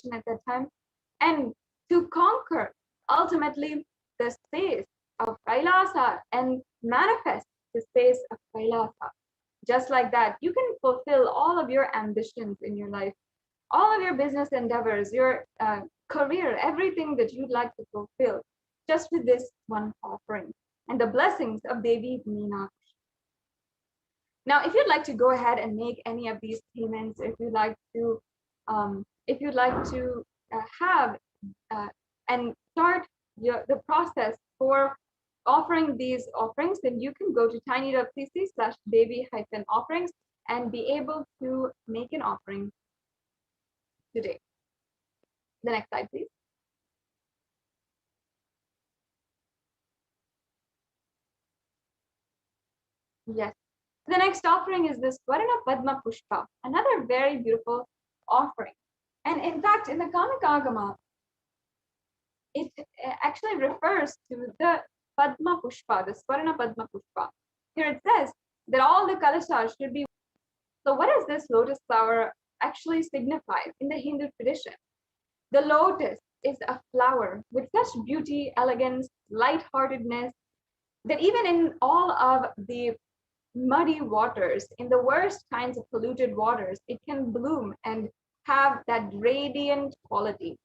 meditation at that time, and to conquer ultimately the space of Kailasa and manifest the space of Kailasa. Just like that, you can fulfill all of your ambitions in your life, all of your business endeavors, your career, everything that you'd like to fulfill, just with this one offering and the blessings of Devi Meenakshi. Now, if you'd like to go ahead and make any of these payments, if you'd like to have and start the process for offering these offerings, then you can go to tiny.cc/Devi-offerings and be able to make an offering today. The next slide, please. Yes. The next offering is this Swarna Padma Pushpa, another very beautiful offering. And in fact, in the Kamika Agama, it actually refers to the Padma Pushpa, the Swarna Padma Pushpa. Here it says that all the Kalashas should be. So what does this lotus flower actually signify in the Hindu tradition? The lotus is a flower with such beauty, elegance, lightheartedness, that even in all of the muddy waters, in the worst kinds of polluted waters, it can bloom and have that radiant quality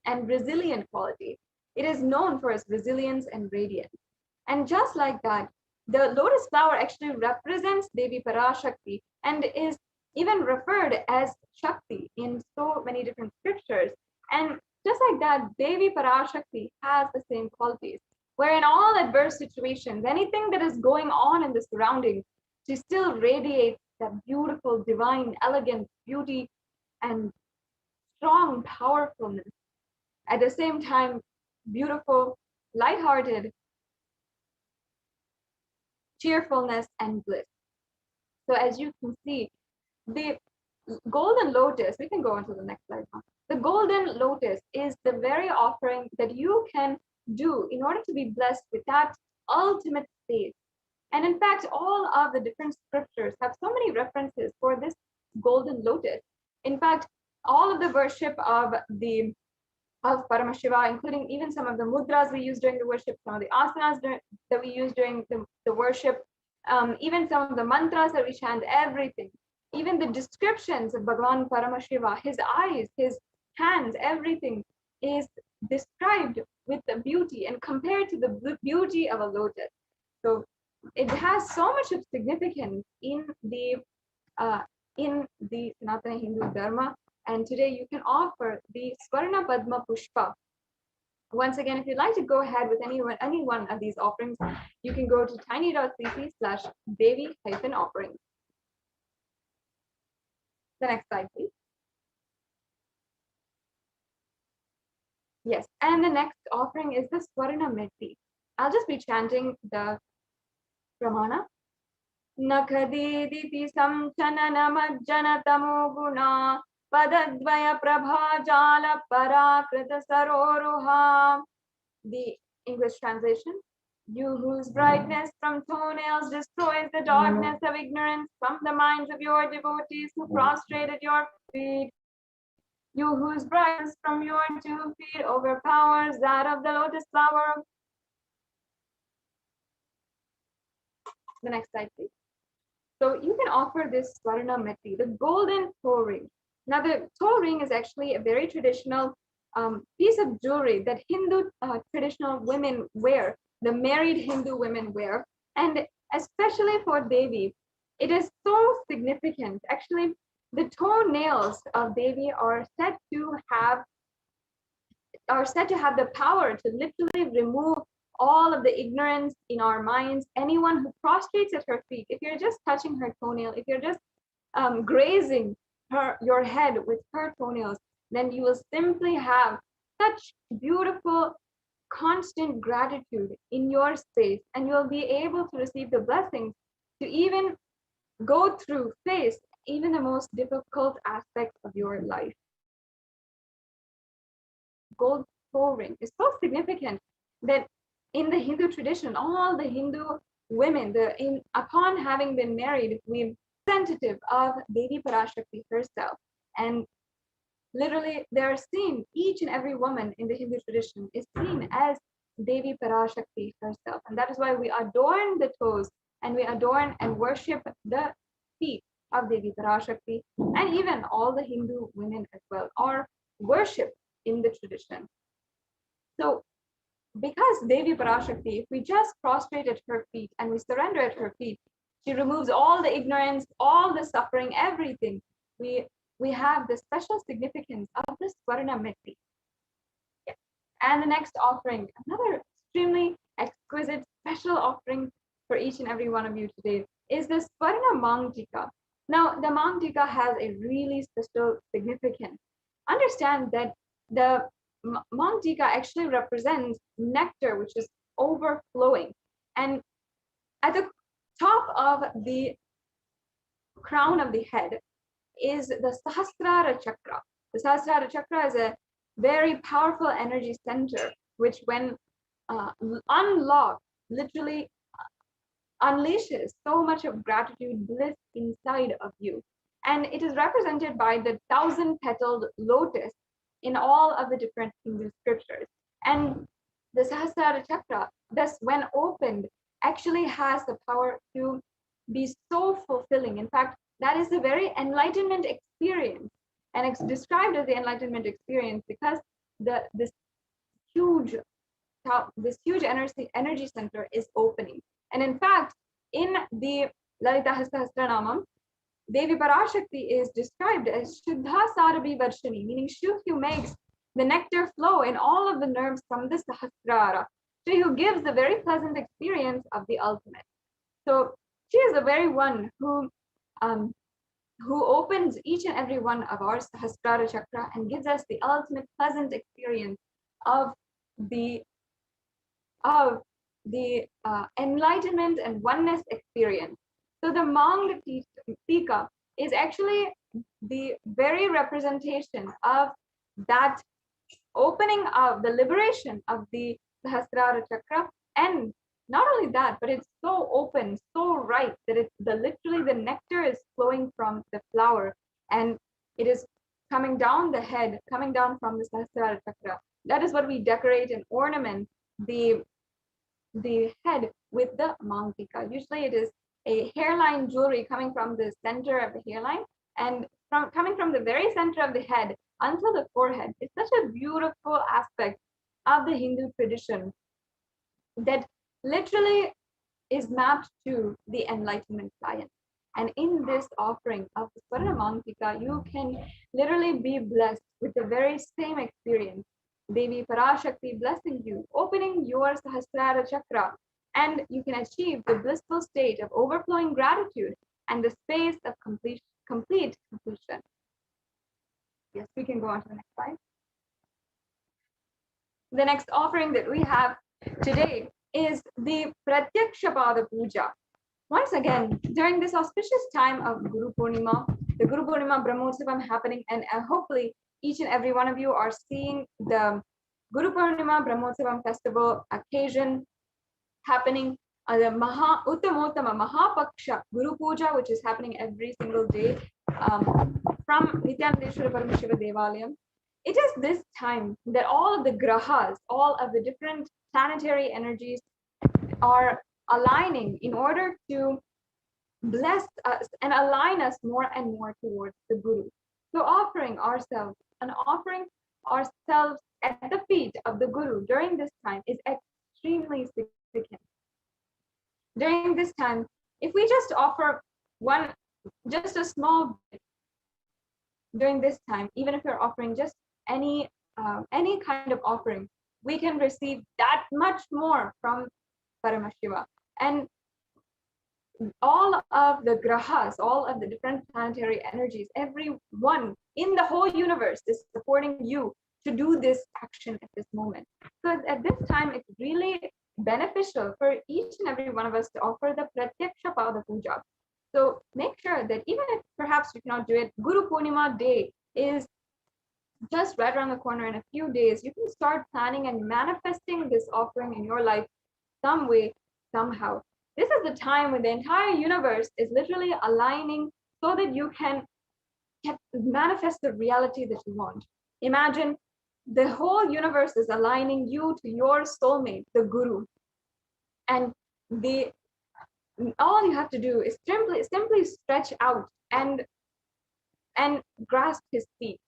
and resilient quality. It is known for its resilience and radiance. And just like that, the lotus flower actually represents Devi Parashakti and is even referred as Shakti in so many different scriptures. And just like that, Devi Parashakti has the same qualities, where in all adverse situations, anything that is going on in the surroundings, she still radiates that beautiful, divine, elegant beauty and strong powerfulness. At the same time, beautiful, lighthearted, cheerfulness, and bliss. So as you can see, the golden lotus, we can go on to the next slide now. The golden lotus is the very offering that you can do in order to be blessed with that ultimate state. And in fact, all of the different scriptures have so many references for this golden lotus. In fact, all of the worship of Paramashiva, including even some of the mudras we use during the worship, some of the asanas that we use during the worship, even some of the mantras that we chant, everything, even the descriptions of Bhagavan Paramashiva, his eyes, his hands, everything is described with the beauty and compared to the beauty of a lotus. So it has so much of significance in the Sanatana Hindu Dharma. And today you can offer the Swarna Padma Pushpa. Once again, if you'd like to go ahead with any one of these offerings, you can go to tiny.cc/Devi-offerings. The next slide, please. Yes, and the next offering is the Swarna Metti. I'll just be chanting the Pramana. Nakhadiditi samchananamajjana tamo guna padadvaya prabha jala parakrita saroruha. The English translation. You whose brightness from toenails destroys the darkness of ignorance from the minds of your devotees who prostrated your feet. You whose brightness from your 2 feet overpowers that of the lotus flower. The next slide, please. So you can offer this Swarna Metti, the golden toe ring. Now the toe ring is actually a very traditional piece of jewelry that Hindu traditional women wear, the married Hindu women wear. And especially for Devi, it is so significant. Actually, the toenails of Devi are said to have the power to literally remove all of the ignorance in our minds. Anyone who prostrates at her feet, if you're just touching her toenail, if you're just grazing your head with her toenails, then you will simply have such beautiful, constant gratitude in your space, and you'll be able to receive the blessings to even go through, face even the most difficult aspects of your life. Gold toe ring is so significant that in the Hindu tradition, all the Hindu women, upon having been married, we're representative of Devi Parashakti herself. And literally they are seen, each and every woman in the Hindu tradition is seen as Devi Parashakti herself. And that is why we adorn the toes and we adorn and worship the feet of Devi Parashakti, and even all the Hindu women as well are worshipped in the tradition. So because Devi Parashakti, if we just prostrate at her feet and we surrender at her feet, she removes all the ignorance, all the suffering, everything. We have the special significance of the Swarna Meti. Yeah. And the next offering, another extremely exquisite special offering for each and every one of you today, is the Swarna Mangtika. Now, the Mangtika has a really special significance. Understand that the Mangtika actually represents nectar, which is overflowing. And at the top of the crown of the head is the Sahasrara Chakra. The Sahasrara Chakra is a very powerful energy center, which when unlocked, literally unleashes so much of gratitude, bliss inside of you. And it is represented by the 1,000-petaled lotus in all of the different Hindu scriptures. And the Sahasrara Chakra, thus when opened, actually has the power to be so fulfilling. In fact, that is the very enlightenment experience. And it's described as the enlightenment experience because this huge energy center is opening. And in fact, in the Lalita Sahasranamam, Devi Parashakti is described as Shuddha Sarabhi Varshani, meaning she who makes the nectar flow in all of the nerves from the Sahasrara. She who gives the very pleasant experience of the ultimate. So she is the very one who opens each and every one of our Sahasrara chakra and gives us the ultimate pleasant experience of the enlightenment and oneness experience. So the Mangtika is actually the very representation of that opening of the liberation of the Sahasrara chakra. And not only that, but it's so open, so ripe that it's literally the nectar is flowing from the flower and it is coming down the head, coming down from the Sahasrara chakra. That is what we decorate and ornament the head with the Mangtika. Usually it is a hairline jewelry coming from the center of the hairline and coming from the very center of the head until the forehead. It's such a beautiful aspect of the Hindu tradition that literally is mapped to the enlightenment science. And in this offering of the Swarna Mangtika, you can literally be blessed with the very same experience. Devi Parashakti blessing you, opening your Sahasrara chakra, and you can achieve the blissful state of overflowing gratitude and the space of complete completion. Yes, we can go on to the next slide. The next offering that we have today is the Pratyakshapada Puja. Once again, during this auspicious time of Guru Purnima, the Guru Purnima Brahmotsavam happening, and hopefully each and every one of you are seeing the Guru Purnima Brahmotsavam festival occasion happening, the Uttamottama Mahapaksha Guru Puja, which is happening every single day from Nithyananda Paramashiva Devalayam. It is this time that all of the grahas, all of the different planetary energies are aligning in order to bless us and align us more and more towards the Guru. So offering ourselves at the feet of the Guru during this time is extremely significant. During this time, if we just offer just a small bit during this time, even if you're offering just any kind of offering, we can receive that much more from Paramashiva. And all of the grahas, all of the different planetary energies, everyone in the whole universe is supporting you to do this action at this moment. So at this time, it's really beneficial for each and every one of us to offer the Pratyakshapada Puja. So make sure that even if perhaps you cannot do it, Guru Purnima day is just right around the corner. In a few days, you can start planning and manifesting this offering in your life some way, somehow. This is the time when the entire universe is literally aligning so that you can manifest the reality that you want. Imagine the whole universe is aligning you to your soulmate, the guru, and the all you have to do is simply stretch out and grasp his feet.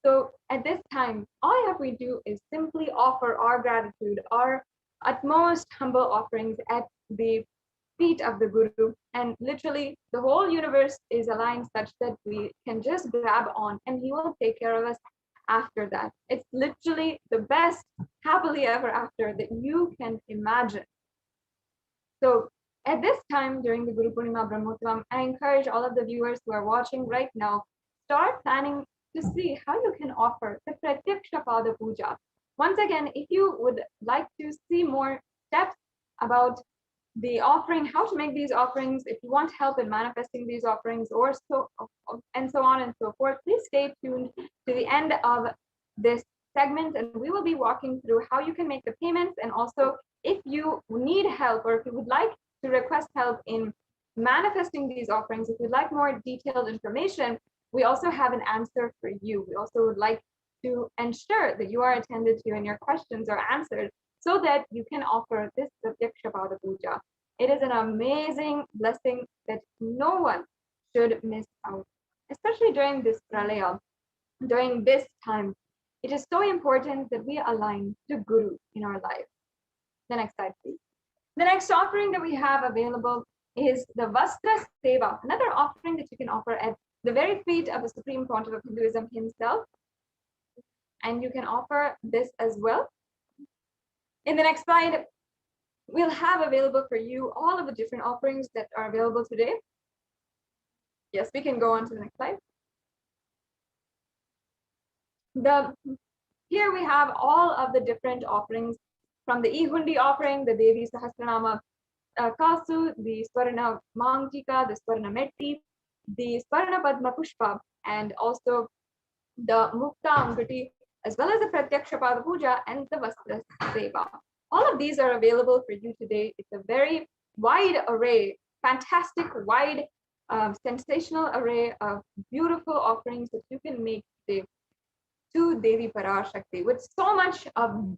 So at this time, all you have to do is simply offer our gratitude, our utmost humble offerings at the feet of the Guru. And literally, the whole universe is aligned such that we can just grab on and he will take care of us after that. It's literally the best happily ever after that you can imagine. So at this time during the Guru Purnima Brahmotsavam, I encourage all of the viewers who are watching right now, start planning to see how you can offer the Pratyaksha Pada Puja. Once again, if you would like to see more steps about the offering, how to make these offerings, if you want help in manifesting these offerings, or so and so on and so forth, please stay tuned to the end of this segment, and we will be walking through how you can make the payments. And also, if you need help or if you would like to request help in manifesting these offerings, if you'd like more detailed information, we also have an answer for you. We also would like to ensure that you are attended to and your questions are answered so that you can offer this Pratyaksha Pada Puja. It is an amazing blessing that no one should miss out, especially during this Pralaya, during this time. It is so important that we align to Guru in our life. The next slide, please. The next offering that we have available is the Vastra Seva, another offering that you can offer at the very feet of the Supreme Pontiff of Hinduism himself. And you can offer this as well. In the next slide, we'll have available for you all of the different offerings that are available today. Yes, we can go on to the next slide. Here we have all of the different offerings from the E-Hundi offering, the Devi Sahasranama Kasu, the Swarna Mangtika, the Swarna Metti, the Swarna Padma Pushpa, and also the Mukta Angati, as well as the Pratyaksha Pada Puja and the Vastra Seva. All of these are available for you today. It's a very wide array, fantastic, wide, sensational array of beautiful offerings that you can make today to Devi Parashakti with so much of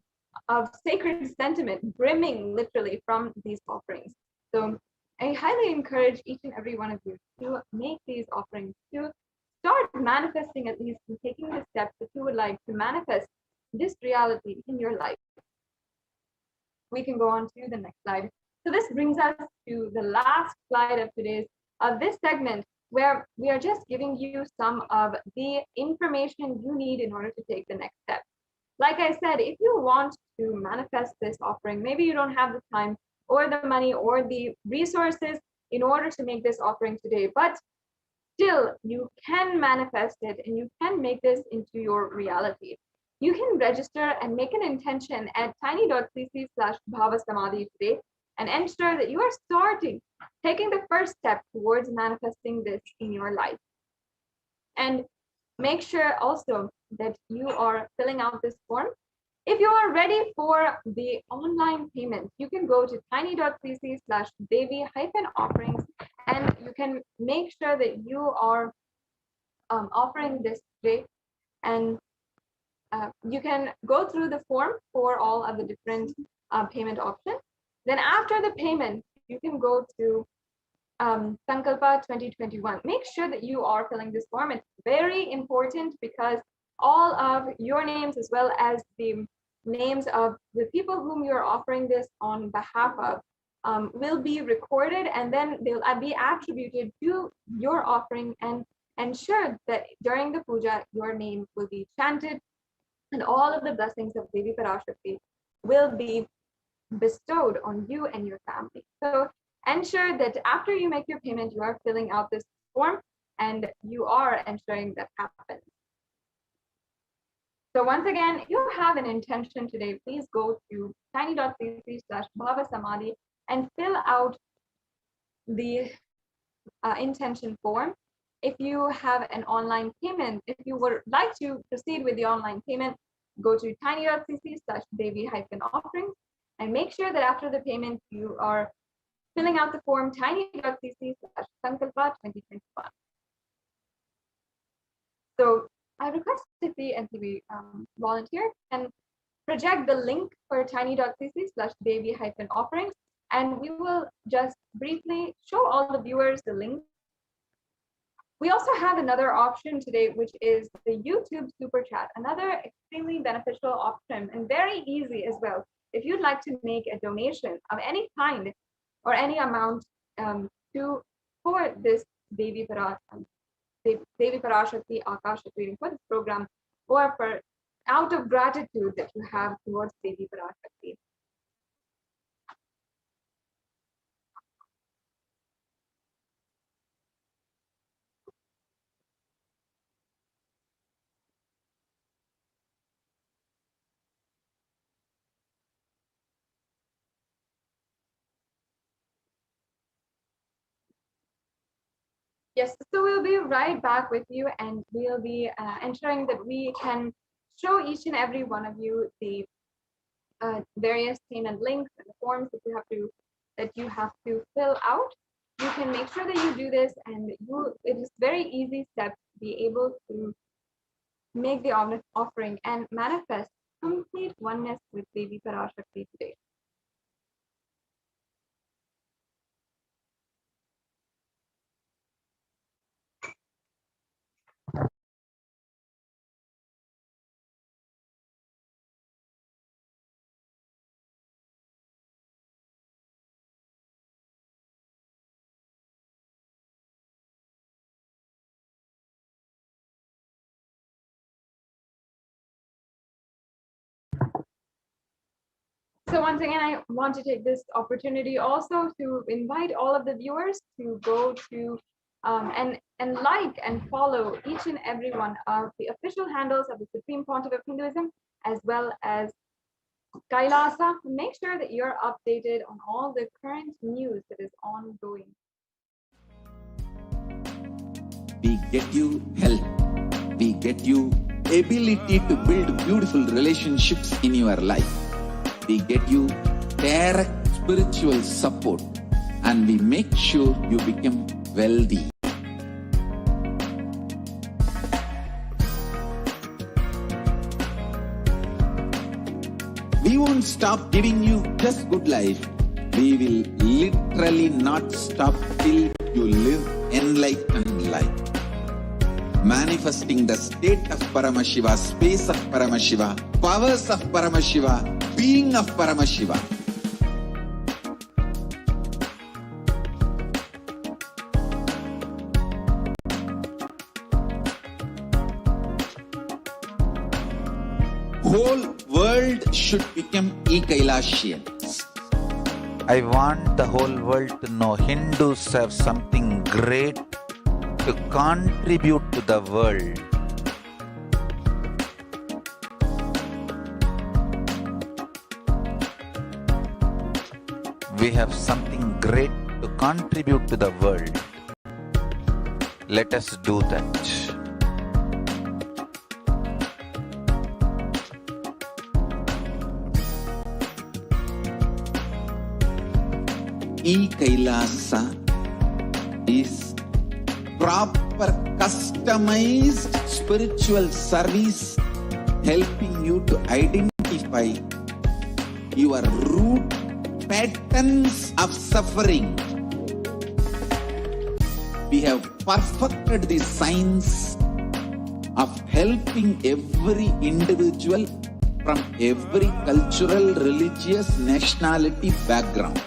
sacred sentiment brimming literally from these offerings. So I highly encourage each and every one of you to make these offerings, to start manifesting at least and taking the steps that you would like to manifest this reality in your life. We can go on to the next slide. So this brings us to the last slide of this segment, where we are just giving you some of the information you need in order to take the next step. Like I said, if you want to manifest this offering, maybe you don't have the time or the money or the resources in order to make this offering today, but still you can manifest it and you can make this into your reality. You can register and make an intention at tiny.cc/bhavasamadhi today and ensure that you are taking the first step towards manifesting this in your life. And make sure also that you are filling out this form. If you are ready for the online payment, you can go to tiny.cc/devi-offerings and you can make sure that you are offering this today. And you can go through the form for all of the different payment options. Then after the payment, you can go to Sankalpa 2021. Make sure that you are filling this form. It's very important because all of your names as well as the names of the people whom you're offering this on behalf of will be recorded, and then they'll be attributed to your offering, and ensure that during the puja your name will be chanted and all of the blessings of Devi Parashakti will be bestowed on you and your family. So ensure that after you make your payment, you are filling out this form and you are ensuring that happens. So once again, if you have an intention today, please go to tiny.cc/bhavasamadhi and fill out the intention form. If you have an online payment, if you would like to proceed with the online payment, go to tiny.cc/devi-offerings and make sure that after the payment, you are filling out the form tiny.cc/sankalpa 2021. So I request if the NTV volunteer can project the link for tiny.cc/baby-offerings, and we will just briefly show all the viewers the link. We also have another option today, which is the YouTube Super Chat, another extremely beneficial option and very easy as well. If you'd like to make a donation of any kind or any amount to for this Devi Parashakti Akashic reading for this program, or for out of gratitude that you have towards Devi Parashakti. Yes, so we'll be right back with you, and we'll be ensuring that we can show each and every one of you the various payment links and forms that you have to fill out. You can make sure that you do this, and it is very easy steps to be able to make the offering and manifest complete oneness with Devi Parashakti today. So once again, I want to take this opportunity also to invite all of the viewers to go to and like and follow each and every one of the official handles of the Supreme Pontiff of Hinduism, as well as Kailasa. Make sure that you're updated on all the current news that is ongoing. We get you health. We get you ability to build beautiful relationships in your life. We get you direct spiritual support, and we make sure you become wealthy. We won't stop giving you just good life. We will literally not stop till you live enlightened life. Manifesting the state of Paramashiva, space of Paramashiva, powers of Paramashiva, being of Paramashiva. Whole world should become Kailasians. I want the whole world to know Hindus have something great to contribute to the world. We have something great to contribute to the world. Let us do that. Kailasa is proper customized spiritual service, helping you to identify your root patterns of suffering. We have perfected the science of helping every individual from every cultural, religious, nationality background.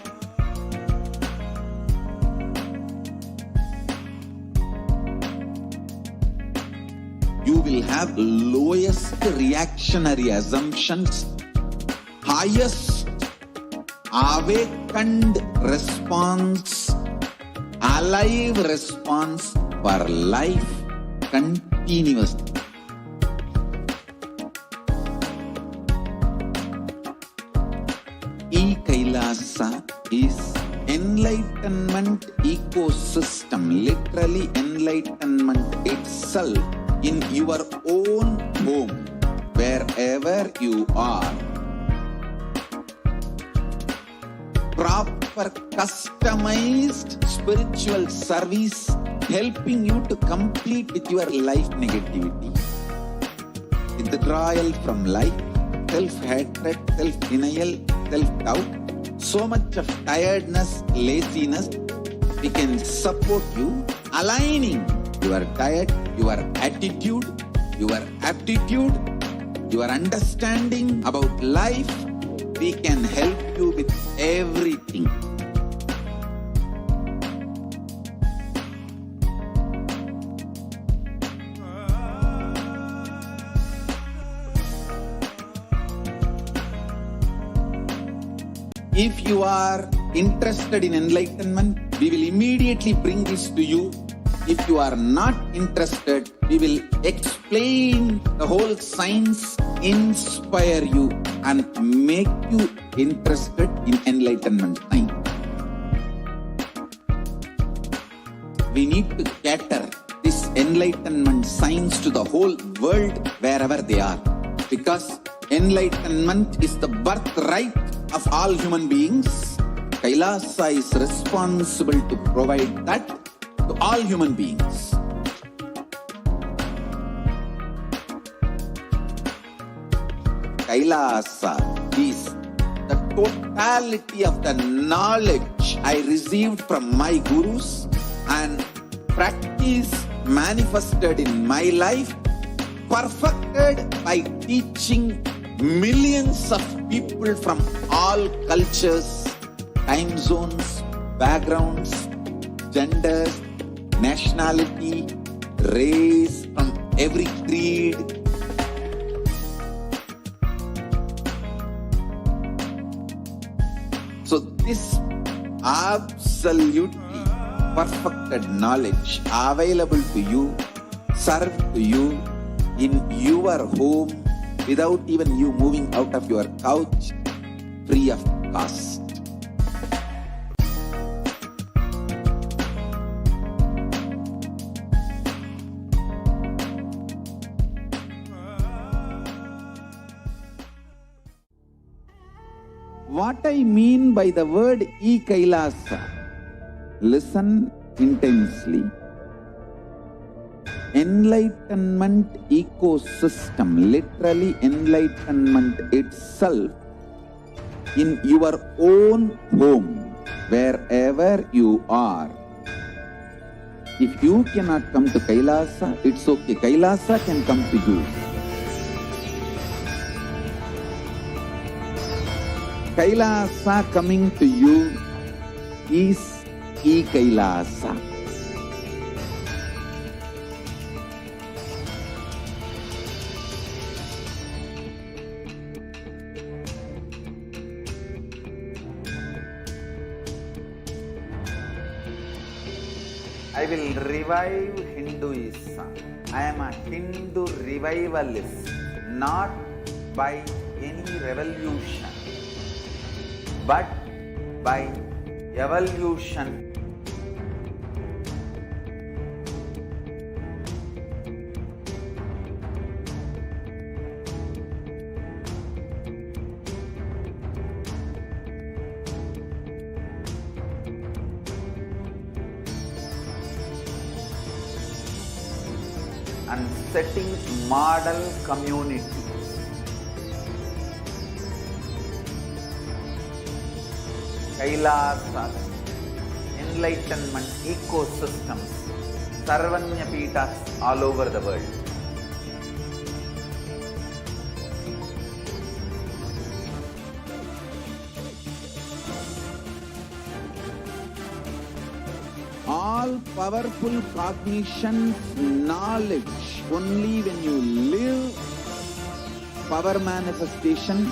You will have lowest reactionary assumptions, highest awakened response, alive response for life continuously. Kailasa is enlightenment ecosystem, literally enlightenment itself in your own home, wherever you are. Proper customized spiritual service helping you to complete with your life negativity, withdrawal from life, self-hatred, self-denial, self-doubt, so much of tiredness, laziness. We can support you, aligning your diet, your attitude, your aptitude, your understanding about life. We can help you with everything. If you are interested in enlightenment, we will immediately bring this to you. If you are not interested, we will explain the whole science, inspire you, and make you interested in enlightenment science. We need to cater this enlightenment science to the whole world wherever they are, because enlightenment is the birthright of all human beings. Kailasa is responsible to provide that to all human beings. Kailasa is the totality of the knowledge I received from my gurus and practice manifested in my life, perfected by teaching millions of people from all cultures, time zones, backgrounds, genders, nationality, race, from every creed. So this absolutely perfected knowledge available to you, served to you in your home without even you moving out of your couch, free of cost. What I mean by the word Kailasa, listen intensely. Enlightenment ecosystem, literally enlightenment itself, in your own home, wherever you are. If you cannot come to Kailasa, it's okay. Kailasa can come to you. Kailasa coming to you is Kailasa. I will revive Hinduism. I am a Hindu revivalist, not by any revolution, but by evolution. And setting model community. Kailasa, enlightenment ecosystems, Sarvanya Pitas all over the world. All powerful cognition, knowledge, only when you live, power manifestation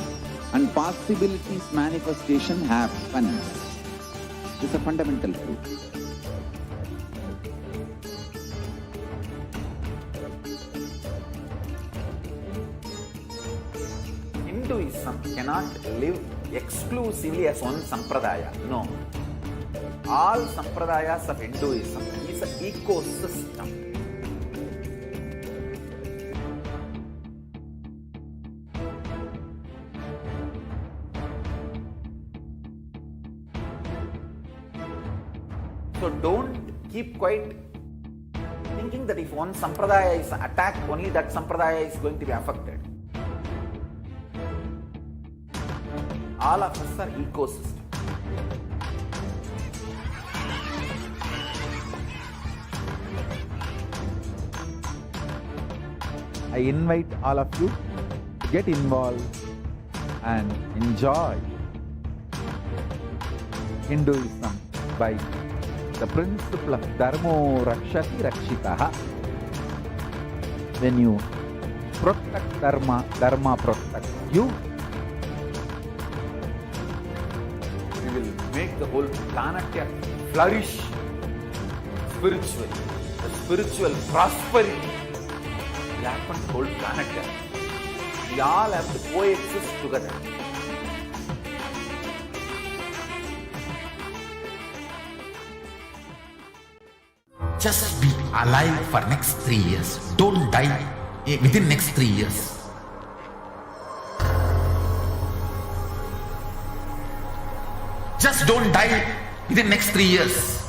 and possibilities manifestation happens. It's a fundamental truth. Hinduism cannot live exclusively as one sampradaya. No. All sampradayas of Hinduism is an ecosystem. So don't keep quiet thinking that if one sampradaya is attacked, only that sampradaya is going to be affected. All of us are ecosystem. I invite all of you to get involved and enjoy Hinduism by the principle of Dharmo Rakshati Rakshitaha. When you protect Dharma, Dharma protects you. We will make the whole planet flourish spiritually. The spiritual prosperity will happen to the whole planet. We all have to coexist together. Just be alive for next 3 years. Don't die within next 3 years. Just don't die within next 3 years.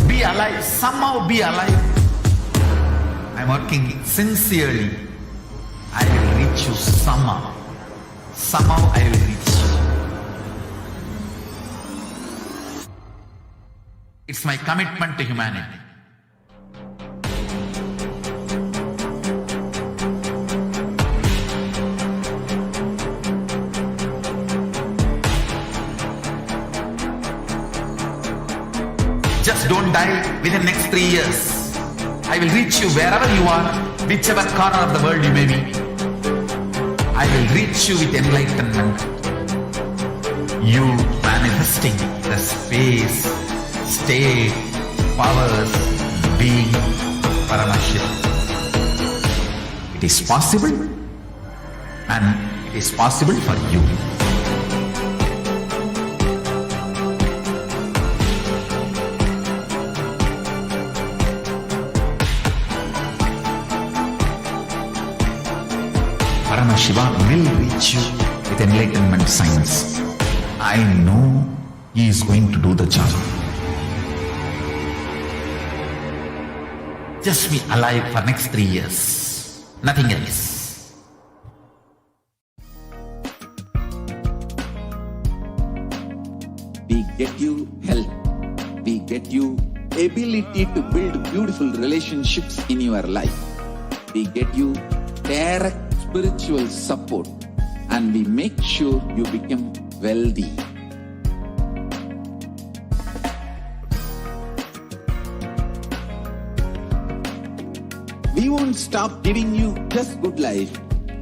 Be alive. Somehow be alive. I'm working sincerely. I will reach you somehow. Somehow I will reach you. It's my commitment to humanity. Just don't die within next 3 years. I will reach you wherever you are, whichever corner of the world you may be. I will reach you with enlightenment. You manifesting the space, state, powers, being Paramashivoham. It is possible, and it is possible for you. Paramashivoham will reach you with enlightenment science. I know he is going to do the job. Just be alive for next 3 years. Nothing else. We get you health. We get you ability to build beautiful relationships in your life. We get you direct spiritual support, and we make sure you become wealthy. We won't stop giving you just good life.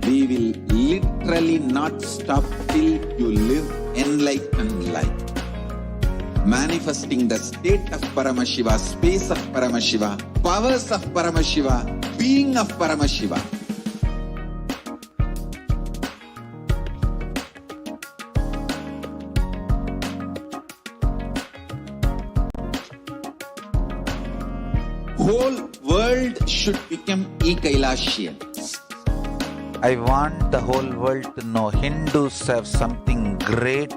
We will literally not stop till you live enlightened life. Manifesting the state of Paramashiva, space of Paramashiva, powers of Paramashiva, being of Paramashiva. Whole world should become Kailasians. I want the whole world to know Hindus have something great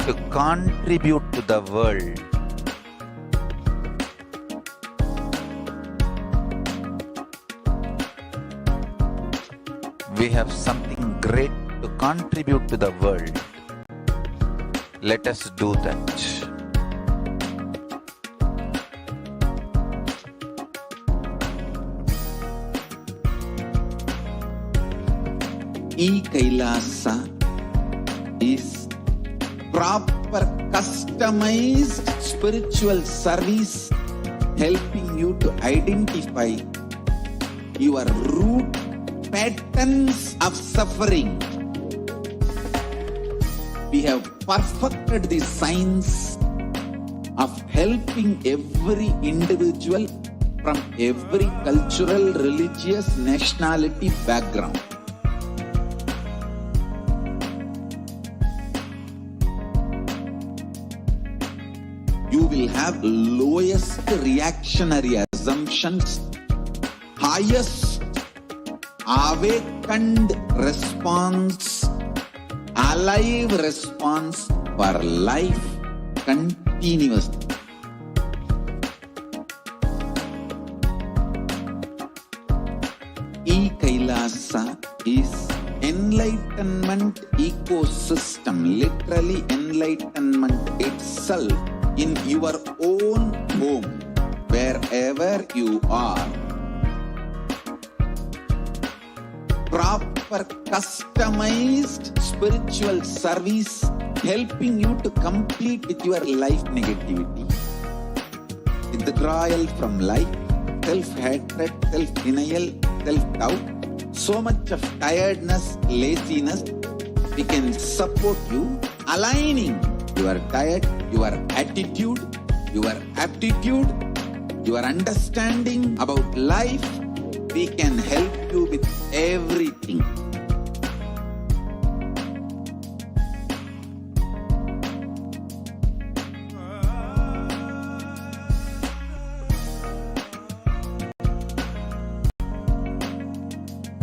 to contribute to the world. We have something great to contribute to the world. Let us do that. Kailasa is proper customized spiritual service helping you to identify your root patterns of suffering. We have perfected the science of helping every individual from every cultural, religious, nationality background. You will have lowest reactionary assumptions, highest awakened response, alive response for life continuously. enlightenment ecosystem, literally enlightenment itself in your own home, wherever you are. Proper customized spiritual service helping you to complete with your life negativity. Withdrawal from life, self-hatred, self-denial, self-doubt, so much of tiredness, laziness, we can support you, aligning your diet, your attitude, your aptitude, your understanding about life. We can help you with everything.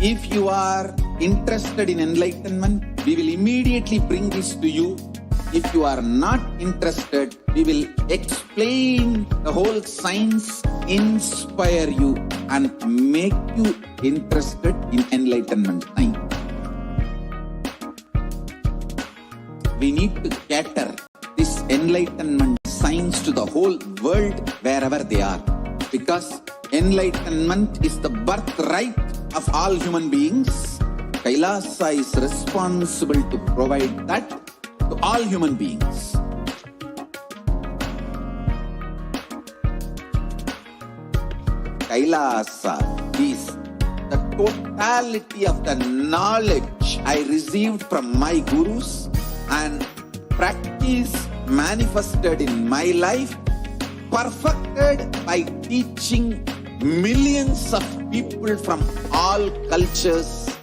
If you are interested in enlightenment, we will immediately bring this to you. If you are not interested, we will explain the whole science, inspire you and make you interested in enlightenment time. We need to cater this enlightenment science to the whole world wherever they are, because enlightenment is the birthright of all human beings. Kailasa is responsible to provide that to all human beings. Kailasa is the totality of the knowledge I received from my gurus and practice manifested in my life, perfected by teaching millions of people from all cultures,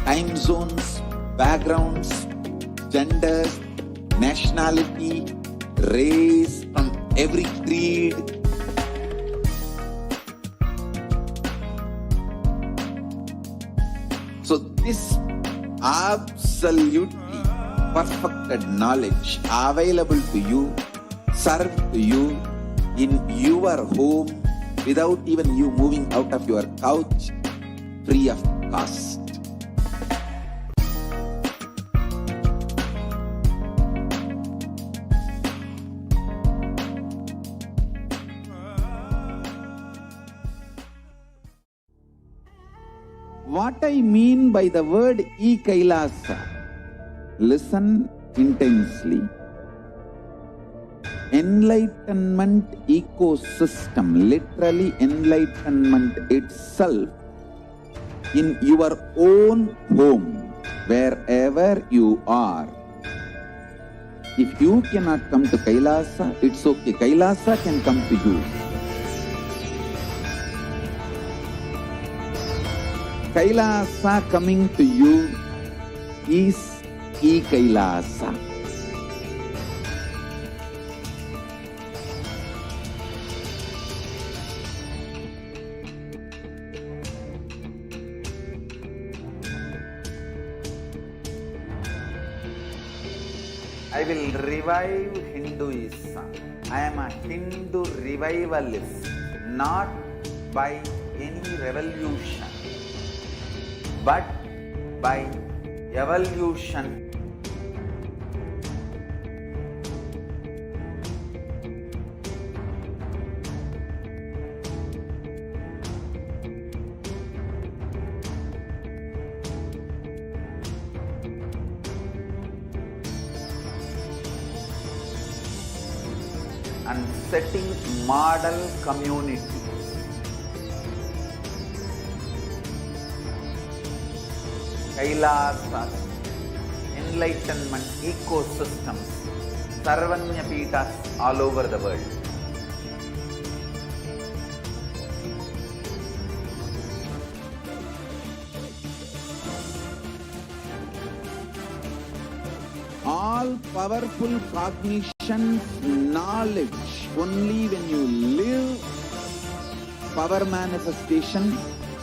time zones, backgrounds, genders, nationality, race, from every creed. So this absolutely perfected knowledge available to you, served to you in your home without even you moving out of your couch, free of cost. What I mean by the word Kailasa, listen intensely. Enlightenment ecosystem, literally enlightenment itself in your own home, wherever you are. If you cannot come to Kailasa, it's okay. Kailasa can come to you. Kailasa coming to you is Kailasa. I will revive Hinduism. I am a Hindu revivalist, not by any revolution, but by evolution. And setting model community. Kailasa, enlightenment ecosystems, Sarvanya Peethas all over the world. All powerful cognition, knowledge, only when you live, power manifestation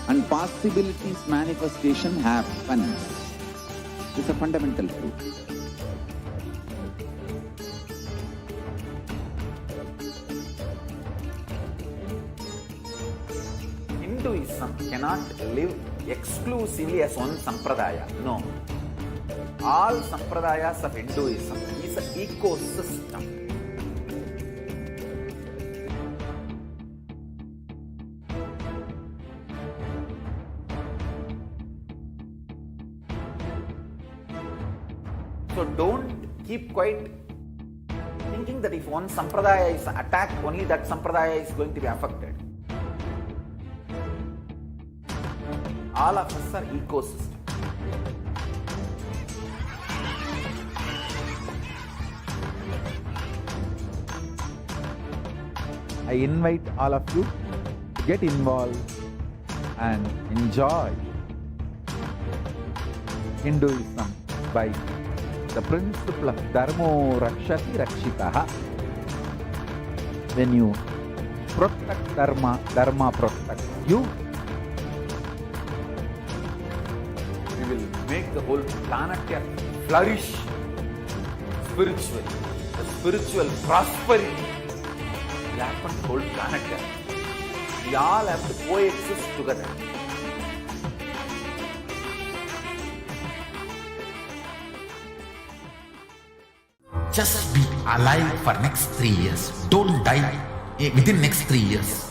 and possibilities manifestation happens. It's a fundamental truth. Hinduism cannot live exclusively as one sampradaya. No. All sampradayas of Hinduism is an ecosystem. So don't keep quiet thinking that if one sampradaya is attacked, only that sampradaya is going to be affected. All of us are ecosystem. I invite all of you to get involved and enjoy Hinduism by the principle of Dharmo Rakshati Rakshitaha. When you protect Dharma, Dharma protects you. We will make the whole planet flourish spiritually. The spiritual prosperity will happen to the whole planet. We all have to coexist together. Just be alive for next 3 years. Don't die within next 3 years.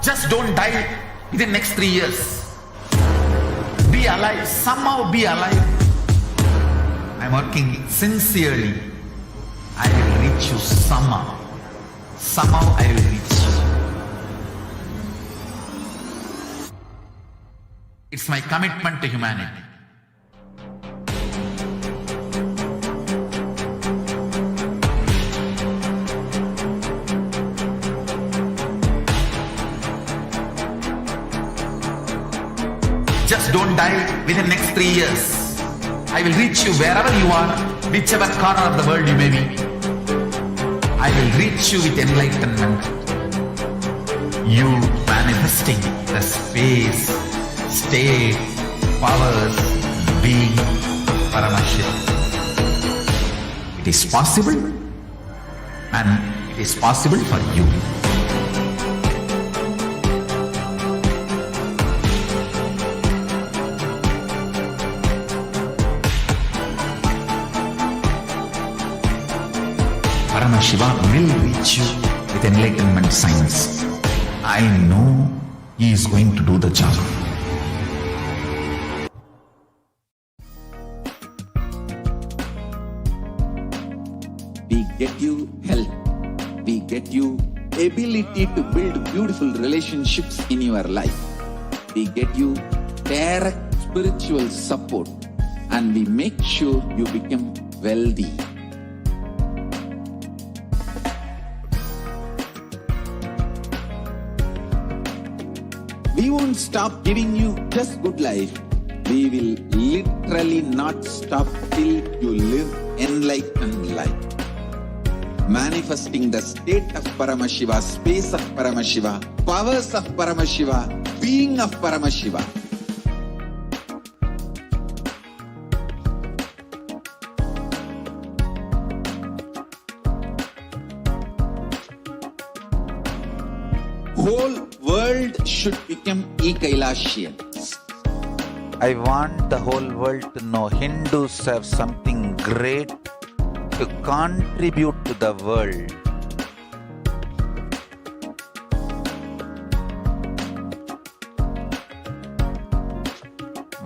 Just don't die within next 3 years. Be alive. Somehow be alive. I'm working sincerely. I will reach you somehow. Somehow I will reach you. It's my commitment to humanity. Just don't die within next 3 years. I will reach you wherever you are, whichever corner of the world you may be. I will reach you with enlightenment. You manifesting the space, state, powers, being Paramashivoham. It is possible, and it is possible for you. Paramashivoham will reach you with enlightenment science. I know he is going to do the job. We get you health. We get you ability to build beautiful relationships in your life. We get you direct spiritual support, and we make sure you become wealthy. We won't stop giving you just good life. We will literally not stop till you live enlightened life. Manifesting the state of Paramashiva, space of Paramashiva, powers of Paramashiva, being of Paramashiva. Whole world should become Kailasians. I want the whole world to know Hindus have something great to contribute to the world.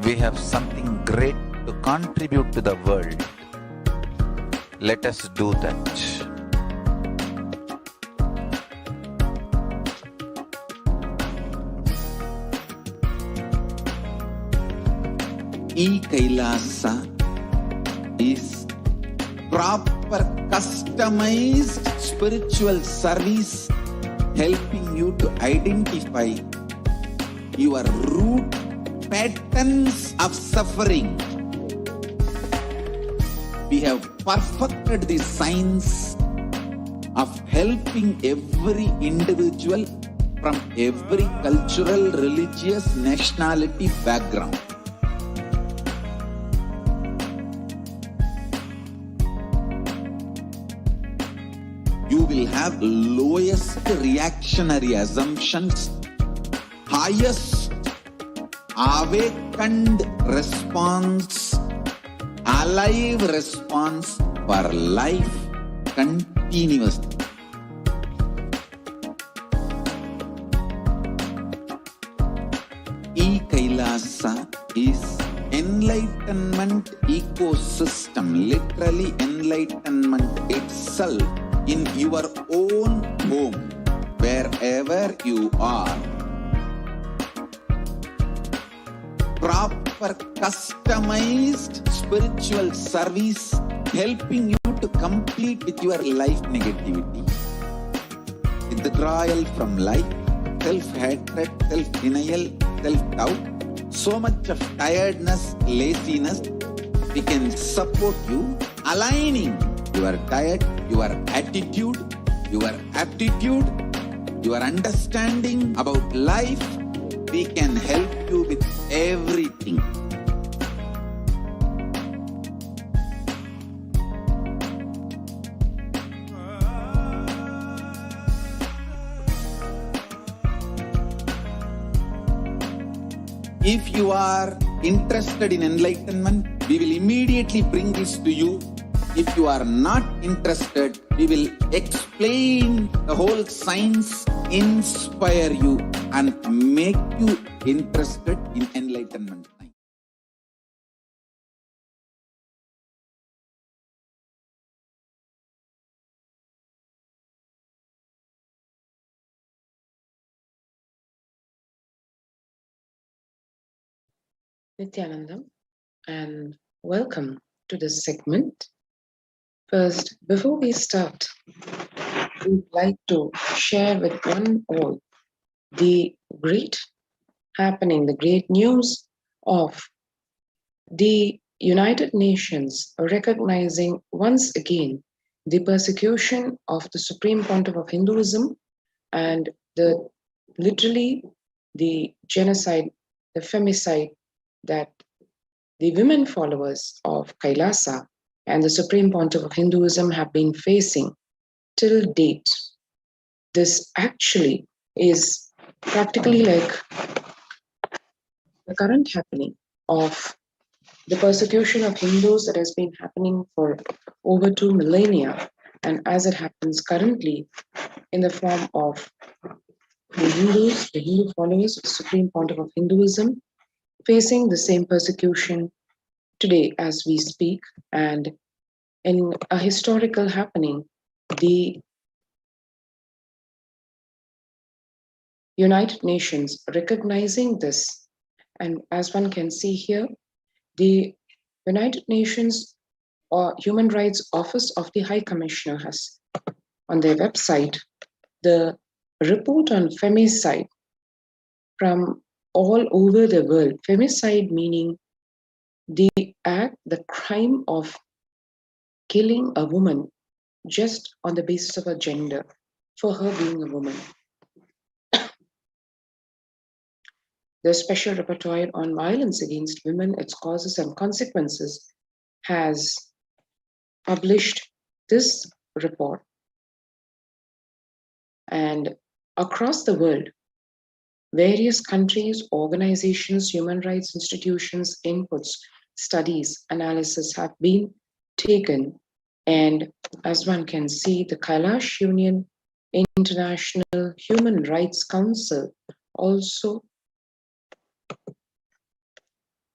We have something great to contribute to the world. Let us do that. Kailasa is proper customized spiritual service helping you to identify your root patterns of suffering. We have perfected the science of helping every individual from every cultural, religious, nationality background. You will have lowest reactionary assumptions, highest awakened response, alive response for life continuously. Kailasa is enlightenment ecosystem, literally enlightenment itself in your own home, wherever you are. Proper customized spiritual service helping you to complete with your life negativity, withdrawal from life, self-hatred, self-denial, self-doubt, so much of tiredness, laziness. We can support you, aligning your diet, your attitude, your aptitude, your understanding about life. We can help you with everything. If you are interested in enlightenment, we will immediately bring this to you. If you are not interested, we will explain the whole science, inspire you, and make you interested in enlightenment. Nithyanandam, and welcome to this segment. First, before we start, we'd like to share with one all the great happening, the great news of the United Nations recognizing once again the persecution of the Supreme Pontiff of Hinduism and literally the genocide, the femicide that the women followers of Kailasa and the Supreme Pontiff of Hinduism have been facing till date. This actually is practically like the current happening of the persecution of Hindus that has been happening for over 2 millennia, and as it happens currently in the form of the Hindus, the Hindu followers of the Supreme Pontiff of Hinduism, facing the same persecution today as we speak. And in a historical happening, the United Nations recognizing this, and as one can see here, the United Nations Human Rights Office of the High Commissioner has on their website the report on femicide from all over the world. Femicide meaning the act, the crime of killing a woman just on the basis of her gender, for her being a woman. The Special Rapporteur on Violence Against Women, Its Causes and Consequences has published this report. And across the world, various countries, organizations, human rights institutions, inputs, studies, analysis have been taken. And as one can see, the Kailash Union International Human Rights Council also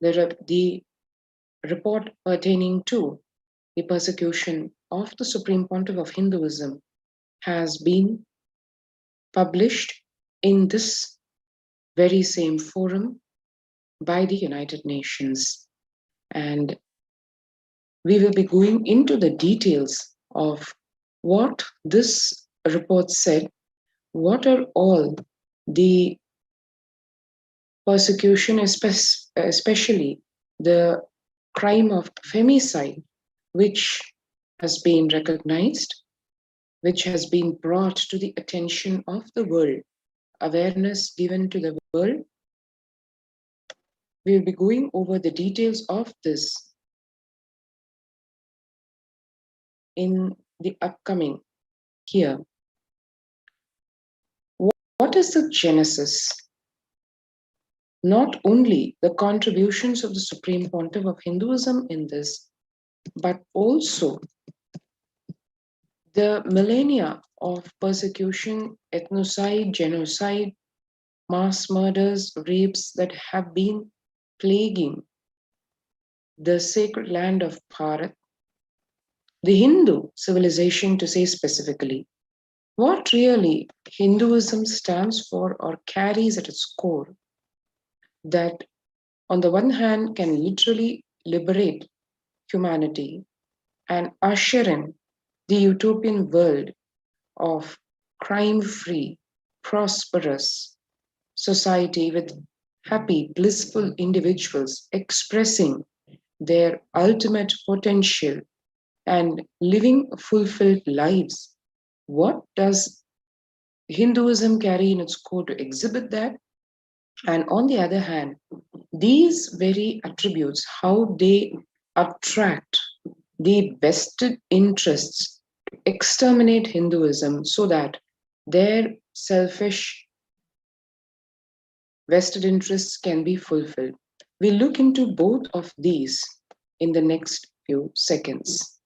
the report pertaining to the persecution of the Supreme Pontiff of Hinduism has been published in this very same forum by the United Nations. And we will be going into the details of what this report said, what are all the persecution, especially the crime of femicide, which has been recognized, which has been brought to the attention of the world, awareness given to the world. We'll be going over the details of this in the upcoming here. What is the genesis not only the contributions of the Supreme Pontiff of Hinduism in this, but also the millennia of persecution, ethnocide, genocide, mass murders, rapes that have been plaguing the sacred land of Bharat, the Hindu civilization to say specifically. What really Hinduism stands for or carries at its core, that on the one hand can literally liberate humanity and usher in the utopian world of crime-free, prosperous society with happy, blissful individuals expressing their ultimate potential and living fulfilled lives. What does Hinduism carry in its core to exhibit that? And on the other hand, these very attributes, how they attract the vested interests to exterminate Hinduism so that their selfish vested interests can be fulfilled. We'll look into both of these in the next few seconds.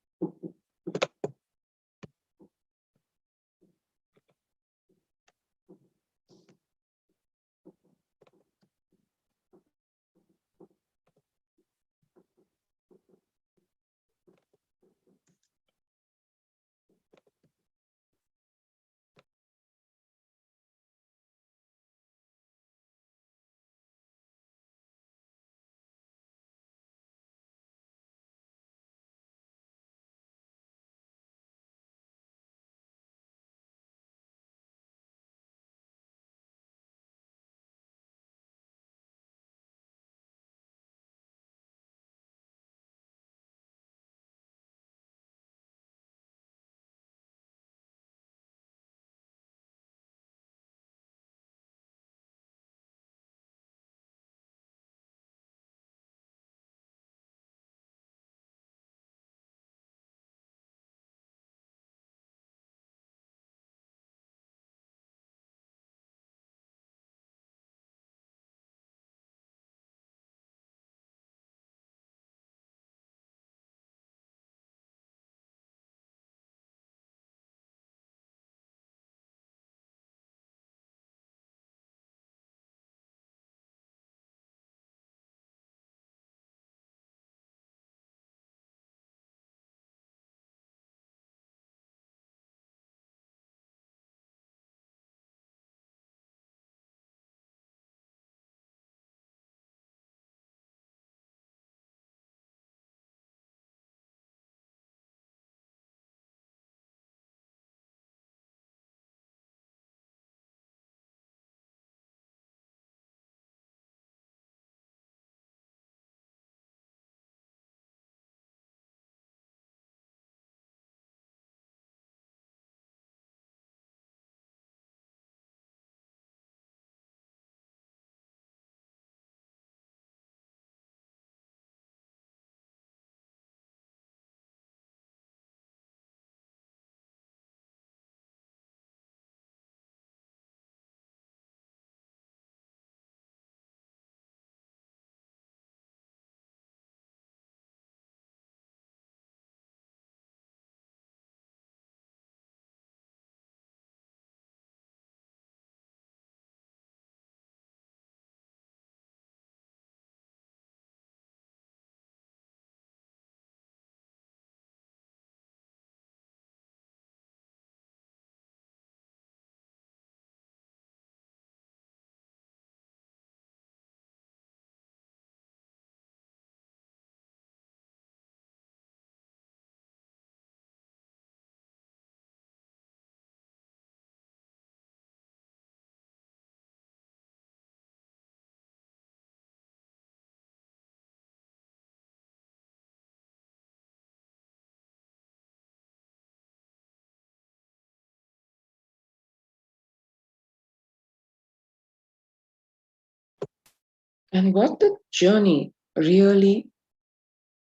And what the journey really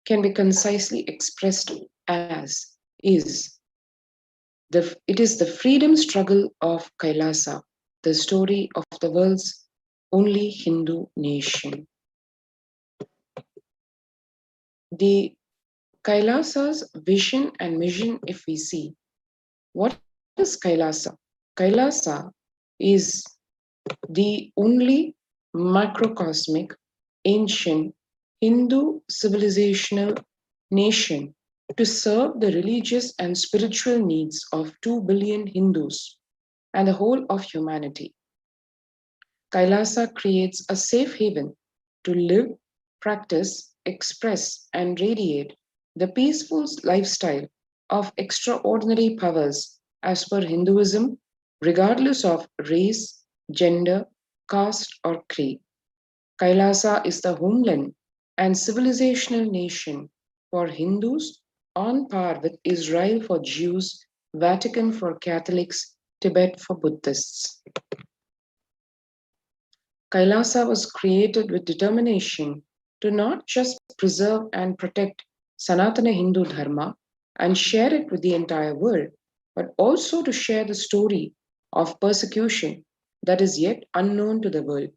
can be concisely expressed as is it is the freedom struggle of Kailasa, the story of the world's only Hindu nation. The Kailasa's vision and mission, if we see, what is Kailasa? Kailasa is the only macrocosmic ancient Hindu civilizational nation to serve the religious and spiritual needs of 2 billion Hindus and the whole of humanity. Kailasa creates a safe haven to live, practice, express, and radiate the peaceful lifestyle of extraordinary powers as per Hinduism, regardless of race, gender, caste, or creed. Kailasa is the homeland and civilizational nation for Hindus on par with Israel for Jews, Vatican for Catholics, Tibet for Buddhists. Kailasa was created with determination to not just preserve and protect Sanatana Hindu Dharma and share it with the entire world, but also to share the story of persecution that is yet unknown to the world.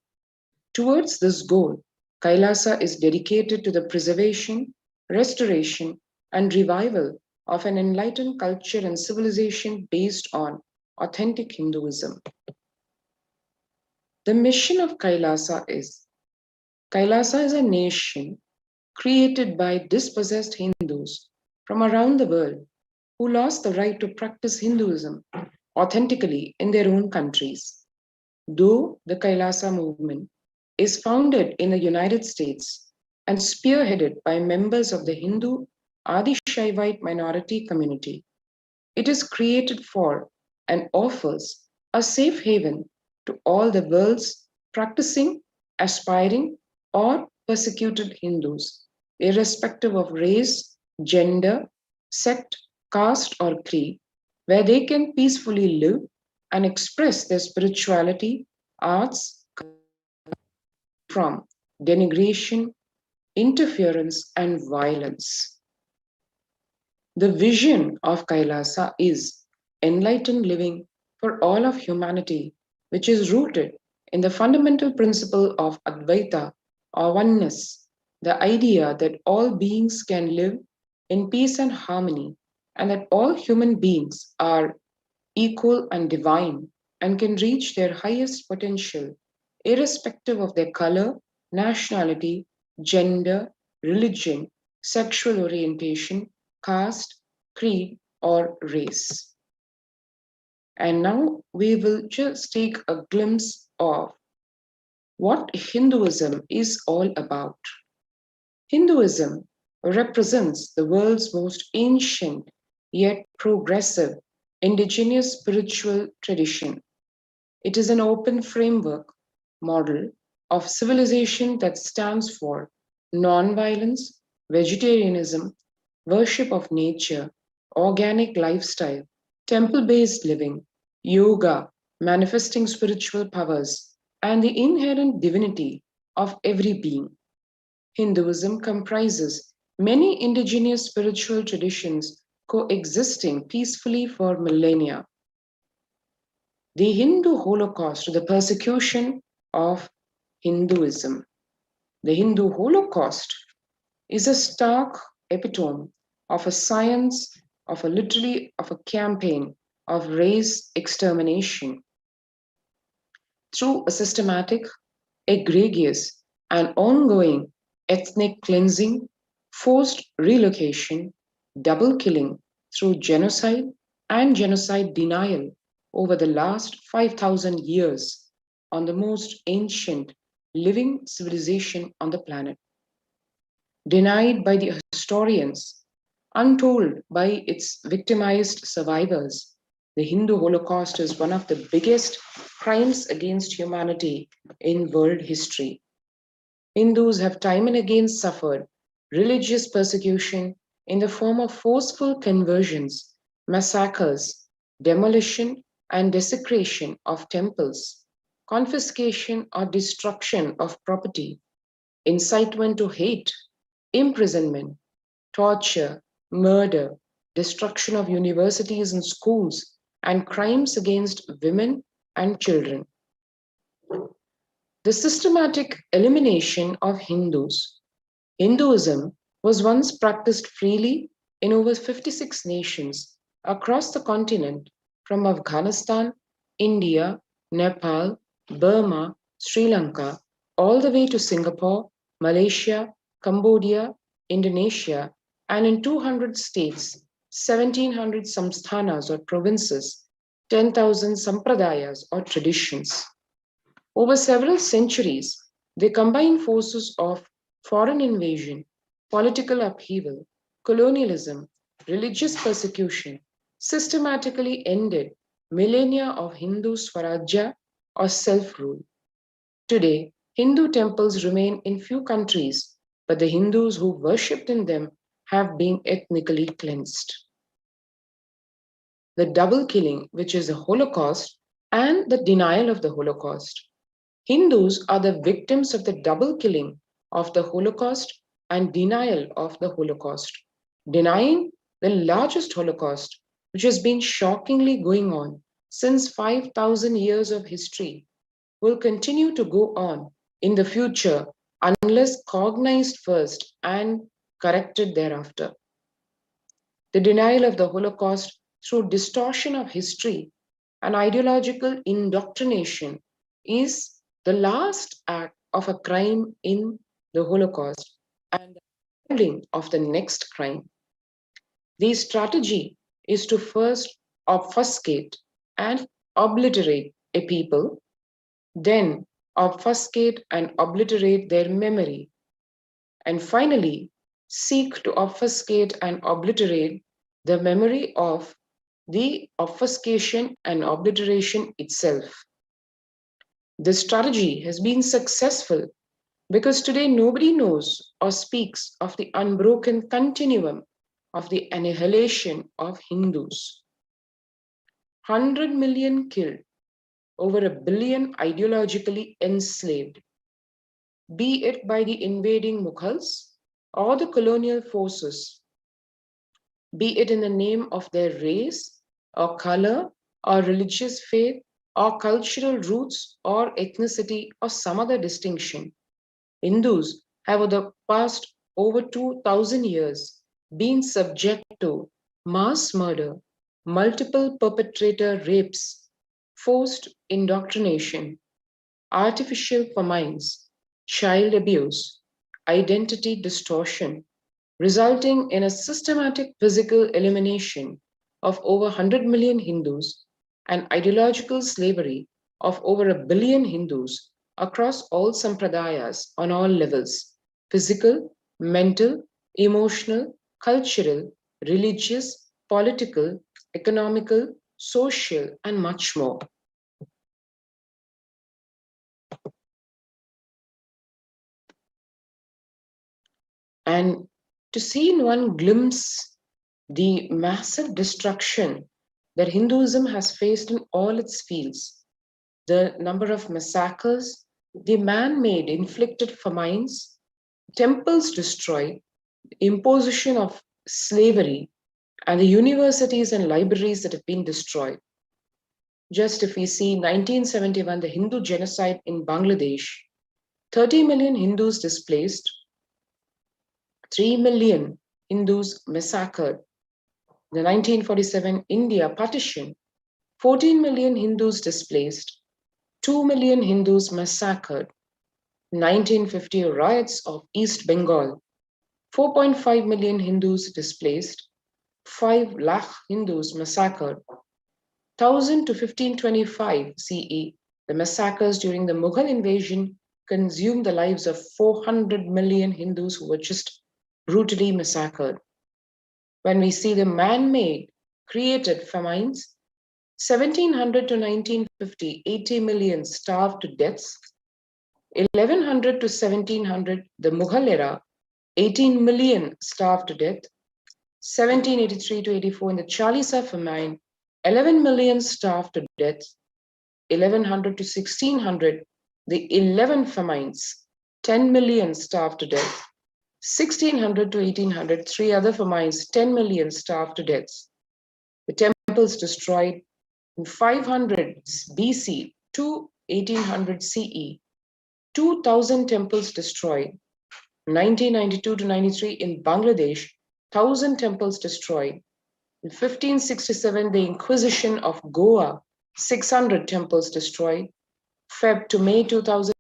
Towards this goal, Kailasa is dedicated to the preservation, restoration, and revival of an enlightened culture and civilization based on authentic Hinduism. The mission of Kailasa is a nation created by dispossessed Hindus from around the world who lost the right to practice Hinduism authentically in their own countries. Though the Kailasa movement is founded in the United States and spearheaded by members of the Hindu Adi Shaivite minority community, it is created for and offers a safe haven to all the world's practicing, aspiring, or persecuted Hindus, irrespective of race, gender, sect, caste, or creed, where they can peacefully live and express their spirituality, arts, from denigration, interference, and violence. The vision of Kailasa is enlightened living for all of humanity, which is rooted in the fundamental principle of Advaita or oneness, the idea that all beings can live in peace and harmony, and that all human beings are equal and divine and can reach their highest potential, irrespective of their color, nationality, gender, religion, sexual orientation, caste, creed, or race. And now we will just take a glimpse of what Hinduism is all about. Hinduism represents the world's most ancient yet progressive indigenous spiritual tradition. It is an open framework model of civilization that stands for non-violence, vegetarianism, worship of nature, organic lifestyle, temple-based living, yoga, manifesting spiritual powers, and the inherent divinity of every being. Hinduism comprises many indigenous spiritual traditions coexisting peacefully for millennia. The Hindu Holocaust, the persecution of Hinduism. The Hindu Holocaust is a stark epitome of a science, of a campaign of race extermination. Through a systematic, egregious, and ongoing ethnic cleansing, forced relocation, double killing through genocide and genocide denial over the last 5,000 years on the most ancient living civilization on the planet. Denied by the historians, untold by its victimized survivors, the Hindu Holocaust is one of the biggest crimes against humanity in world history. Hindus have time and again suffered religious persecution in the form of forceful conversions, massacres, demolition and desecration of temples, confiscation or destruction of property, incitement to hate, imprisonment, torture, murder, destruction of universities and schools, and crimes against women and children. the systematic elimination of Hindus. Hinduism was once practiced freely in over 56 nations across the continent, from Afghanistan, India, Nepal, Burma, Sri Lanka, all the way to Singapore, Malaysia, Cambodia, Indonesia, and in 200 states, 1700 samsthanas or provinces, 10,000 sampradayas or traditions. Over several centuries, they combine forces of foreign invasion, political upheaval, colonialism, religious persecution, systematically ended millennia of Hindu Swarajya or self-rule. Today, Hindu temples remain in few countries, but the Hindus who worshipped in them have been ethnically cleansed. The double killing, which is the Holocaust, and the denial of the Holocaust. Hindus are the victims of the double killing of the Holocaust and denial of the Holocaust, denying the largest Holocaust, which has been shockingly going on since 5,000 years of history, will continue to go on in the future unless cognized first and corrected thereafter. The denial of the Holocaust through distortion of history and ideological indoctrination is the last act of a crime in the Holocaust and the building of the next crime. The strategy is to first obfuscate and obliterate a people, then obfuscate and obliterate their memory, and finally seek to obfuscate and obliterate the memory of the obfuscation and obliteration itself. This strategy has been successful because today nobody knows or speaks of the unbroken continuum of the annihilation of Hindus. 100 million killed, over a billion ideologically enslaved, be it by the invading Mughals or the colonial forces, be it in the name of their race or color or religious faith or cultural roots or ethnicity or some other distinction. Hindus have over the past over 2,000 years been subject to mass murder, multiple perpetrator rapes, forced indoctrination, artificial famines, child abuse, identity distortion, resulting in a systematic physical elimination of over 100 million Hindus and ideological slavery of over a billion Hindus across all sampradayas on all levels: physical, mental, emotional, cultural, religious, political, economical, social, and much more. And to see in one glimpse the massive destruction that Hinduism has faced in all its fields, the number of massacres, the man-made inflicted famines, temples destroyed, imposition of slavery, and the universities and libraries that have been destroyed. Just if we see 1971, the Hindu genocide in Bangladesh, 30 million Hindus displaced, 3 million Hindus massacred. The 1947 India partition, 14 million Hindus displaced, 2 million Hindus massacred. 1950 riots of East Bengal, 4.5 million Hindus displaced, 5 lakh Hindus massacred. 1000 to 1525 CE, the massacres during the Mughal invasion consumed the lives of 400 million Hindus who were just brutally massacred. When we see the man-made, created famines, 1700 to 1950, 80 million starved to deaths. 1100 to 1700, the Mughal era, 18 million starved to death. 1783 to 84, in the Kailasa famine, 11 million starved to death. 1100 to 1600, the 11 famines, 10 million starved to death. 1600 to 1800, 3 other famines, 10 million starved to death. The temples destroyed in 500 BC to 1800 CE. 2,000 temples destroyed. 1992 to 93 in Bangladesh, 1,000 temples destroyed. In 1567, the Inquisition of Goa, 600 temples destroyed. Feb to May 2000,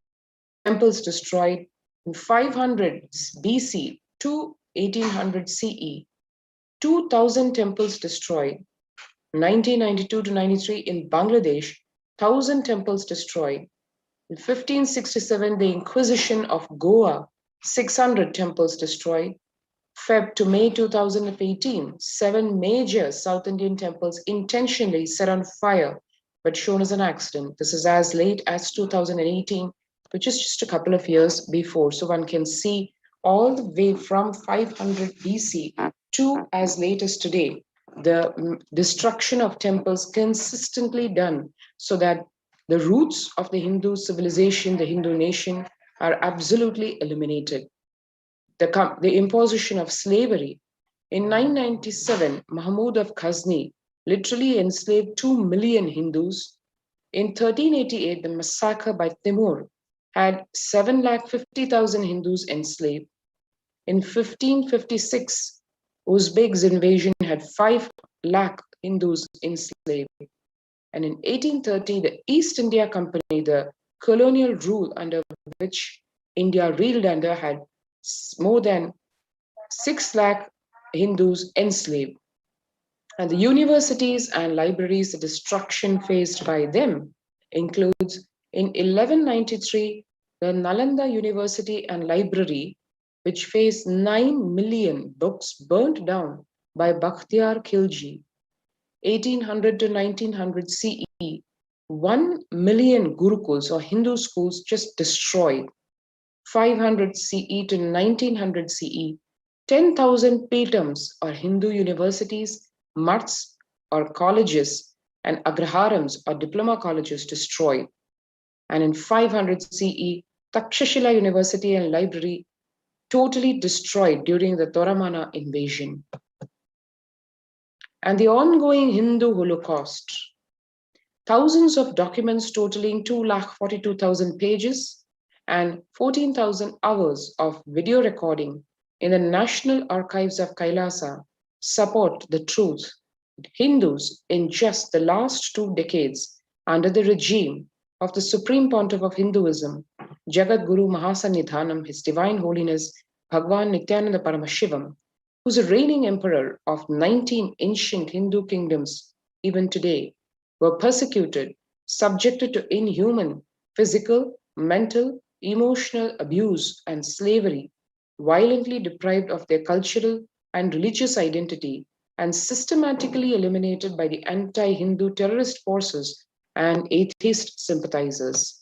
temples destroyed. In 500 BC to 1800 CE, 2,000 temples destroyed. 1992 to 93 in Bangladesh, 1,000 temples destroyed. In 1567, the Inquisition of Goa, 600 temples destroyed. Feb to May 2018, 7 major South Indian temples intentionally set on fire, but shown as an accident. This is as late as 2018, which is just a couple of years before. So one can see all the way from 500 BC to as late as today, the destruction of temples consistently done so that the roots of the Hindu civilization, the Hindu nation, are absolutely eliminated. The imposition of slavery. In 997, Mahmud of Ghazni literally enslaved 2 million Hindus. In 1388, the massacre by Timur had 750,000 Hindus enslaved. In 1556, Uzbek's invasion had 5 lakh Hindus enslaved. And in 1830, the East India Company, the colonial rule under which India reeled under, had more than 6 lakh Hindus enslaved. And the universities and libraries, the destruction faced by them includes in 1193, the Nalanda University and Library, which faced 9 million books burnt down by Bakhtiyar Khilji. 1800 to 1900 CE, 1 million Gurukuls or Hindu schools just destroyed. 500 CE to 1900 CE, 10,000 Petams or Hindu universities, mats or colleges, and agraharams or diploma colleges destroyed. And in 500 CE, Takshashila University and Library totally destroyed during the Toramana invasion. And the ongoing Hindu Holocaust. Thousands of documents totaling 242,000 pages and 14,000 hours of video recording in the National Archives of Kailasa support the truth. Hindus in just the last 2 decades under the regime of the Supreme Pontiff of Hinduism, Jagat Guru Mahasannidhanam, His Divine Holiness Bhagwan Nithyananda Paramashivam, who's a reigning emperor of 19 ancient Hindu kingdoms, even today, were persecuted, subjected to inhuman physical, mental, emotional abuse and slavery, violently deprived of their cultural and religious identity, and systematically eliminated by the anti-Hindu terrorist forces and atheist sympathizers.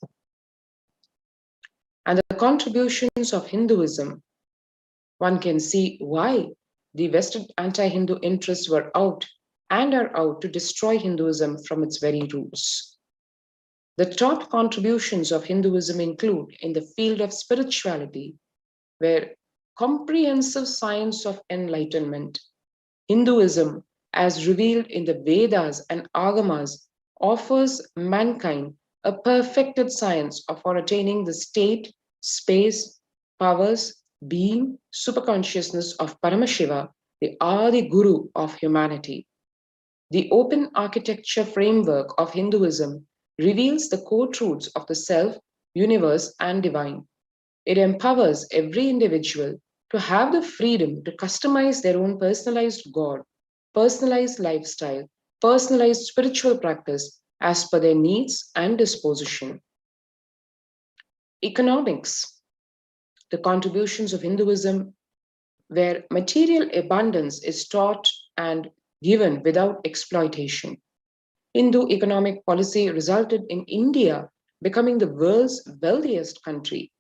And the contributions of Hinduism, one can see why the Western anti-Hindu interests were out and are out to destroy Hinduism from its very roots. The top contributions of Hinduism include in the field of spirituality, where comprehensive science of enlightenment, Hinduism, as revealed in the Vedas and Agamas, offers mankind a perfected science for attaining the state, space, powers, being, superconsciousness of Paramashiva, the Adi Guru of humanity. The open architecture framework of Hinduism reveals the core truths of the self, universe, and divine. It empowers every individual to have the freedom to customize their own personalized God, personalized lifestyle, personalized spiritual practice as per their needs and disposition. Economics. The contributions of Hinduism, where material abundance is taught and given without exploitation. Hindu economic policy resulted in India becoming the world's wealthiest country.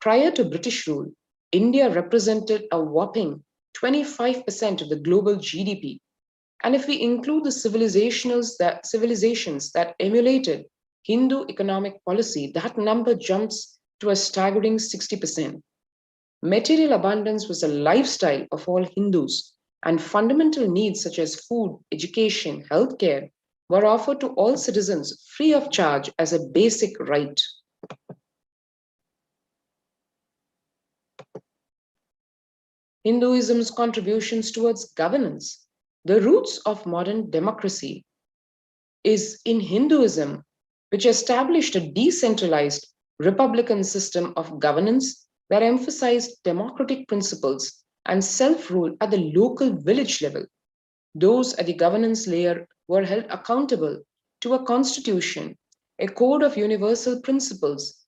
Prior to British rule, India represented a whopping 25% of the global GDP. And if we include the civilizations that emulated Hindu economic policy, that number jumps to a staggering 60%. Material abundance was a lifestyle of all Hindus, and fundamental needs such as food, education, healthcare were offered to all citizens free of charge as a basic right. Hinduism's contributions towards governance. The roots of modern democracy is in Hinduism, which established a decentralized republican system of governance that emphasized democratic principles and self-rule at the local village level. Those at the governance layer were held accountable to a constitution, a code of universal principles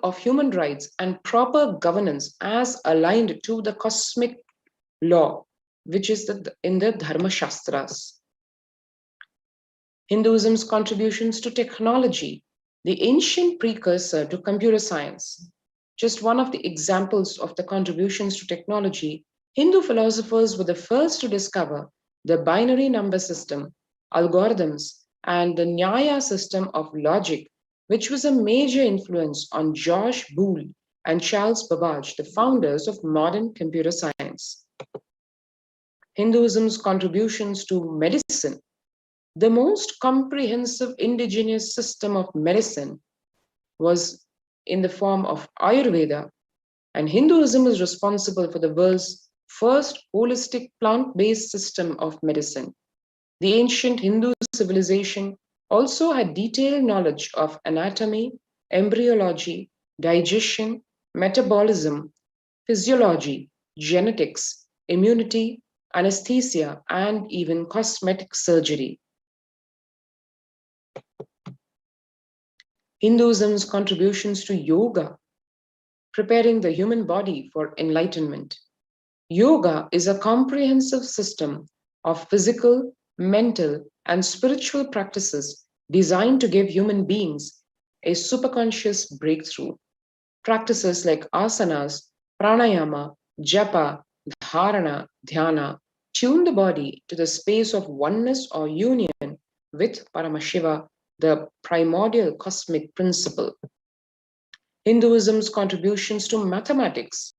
of human rights, and proper governance as aligned to the cosmic law, which is in the Dharma Shastras. Hinduism's contributions to technology, the ancient precursor to computer science. Just one of the examples of the contributions to technology, Hindu philosophers were the first to discover the binary number system, algorithms, and the Nyaya system of logic, which was a major influence on George Boole and Charles Babbage, the founders of modern computer science. Hinduism's contributions to medicine. The most comprehensive indigenous system of medicine was in the form of Ayurveda, and Hinduism is responsible for the world's first holistic plant-based system of medicine. The ancient Hindu civilization also had detailed knowledge of anatomy, embryology, digestion, metabolism, physiology, genetics, immunity, anesthesia, and even cosmetic surgery. Hinduism's contributions to yoga, preparing the human body for enlightenment. Yoga is a comprehensive system of physical, mental, and spiritual practices designed to give human beings a superconscious breakthrough. Practices like asanas, pranayama, japa, dharana, dhyana tune the body to the space of oneness or union with Paramashiva, the primordial cosmic principle. Hinduism's contributions to mathematics.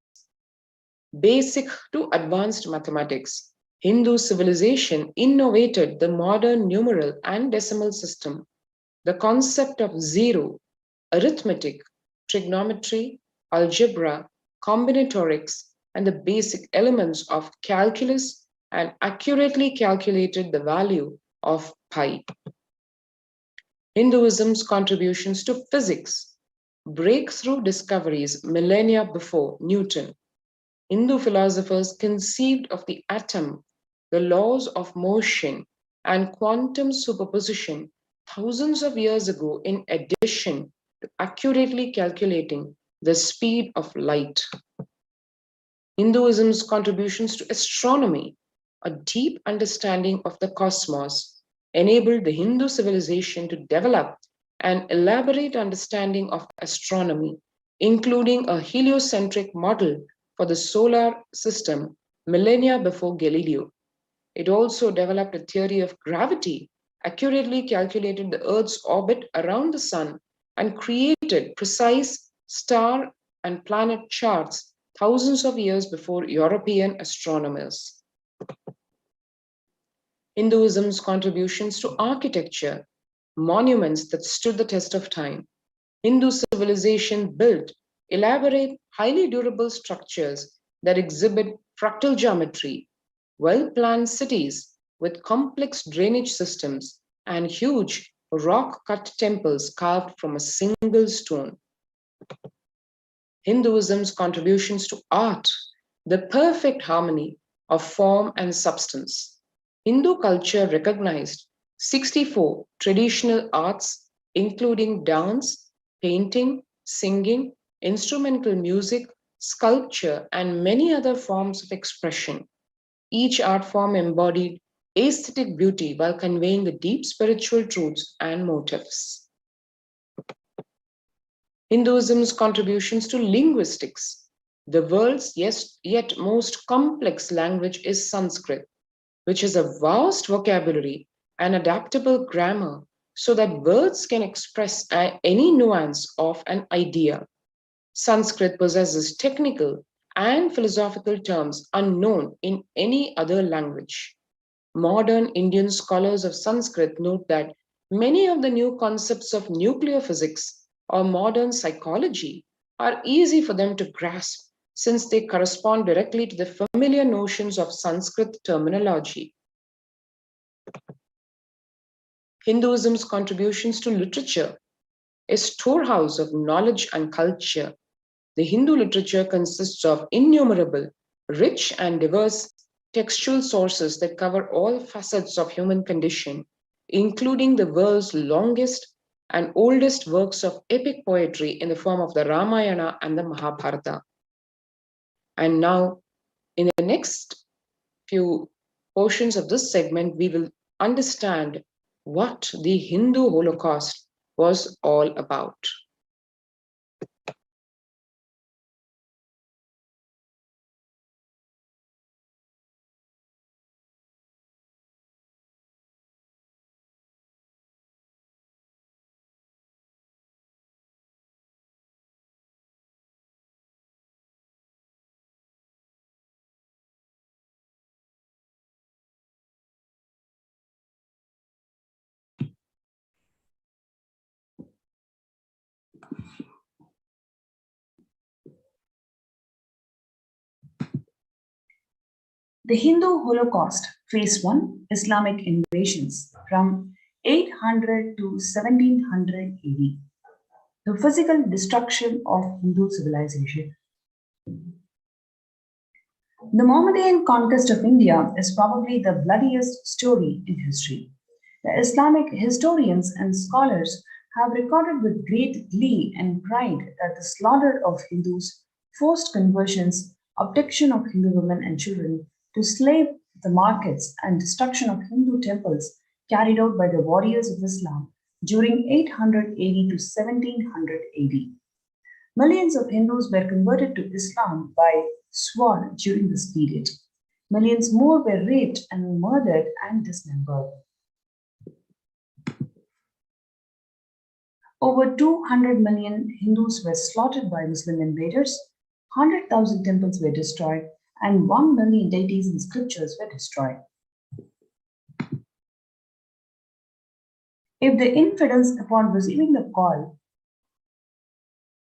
Basic to advanced mathematics, Hindu civilization innovated the modern numeral and decimal system, the concept of zero, arithmetic, trigonometry, algebra, combinatorics, and the basic elements of calculus, and accurately calculated the value of pi. Hinduism's contributions to physics, breakthrough discoveries millennia before Newton. Hindu philosophers conceived of the atom, the laws of motion, and quantum superposition thousands of years ago, in addition to accurately calculating the speed of light. Hinduism's contributions to astronomy, a deep understanding of the cosmos, enabled the Hindu civilization to develop an elaborate understanding of astronomy, including a heliocentric model for the solar system millennia before Galileo. It also developed a theory of gravity, accurately calculated the Earth's orbit around the sun, and created precise star and planet charts thousands of years before European astronomers. Hinduism's contributions to architecture, monuments that stood the test of time. Hindu civilization built elaborate, highly durable structures that exhibit fractal geometry, well-planned cities with complex drainage systems, and huge rock-cut temples carved from a single stone. Hinduism's contributions to art, the perfect harmony of form and substance. Hindu culture recognized 64 traditional arts, including dance, painting, singing, instrumental music, sculpture, and many other forms of expression. Each art form embodied aesthetic beauty while conveying the deep spiritual truths and motifs. Hinduism's contributions to linguistics. The world's yet most complex language is Sanskrit, which has a vast vocabulary and adaptable grammar so that words can express any nuance of an idea. Sanskrit possesses technical and philosophical terms unknown in any other language. Modern Indian scholars of Sanskrit note that many of the new concepts of nuclear physics or modern psychology are easy for them to grasp since they correspond directly to the familiar notions of Sanskrit terminology. Hinduism's contributions to literature, a storehouse of knowledge and culture. The Hindu literature consists of innumerable, rich and diverse textual sources that cover all facets of human condition, including the world's longest and oldest works of epic poetry in the form of the Ramayana and the Mahabharata. And now, in the next few portions of this segment, we will understand what the Hindu Holocaust was all about. The Hindu Holocaust, Phase 1, Islamic invasions from 800 to 1700 AD. The physical destruction of Hindu civilization. The Mohammedan conquest of India is probably the bloodiest story in history. The Islamic historians and scholars have recorded with great glee and pride that the slaughter of Hindus, forced conversions, abduction of Hindu women and children to slave the markets, and destruction of Hindu temples carried out by the warriors of Islam during 800 AD to 1700 AD. Millions of Hindus were converted to Islam by sword during this period. Millions more were raped and murdered and dismembered. Over 200 million Hindus were slaughtered by Muslim invaders, 100,000 temples were destroyed, and 1 million deities and scriptures were destroyed. If the infidels, upon receiving the call,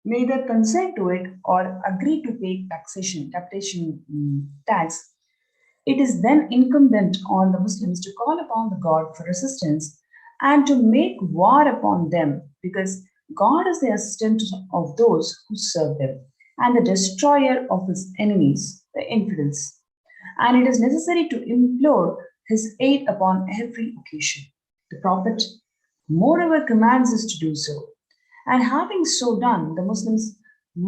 neither consent to it or agree to pay taxation tax, it is then incumbent on the Muslims to call upon the God for assistance and to make war upon them, because God is the assistant of those who serve them and the destroyer of his enemies, the infidels. And it is necessary to implore his aid upon every occasion. The Prophet, moreover, commands us to do so. And having so done, the Muslims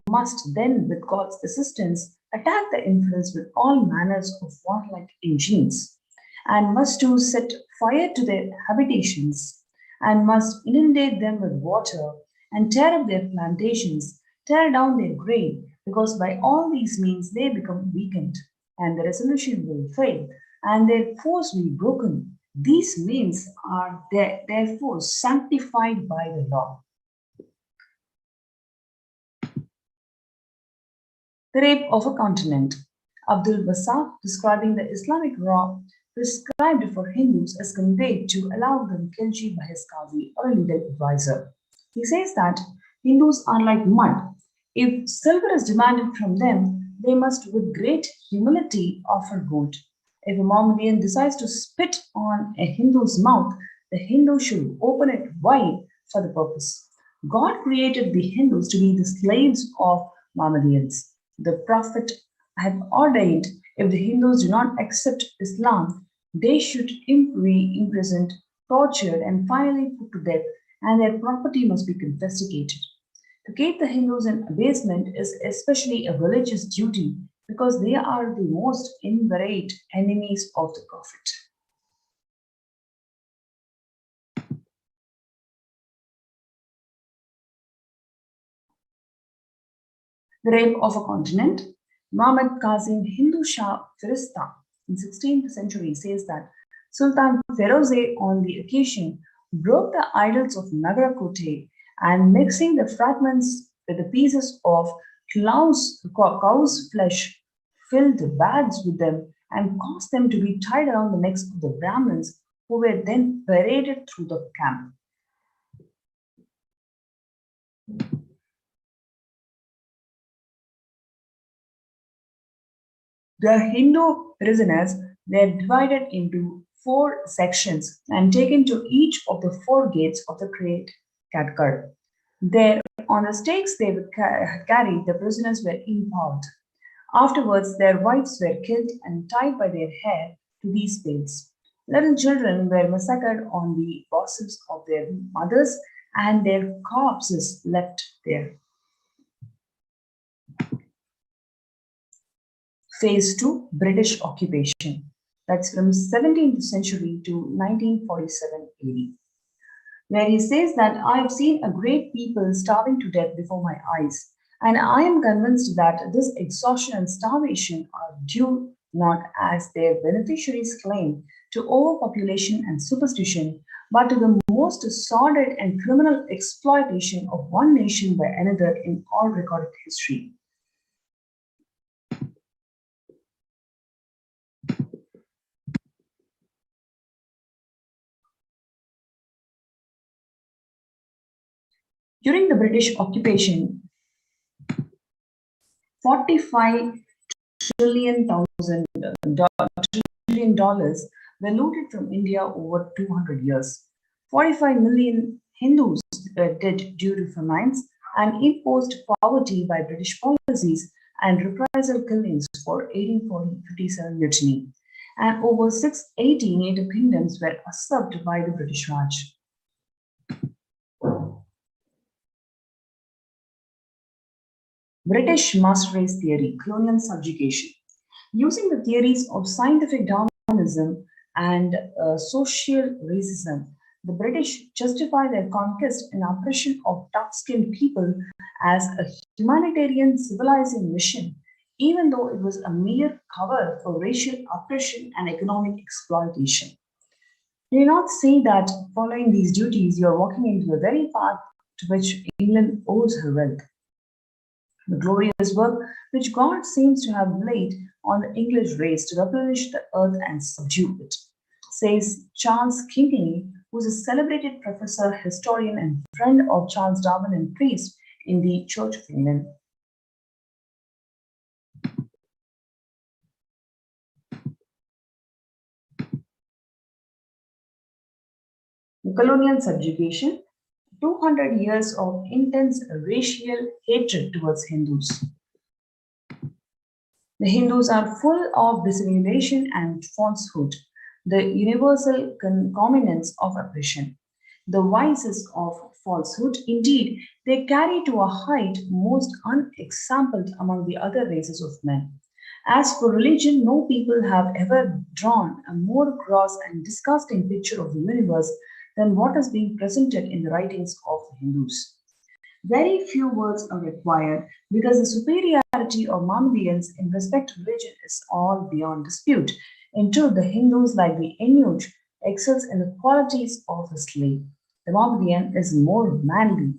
must then, with God's assistance, attack the infidels with all manners of warlike engines, and must to set fire to their habitations, and must inundate them with water, and tear up their plantations, tear down their grain, because by all these means they become weakened, and the resolution will fail, and their force will be broken. These means are therefore sanctified by the law. The rape of a continent. Abdul Bassam, describing the Islamic law prescribed for Hindus, is conveyed to allow them khilji by his qazi or a legal advisor. He says that Hindus are like mud. If silver is demanded from them, they must with great humility offer gold. If a Mohammedan decides to spit on a Hindu's mouth, the Hindu should open it wide for the purpose. God created the Hindus to be the slaves of Mohammedans. The Prophet had ordained if the Hindus do not accept Islam, they should be imprisoned, tortured, and finally put to death, and their property must be confiscated. To keep the Hindus in abasement is especially a religious duty because they are the most inveterate enemies of the Prophet. The rape of a continent. Muhammad Qasim Hindu Shah Firista in 16th century says that Sultan Feroze on the occasion broke the idols of Nagarkote and mixing the fragments with the pieces of cow's flesh, filled bags with them and caused them to be tied around the necks of the Brahmins, who were then paraded through the camp. The Hindu prisoners were divided into 4 sections and taken to each of the 4 gates of the great Katkar. There, on the stakes they were carried, the prisoners were impaled. Afterwards, their wives were killed and tied by their hair to these spades. Little children were massacred on the bosoms of their mothers and their corpses left there. Phase 2, British occupation. That's from 17th century to 1947 AD, where he says that I have seen a great people starving to death before my eyes, and I am convinced that this exhaustion and starvation are due not, as their beneficiaries claim, to overpopulation and superstition, but to the most sordid and criminal exploitation of one nation by another in all recorded history. During the British occupation, 45 trillion dollars were looted from India over 200 years. 45 million Hindus were dead due to famines and imposed poverty by British policies and reprisal killings for 1857 mutiny. And over 680 native kingdoms were usurped by the British Raj. British master race theory, colonial subjugation. Using the theories of scientific Darwinism and social racism, the British justify their conquest and oppression of dark-skinned people as a humanitarian civilizing mission, even though it was a mere cover for racial oppression and economic exploitation. Do you not see that following these duties, you are walking into the very path to which England owes her wealth? The glorious work which God seems to have laid on the English race to replenish the earth and subdue it, says Charles Kingsley, who is a celebrated professor, historian, and friend of Charles Darwin and priest in the Church of England. The colonial subjugation, 200 years of intense racial hatred towards Hindus. The Hindus are full of dissimulation and falsehood, the universal concomitants of oppression, the vices of falsehood. Indeed, they carry to a height most unexampled among the other races of men. As for religion, no people have ever drawn a more gross and disgusting picture of the universe than what is being presented in the writings of the Hindus. Very few words are required because the superiority of Mohammedans in respect to religion is all beyond dispute. In truth, the Hindus, like the Inuit, excels in the qualities of the slave. The Mohammedan is more manly.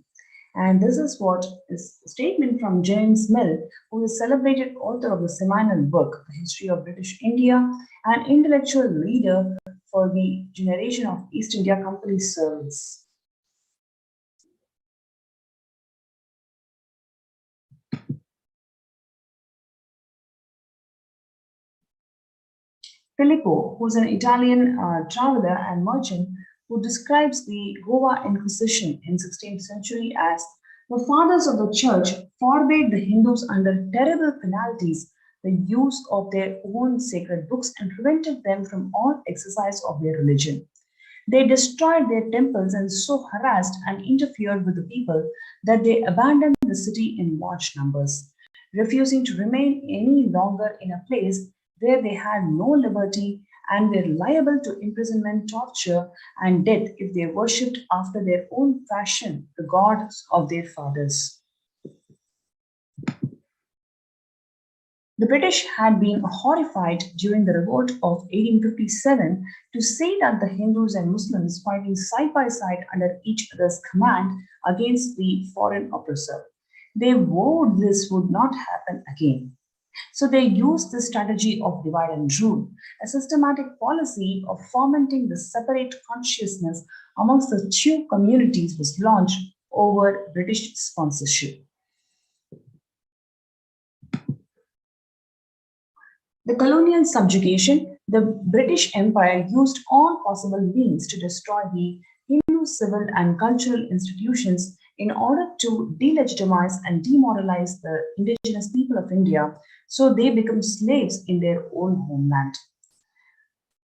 And this is what is a statement from James Mill, who is a celebrated author of the seminal book, The History of British India, and intellectual leader for the generation of East India Company servants. Filippo, who is an Italian traveler and merchant, who describes the Goa Inquisition in 16th century as the fathers of the church forbade the Hindus under terrible penalties the use of their own sacred books and prevented them from all exercise of their religion. They destroyed their temples and so harassed and interfered with the people that they abandoned the city in large numbers, refusing to remain any longer in a place where they had no liberty and were liable to imprisonment, torture, and death if they worshipped after their own fashion the gods of their fathers. The British had been horrified during the revolt of 1857 to see that the Hindus and Muslims fighting side by side under each other's command against the foreign oppressor. They vowed this would not happen again. So they used the strategy of divide and rule. A systematic policy of fomenting the separate consciousness amongst the two communities was launched over British sponsorship. The colonial subjugation, the British Empire used all possible means to destroy the Hindu civil and cultural institutions in order to delegitimize and demoralize the indigenous people of India so they become slaves in their own homeland,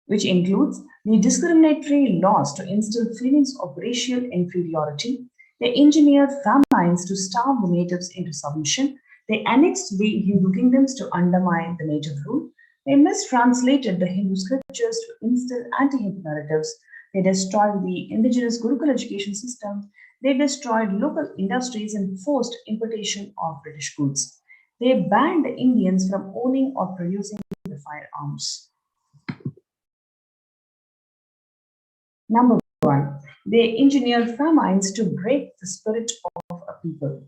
which includes the discriminatory laws to instill feelings of racial inferiority. They engineered famines to starve the natives into submission. They annexed the Hindu kingdoms to undermine the native rule. They mistranslated the Hindu scriptures to instill anti-Hindu narratives. They destroyed the indigenous Gurukul education system. They destroyed local industries and forced importation of British goods. They banned the Indians from owning or producing the firearms. Number one, they engineered famines to break the spirit of a people.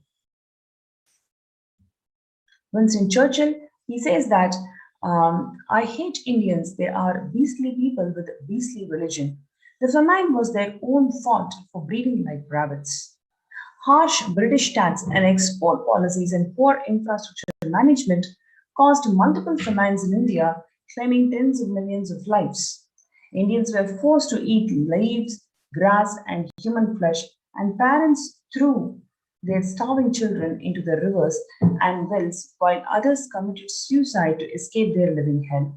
Winston Churchill, he says that, I hate Indians, they are beastly people with a beastly religion. The famine was their own fault for breeding like rabbits. Harsh British tax and export policies and poor infrastructure management caused multiple famines in India, claiming tens of millions of lives. Indians were forced to eat leaves, grass, and human flesh, and parents threw their starving children into the rivers and wells, while others committed suicide to escape their living hell.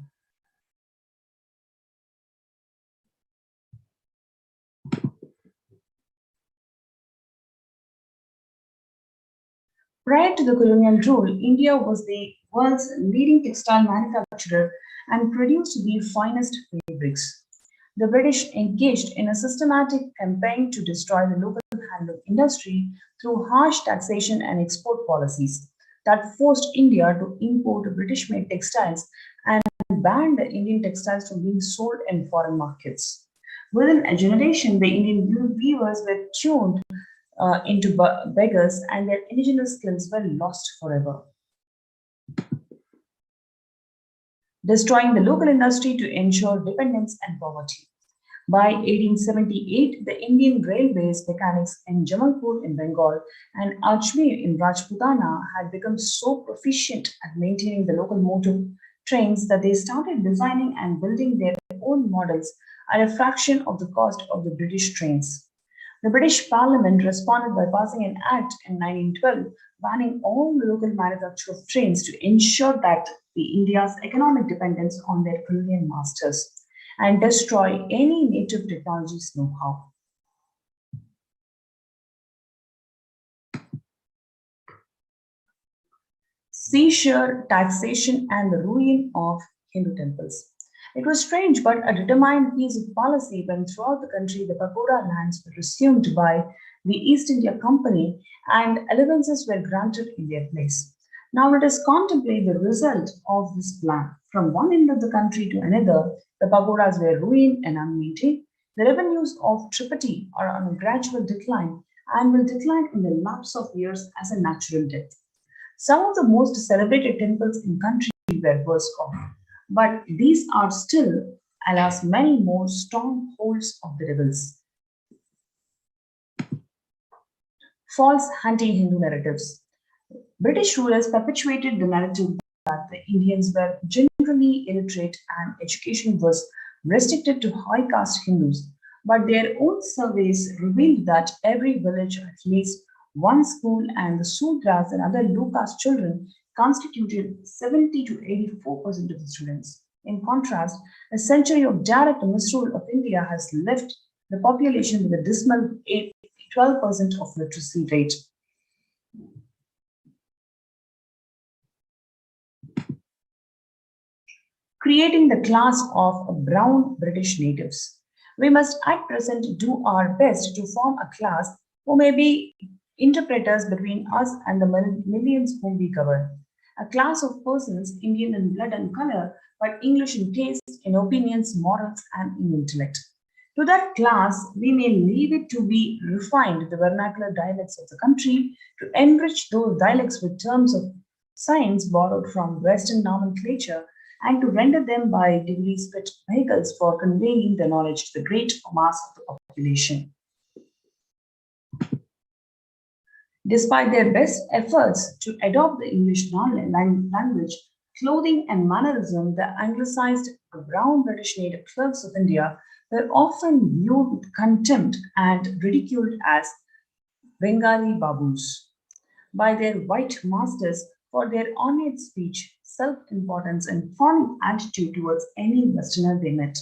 Prior to the colonial rule, India was the world's leading textile manufacturer and produced the finest fabrics. The British engaged in a systematic campaign to destroy the local handloom industry through harsh taxation and export policies that forced India to import British-made textiles and banned the Indian textiles from being sold in foreign markets. Within a generation, the Indian weavers were tuned into beggars and their indigenous skills were lost forever. Destroying the local industry to ensure dependence and poverty. By 1878, the Indian railways mechanics in Jamalpur in Bengal and Ajmer in Rajputana had become so proficient at maintaining the locomotive trains that they started designing and building their own models at a fraction of the cost of the British trains. The British Parliament responded by passing an act in 1912 banning all the local manufacture of trains to ensure that India's economic dependence on their colonial masters and destroy any native technologies know-how. Seizure, taxation, and the ruin of Hindu temples. It was strange but a determined piece of policy when throughout the country the pagoda lands were resumed by the East India Company and allowances were granted in their place. Now let us contemplate the result of this plan. From one end of the country to another, the pagodas were ruined and unmaintained. The revenues of Tripati are on a gradual decline and will decline in the lapse of years as a natural death. Some of the most celebrated temples in country were worse off, but these are still, alas, many more strongholds of the rebels. False anti-Hindu narratives. British rulers perpetuated the narrative that the Indians were generally illiterate and education was restricted to high caste Hindus, but their own surveys revealed that every village had at least one school and the Sudras and other low caste children constituted 70 to 84% of the students. In contrast, a century of direct misrule of India has left the population with a dismal 12% of literacy rate. Creating the class of brown British natives. We must at present do our best to form a class who may be interpreters between us and the millions whom we govern. A class of persons Indian in blood and color, but English in taste, in opinions, morals, and in intellect. To that class, we may leave it to be refined the vernacular dialects of the country, to enrich those dialects with terms of science borrowed from Western nomenclature, and to render them by degrees fit vehicles for conveying the knowledge to the great mass of the population. Despite their best efforts to adopt the English language, clothing and mannerism, the anglicized brown British native clerks of India were often viewed with contempt and ridiculed as Bengali babus by their white masters for their ornate speech, self-importance, and fawning attitude towards any Westerner they met.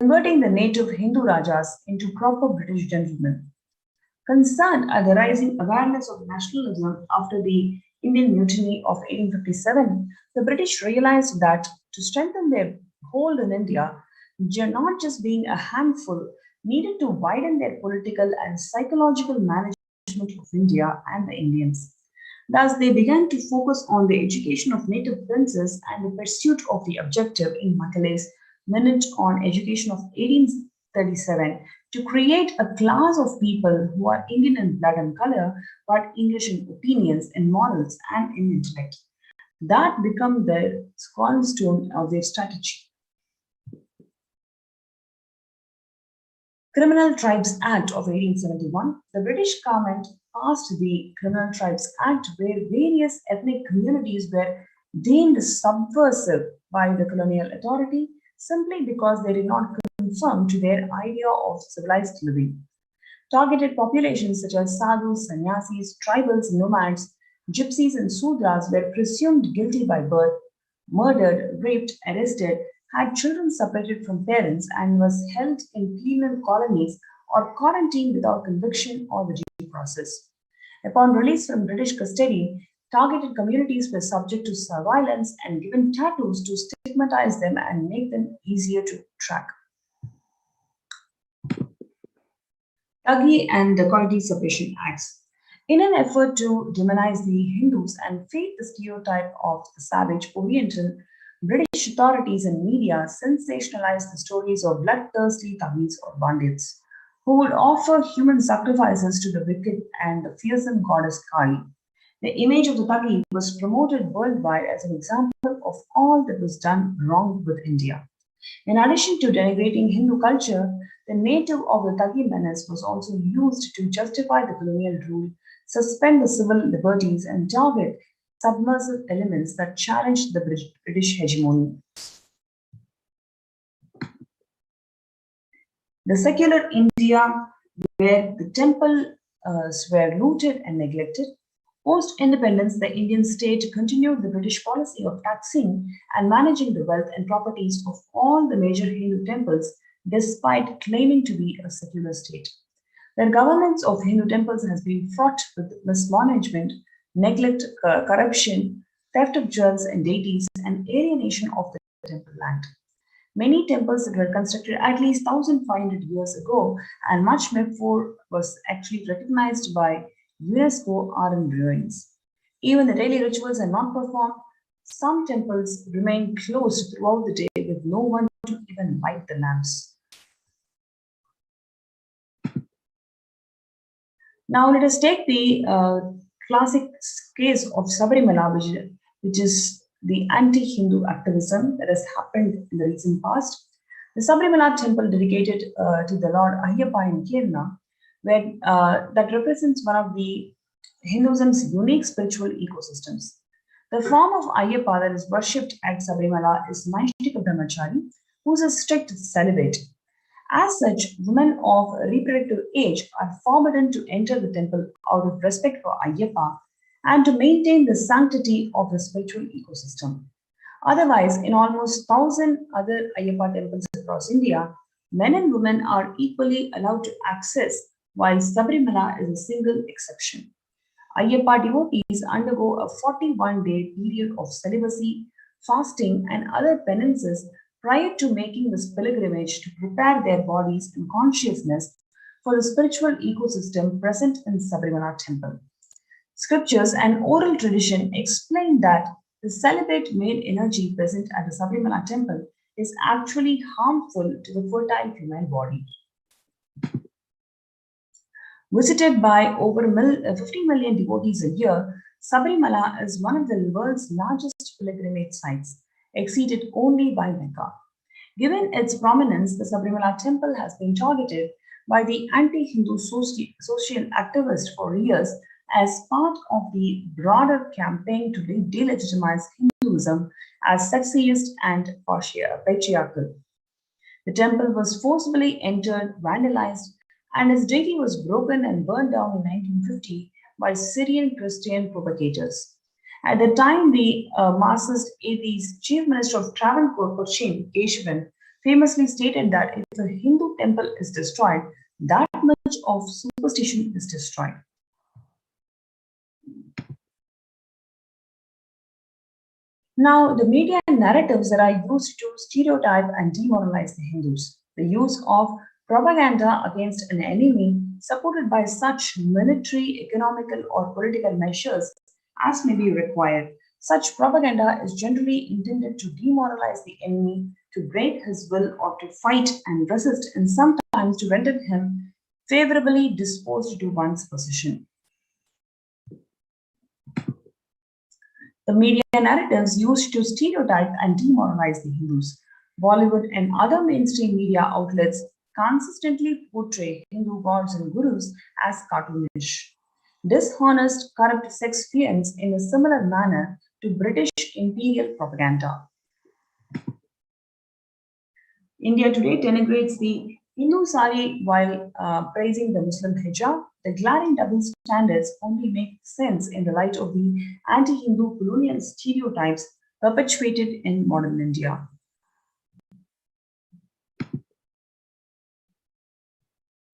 Converting the native Hindu Rajas into proper British gentlemen. Concerned at the rising awareness of nationalism after the Indian Mutiny of 1857, the British realized that to strengthen their hold in India, not just being a handful, needed to widen their political and psychological management of India and the Indians. Thus, they began to focus on the education of native princes and the pursuit of the objective in Macaulay's Minute on Education of 1837 to create a class of people who are Indian in blood and color, but English in opinions, in morals, and in intellect. That became the cornerstone of their strategy. Criminal Tribes Act of 1871, the British government passed the Criminal Tribes Act where various ethnic communities were deemed subversive by the colonial authority simply because they did not conform to their idea of civilized living. Targeted populations such as sadhus, sannyasis, tribals, nomads, gypsies, and sudras were presumed guilty by birth, murdered, raped, arrested, had children separated from parents, and was held in penal colonies or quarantined without conviction or the due process. Upon release from British custody, targeted communities were subject to surveillance and given tattoos to stigmatize them and make them easier to track. Thuggery and Dacoity Suppression Acts. In an effort to demonize the Hindus and fade the stereotype of the savage Oriental, British authorities and media sensationalized the stories of bloodthirsty Thuggis or bandits who would offer human sacrifices to the wicked and the fearsome goddess Kali. The image of the Thuggi was promoted worldwide as an example of all that was done wrong with India. In addition to denigrating Hindu culture, the native of the Thuggi menace was also used to justify the colonial rule, suspend the civil liberties, and target subversive elements that challenged the British hegemony. The secular India, where the temples were looted and neglected. Post-independence, the Indian state continued the British policy of taxing and managing the wealth and properties of all the major Hindu temples, despite claiming to be a secular state. The governance of Hindu temples has been fraught with mismanagement, neglect, corruption, theft of jewels and deities, and alienation of the temple land. Many temples that were constructed at least 1,500 years ago and much before was actually recognized by UNESCO are in ruins. Even the daily rituals are not performed. Some temples remain closed throughout the day with no one to even light the lamps. Now let us take the classic case of Sabarimala, which is the anti-Hindu activism that has happened in the recent past. The Sabarimala temple dedicated to the Lord Ayyappa in Kerala, where that represents one of the Hinduism's unique spiritual ecosystems. The form of Ayyappa that is worshipped at Sabarimala is Naishtika Brahmachari, who is a strict celibate. As such, women of reproductive age are forbidden to enter the temple out of respect for Ayyappa and to maintain the sanctity of the spiritual ecosystem. Otherwise, in almost 1,000 other Ayyappa temples across India, men and women are equally allowed to access, while Sabarimala is a single exception. Ayyappa devotees undergo a 41-day period of celibacy, fasting, and other penances prior to making this pilgrimage to prepare their bodies and consciousness for the spiritual ecosystem present in Sabarimala temple. Scriptures and oral tradition explain that the celibate male energy present at the Sabarimala temple is actually harmful to the fertile female body. Visited by over 50 million devotees a year, Sabarimala is one of the world's largest pilgrimage sites, exceeded only by Mecca. Given its prominence, the Sabarimala temple has been targeted by the anti-Hindu social activists for years as part of the broader campaign to delegitimize Hinduism as sexist and patriarchal. The temple was forcibly entered, vandalized, and its deity was broken and burned down in 1950 by Syrian Christian provocators. At the time, the Marxist atheist Chief Minister of Travancore, Cochin, Keshavan, famously stated that if a Hindu temple is destroyed, that much of superstition is destroyed. Now, the media narratives that are used to stereotype and demoralize the Hindus, the use of propaganda against an enemy supported by such military, economical, or political measures as may be required. Such propaganda is generally intended to demoralize the enemy, to break his will, or to fight and resist, and sometimes to render him favorably disposed to one's position. The media narratives used to stereotype and demoralize the Hindus. Bollywood and other mainstream media outlets consistently portray Hindu gods and gurus as cartoonish, dishonest, corrupt sex fiends in a similar manner to British imperial propaganda. India today denigrates the Hindu sari while praising the Muslim hijab. The glaring double standards only make sense in the light of the anti-Hindu colonial stereotypes perpetuated in modern India.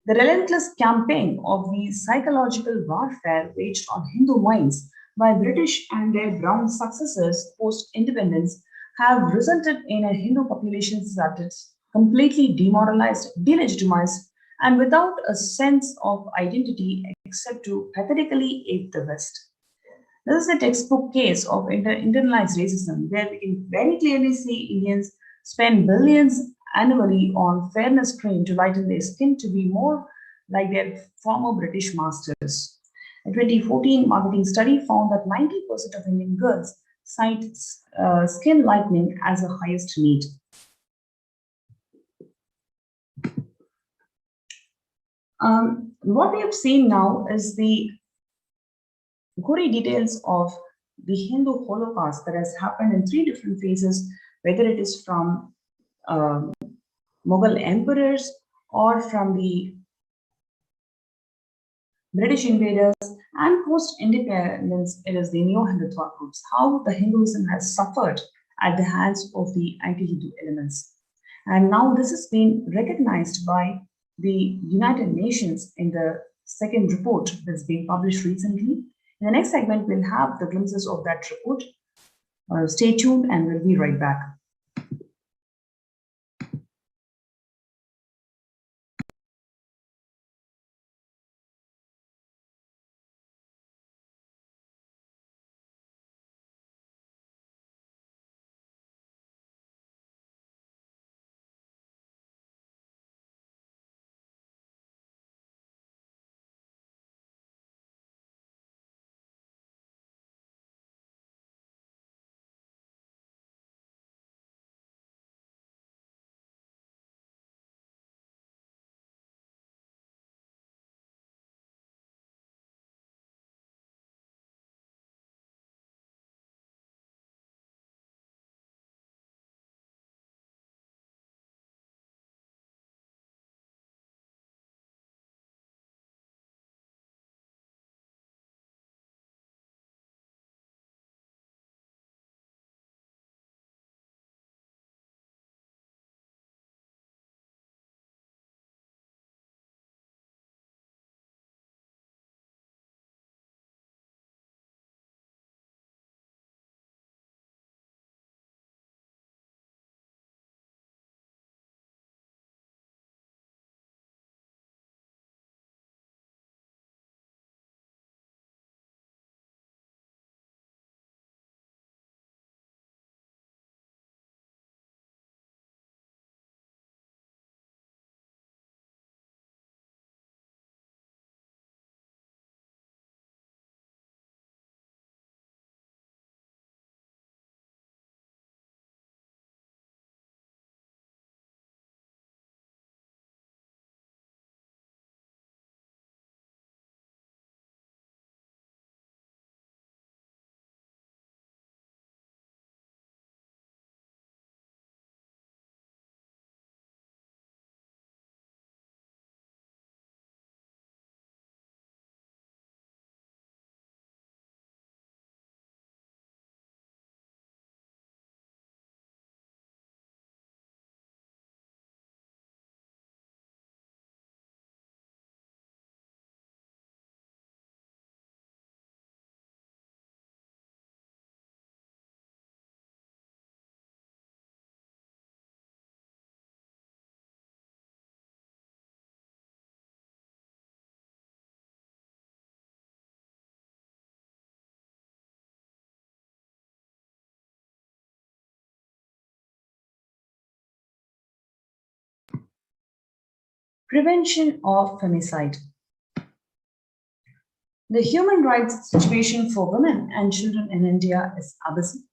The relentless campaign of the psychological warfare waged on Hindu minds by British and their brown successors post-independence have resulted in a Hindu population that is completely demoralized, delegitimized, and without a sense of identity except to pathetically ape the West. This is a textbook case of internalized racism where we can very clearly see Indians spend billions annually on fairness cream to lighten their skin to be more like their former British masters. A 2014 marketing study found that 90% of Indian girls cite skin lightening as the highest need. What we have seen now is the gory details of the Hindu Holocaust that has happened in three different phases, whether it is from Mughal emperors or from the British invaders, and post-independence, it is the neo-Hindutva groups, how the Hinduism has suffered at the hands of the anti-Hindu elements. And now this has been recognized by the United Nations in the second report that's been published recently. In the next segment, we'll have the glimpses of that report. Stay tuned and we'll be right back. Prevention of femicide. The human rights situation for women and children in India is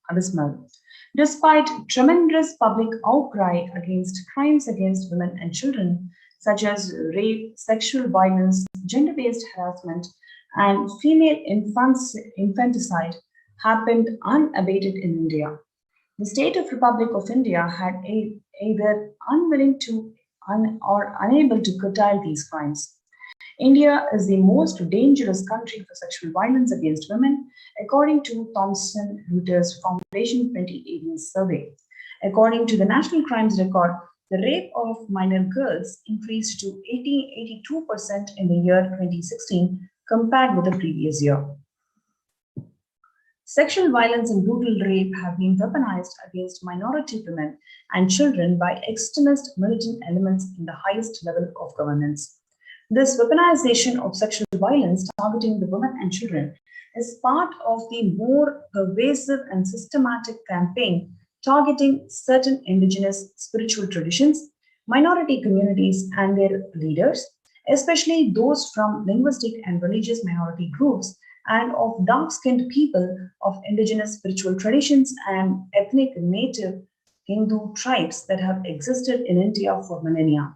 abysmal. Despite tremendous public outcry against crimes against women and children, such as rape, sexual violence, gender-based harassment, and female infanticide happened unabated in India. The state of Republic of India had either unwilling to or unable to curtail these crimes. India is the most dangerous country for sexual violence against women, according to Thomson Reuters Foundation 2018 survey. According to the National Crimes Record, the rape of minor girls increased to 82% in the year 2016 compared with the previous year. Sexual violence and brutal rape have been weaponized against minority women and children by extremist militant elements in the highest level of governance. This weaponization of sexual violence targeting the women and children is part of the more pervasive and systematic campaign targeting certain indigenous spiritual traditions, minority communities, and their leaders, especially those from linguistic and religious minority groups and of dark-skinned people of indigenous spiritual traditions and ethnic native Hindu tribes that have existed in India for millennia.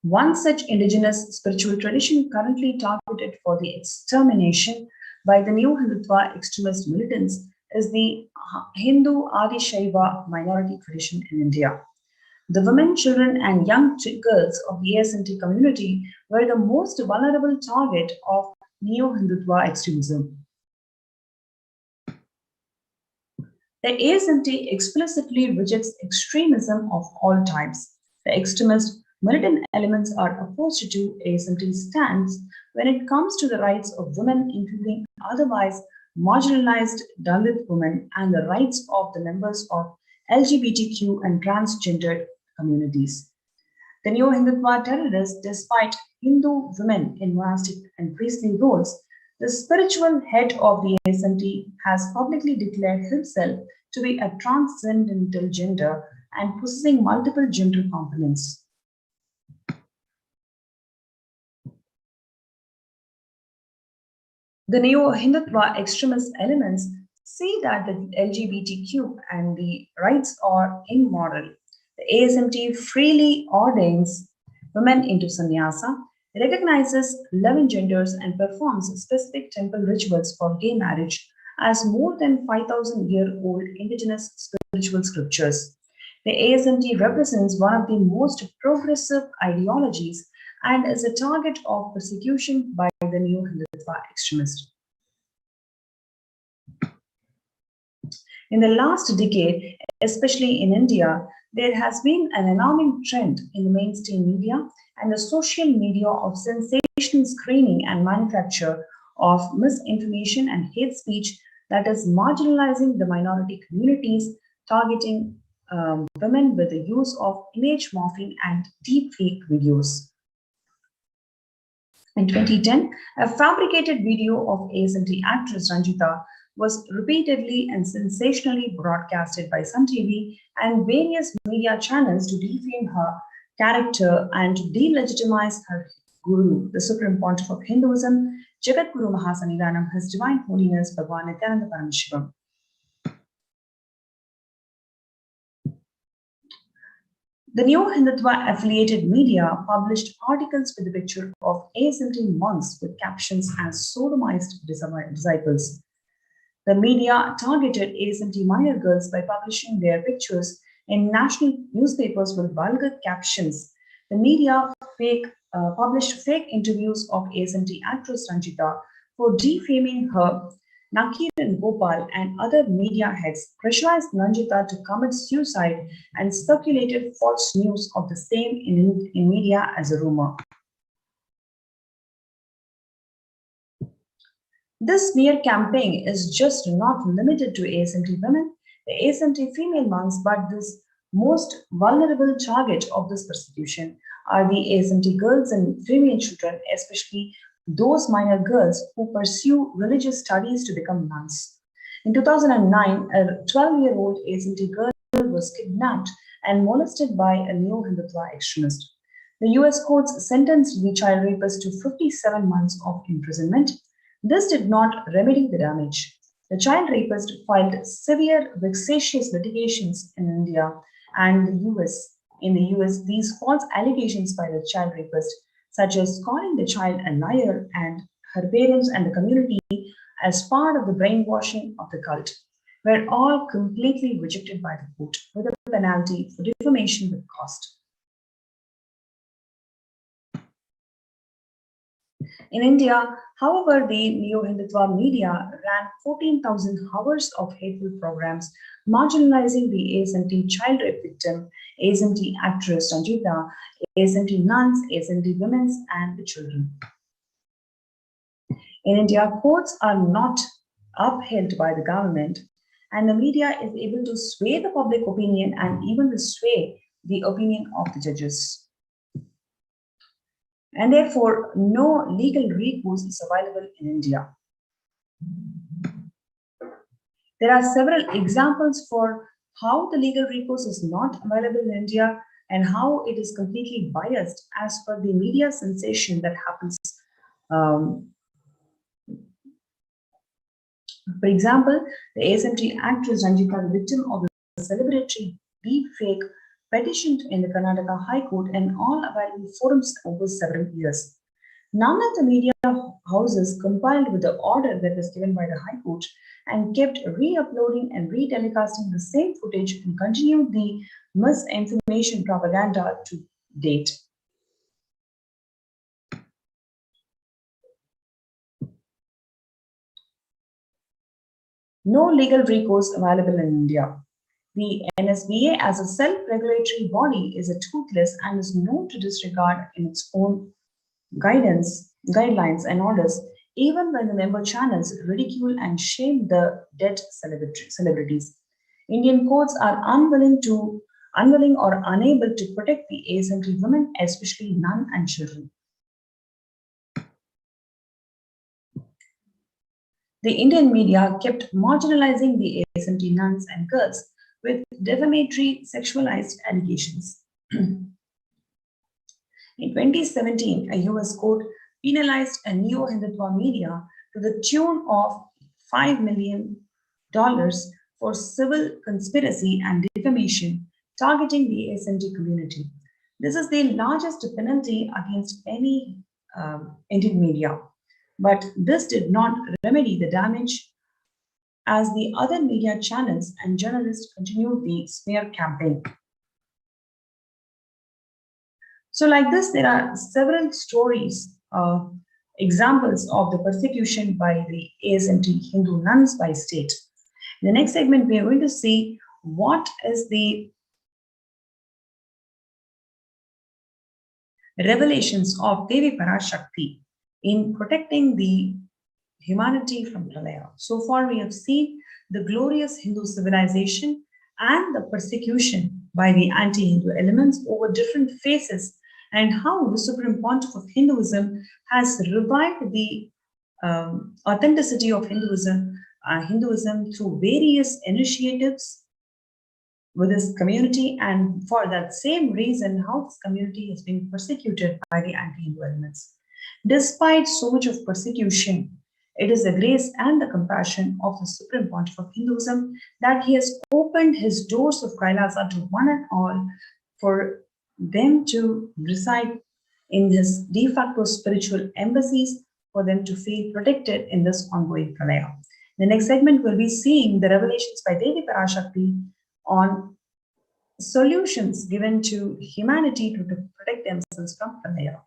One such indigenous spiritual tradition currently targeted for the extermination by the new Hindutva extremist militants is the Hindu Adi Shaiva minority tradition in India. The women, children, and young girls of the ASNT community were the most vulnerable target of neo-Hindutva extremism. The ASNT explicitly rejects extremism of all types. The extremist militant elements are opposed to ASNT's stance when it comes to the rights of women, including otherwise marginalized Dalit women and the rights of the members of LGBTQ and transgender communities. The neo-Hindutva terrorists, despite Hindu women in monastic and priestly roles, the spiritual head of the ASNT has publicly declared himself to be a transcendental gender and possessing multiple gender components. The neo-Hindutva extremist elements see that the LGBTQ and the rights are immoral. The ASMT freely ordains women into sannyasa, recognizes 11 genders, and performs specific temple rituals for gay marriage as more than 5,000-year-old indigenous spiritual scriptures. The ASMT represents one of the most progressive ideologies and is a target of persecution by the new Hindutva extremists. In the last decade, especially in India, there has been an alarming trend in the mainstream media and the social media of sensational screening and manufacture of misinformation and hate speech that is marginalizing the minority communities, targeting women with the use of image morphing and deepfake videos. In 2010, a fabricated video of ASNT actress Ranjita was repeatedly and sensationally broadcasted by Sun TV and various media channels to defame her character and to delegitimize her guru, the Supreme Pontiff of Hinduism, Jagat Guru Mahasanidanam, His Divine Holiness Bhagwan Nithyananda Paramashivam. The new Hindutva affiliated media published articles with a picture of ASMT monks with captions as sodomized disciples. The media targeted ASMT minor girls by publishing their pictures in national newspapers with vulgar captions. The media published fake interviews of ASMT actress Ranjita for defaming her. Nakir and Gopal and other media heads pressurized Ranjita to commit suicide and circulated false news of the same in media as a rumor. This smear campaign is just not limited to ASMT women, the ASMT female monks, but this most vulnerable target of this persecution are the ASMT girls and female children, especially those minor girls who pursue religious studies to become nuns. In 2009, a 12-year-old ASMT girl was kidnapped and molested by a neo-Hindutva extremist. The US courts sentenced the child rapist to 57 months of imprisonment. This did not remedy the damage. The child rapist filed severe vexatious litigations in India and the US. In the US, these false allegations by the child rapist, such as calling the child a liar and her parents and the community as part of the brainwashing of the cult, were all completely rejected by the court with a penalty for defamation with cost. In India, however, the neo-Hindutva media ran 14,000 hours of hateful programs marginalizing the ASMT child rape victim, ASMT actress Ranjita, ASMT nuns, ASMT women, and the children. In India, courts are not upheld by the government, and the media is able to sway the public opinion and even to sway the opinion of the judges. And therefore, no legal recourse is available in India. There are several examples for how the legal recourse is not available in India and how it is completely biased as per the media sensation that happens. For example, the ASMT actress Ranjita, the victim of the celebratory deepfake, petitioned in the Karnataka High Court and all available forums over several years. None of the media houses complied with the order that was given by the High Court and kept re-uploading and re-telecasting the same footage and continued the misinformation propaganda to date. No legal recourse available in India. The NSBA, as a self-regulatory body, is a toothless and is known to disregard in its own guidelines and orders, even when the member channels ridicule and shame the dead celebrities. Indian courts are unwilling or unable to protect the ASMT women, especially nun and children. The Indian media kept marginalizing the ASMT nuns and girls with defamatory sexualized allegations. In 2017, a US court penalized a neo-Hindutva media to the tune of $5 million for civil conspiracy and defamation targeting the ASMT community. This is the largest penalty against any Indian media, but this did not remedy the damage as the other media channels and journalists continued the smear campaign. So like this, there are several stories, examples of the persecution by the ASMT Hindu nuns by state. In the next segment, we are going to see what is the revelations of Devi Parashakti in protecting the humanity from Pralaya. So far, we have seen the glorious Hindu civilization and the persecution by the anti-Hindu elements over different phases, and how the Supreme Pontiff of Hinduism has revived the authenticity of Hinduism through various initiatives with this community, and for that same reason, how this community has been persecuted by the anti-Hindu elements. Despite so much of persecution, it is the grace and the compassion of the Supreme Pontiff of Hinduism that he has opened his doors of Kailasa to one and all for them to reside in his de facto spiritual embassies, for them to feel protected in this ongoing pralaya. The next segment will be seeing the revelations by Devi Parashakti on solutions given to humanity to protect themselves from pralaya.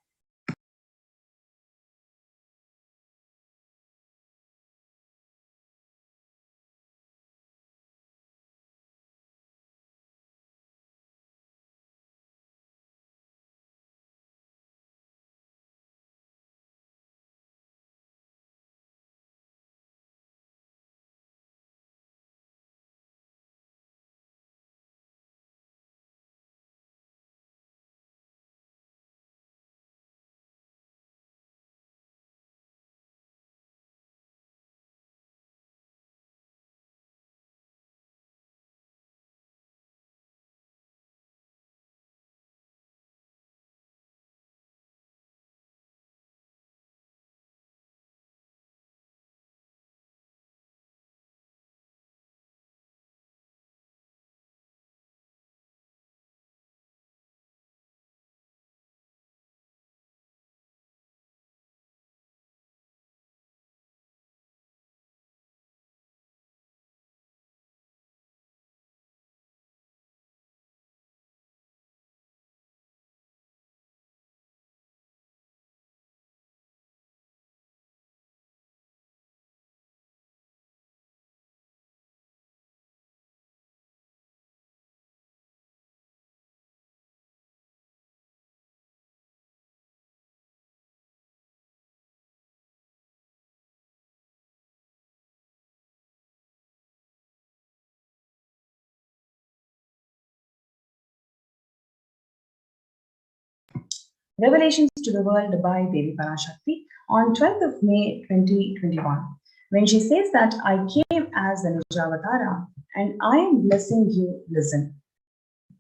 Revelations to the World by Devi Parashakti on 12th of May 2021, when she says that I came as the Nijavatara and I am blessing you, listen.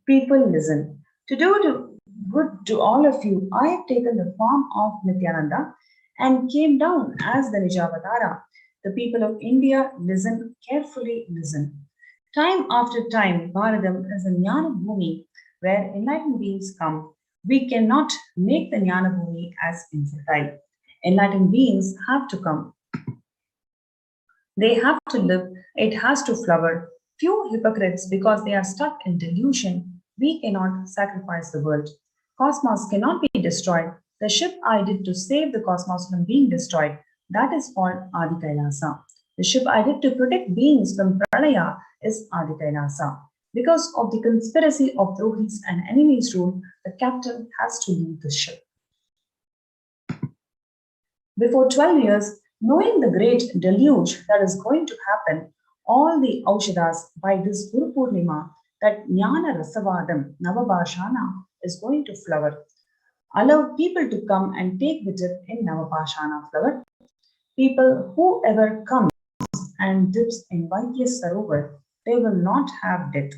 People, listen. To do good to all of you, I have taken the form of Nithyananda and came down as the Nijavatara. The people of India, listen, carefully listen. Time after time, Bharadam is a Jnana Bhumi where enlightened beings come. We cannot make the Jnana Bhumi as infertile. Enlightened beings have to come. They have to live, it has to flower. Few hypocrites, because they are stuck in delusion, we cannot sacrifice the world. Cosmos cannot be destroyed. The ship I did to save the cosmos from being destroyed, that is called Adi Kailasa. The ship I did to protect beings from Pralaya is Adi Kailasa. Because of the conspiracy of Drohis and enemies rule, the captain has to leave the ship. Before 12 years, knowing the great deluge that is going to happen, all the Aushadas by this Guru Purnima, that Jnana Rasavadam, Navabhashana, is going to flower. Allow people to come and take the dip in Navabhashana flower. People, whoever comes and dips in Vaidya Sarovar, they will not have death.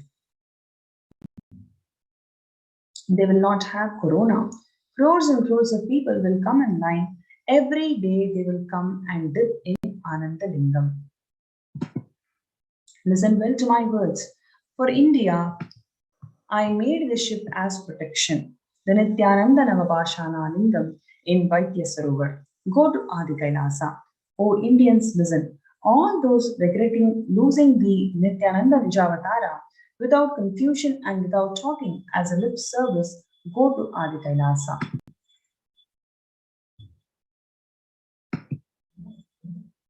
They will not have corona. Crores and crores of people will come in line. Every day they will come and dip in Ananda Lingam. Listen well to my words. For India, I made the ship as protection. The Nithyananda Navabhashana Lingam in Vaidya Sarovar. Go to Adi Kailasa. O Indians, listen. All those regretting losing the Nithyananda Nijavatara, without confusion and without talking as a lip service, go to Adi Kailasa.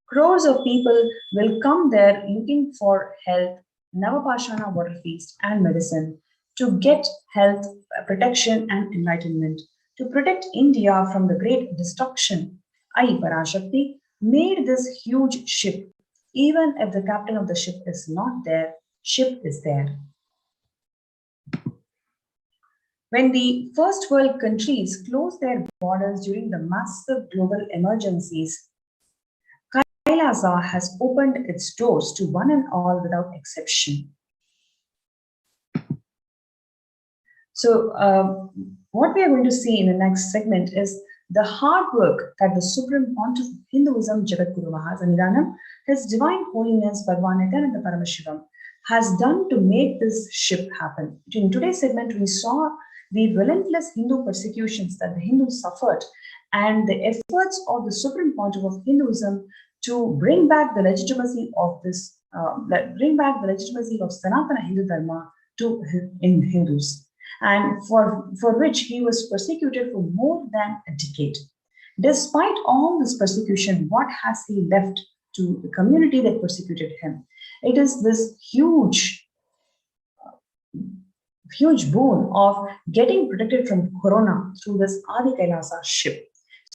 Crores of people will come there looking for health, Navapashana water feast, and medicine to get health, protection, and enlightenment. To protect India from the great destruction, I, Parashakti, made this huge ship. Even if the captain of the ship is not there, ship is there. When the first world countries closed their borders during the massive global emergencies, Kailasa has opened its doors to one and all without exception. So, what we are going to see in the next segment is the hard work that the Supreme Pontiff of Hinduism, Jagadguru Mahasanidanam, His Divine Holiness Bhagwan Nithyananda Paramashivam, has done to make this ship happen. In today's segment, we saw the relentless Hindu persecutions that the Hindus suffered and the efforts of the Supreme Pontiff of Hinduism to bring back the legitimacy of this, bring back the legitimacy of Sanatana Hindu Dharma to in Hindus, and for which he was persecuted for more than a decade. Despite all this persecution, what has he left to the community that persecuted him? It is this huge boon of getting protected from corona through this Adi Kailasa ship.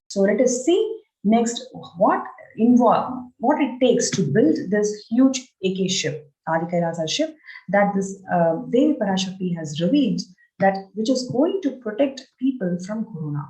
So let us see next what it takes to build this huge AK ship, Adi Kailasa ship, that this Devi Parashakti has revealed, that which is going to protect people from corona.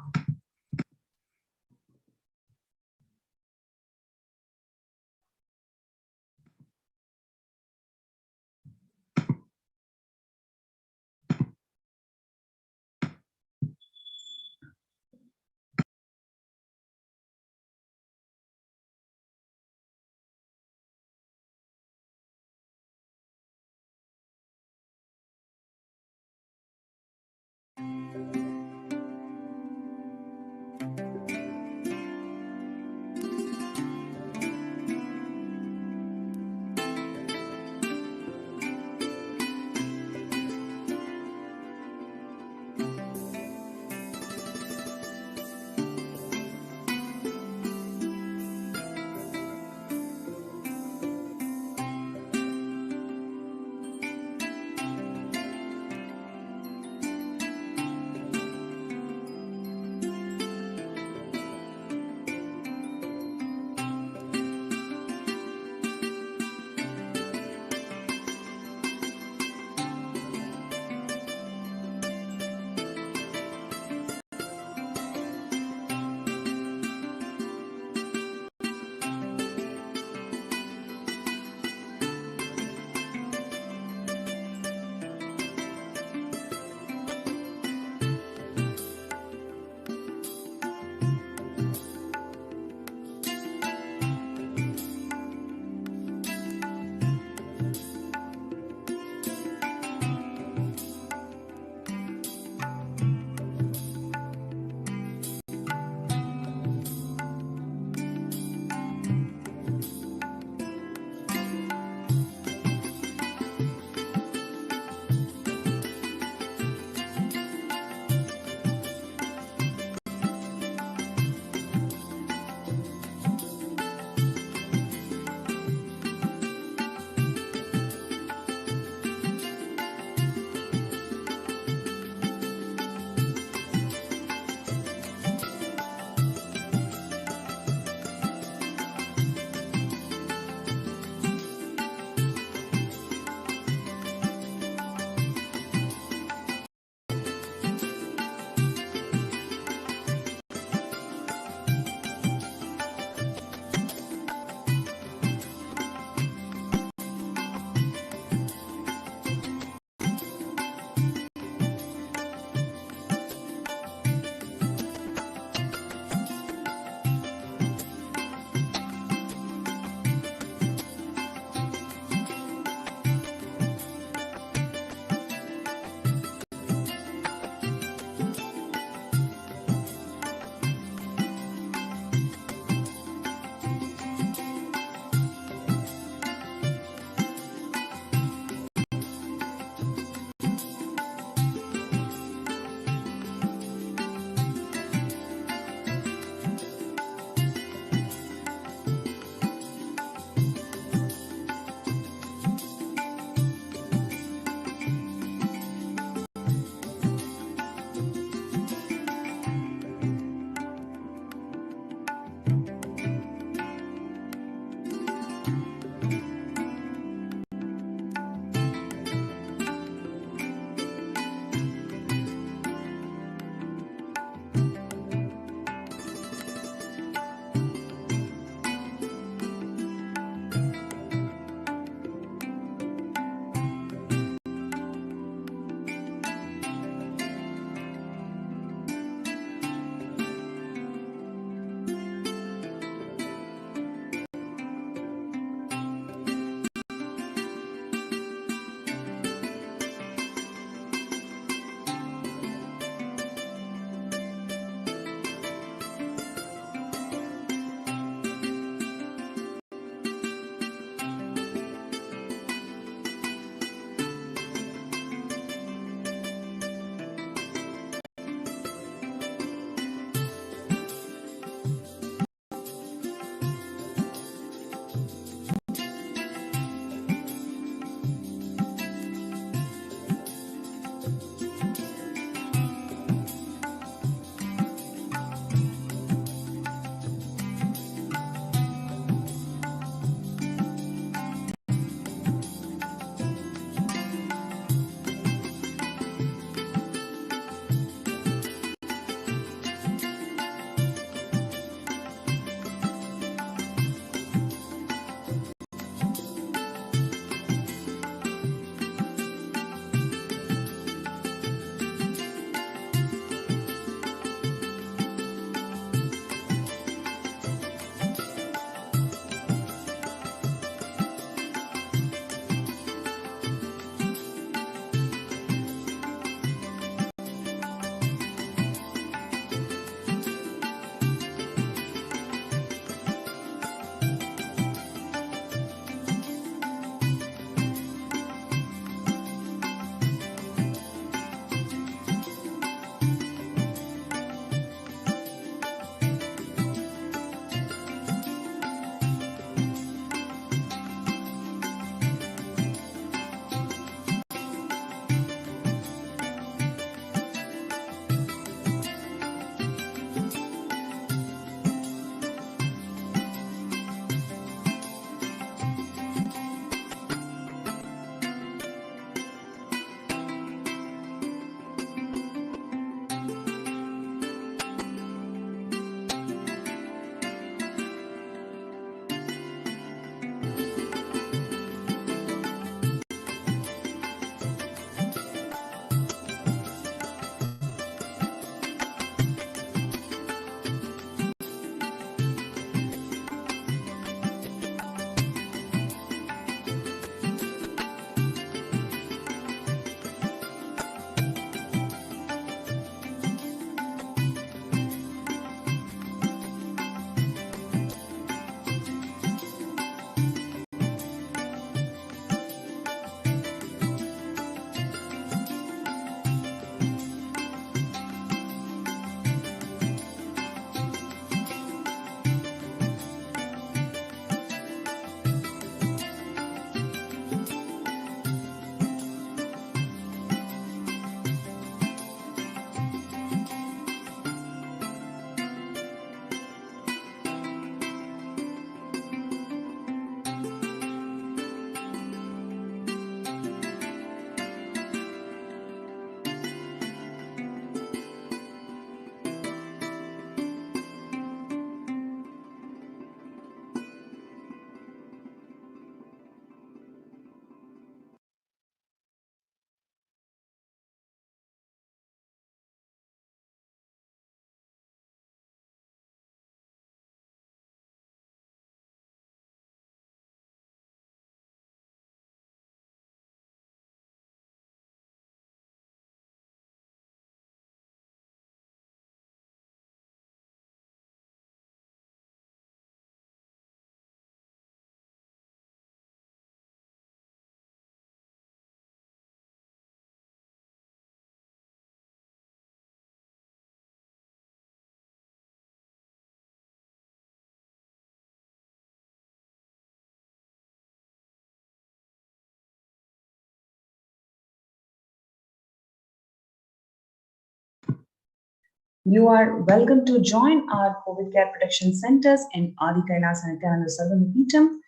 You are welcome to join our COVID care protection centers in Adi Kailasa Nithyananda Paramashivam.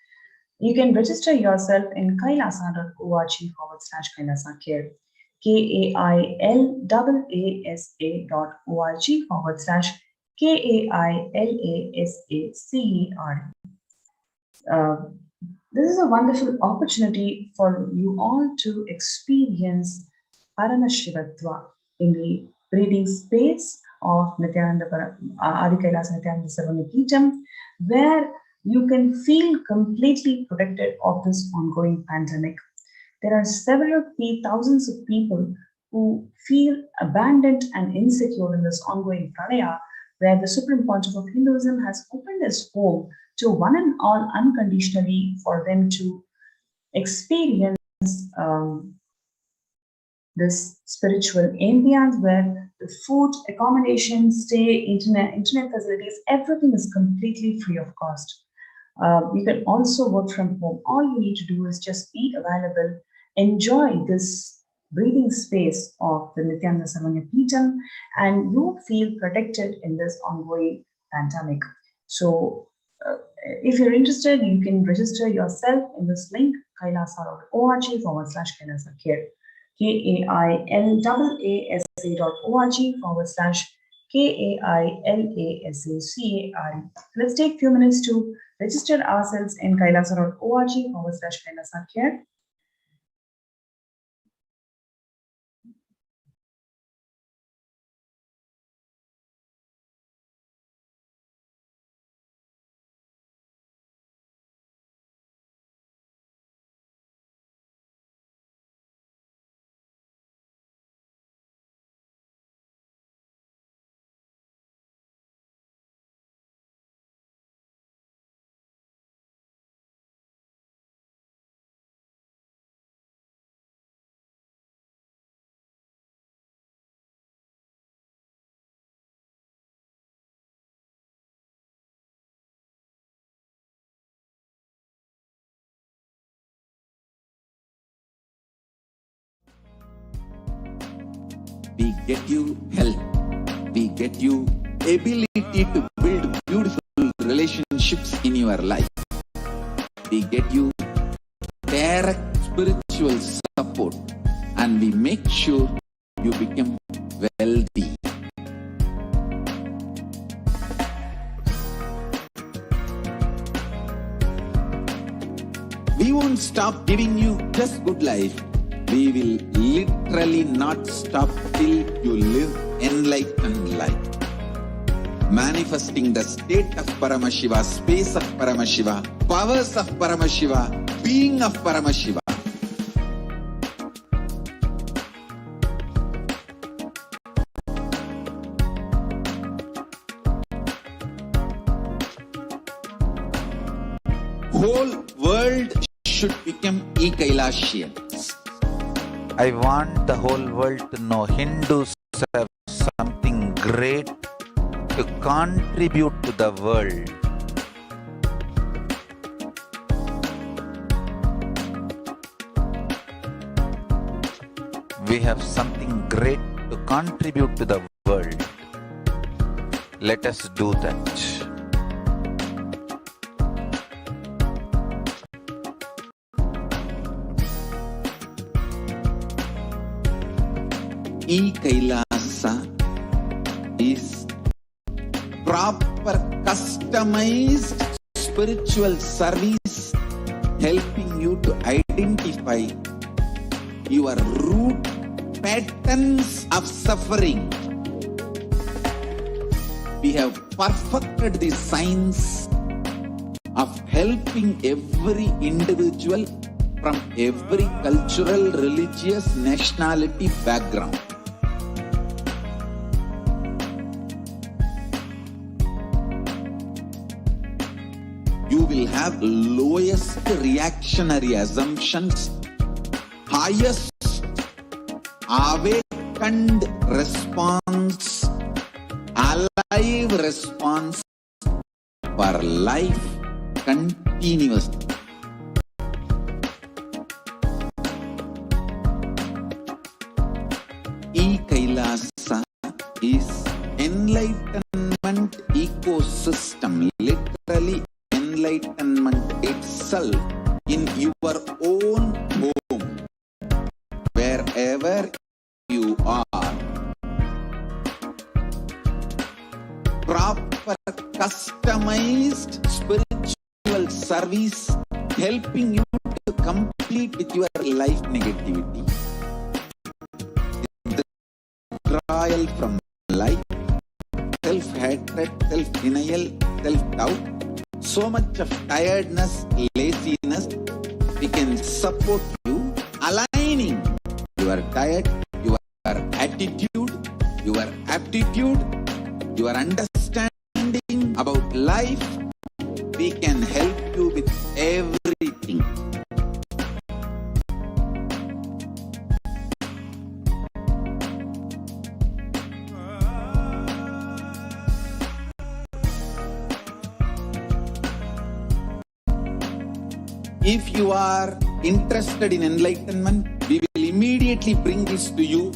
You can register yourself in kailasa.org/Kailasa care. KAILAASA.org/KAILASACER. This is a wonderful opportunity for you all to experience Paramashivatva in the breathing space of Adi Kailasa Nithyananda Paramashivam, where you can feel completely protected of this ongoing pandemic. There are thousands of people who feel abandoned and insecure in this ongoing pranaya, where the Supreme Pontiff of Hinduism has opened his home to one and all unconditionally for them to experience this spiritual ambience where the food, accommodation, stay, internet facilities, everything is completely free of cost. You can also work from home. All you need to do is just be available, enjoy this breathing space of the Nithyananda Paramashivam, and you feel protected in this ongoing pandemic. So, if you're interested, you can register yourself in this link, kailasa.org/Kailasa care. KAILAASA.org/KAILASACARE. Let's take a few minutes to register ourselves in kailasa.org/Kailasa care. We get you health. We get you ability to build beautiful relationships in your life. We get you direct spiritual support, and we make sure you become wealthy. We won't stop giving you just good life. We will literally not stop till you live enlightened life. Manifesting the state of Paramashiva, space of Paramashiva, powers of Paramashiva, being of Paramashiva. Whole world should become e-Kailasians. I want the whole world to know Hindus have something great to contribute to the world. We have something great to contribute to the world. Let us do that. E-Kailasa is proper customized spiritual service helping you to identify your root patterns of suffering. We have perfected the science of helping every individual from every cultural, religious, nationality background. You will have lowest reactionary assumptions, highest awakened response, alive response for life continuously. E-Kailasa is enlightenment ecosystem, literally enlightenment itself, in your own home, wherever you are. Proper customized spiritual service helping you to complete with your life negativity. Withdrawal from life, self-hatred, self-denial, self-doubt, so much of tiredness, laziness, we can support you, aligning your diet, your attitude, your aptitude, your understanding about life. We can help you with everything. If you are interested in enlightenment, we will immediately bring this to you.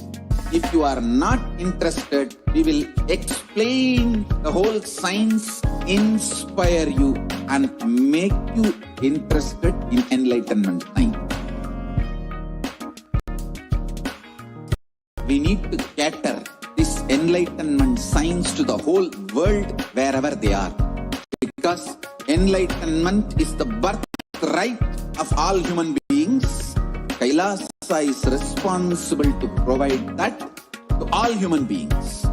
If you are not interested, we will explain the whole science, inspire you, and make you interested in enlightenment science. We need to cater this enlightenment science to the whole world wherever they are. Because enlightenment is the birthright of all human beings. Kailasa is responsible to provide that to all human beings.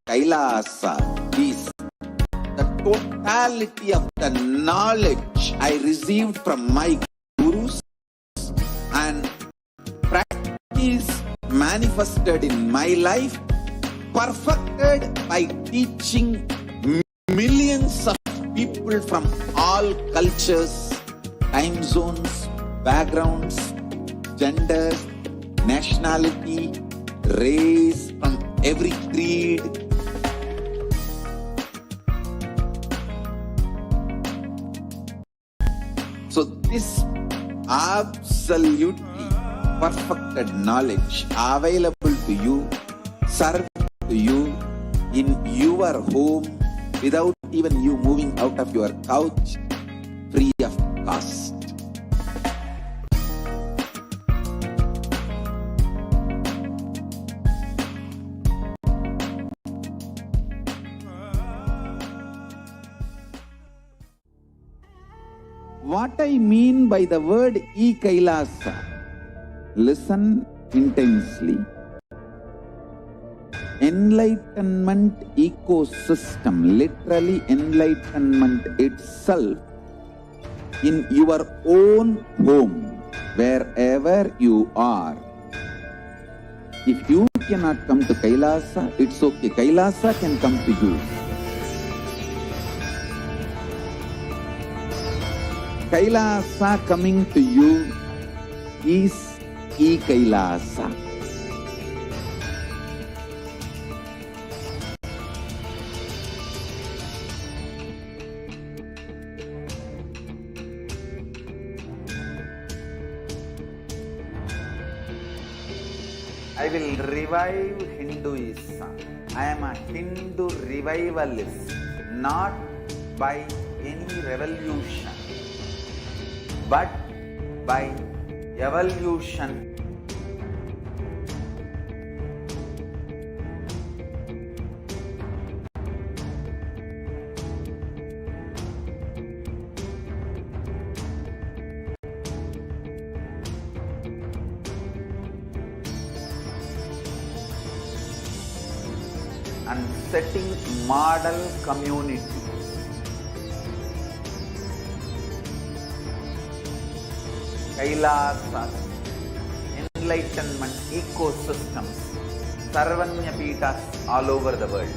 Kailasa is the totality of the knowledge I received from my gurus and practice manifested in my life, perfected by teaching millions of people from all cultures, time zones, backgrounds, genders, nationality, race, from every creed. So this absolutely perfected knowledge available to you, served to you in your home without even you moving out of your couch, free of cost. What I mean by the word Kailasa, listen intensely. Enlightenment ecosystem, literally enlightenment itself, in your own home, wherever you are. If you cannot come to Kailasa, it's okay. Kailasa can come to you. Kailasa coming to you is Kailasa. I will revive Hinduism. I am a Hindu revivalist, not by any revolution, but by evolution. And setting model community. Kailasa, enlightenment ecosystems, Sarvanya Peethas all over the world.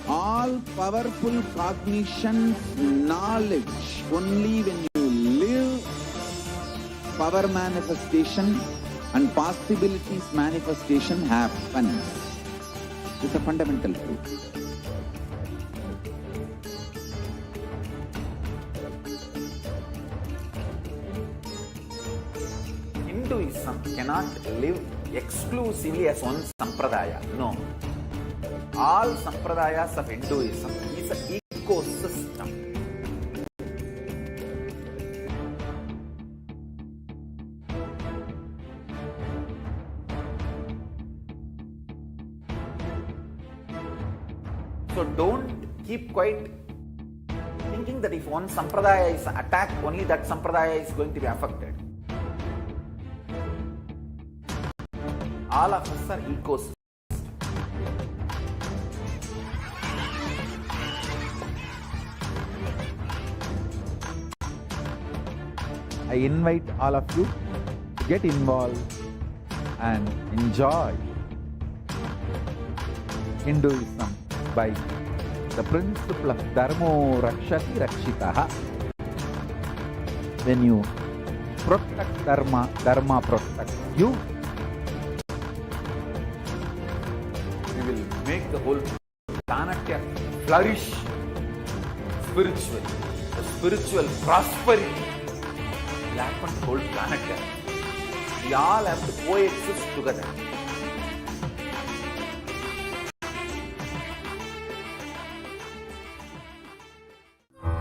All powerful cognition, knowledge, only when you live, power manifestation and possibilities manifestation happens. It's a fundamental truth. Hinduism cannot live exclusively as one sampradaya. No. All sampradayas of Hinduism is an ecosystem. So don't keep quiet thinking that if one sampradaya is attacked, only that sampradaya is going to be affected. All of us are ecosystems. I invite all of you to get involved and enjoy Hinduism by the principle of Dharmo Rakshati Rakshitaha. When you protect Dharma, Dharma protects you. We will make the whole planet flourish spiritually. The spiritual prosperity will happen to the whole planet. We all have to coexist together.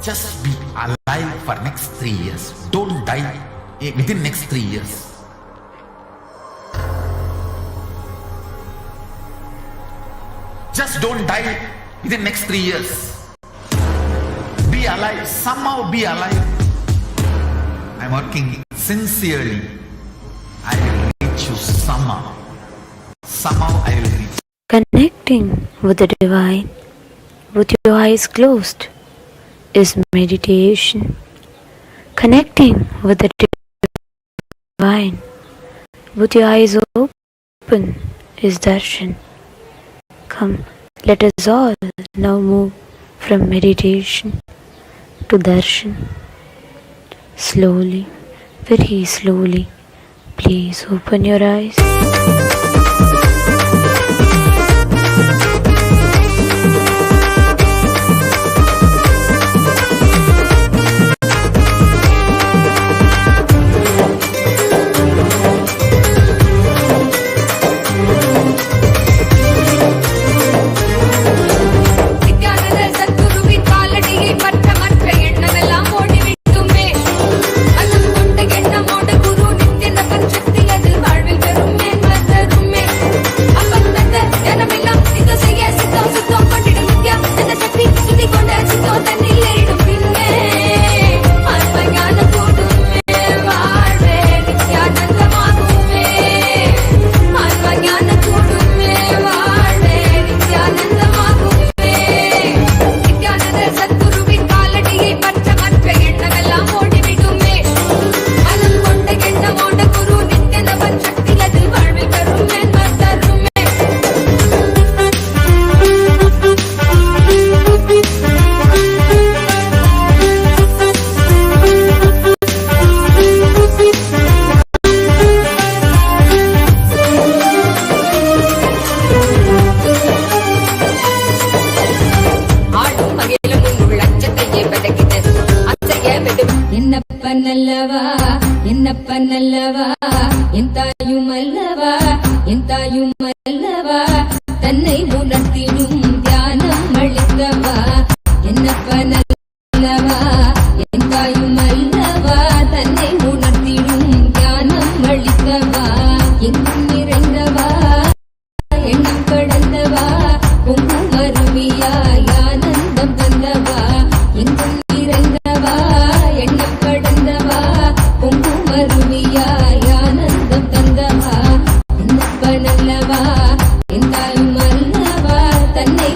Just be alive for next 3 years. Don't die within next 3 years. Just don't die within next 3 years. Be alive. Somehow be alive. I'm working sincerely. I will reach you somehow. Somehow I will reach. Connecting with the divine with your eyes closed is meditation. Connecting with the divine with your eyes open is darshan. Come, let us all now move from meditation to darshan. Slowly, very slowly, please open your eyes. தன்னை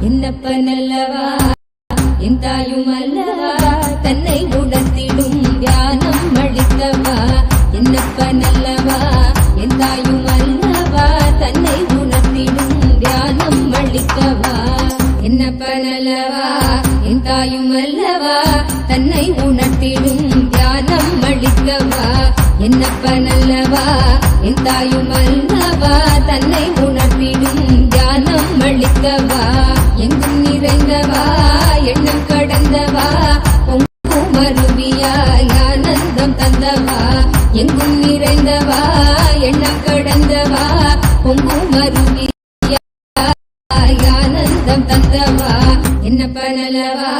என்னப்பனல்லவா என் தாயும் அல்லவா தன்னை உணர்த்திடும் தியானம் அளித்தவா என்னப்பனல்லவா என் தாயும் அல்லவா தன்னை உணர்த்திடும் தியானம் அளித்தவா என்னப்பனல்லவா என் தாயும் அல்லவா தன்னை உணர்த்திடும் தியானம் அளிக்கவா என்னப்பனல்லவா என் தாயும் அல்லவா தன்னை உணர்த்திடும் தியானம் அளிக்கவா எங்கும் நிறைந்தவா எண்ணம் கடந்தவா பொங்கும் அருவியாய் ஆனந்தம் தந்தவா எங்கும் நிறைந்தவா எண்ணம் கடந்தவா பொங்கும் அருவியாய் ஆனந்தம் தந்தவா என்னப்பனல்லவா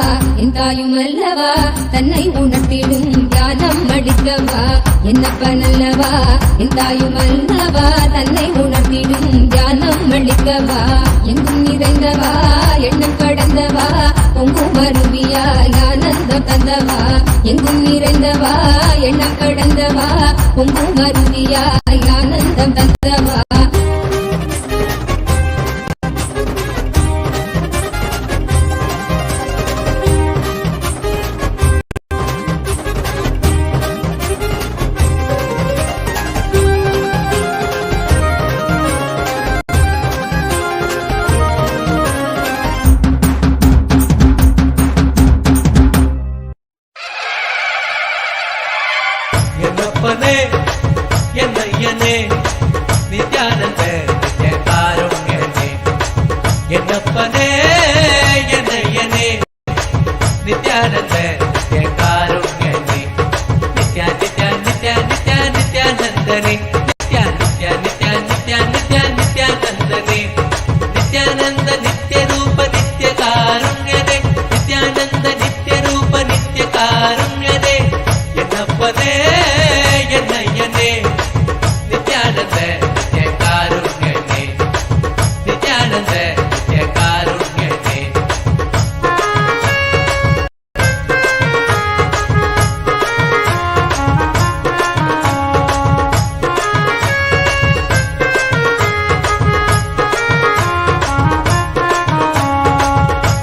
என் தாயும் அல்லவா தன்னை உணர்த்திடும் தியானம் அளிக்கவா என்னப்பனல்லவா என் தாயும் அல்லவா தன்னை உணர்த்திடும் தியானம் அளிக்கவா எங்கும் நிறைந்தவா எண்ணம் கடந்தவா பொங்கும் அருவியாய் ஆனந்தம் தந்தவா எங்கும் நிறைந்தவா எண்ணம் கடந்தவா பொங்கும் அருவியாய் ஆனந்தம் தந்தவா என்னப்பனே என்னையனே நித்யானந்த நித்யகாருண்யனே என்னப்பனே என்னையனே நித்யானந்த நித்யகாருண்யனே நித்யா நித்யா நித்யா நித்யா நித்யானந்தனே நித்யா நித்யா நித்யா நித்யா நித்யா நித்யானந்தனே நித்யானந்த நித்ய ரூப நித்ய காருண்யனே நித்யானந்த நித்ய ரூப நித்ய காருண்யனே என்னப்பனே என்னையனே நித்யானந்த நித்ய காருண்யனே நித்யானந்த நித்ய காருண்யனே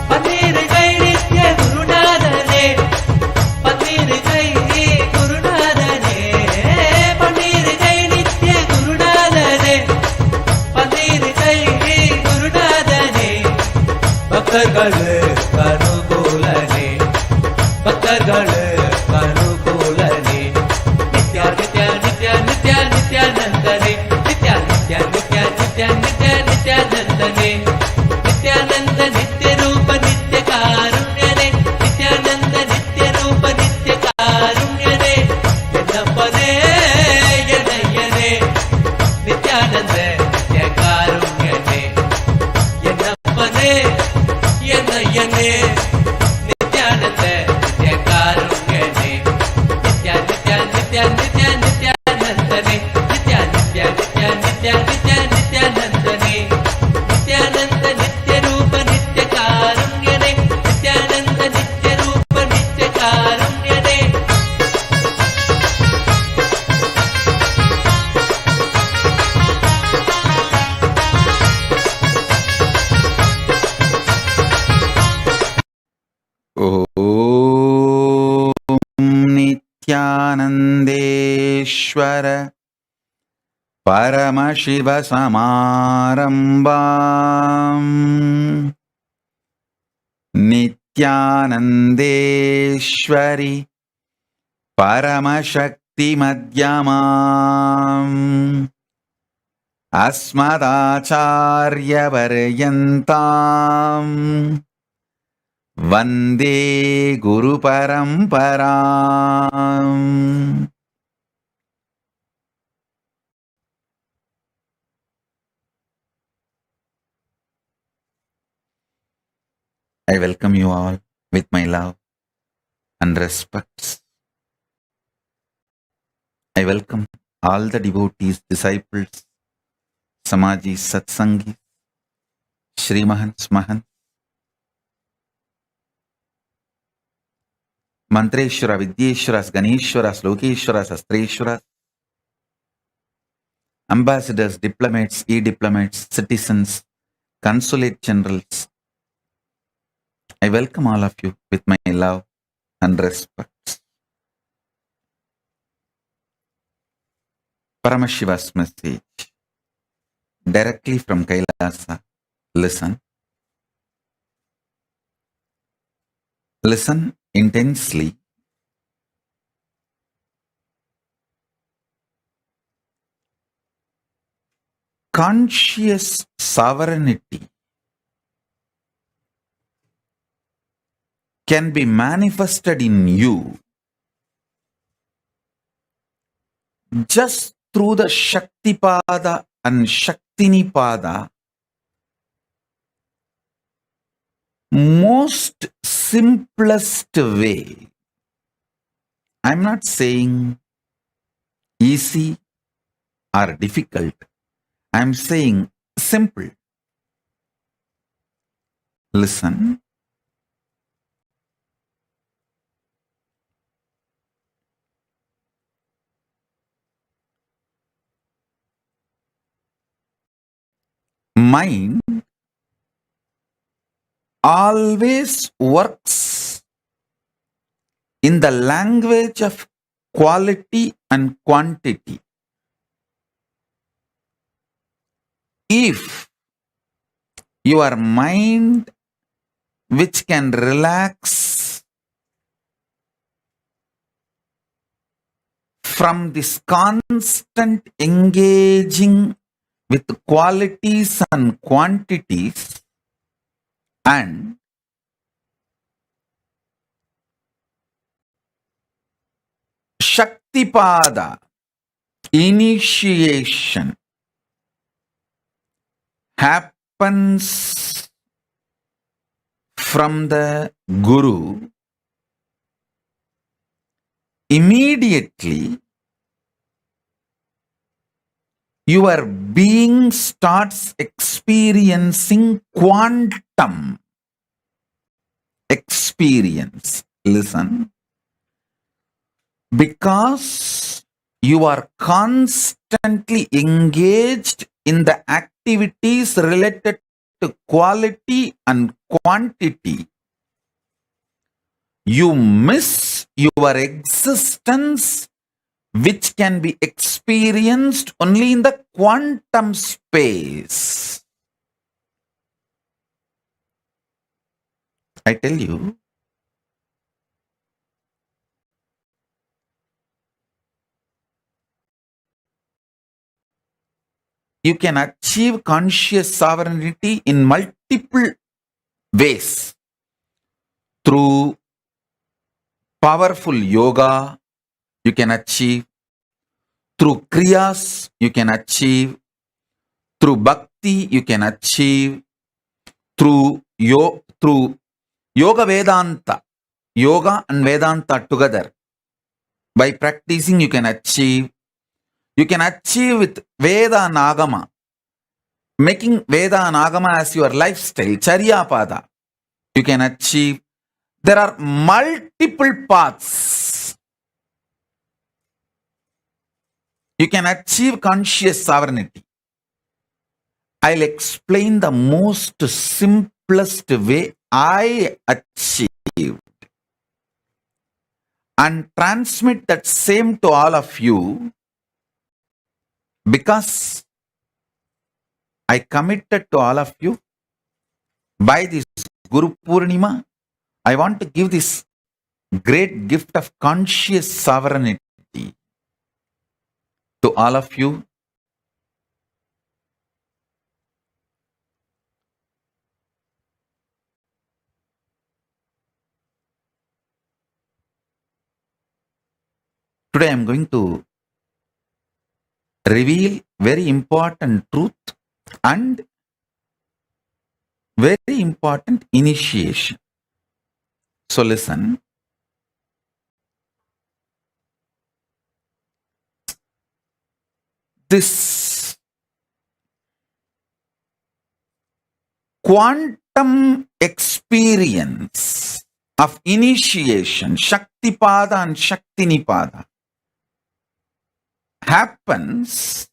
பன்னீரு கை நித்ய குருநாதனே பன்னீரு கை குருநாதனே பன்னீரு கை நித்ய குருநாதனே பன்னீரு கை குருநாதனே பக்தர்களுக்கு அனுகூலனே பக்தர்களுக்கு அனுகூலனே நித்யா நித்யா நித்யா நித்யா நித்யானந்தனே நித்யா நித்யா நித்யா நித்யா நித்யா நித்யானந்தனே நித்யானந்த நித்ய ரூப நித்ய காருண்யனே நித்யானந்த நித்ய ரூப நித்ய காருண்யனே என்னப்பனே என்னையனே நித்யானந்த நித்ய காருண்யனே என்னப்பனே என்னையனே நித்யானந்த நித்ய காருண்யனே நித்யா நித்யா நித்யா நித்யா நித்யானந்தனே நித்யா நித்யா நித்யா நித்யா நித்யா நித்யானந்தனே நித்யானந்த நித்ய ரூப நித்ய காருண்யனே நித்யானந்த நித்ய ரூப நித்ய காருண்யனே ॐ नित्यानन्देश्वर परमशिवसमारम्भाम् नित्यानन्देश्वरि परमशक्तिमध्यमाम् अस्मदाचार्यपर्यन्ताम् वन्दे गुरुपरम्पराम् I welcome you all with my love and respect. I welcome all the devotees, disciples, Samajis, Satsangis, Shrimahans, Mahants, Mantreshwara, Vidyeshwaras, Ganeshwaras, Lokeshwaras, Astreshwaras, ambassadors, diplomats, e-diplomats, citizens, consulate generals, I welcome all of you with my love and respect. Paramashiva's message directly from Kailasa. Listen. Listen intensely. Conscious sovereignty can be manifested in you just through the Shaktipada and Shaktinipada, most simplest way. I'm not saying easy or difficult. I'm saying simple. Listen. Mind always works in the language of quality and quantity. If your mind, which can relax from this constant engaging with qualities and quantities, and Shaktipada, initiation, happens from the Guru, immediately your being starts experiencing quantum experience. Listen. Because you are constantly engaged in the activities related to quality and quantity, you miss your existence, which can be experienced only in the quantum space. I tell you, you can achieve conscious sovereignty in multiple ways. Through powerful yoga, you can achieve. Through kriyas, you can achieve. Through bhakti, you can achieve. Through yoga Vedanta, yoga and Vedanta together. By practicing, you can achieve. You can achieve with Veda and Agama. Making Veda and Agama as your lifestyle, Charyapada, you can achieve. There are multiple paths. You can achieve conscious sovereignty. I'll explain the most simplest way I achieved and transmit that same to all of you, because I committed to all of you by this Guru Purnima. I want to give this great gift of conscious sovereignty to all of you. Today I am going to reveal very important truth and very important initiation. So listen. This quantum experience of initiation, Shaktipada and Shaktinipada, happens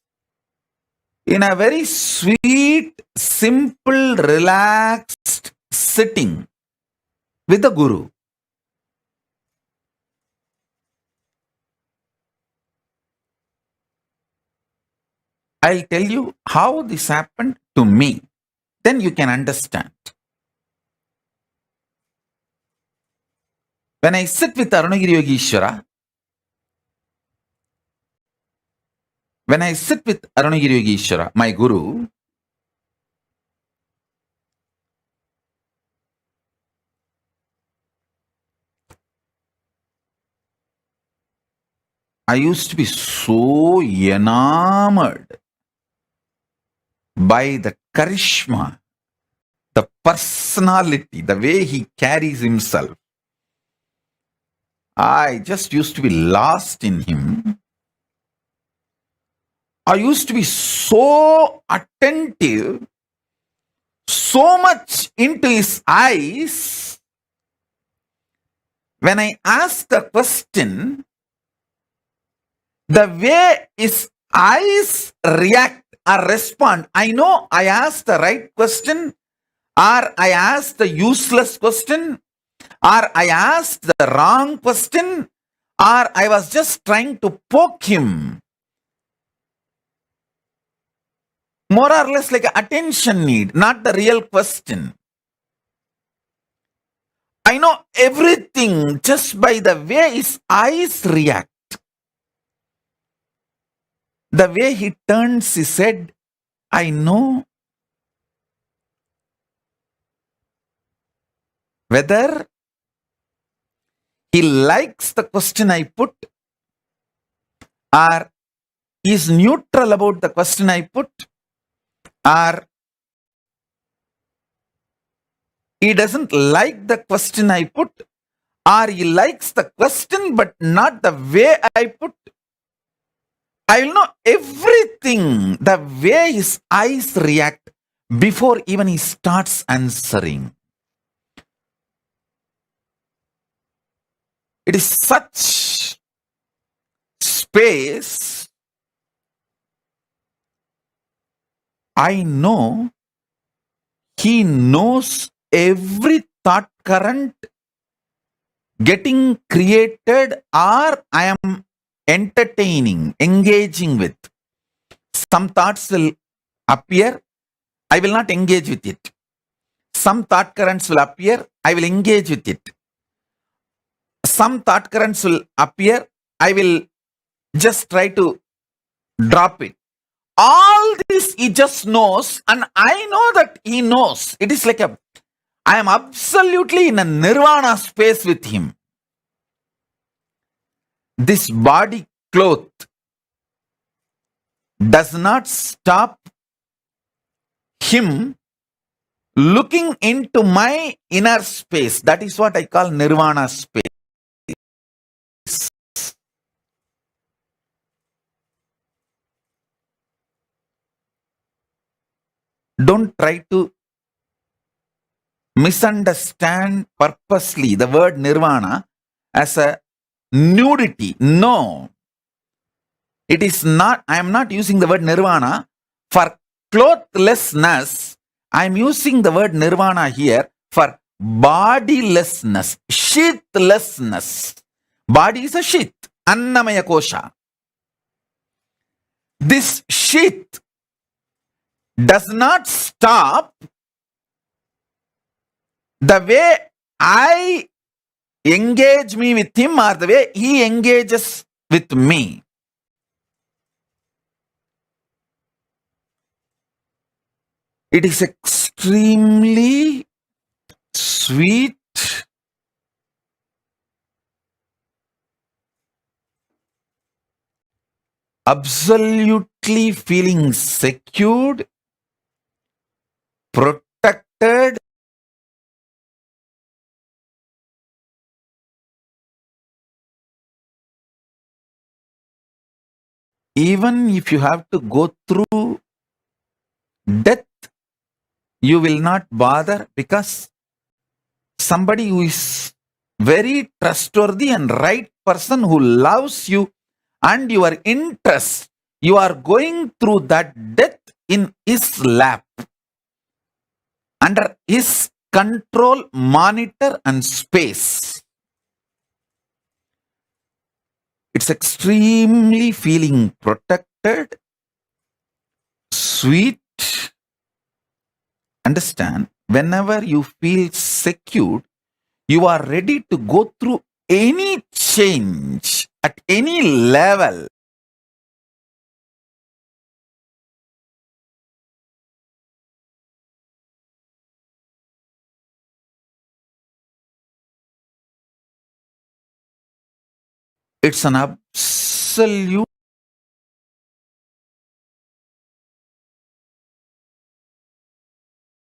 in a very sweet, simple, relaxed sitting with the Guru. I'll tell you how this happened to me. Then you can understand. When I sit with Arunagiri Yogeshwara, my Guru, I used to be so enamored by the charisma, the personality, the way he carries himself. I just used to be lost in him. I used to be so attentive, so much into his eyes. When I asked a question, the way his eyes react or respond, I know I asked the right question, or I asked the useless question, or I asked the wrong question, or I was just trying to poke him. More or less like an attention need, not the real question. I know everything just by the way his eyes react. The way he turns his head, I know whether he likes the question I put or is neutral about the question I put, or he doesn't like the question I put, or he likes the question but not the way I put. I will know everything, the way his eyes react before even he starts answering. It is such space. I know he knows every thought current getting created or I am entertaining, engaging with. Some thoughts will appear, I will not engage with it. Some thought currents will appear, I will engage with it. Some thought currents will appear, I will just try to drop it. All this he just knows, and I know that he knows. It is like I am absolutely in a nirvana space with him. This body cloth does not stop him looking into my inner space. That is what I call nirvana space. Don't try to misunderstand purposely the word nirvana as a nudity. No. It is not. I am not using the word nirvana for clothlessness. I am using the word nirvana here for bodilessness, sheathlessness. Body is a sheath, annamaya kosha. This sheath does not stop the way I engage me with him or the way he engages with me. It is extremely sweet, absolutely feeling secured, protected, even if you have to go through death, you will not bother, because somebody who is very trustworthy and right person who loves you and your interest, you are going through that death in his lap, under his control, monitor, and space. It's extremely feeling protected, sweet. Understand, whenever you feel secured, you are ready to go through any change at any level. It's an absolute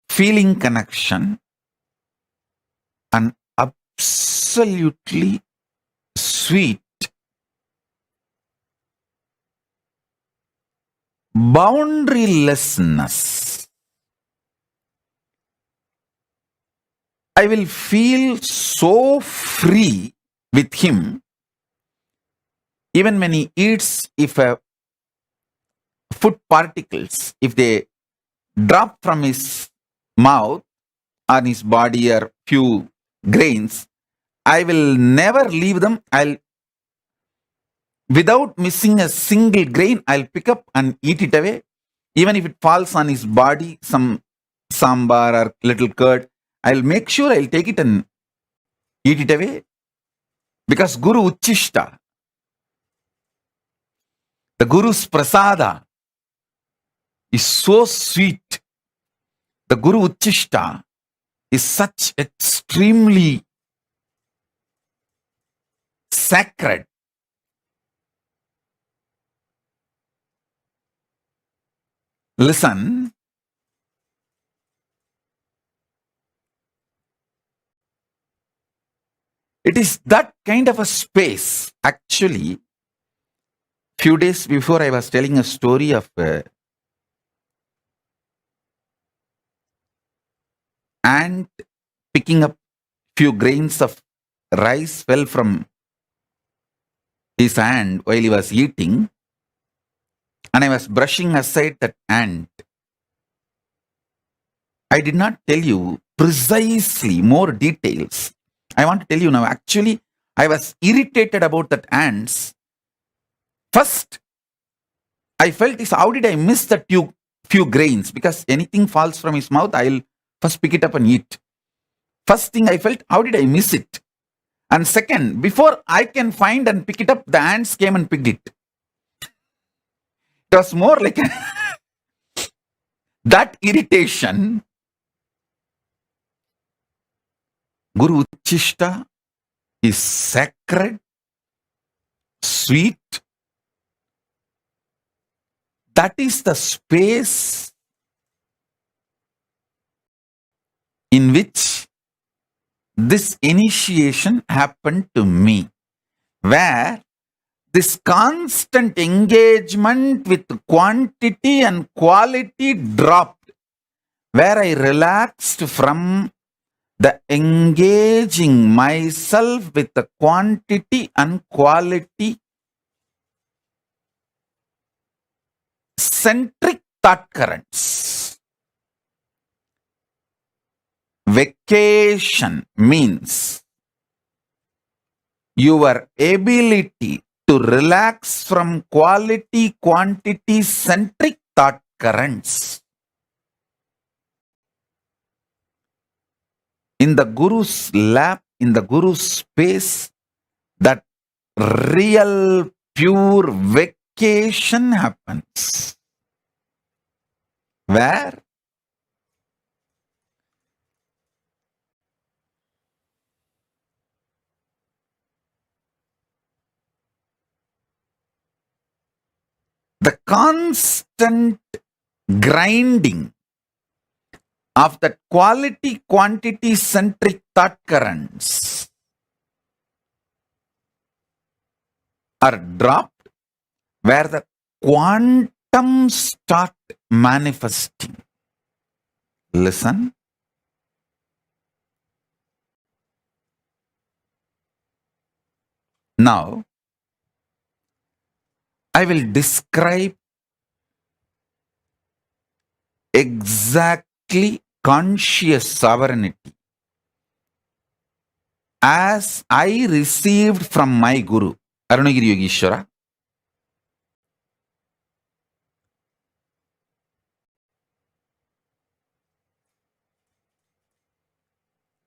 feeling connection and absolutely sweet boundarylessness. I will feel so free with him. Even when he eats, if food particles, if they drop from his mouth on his body or few grains, I will never leave them. Without missing a single grain, I'll pick up and eat it away. Even if it falls on his body, some sambar or little curd, I'll make sure I'll take it and eat it away. Because Guru Uchishta, the Guru's prasada is so sweet. The Guru Uchishta is such extremely sacred. Listen, it is that kind of a space. Actually, few days before I was telling a story of ant picking up few grains of rice fell from his hand while he was eating, and I was brushing aside that ant. I did not tell you precisely more details. I want to tell you now. Actually, I was irritated about that ants. First, I felt is how did I miss that few grains? Because anything falls from his mouth, I'll first pick it up and eat. First thing I felt, how did I miss it? And second, before I can find and pick it up, the ants came and picked it. It was more like that irritation. Guru Uchishta is sacred, sweet. That is the space in which this initiation happened to me, where this constant engagement with quantity and quality dropped, where I relaxed from the engaging myself with the quantity and quality centric thought currents. Vacation means your ability to relax from quality, quantity centric thought currents. In the Guru's lap, in the Guru's space, that real pure vacation happens. Where the constant grinding of that quality quantity centric thought currents are dropped, where the quantum start manifesting. Listen. Now, I will describe exactly conscious sovereignty as I received from my Guru, Arunagiri Yogeshwara,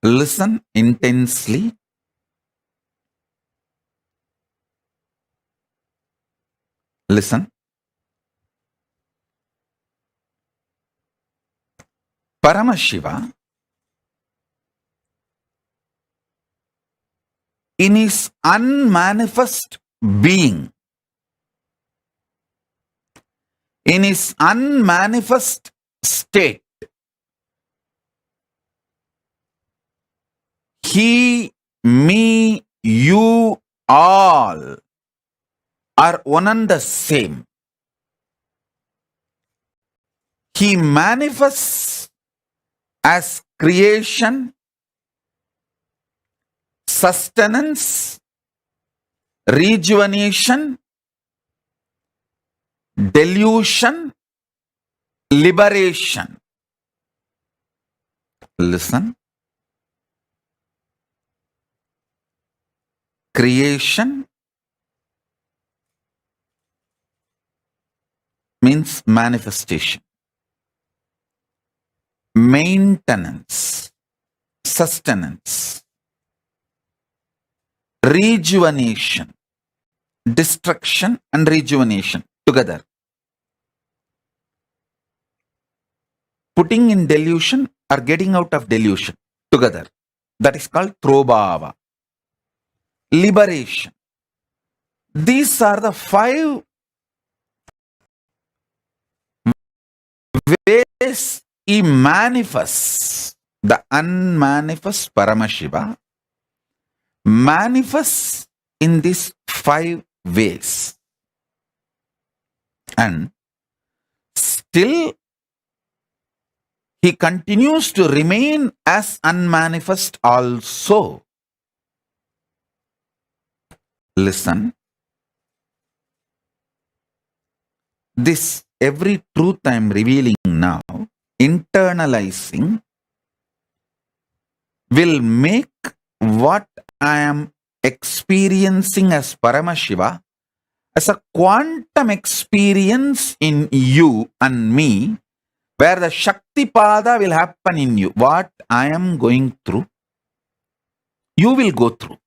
listen intensely. Listen. Paramashiva, in his unmanifest being, in his unmanifest state, he, me, you, all are one and the same. He manifests as creation, sustenance, rejuvenation, delusion, liberation. Listen. Creation means manifestation. Maintenance, sustenance, rejuvenation, destruction and rejuvenation together. Putting in delusion or getting out of delusion together. That is called Throbhava. Liberation. These are the 5 ways he manifests. The unmanifest Paramashiva manifests in these 5 ways. And still he continues to remain as unmanifest also. Listen. This every truth I am revealing now, internalizing, will make what I am experiencing as Paramashiva as a quantum experience in you and me, where the Shakti Pada will happen in you. What I am going through, you will go through.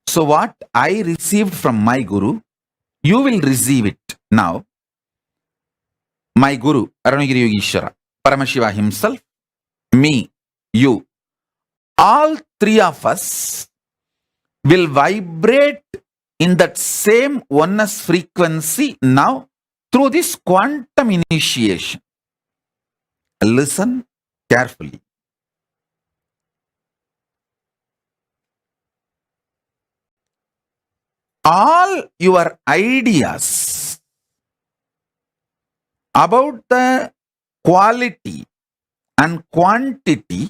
So what I received from my Guru, you will receive it now. My Guru, Arunagiri Yogeshwara, Paramashiva himself, me, you, all 3 of us will vibrate in that same oneness frequency now through this quantum initiation. Listen carefully. All your ideas about the quality and quantity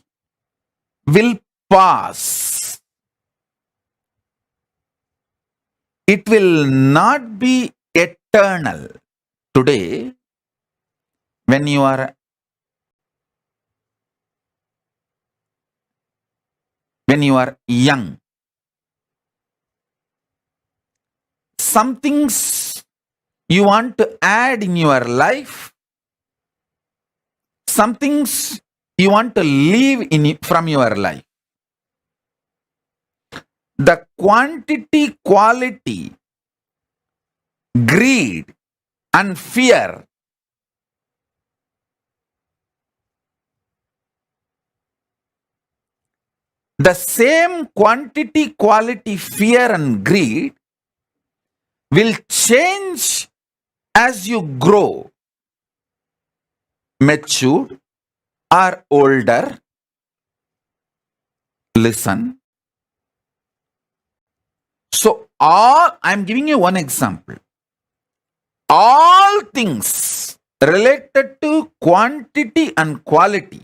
will pass. It will not be eternal. Today, when you are young, some things you want to add in your life, some things you want to leave from your life. The quantity, quality, greed and fear the same quantity, quality, fear and greed will change as you grow, mature or older. Listen. So I'm giving you one example. All things related to quantity and quality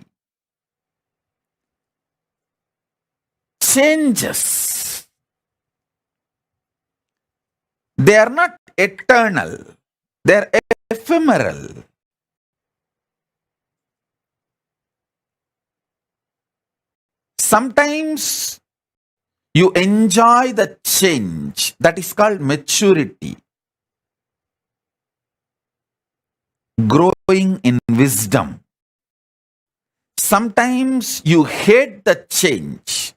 changes. They are not eternal. They are ephemeral. Sometimes you enjoy the change. That is called maturity. Growing in wisdom. Sometimes you hate the change.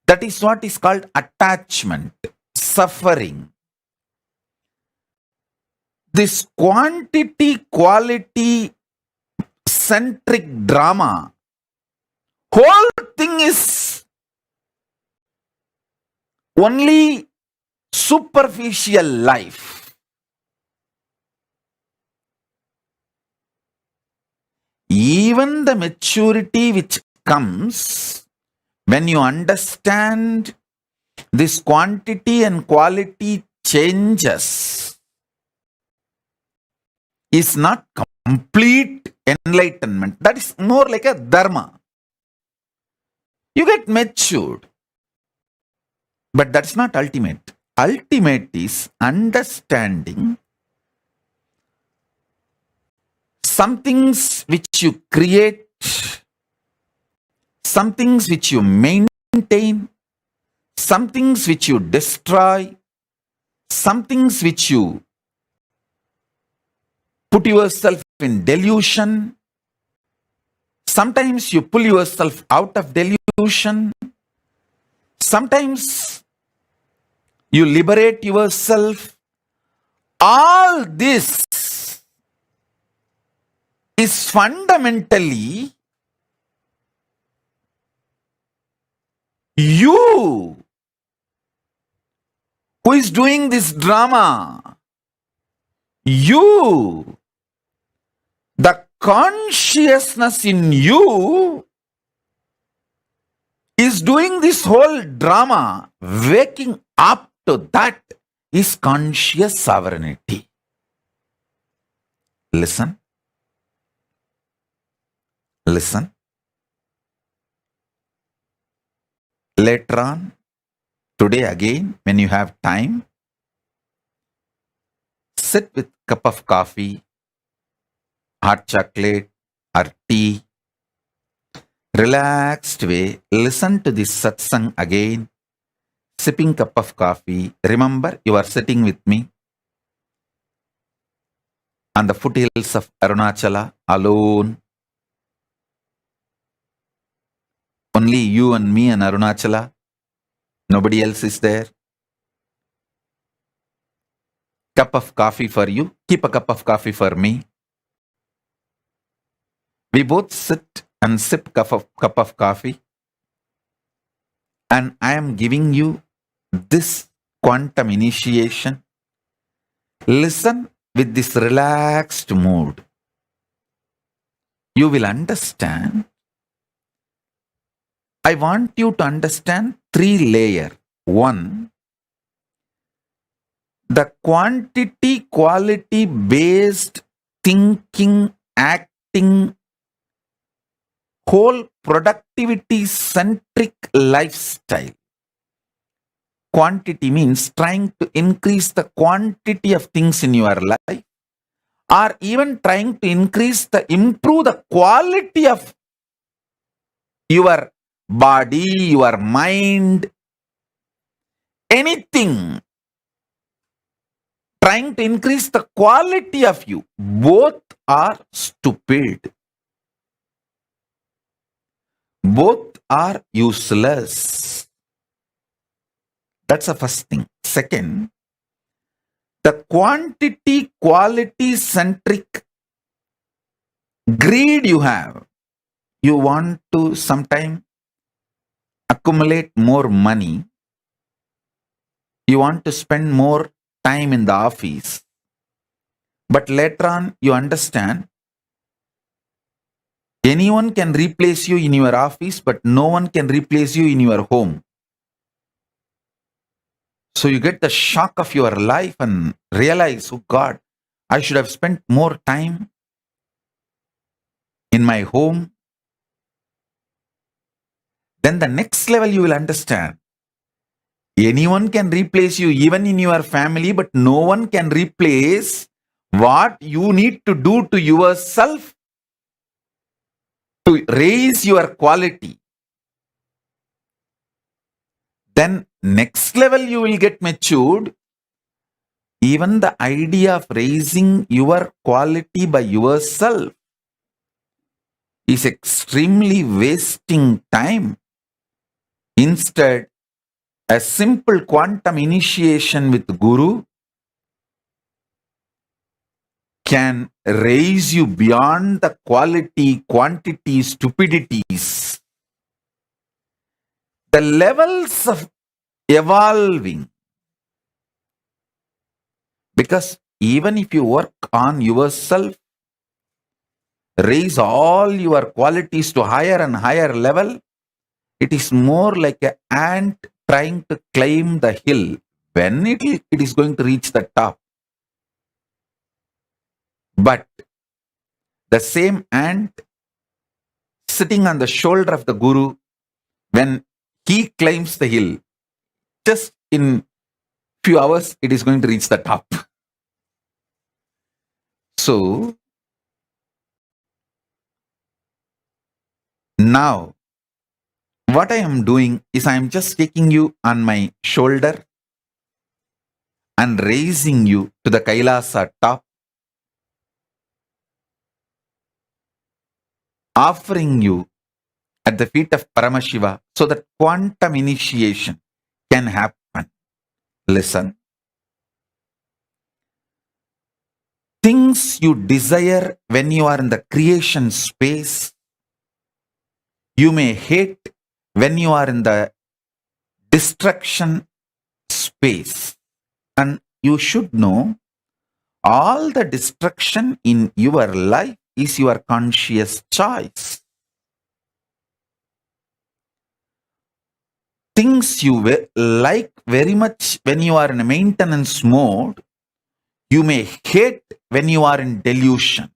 That is what is called attachment, suffering. This quantity, quality centric drama, whole thing is only superficial life. Even the maturity which comes when you understand this quantity and quality changes is not complete enlightenment. That is more like a dharma. You get matured. But that's not ultimate. Ultimate is understanding some things which you create, some things which you maintain, some things which you destroy, some things which you put yourself in delusion. Sometimes you pull yourself out of delusion. Sometimes you liberate yourself. All this is fundamentally you who is doing this drama. You, the consciousness in you is doing this whole drama. Waking up to that is conscious sovereignty. Listen. Listen. Later on, today again, when you have time, sit with a cup of coffee, hot chocolate, or tea. Relaxed way, listen to this satsang again, sipping cup of coffee. Remember, you are sitting with me on the foothills of Arunachala, alone. Only you and me and Arunachala. Nobody else is there. Cup of coffee for you. Keep a cup of coffee for me. We both sit and sip cup of coffee. And I am giving you this quantum initiation. Listen with this relaxed mood. You will understand. I want you to understand 3 layers. 1, the quantity, quality based thinking, acting, whole productivity centric lifestyle. Quantity means trying to increase the quantity of things in your life, or even trying to improve the quality of your body, your mind, anything. Trying to increase the quality of you. Both are stupid. Both are useless. That's the first thing. Second, the quantity, quality centric greed you have. You want to sometime accumulate more money. You want to spend more time in the office. But later on, you understand anyone can replace you in your office, but no one can replace you in your home. So you get the shock of your life and realize, oh God, I should have spent more time in my home. Then the next level you will understand. Anyone can replace you even in your family, but no one can replace what you need to do to yourself to raise your quality. Then next level you will get matured. Even the idea of raising your quality by yourself is extremely wasting time. Instead, a simple quantum initiation with Guru can raise you beyond the quality, quantity, stupidities. The levels of evolving. Because even if you work on yourself, raise all your qualities to higher and higher level, it is more like an ant trying to climb the hill. When it is going to reach the top. But the same ant sitting on the shoulder of the Guru, when he climbs the hill, just in few hours, it is going to reach the top. So, now, what I am doing is I am just taking you on my shoulder and raising you to the Kailasa top, offering you at the feet of Paramashiva so that quantum initiation can happen. Listen. Things you desire when you are in the creation space, you may hate when you are in the destruction space. And you should know, all the destruction in your life is your conscious choice. Things you like very much when you are in a maintenance mode, you may hate when you are in delusion.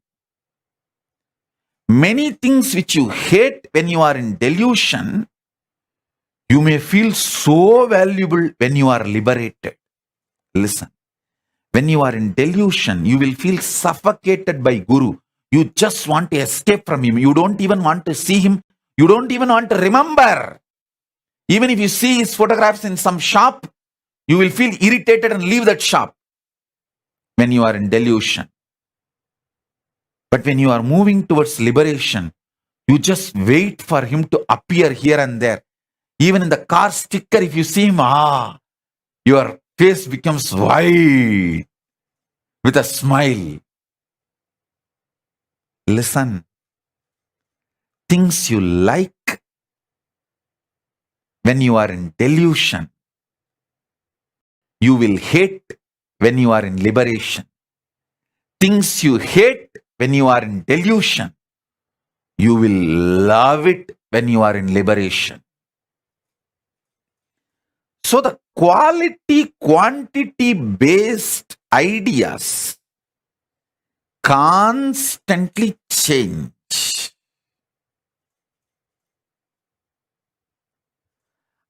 Many things which you hate when you are in delusion, you may feel so valuable when you are liberated. Listen, when you are in delusion, you will feel suffocated by Guru. You just want to escape from him. You don't even want to see him. You don't even want to remember. Even if you see his photographs in some shop, you will feel irritated and leave that shop when you are in delusion. But when you are moving towards liberation, you just wait for him to appear here and there. Even in the car sticker, if you see him, your face becomes white with a smile. Listen, things you like when you are in delusion, you will hate when you are in liberation. Things you hate when you are in delusion, you will love it when you are in liberation. So the quality, quantity based ideas constantly change.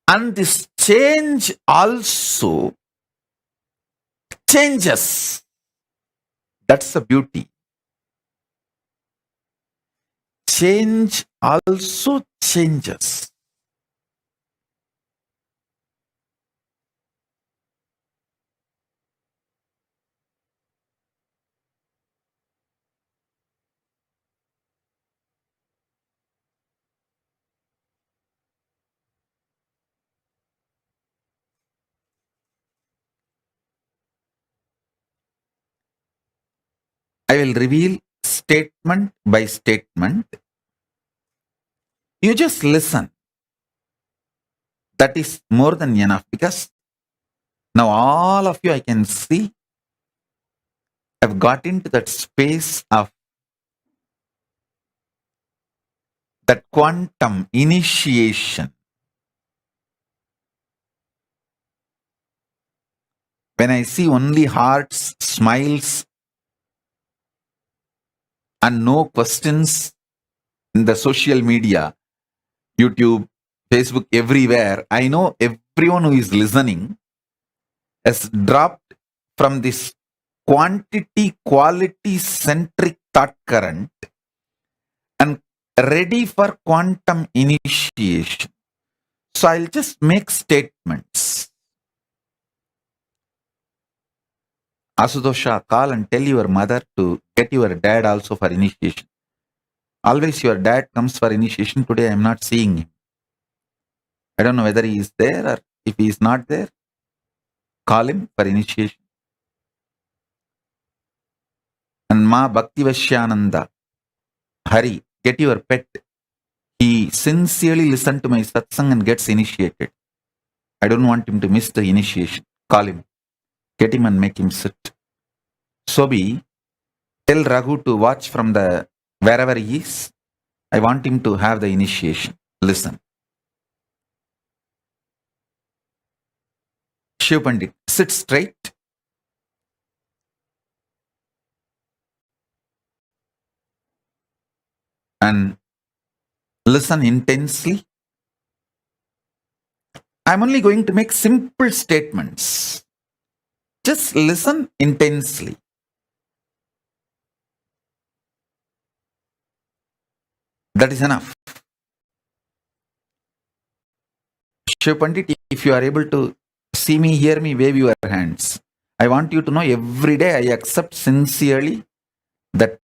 And this change also changes. That's the beauty. Change also changes. I will reveal statement by statement. You just listen. That is more than enough, because now all of you, I can see, have got into that space of that quantum initiation. When I see only hearts, smiles, and no questions in the social media, YouTube, Facebook, everywhere, I know everyone who is listening has dropped from this quantity, quality centric thought current and ready for quantum initiation. So I'll just make statements. Asudosha, call and tell your mother to get your dad also for initiation. Always your dad comes for initiation. Today I am not seeing him. I don't know whether he is there or if he is not there, call him for initiation. And Ma Bhaktivashyananda, Hari, get your pet. He sincerely listened to my satsang and gets initiated. I don't want him to miss the initiation. Call him. Get him and make him sit. Sobi, tell Raghu to watch from the wherever he is. I want him to have the initiation. Listen. Shiv Pandit, sit straight. And listen intensely. I'm only going to make simple statements. Just listen intensely. That is enough. Shiv Pandit, if you are able to see me, hear me, wave your hands. I want you to know every day I accept sincerely that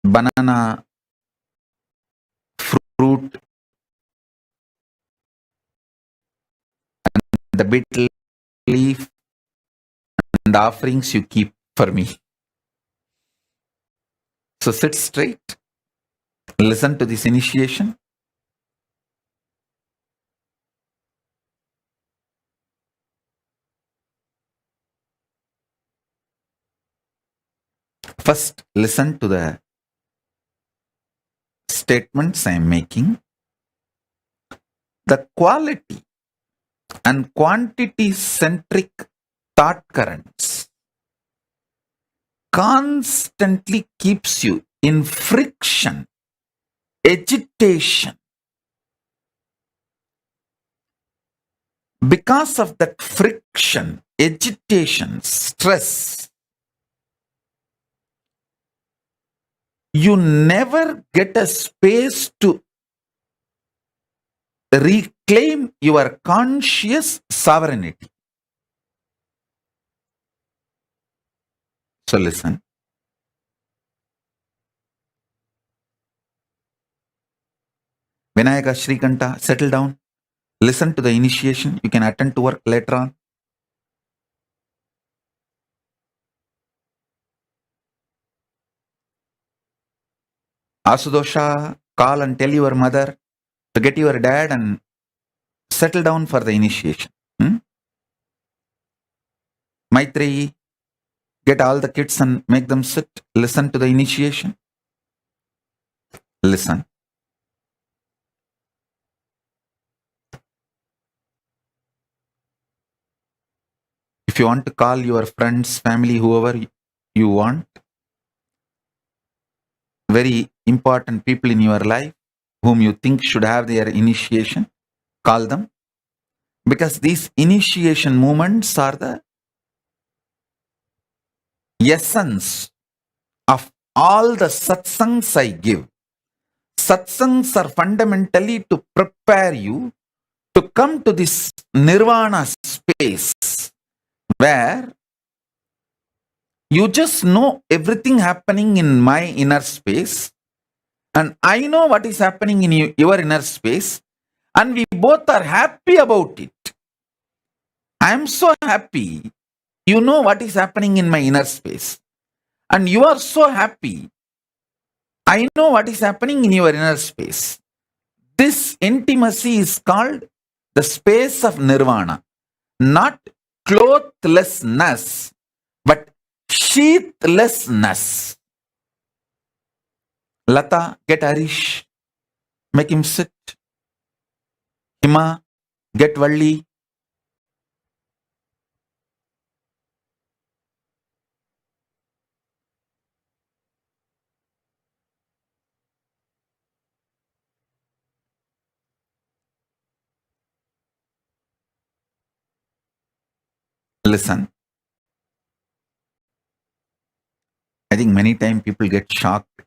banana, fruit, the betel leaf, and the offerings you keep for me. So sit straight. Listen to this initiation. First, listen to the statements I am making. The quality and quantity centric thought currents constantly keeps you in friction, agitation. Because of that friction, agitation, stress, you never get a space to reclaim your conscious sovereignty. So listen. Vinayaka Shrikanta, settle down. Listen to the initiation. You can attend to work later on. Asudosha, call and tell your mother to get your dad and settle down for the initiation. Maitreyi, get all the kids and make them sit. Listen to the initiation. Listen. If you want to call your friends, family, whoever you want, very important people in your life whom you think should have their initiation, call them. Because these initiation moments are the essence of all the satsangs I give. Satsangs are fundamentally to prepare you to come to this nirvana space where you just know everything happening in my inner space and I know what is happening in your inner space and we both are happy about it. I am so happy. You know what is happening in my inner space and you are so happy. I know what is happening in your inner space. This intimacy is called the space of nirvana, not clothlessness, but sheathlessness. Lata, get Harish, make him sit. Hima, get Valli. Listen. I think many times people get shocked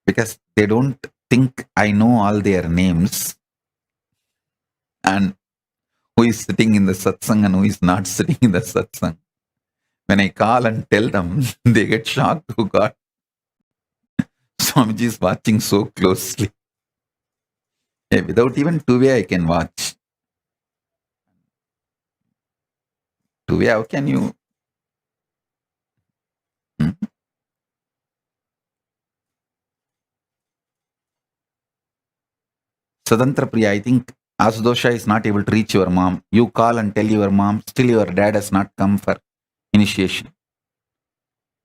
because they don't think I know all their names. and who is sitting in the satsang and who is not sitting in the satsang. When I call and tell them, they get shocked. Oh God, Swamiji is watching so closely. Yeah, without even two-way, I can watch. Two-way, how can you? Hmm? Sadantra Priya, I think Asudosha is not able to reach your mom. You call and tell your mom, still your dad has not come for initiation.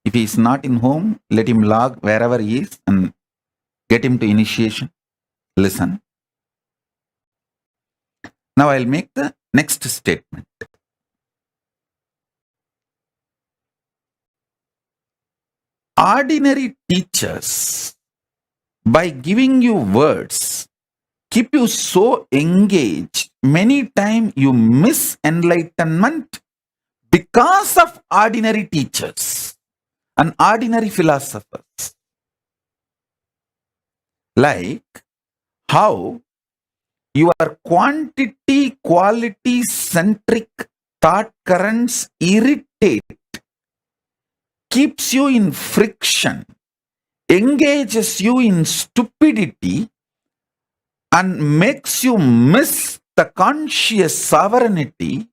If he is not in home, let him log wherever he is and get him to initiation. Listen. Now I'll make the next statement. Ordinary teachers, by giving you words, keep you so engaged, many times you miss enlightenment because of ordinary teachers and ordinary philosophers. Like how your quantity quality centric thought currents irritate, keeps you in friction, engages you in stupidity, and makes you miss the conscious sovereignty.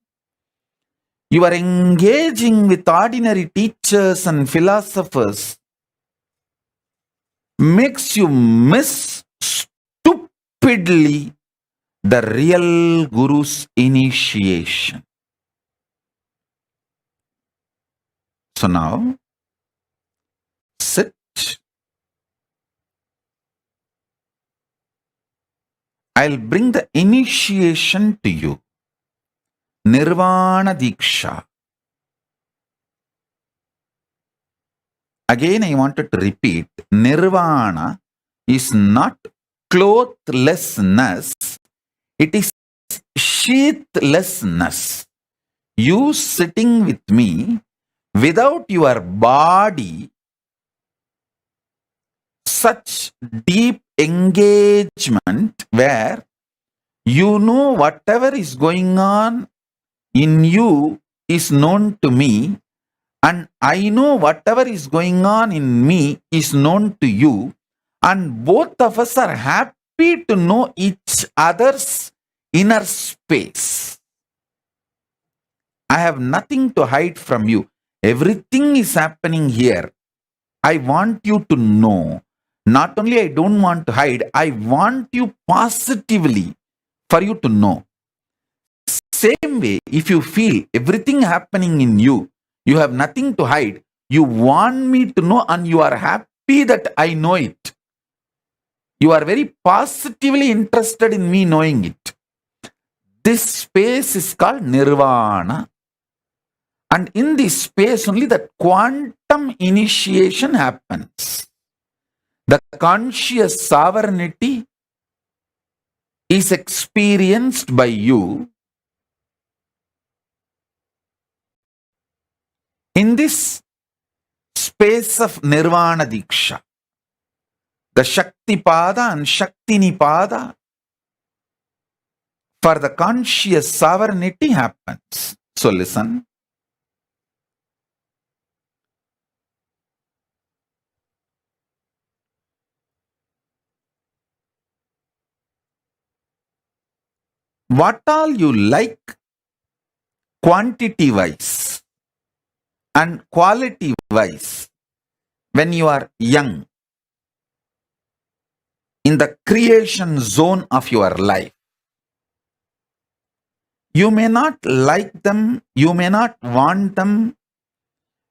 You are engaging with ordinary teachers and philosophers, makes you miss stupidly the real Guru's initiation. So now, sit. I'll bring the initiation to you. Nirvana Diksha. Again, I wanted to repeat, Nirvana is not clothlessness, it is sheathlessness. You sitting with me without your body, such deep engagement where you know whatever is going on in you is known to me, and I know whatever is going on in me is known to you, and both of us are happy to know each other's inner space. I have nothing to hide from you. Everything is happening here. I want you to know. Not only I don't want to hide, I want you positively for you to know. Same way, if you feel everything happening in you, you have nothing to hide, you want me to know and you are happy that I know it. You are very positively interested in me knowing it. This space is called Nirvana. And in this space only that quantum initiation happens. The conscious sovereignty is experienced by you. In this space of Nirvana Diksha, the Shakti Pada and Shakti Nipada for the conscious sovereignty happens. So listen. What all you like quantity wise and quality wise when you are young in the creation zone of your life. You may not like them, you may not want them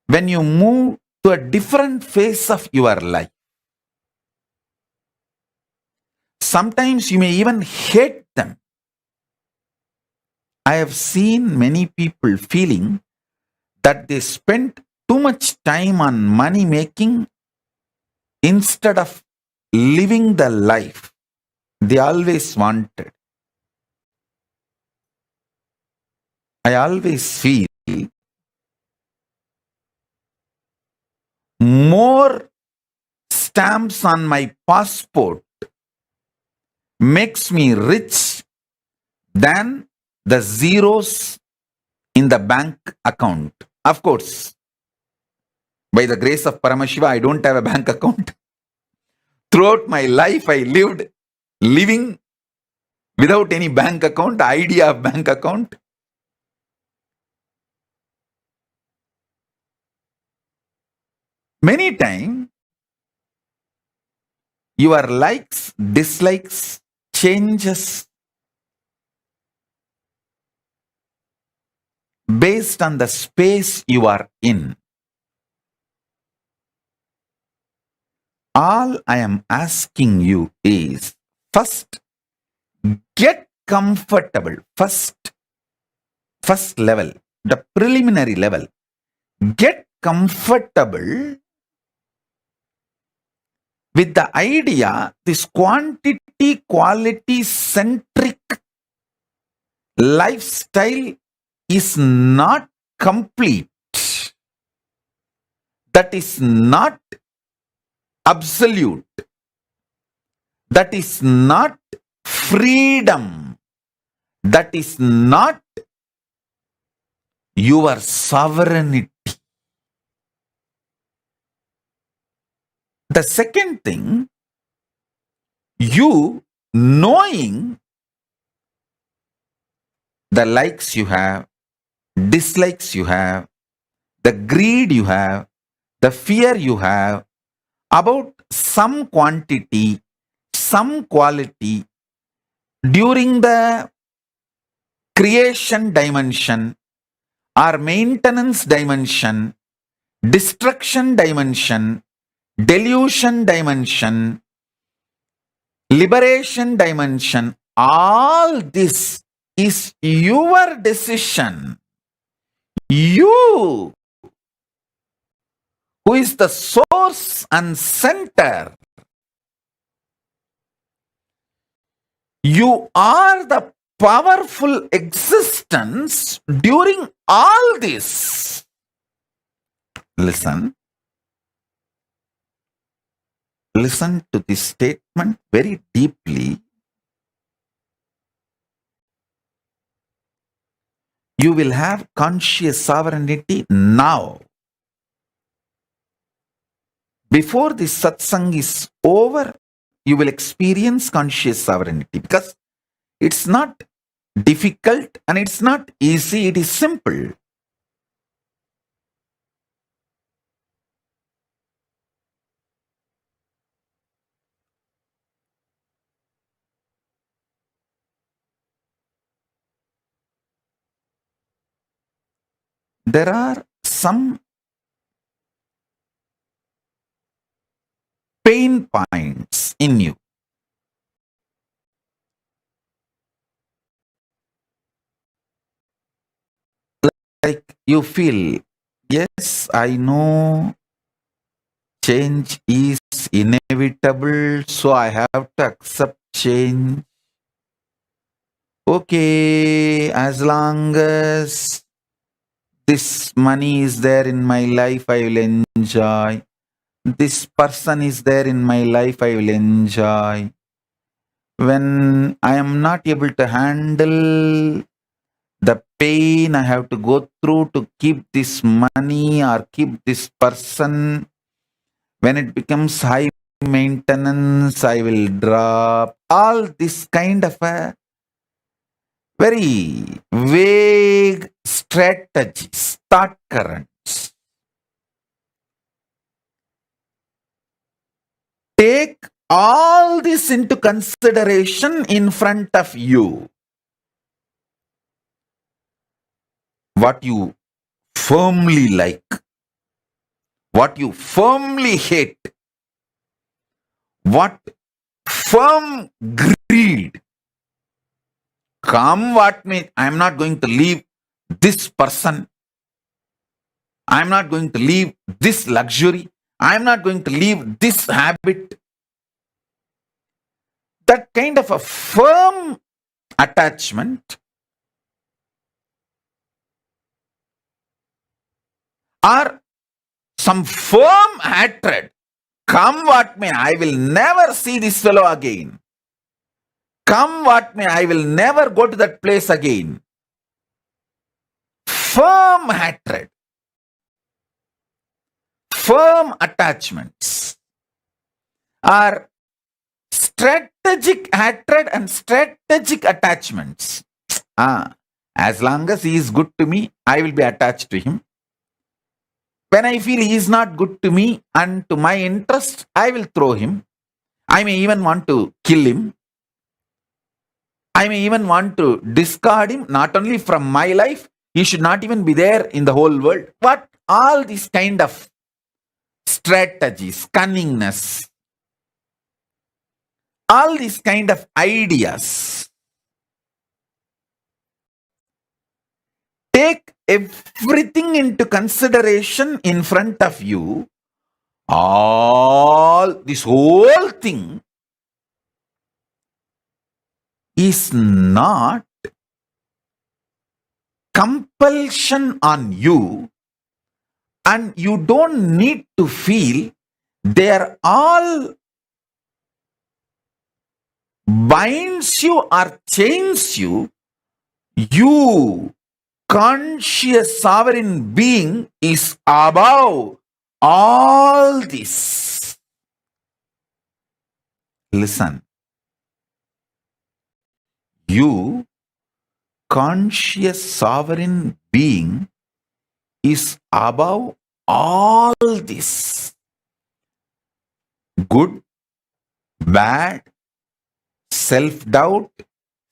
when you move to a different phase of your life. Sometimes you may even hate them. I have seen many people feeling that they spent too much time on money making instead of living the life they always wanted. I always feel more stamps on my passport makes me rich than the zeros in the bank account. Of course, by the grace of Paramashiva, I don't have a bank account. Throughout my life, I living without any bank account, idea of bank account. Many times, your likes, dislikes, changes based on the space you are in. All I am asking you is, first, get comfortable. First level, the preliminary level. Get comfortable with the idea this quantity quality centric lifestyle is not complete. That is not absolute. That is not freedom. That is not your sovereignty. The second thing, you knowing the likes you have, dislikes you have, the greed you have, the fear you have about some quantity, some quality during the creation dimension or maintenance dimension, destruction dimension, delusion dimension, liberation dimension, all this is your decision. You, who is the source and center, you are the powerful existence during all this. Listen to this statement very deeply. You will have conscious sovereignty now. Before this satsang is over, you will experience conscious sovereignty, because it's not difficult and it's not easy, it is simple. There are some pain points in you. Like you feel, yes, I know change is inevitable, so I have to accept change. Okay, as long as this money is there in my life, I will enjoy. This person is there in my life, I will enjoy. When I am not able to handle the pain I have to go through to keep this money or keep this person, when it becomes high maintenance, I will drop. All this kind of a very vague strategies, thought currents. Take all this into consideration in front of you. What you firmly like, what you firmly hate, what firm greed. Come what may, I am not going to leave this person. I am not going to leave this luxury. I am not going to leave this habit. That kind of a firm attachment or some firm hatred. Come what may, I will never see this fellow again. Come what may, I will never go to that place again. Firm hatred, firm attachments are strategic hatred and strategic attachments. As long as he is good to me, I will be attached to him. When I feel he is not good to me and to my interest, I will throw him. I may even want to kill him. I may even want to discard him, not only from my life, he should not even be there in the whole world. But all these kind of strategies, cunningness, all these kind of ideas, take everything into consideration in front of you. This whole thing is not compulsion on you, and you don't need to feel they are all binds you or chains you. You, conscious sovereign being, is above all this. Listen. You, conscious sovereign being, is above all this. Good, bad, self-doubt,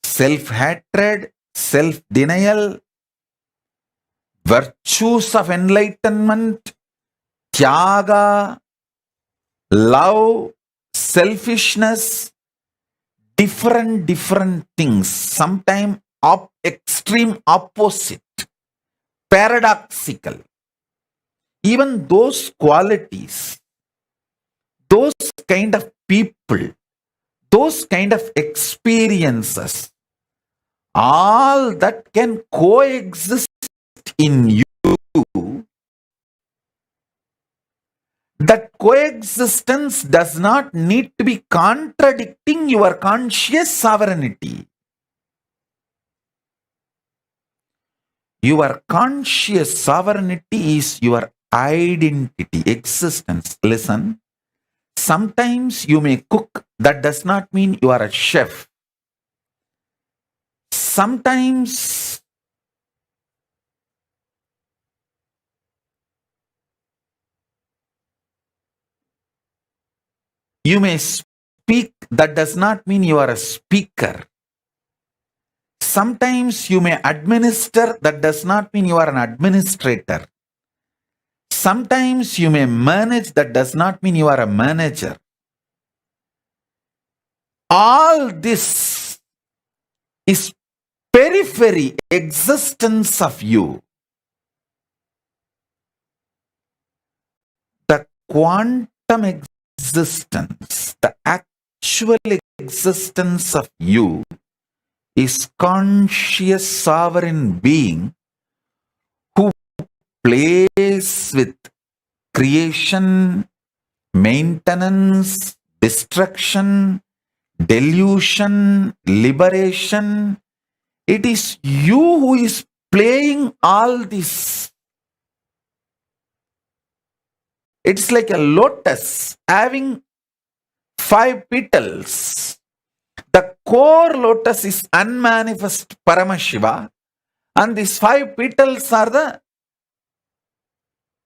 self-hatred, self-denial, virtues of enlightenment, tyaga, love, selfishness, different things, sometimes extreme opposite, paradoxical. Even those qualities, those kind of people, those kind of experiences, all that can coexist in you. That coexistence does not need to be contradicting your conscious sovereignty. Your conscious sovereignty is your identity, existence. Listen, sometimes you may cook, that does not mean you are a chef. Sometimes you may speak, that does not mean you are a speaker. Sometimes you may administer, that does not mean you are an administrator. Sometimes you may manage, that does not mean you are a manager. All this is periphery existence of you. The quantum existence, the actual existence of you is conscious sovereign being who plays with creation, maintenance, destruction, delusion, liberation. It is you who is playing all this. It's like a lotus having 5 petals. The core lotus is unmanifest Paramashiva, and these 5 petals are the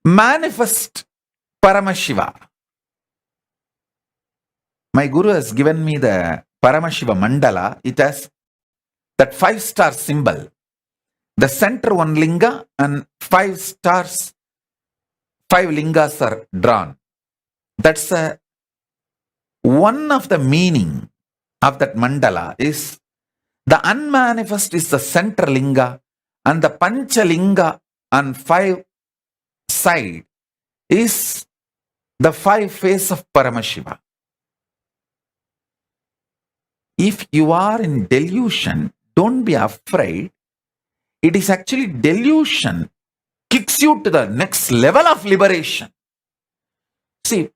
manifest Paramashiva. My guru has given me the Paramashiva mandala. It has that 5-star symbol. The center one linga and 5 stars, 5 lingas are drawn. That's one of the meaning of that mandala is the unmanifest is the center linga, and the panchalinga on 5 side is the 5 face of Paramashiva. If you are in delusion, don't be afraid. It is actually delusion kicks you to the next level of liberation. See,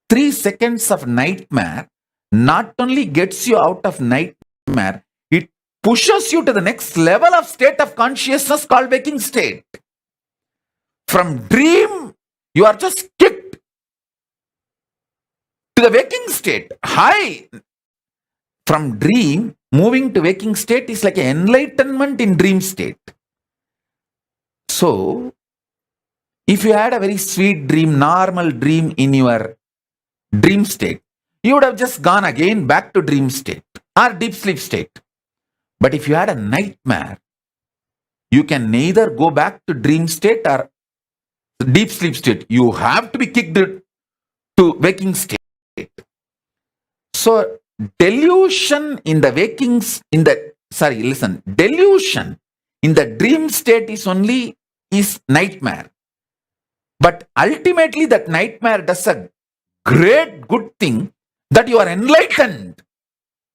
3 seconds of nightmare not only gets you out of nightmare, nightmare, it pushes you to the next level of state of consciousness called waking state. From dream, you are just kicked to the waking state. High. From dream, moving to waking state is like an enlightenment in dream state. So, if you had a very sweet dream, normal dream in your dream state, you would have just gone again back to dream state or deep sleep state. But if you had a nightmare, you can neither go back to dream state or deep sleep state. You have to be kicked to waking state. So, delusion in the delusion in the dream state is nightmare. But ultimately that nightmare does a great good thing, that you are enlightened,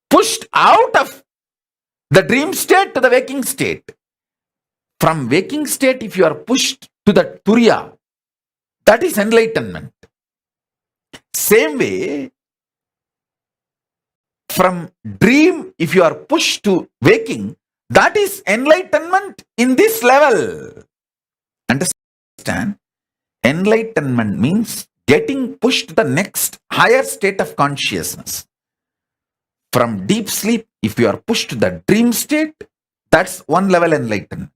pushed out of the dream state to the waking state. From waking state, if you are pushed to the Turiya, that is enlightenment. Same way, from dream, if you are pushed to waking, that is enlightenment in this level. Understand? Enlightenment means getting pushed to the next higher state of consciousness. From deep sleep, if you are pushed to the dream state, that's one level enlightenment.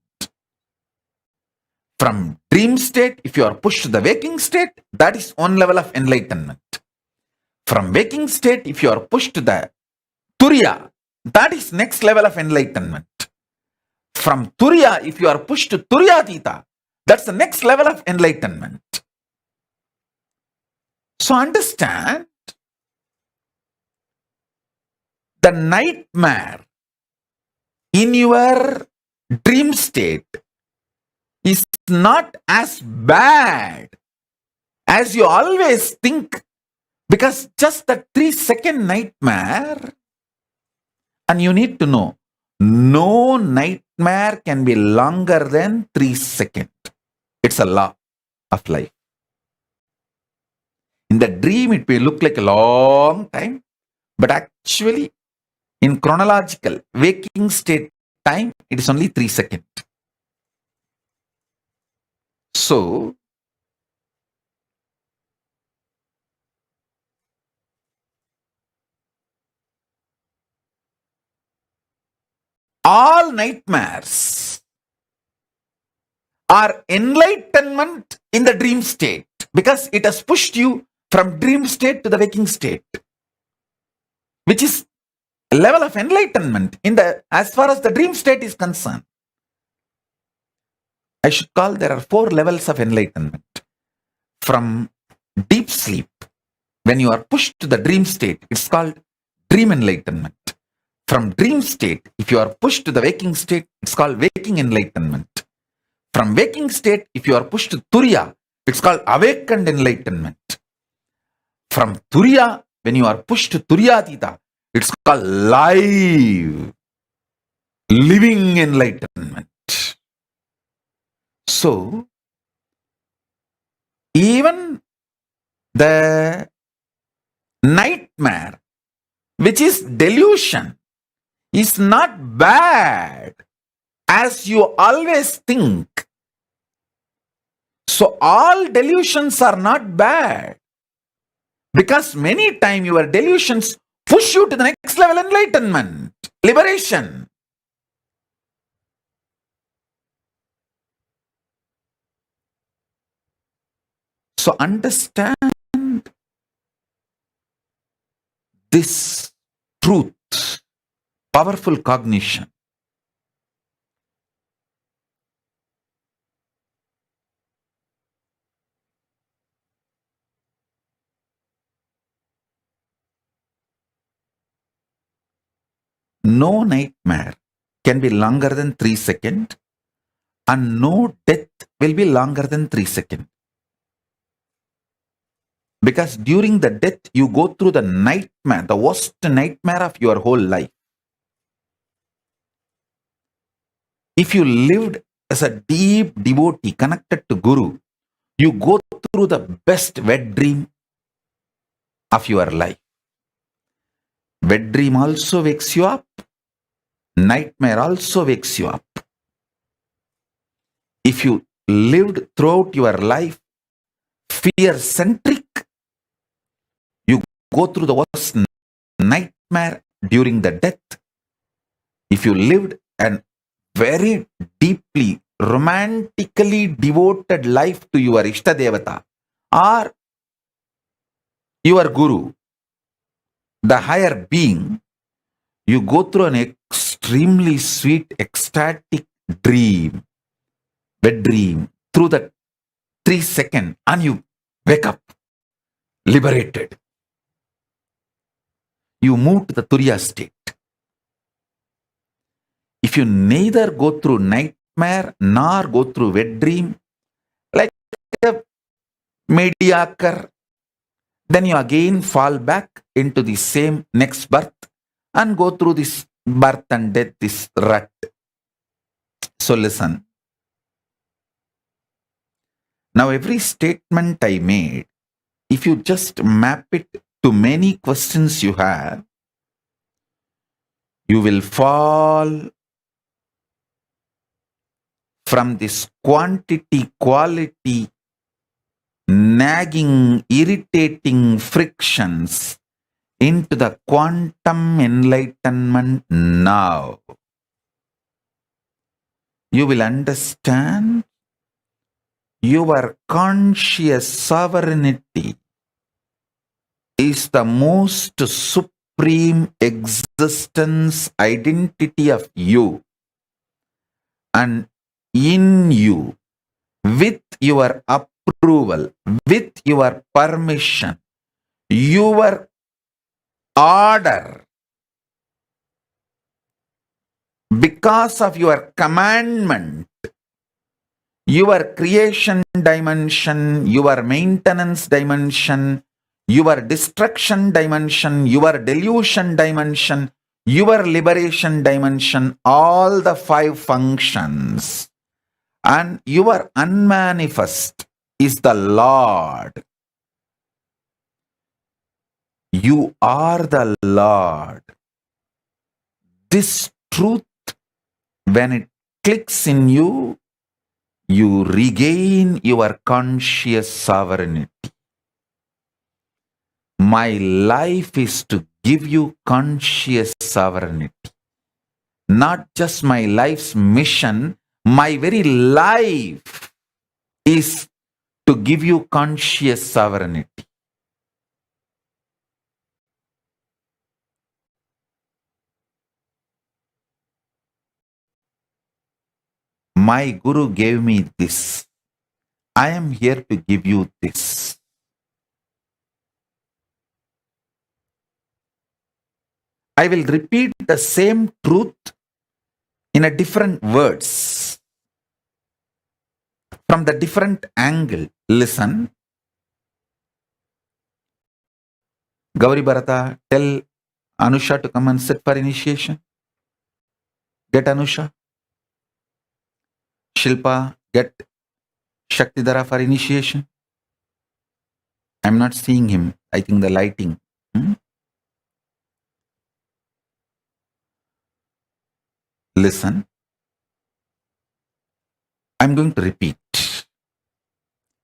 From dream state, if you are pushed to the waking state, that is one level of enlightenment. From waking state, if you are pushed to the Turiya, that is next level of enlightenment. From Turiya, if you are pushed to Turiyatita, that's the next level of enlightenment. So understand, the nightmare in your dream state is not as bad as you always think, because just the 3-second nightmare, and you need to know, no nightmare can be longer than 3 seconds. It's a law of life. In the dream, it may look like a long time, but actually, in chronological waking state time, it is only 3 seconds. So, all nightmares are enlightenment in the dream state, because it has pushed you from dream state to the waking state, which is a level of enlightenment as far as the dream state is concerned. I should call there are 4 levels of enlightenment. From deep sleep, when you are pushed to the dream state, it's called dream enlightenment. From dream state, if you are pushed to the waking state, it's called waking enlightenment. From waking state, if you are pushed to Turiya, it's called awakened enlightenment. From Turiya, when you are pushed to Turiyatita, it's called living enlightenment. So, even the nightmare, which is delusion, is not bad as you always think. So, all delusions are not bad, because many times your delusions push you to the next level enlightenment, liberation. So understand this truth, powerful cognition. No nightmare can be longer than 3 seconds, and no death will be longer than 3 seconds. Because during the death, you go through the nightmare, the worst nightmare of your whole life. If you lived as a deep devotee connected to Guru, you go through the best wet dream of your life. Wet dream also wakes you up. nightmare also wakes you up. If you lived throughout your life fear-centric, you go through the worst nightmare during the death. If you lived an very deeply, romantically devoted life to your Ishtadevata or your Guru, the higher being, you go through an extremely sweet, ecstatic dream, wet dream, through the 3 seconds, and you wake up liberated. You move to the Turiya state. If you neither go through nightmare nor go through wet dream, like a mediocre, then you again fall back into the same next birth and go through this birth and death, this rut. So listen. Now every statement I made, if you just map it to many questions you have, you will fall from this quantity, quality, nagging, irritating frictions into the quantum enlightenment now. You will understand your conscious sovereignty is the most supreme existence identity of you, and in you, with your approval, with your permission, your order, because of your commandment, your creation dimension, your maintenance dimension, your destruction dimension, your delusion dimension, your liberation dimension, all the 5 functions, and your unmanifest is the Lord. You are the Lord. This truth, when it clicks in you, you regain your conscious sovereignty. My life is to give you conscious sovereignty. Not just my life's mission, my very life is to give you conscious sovereignty. My Guru gave me this. I am here to give you this. I will repeat the same truth in a different words, from the different angle. Listen. Gauri Bharata, tell Anusha to come and sit for initiation. Get Anusha. Shilpa, get Shaktidhara for initiation. I'm not seeing him. I think the lighting. Listen. I'm going to repeat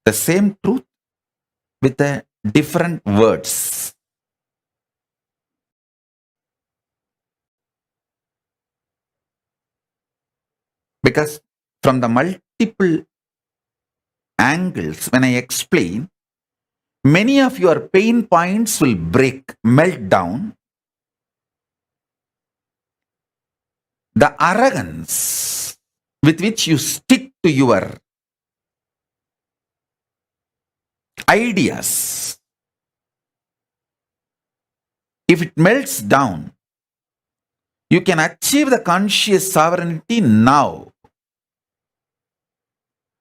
the same truth with a different words. Because from the multiple angles, when I explain, many of your pain points will break, melt down. The arrogance with which you stick to your ideas, if it melts down, you can achieve the conscious sovereignty now.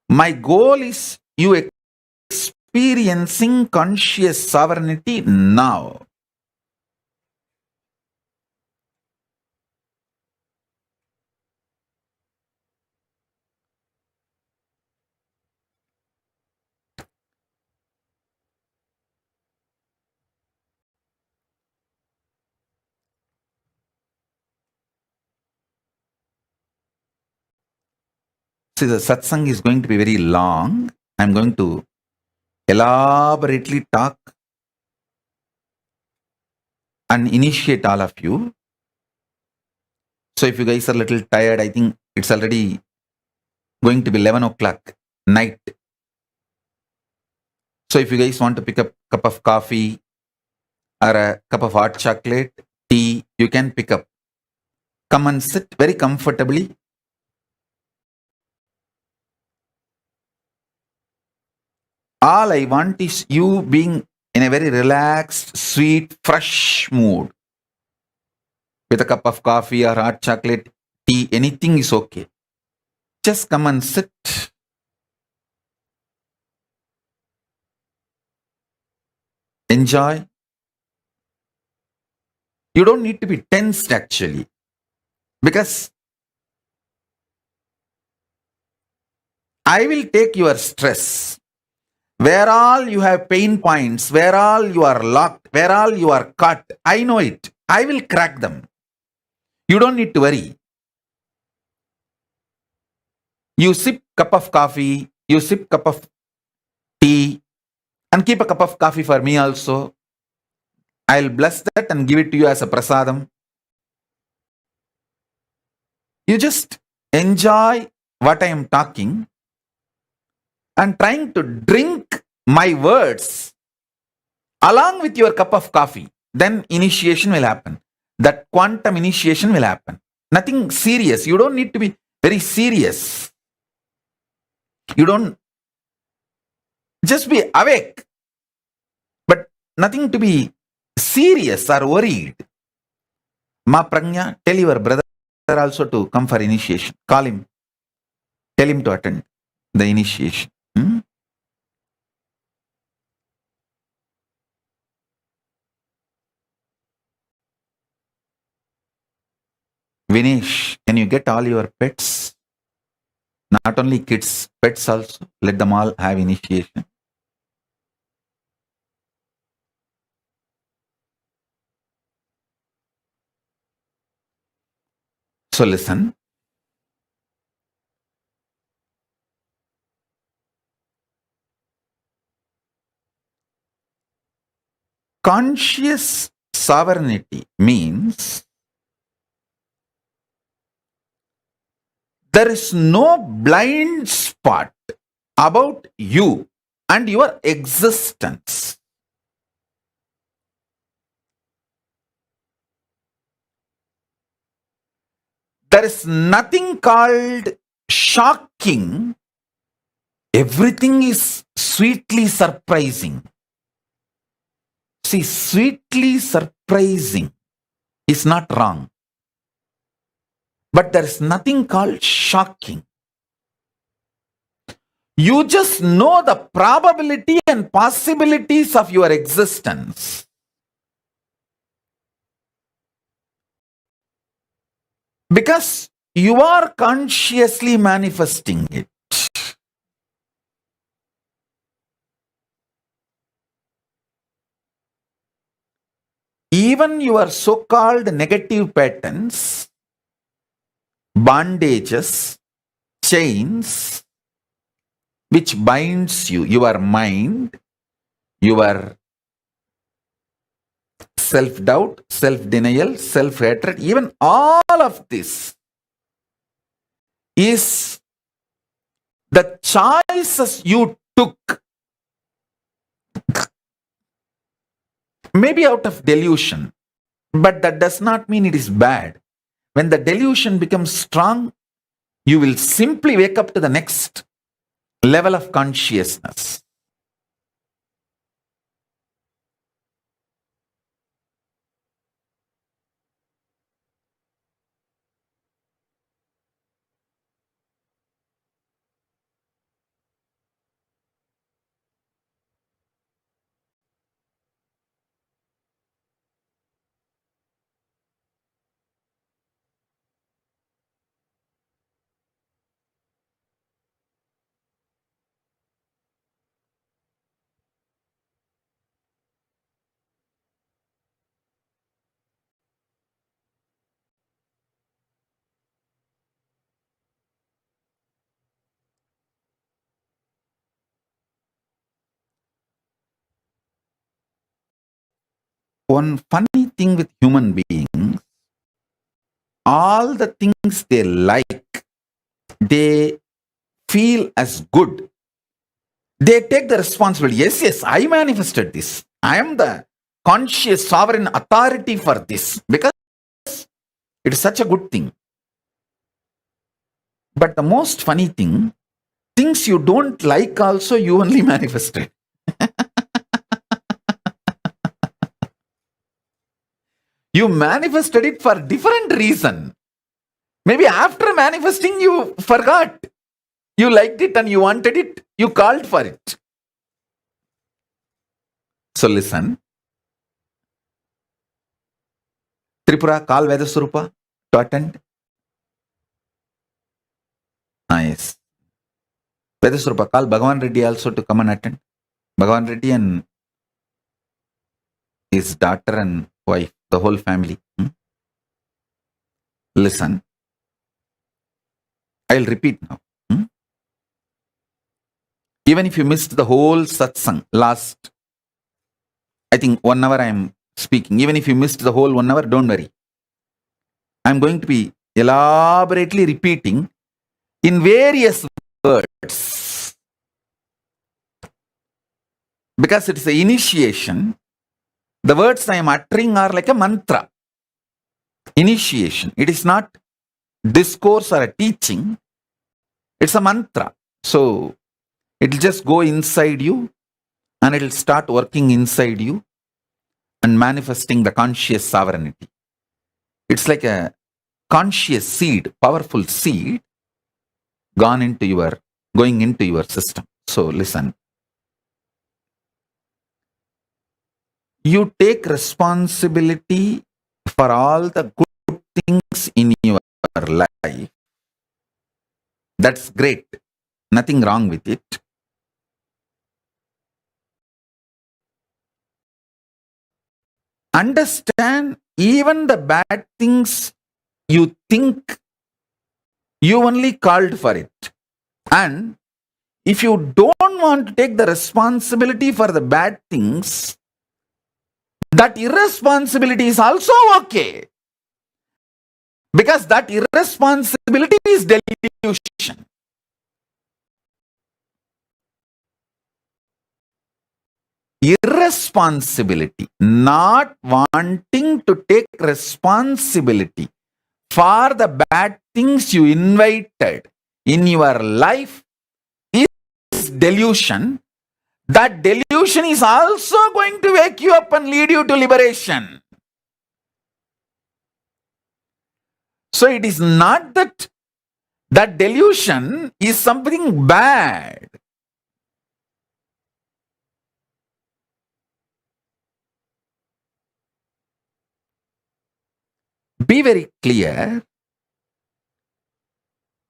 My goal is you experiencing conscious sovereignty now. See, the satsang is going to be very long. I'm going to elaborately talk and initiate all of you. So if you guys are a little tired, I think it's already going to be 11 o'clock night. So if you guys want to pick up a cup of coffee or a cup of hot chocolate, tea, you can pick up. Come and sit very comfortably. All I want is you being in a very relaxed, sweet, fresh mood. With a cup of coffee or hot chocolate, tea, anything is okay. Just come and sit. Enjoy. You don't need to be tensed actually. Because I will take your stress. Where all you have pain points, where all you are locked, where all you are caught, I know it. I will crack them. You don't need to worry. You sip cup of coffee, you sip cup of tea, and keep a cup of coffee for me also. I'll bless that and give it to you as a prasadam. You just enjoy what I am talking and trying to drink my words along with your cup of coffee. Then initiation will happen. That quantum initiation will happen. Nothing serious. You don't need to be very serious. You don't just be awake, but nothing to be serious or worried. Ma Pragnya, tell your brother also to come for initiation. Call him. Tell him to attend the initiation. Vinesh, can you get all your pets? Not only kids, pets also. Let them all have initiation. So listen. Conscious sovereignty means there is no blind spot about you and your existence. There is nothing called shocking. Everything is sweetly surprising. See, sweetly surprising is not wrong. But there is nothing called shocking. You just know the probability and possibilities of your existence. Because you are consciously manifesting it. Even your so-called negative patterns, bondages, chains, which binds you, your mind, your self-doubt, self-denial, self-hatred, even all of this is the choices you took, maybe out of delusion, but that does not mean it is bad. When the delusion becomes strong, you will simply wake up to the next level of consciousness. one funny thing with human beings, all the things they like, they feel as good. They take the responsibility. Yes, I manifested this. I am the conscious sovereign authority for this because it is such a good thing. But the most funny thing, things you don't like also you only manifested. You manifested it for different reason. Maybe after manifesting you forgot. You liked it and you wanted it. You called for it. So listen. Tripura, call Vedasurupa to attend. Yes. Vedasurupa, call Bhagavan Reddy also to come and attend. Bhagavan Reddy and his daughter and wife, the whole family. Listen. I'll repeat now. Even if you missed the whole satsang last, I think 1 hour I am speaking. Even if you missed the whole 1 hour, don't worry. I'm going to be elaborately repeating in various words. Because it's the initiation, the words I am uttering are like a mantra. Initiation. It is not discourse or a teaching. It's a mantra. So it will just go inside you and it will start working inside you and manifesting the conscious sovereignty. It's like a conscious seed, powerful seed going into your system. So listen. You take responsibility for all the good things in your life. That's great. Nothing wrong with it. Understand, even the bad things you think, you only called for it. And if you don't want to take the responsibility for the bad things, that irresponsibility is also okay. Because that irresponsibility is delusion. Irresponsibility, not wanting to take responsibility for the bad things you invited in your life is delusion. That delusion is also going to wake you up and lead you to liberation. So it is not that delusion is something bad. Be very clear.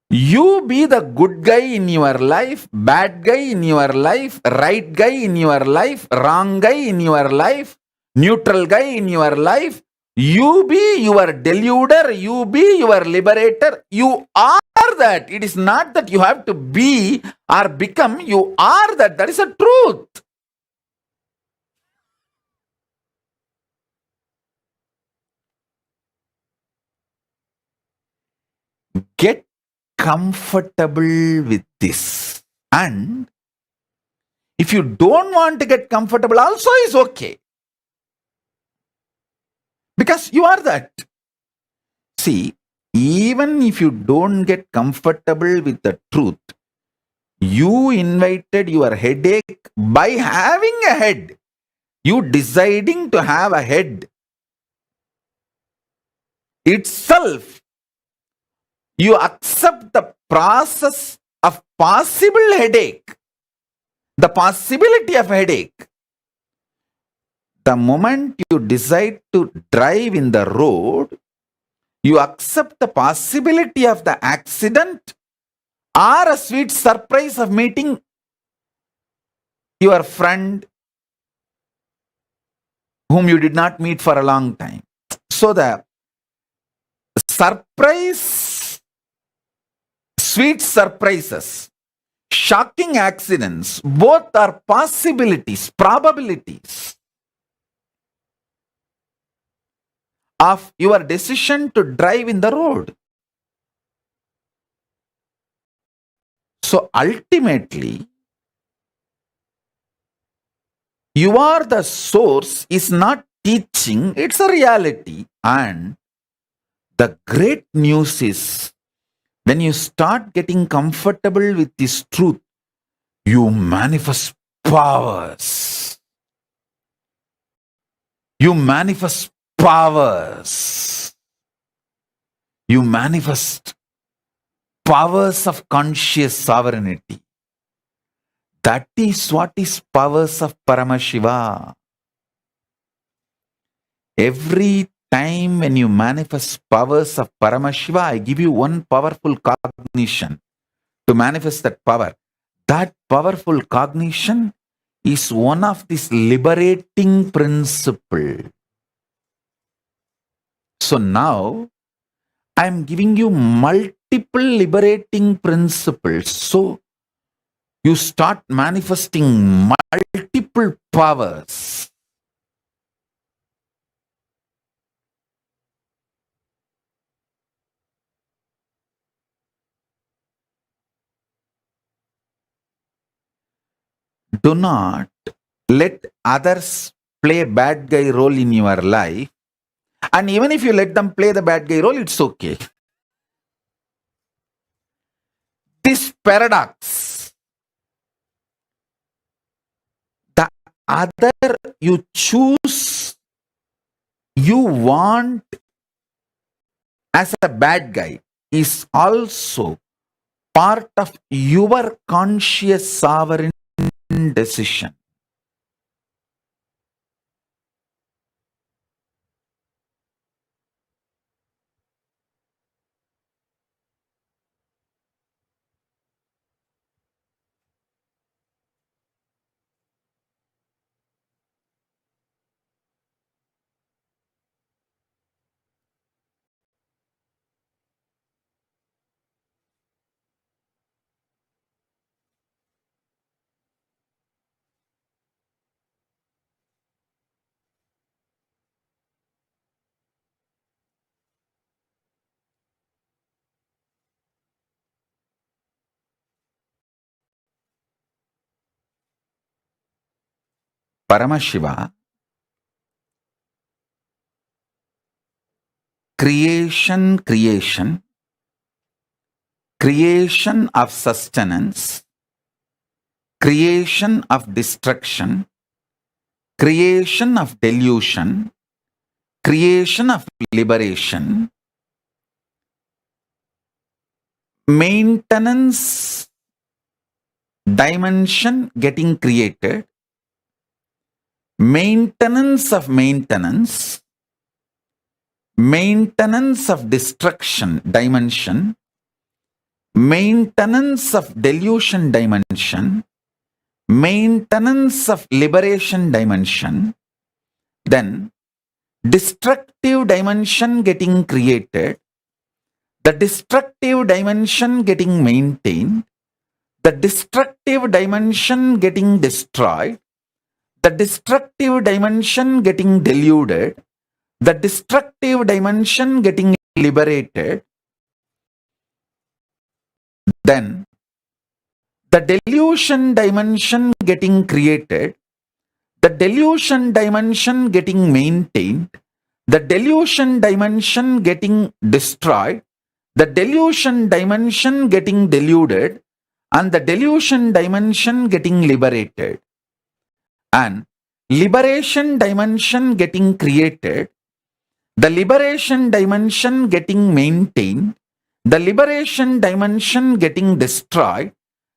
You be the good guy in your life, bad guy in your life, right guy in your life, wrong guy in your life, neutral guy in your life. You be your deluder, you be your liberator. You are that. It is not that you have to be or become. You are that. That is a truth. Get comfortable with this. And if you don't want to get comfortable, also is okay. Because you are that. See, even if you don't get comfortable with the truth, you invited your headache by having a head. You deciding to have a head itself. You accept the process of possible headache, the possibility of headache. The moment you decide to drive in the road, you accept the possibility of the accident or a sweet surprise of meeting your friend whom you did not meet for a long time. So the surprise, sweet surprises, shocking accidents, both are possibilities, probabilities. of your decision to drive in the road. So ultimately, you are the source is not teaching, it's a reality. And the great news is when you start getting comfortable with this truth, you manifest powers. You manifest powers. You manifest powers of conscious sovereignty. That is what is powers of Paramashiva. Every time when you manifest powers of Paramashiva, I give you one powerful cognition to manifest that power. That powerful cognition is one of this liberating principle. So now I am giving you multiple liberating principles. So you start manifesting multiple powers. Do not let others play bad guy role in your life. And even if you let them play the bad guy role, it's okay. This paradox, the other you choose, you want as a bad guy, is also part of your conscious sovereign decision. Paramashiva, creation of sustenance, creation of destruction, creation of delusion, creation of liberation, maintenance dimension getting created, maintenance of destruction dimension, maintenance of delusion dimension, maintenance of liberation dimension, then destructive dimension getting created, the destructive dimension getting maintained, the destructive dimension getting destroyed, the destructive dimension getting deluded, the destructive dimension getting liberated, then the delusion dimension getting created, the delusion dimension getting maintained, the delusion dimension getting destroyed, the delusion dimension getting deluded, and the delusion dimension getting liberated, and liberation dimension getting created, the liberation dimension getting maintained, the liberation dimension getting destroyed,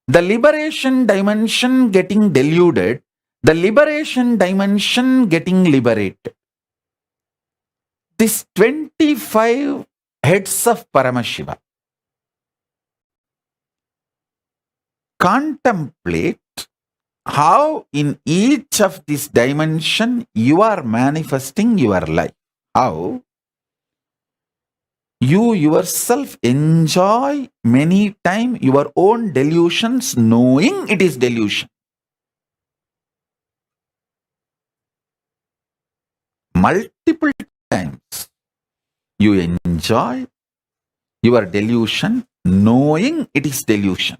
the liberation dimension getting deluded, the liberation dimension getting liberated. These 25 heads of Paramashiva. Contemplate how in each of this dimension you are manifesting your life. How you yourself enjoy many times your own delusions knowing it is delusion. Multiple times. You enjoy your delusion knowing it is delusion.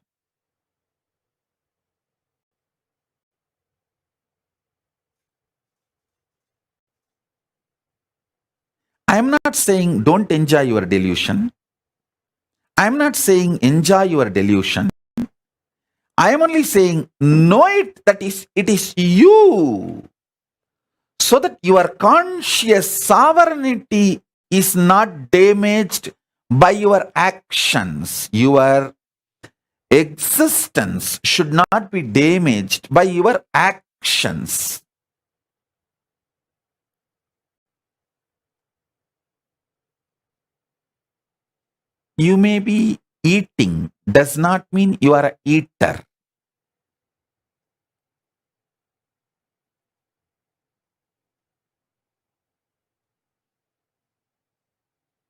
I am not saying don't enjoy your delusion. I am not saying enjoy your delusion. I am only saying know it that it is you, so that your conscious sovereignty is not damaged by your actions. Your existence should not be damaged by your actions. You may be eating, does not mean you are an eater.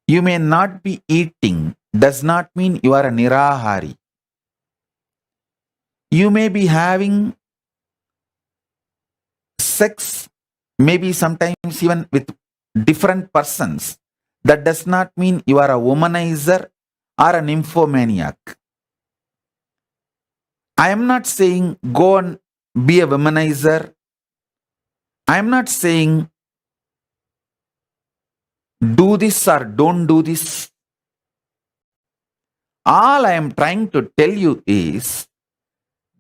You may not be eating, does not mean you are a nirahari. You may be having sex, maybe sometimes even with different persons. That does not mean you are a womanizer or a nymphomaniac. I am not saying go and be a womanizer. I am not saying do this or don't do this. All I am trying to tell you is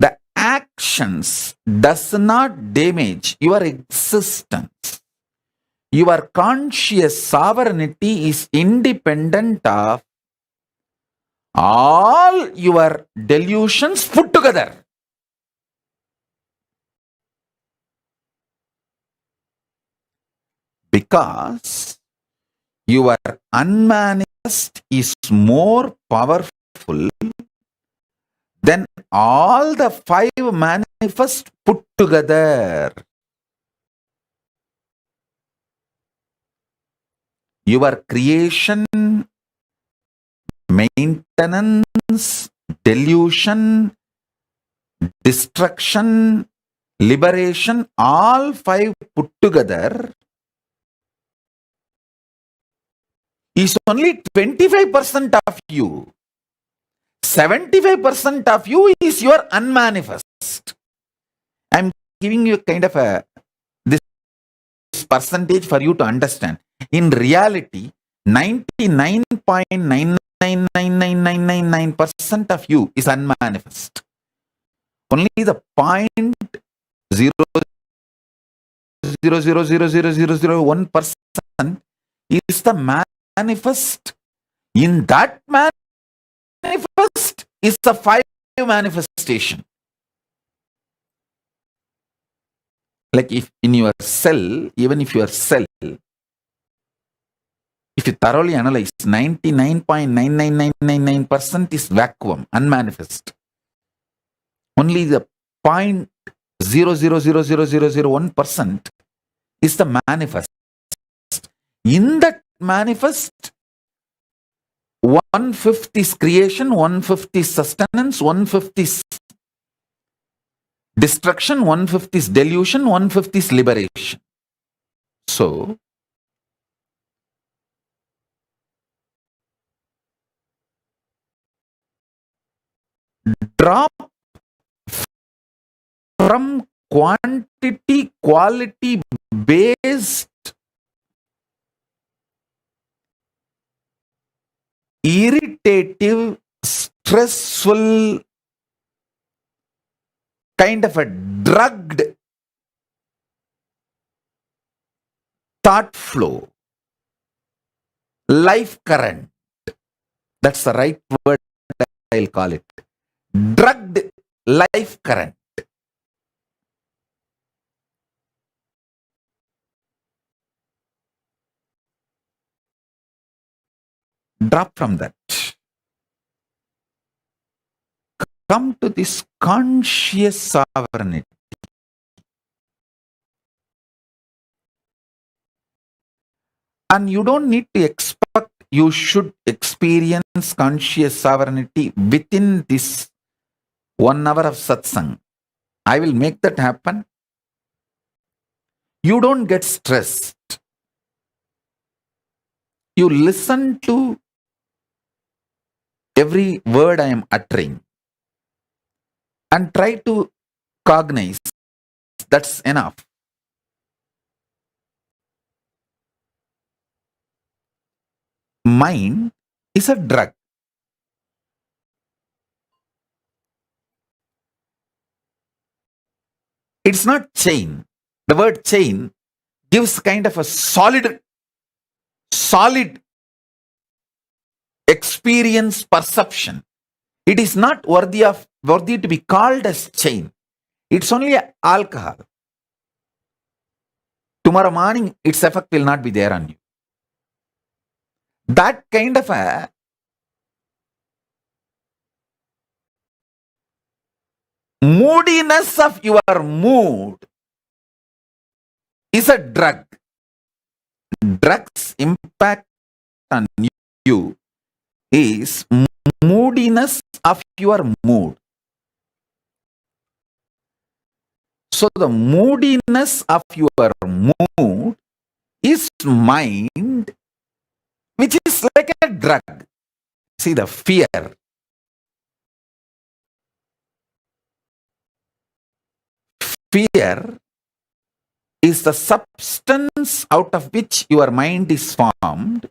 the actions does not damage your existence. Your conscious sovereignty is independent of all your delusions put together. Because your unmanifest is more powerful than all the five manifest put together. Your creation, maintenance, delusion, destruction, liberation, all five put together is only 25% of you. 75% of you is your unmanifest. I'm giving you kind of this percentage for you to understand. In reality, 99.999999% of you is unmanifest. Only the 0.0000001% is the manifest. In that manifest is the five manifestation. Like if in your cell, even if your cell, if you thoroughly analyze, 99.99999% is vacuum, unmanifest. Only the 0.0000001% is the manifest. In that manifest, 1/5 is creation, 1/5 is sustenance, 1/5 is destruction, 1/5 is delusion, 1/5 is liberation. So, drop from quantity, quality based irritative, stressful, kind of a drugged thought flow, life current. That's the right word I'll call it. Drugged life current. Drop from that. Come to this conscious sovereignty. And you don't need to expect you should experience conscious sovereignty within this 1 hour of satsang. I will make that happen. You don't get stressed. You listen to every word I am uttering and try to cognize. That's enough. Mind is a drug. It's not chain. The word chain gives kind of a solid experience perception. It is not worthy to be called as chain. It's only alcohol. Tomorrow morning, its effect will not be there on you. That kind of a moodiness of your mood is a drug. Drugs impact on you is moodiness of your mood. So the moodiness of your mood is mind, which is like a drug. See, the fear. Fear is the substance out of which your mind is formed.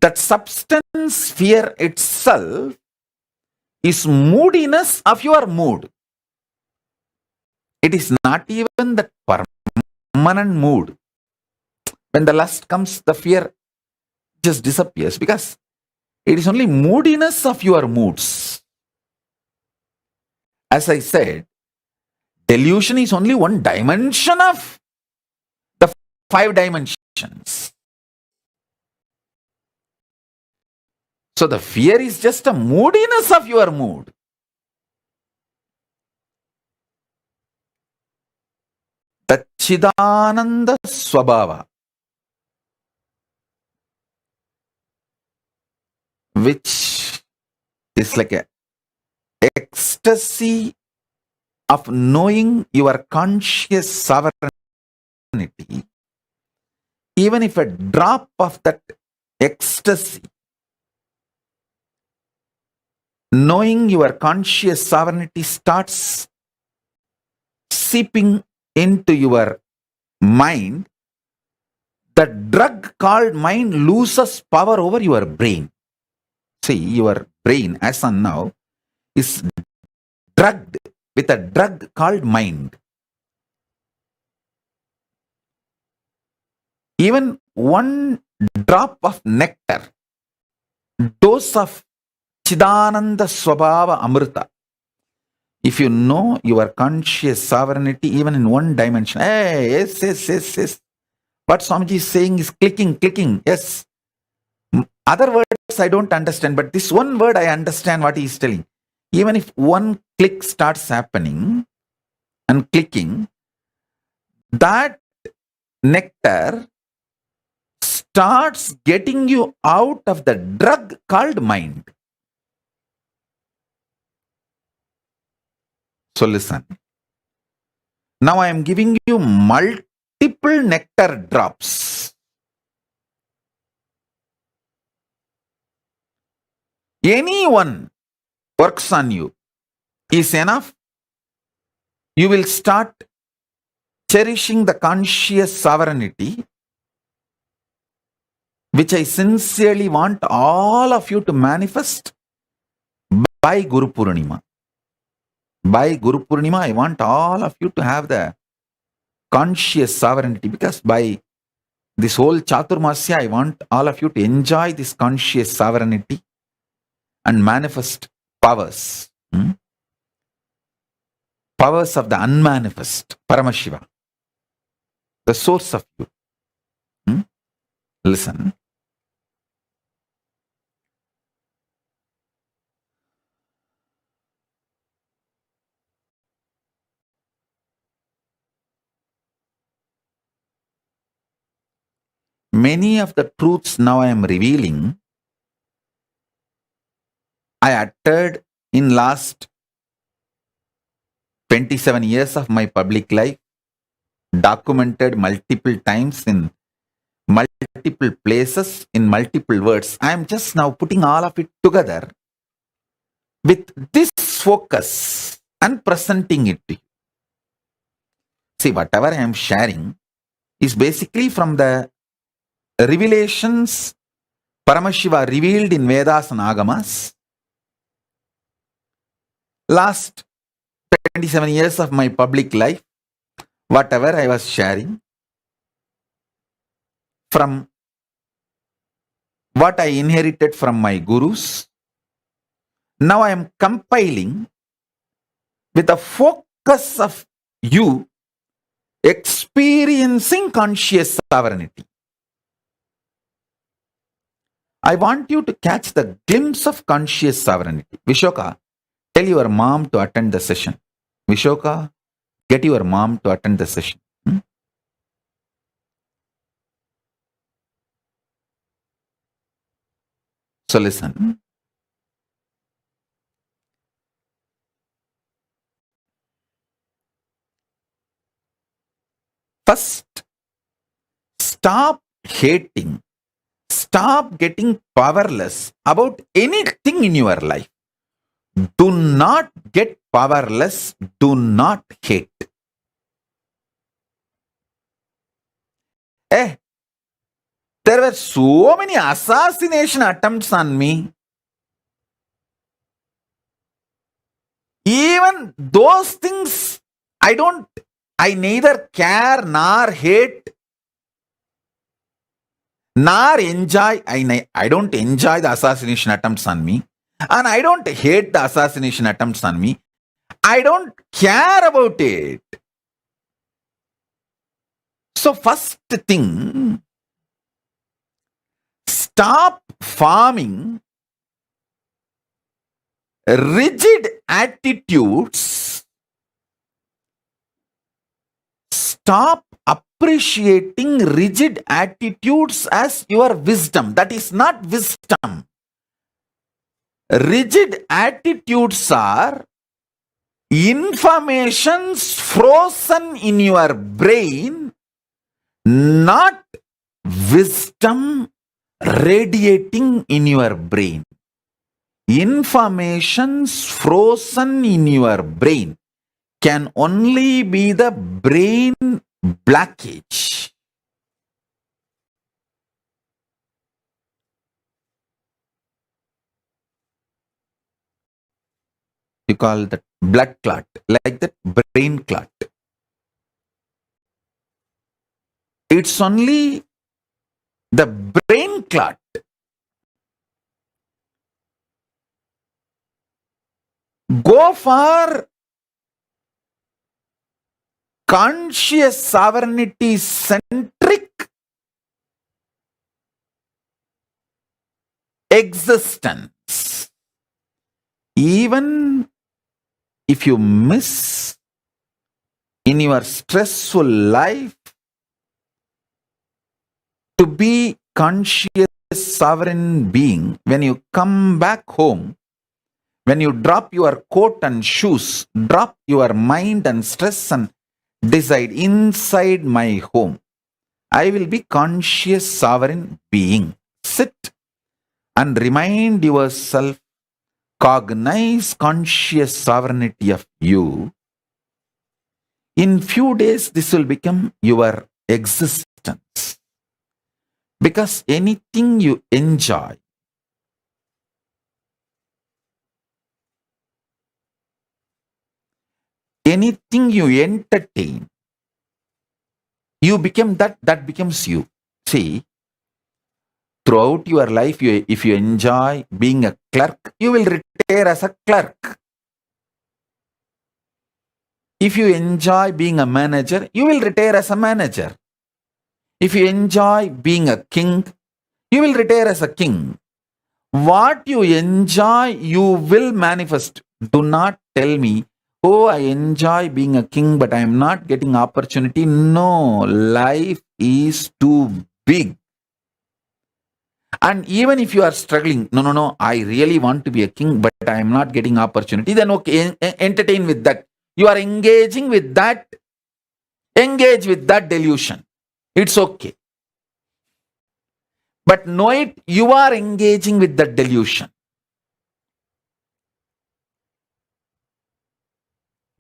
That substance, fear itself, is moodiness of your mood. It is not even the permanent mood. When the lust comes, the fear just disappears because it is only moodiness of your moods. As I said, delusion is only one dimension of the 5 dimensions. So the fear is just a moodiness of your mood. The Chidananda Swabhava, which is like a ecstasy of knowing your conscious sovereignty, even if a drop of that ecstasy, knowing your conscious sovereignty starts seeping into your mind, the drug called mind loses power over your brain. See, your brain as on now is drugged with a drug called mind. Even one drop of nectar, dose of Chidananda Swabhava Amrita, if you know your conscious sovereignty even in one dimension, hey, yes. What Swamiji is saying is clicking, yes. Other words I don't understand, but this one word I understand what he is telling. Even if one click starts happening and clicking, that nectar starts getting you out of the drug called mind. So listen. Now I am giving you multiple nectar drops. Anyone works on you is enough. You will start cherishing the conscious sovereignty, which I sincerely want all of you to manifest by Guru Purnima. By Guru Purnima, I want all of you to have the conscious sovereignty, because by this whole Chaturmasya, I want all of you to enjoy this conscious sovereignty and manifest powers. Powers of the unmanifest, Paramashiva, the source of you. Listen. Many of the truths now I am revealing, I uttered in last 27 years of my public life, documented multiple times in multiple places, in multiple words. I am just now putting all of it together with this focus and presenting it to you. See, whatever I am sharing is basically from the revelations Paramashiva revealed in Vedas and Agamas. Last 27 years of my public life, whatever I was sharing, from what I inherited from my gurus, now I am compiling with a focus of you experiencing conscious sovereignty. I want you to catch the glimpse of conscious sovereignty. Vishoka, tell your mom to attend the session. Vishoka, get your mom to attend the session. So listen. First, stop hating. Stop getting powerless about anything in your life. Do not get powerless. Do not hate. There were so many assassination attempts on me. Even those things, I neither care nor hate nor enjoy. I don't enjoy the assassination attempts on me, and I don't hate the assassination attempts on me. I don't care about it. So first thing, stop forming rigid attitudes. Stop appreciating rigid attitudes as your wisdom. That is not wisdom. Rigid attitudes are informations frozen in your brain, not wisdom radiating in your brain. Informations frozen in your brain can only be the brain blockage. You call that blood clot, like that brain clot. It's only the brain clot. Go for conscious sovereignty centric existence. Even if you miss in your stressful life to be conscious sovereign being, when you come back home, when you drop your coat and shoes, drop your mind and stress and decide, inside my home, I will be conscious sovereign being. Sit and remind yourself, cognize conscious sovereignty of you. In few days, this will become your existence. Because anything you enjoy, anything you entertain, you become that becomes you. See, throughout your life, if you enjoy being a clerk, you will retire as a clerk. If you enjoy being a manager, you will retire as a manager. If you enjoy being a king, you will retire as a king. What you enjoy, you will manifest. Do not tell me, oh, I enjoy being a king, but I am not getting opportunity. No, life is too big. And even if you are struggling, no, I really want to be a king, but I am not getting opportunity, then okay, entertain with that. You are engaging with that. Engage with that delusion. It's okay. But know it, you are engaging with the delusion.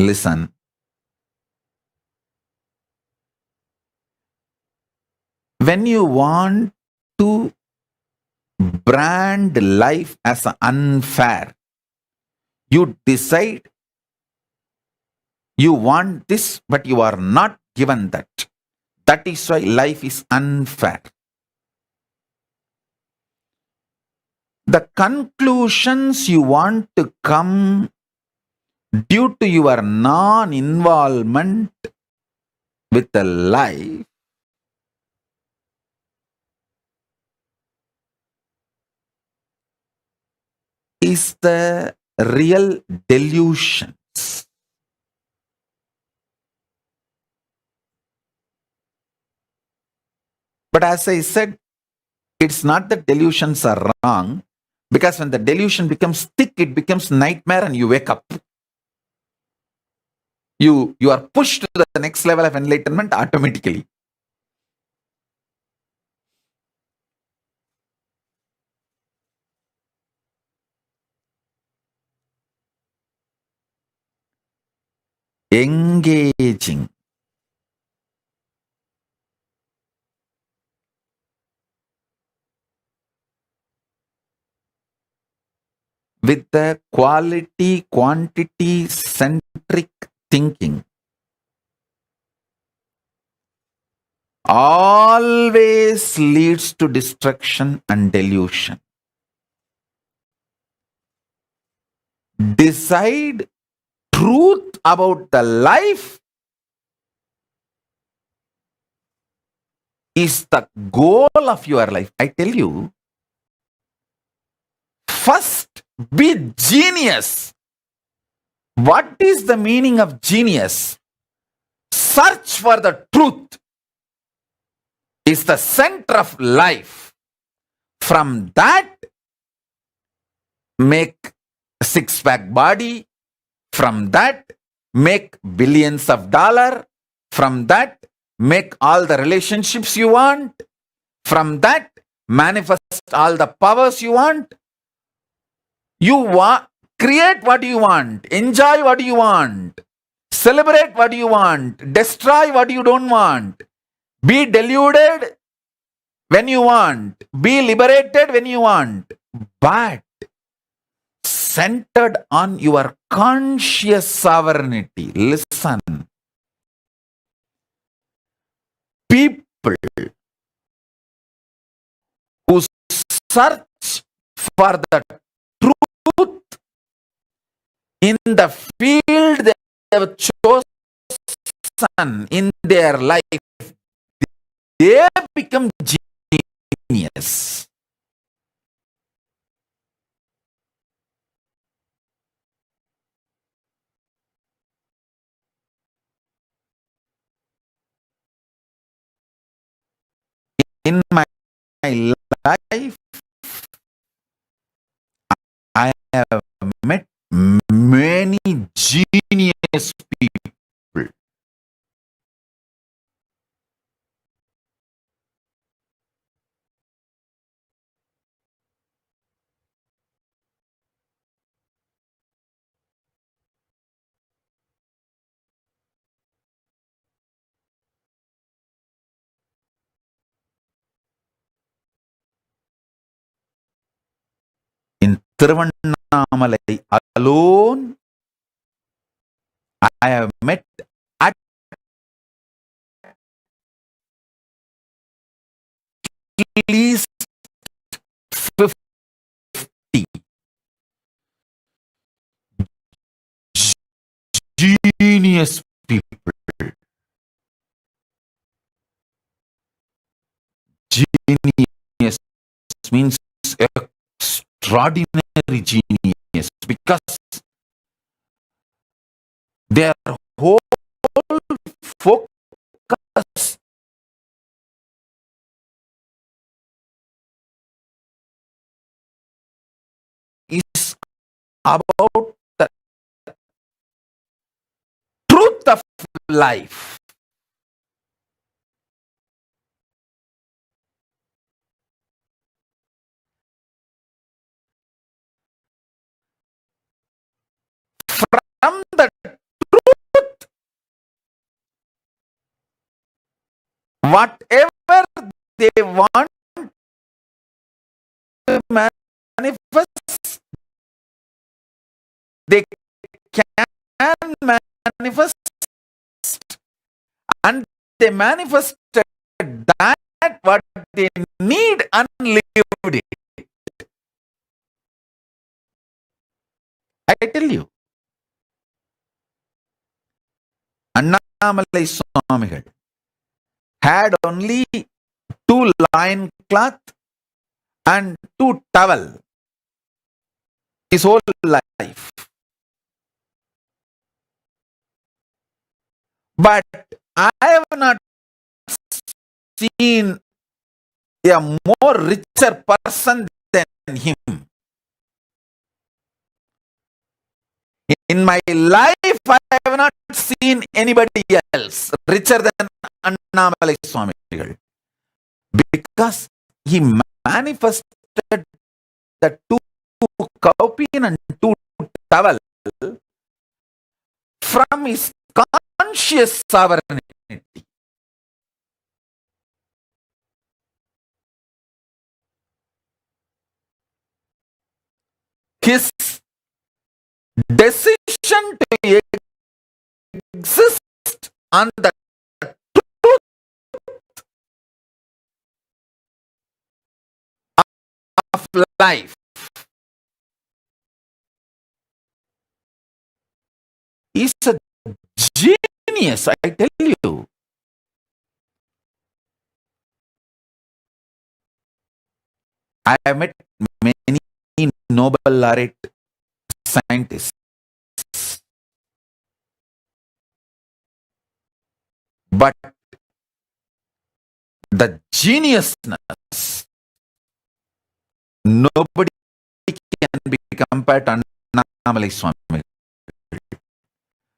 Listen. When you want to brand life as unfair, you decide you want this, but you are not given that. That is why life is unfair. The conclusions you want to come due to your non-involvement with the life is the real delusions. But as I said, it's not that delusions are wrong, because when the delusion becomes thick, it becomes nightmare and you wake up. You are pushed to the next level of enlightenment automatically. Engaging with the quality, quantity centric thinking always leads to destruction and delusion. Decide truth about the life is the goal of your life. I tell you, first be genius. What is the meaning of genius? Search for the truth is the center of life. From that, make a six-pack body. From that, make billions of dollars. From that, make all the relationships you want. From that, manifest all the powers you want. Create what you want. Enjoy what you want. Celebrate what you want. Destroy what you don't want. Be deluded when you want. Be liberated when you want. But centered on your conscious sovereignty. Listen. People who search for the truth in the field they have chosen in their life, they become genius. In my life, I have met many genius people. In Tiruvannamalai alone, I have met at least 50 genius people. Genius means extraordinary genius, because their whole focus is about the truth of life. from the truth. Whatever they want to manifest, they can manifest, and they manifested that what they need unlived it. I tell you, Annamalai Swamigal had only 2 loin cloth and 2 towel his whole life. But I have not seen a more richer person than him. In my life, I have not seen anybody else richer than Annamalai Swamigal, because he manifested the 2 cowpea and 2 towel from his conscious sovereignty. His decision to exist on the truth of life is a genius, I tell you. I have met many Nobel laureate scientists, but the geniusness, nobody can be compared to Annamalai Swami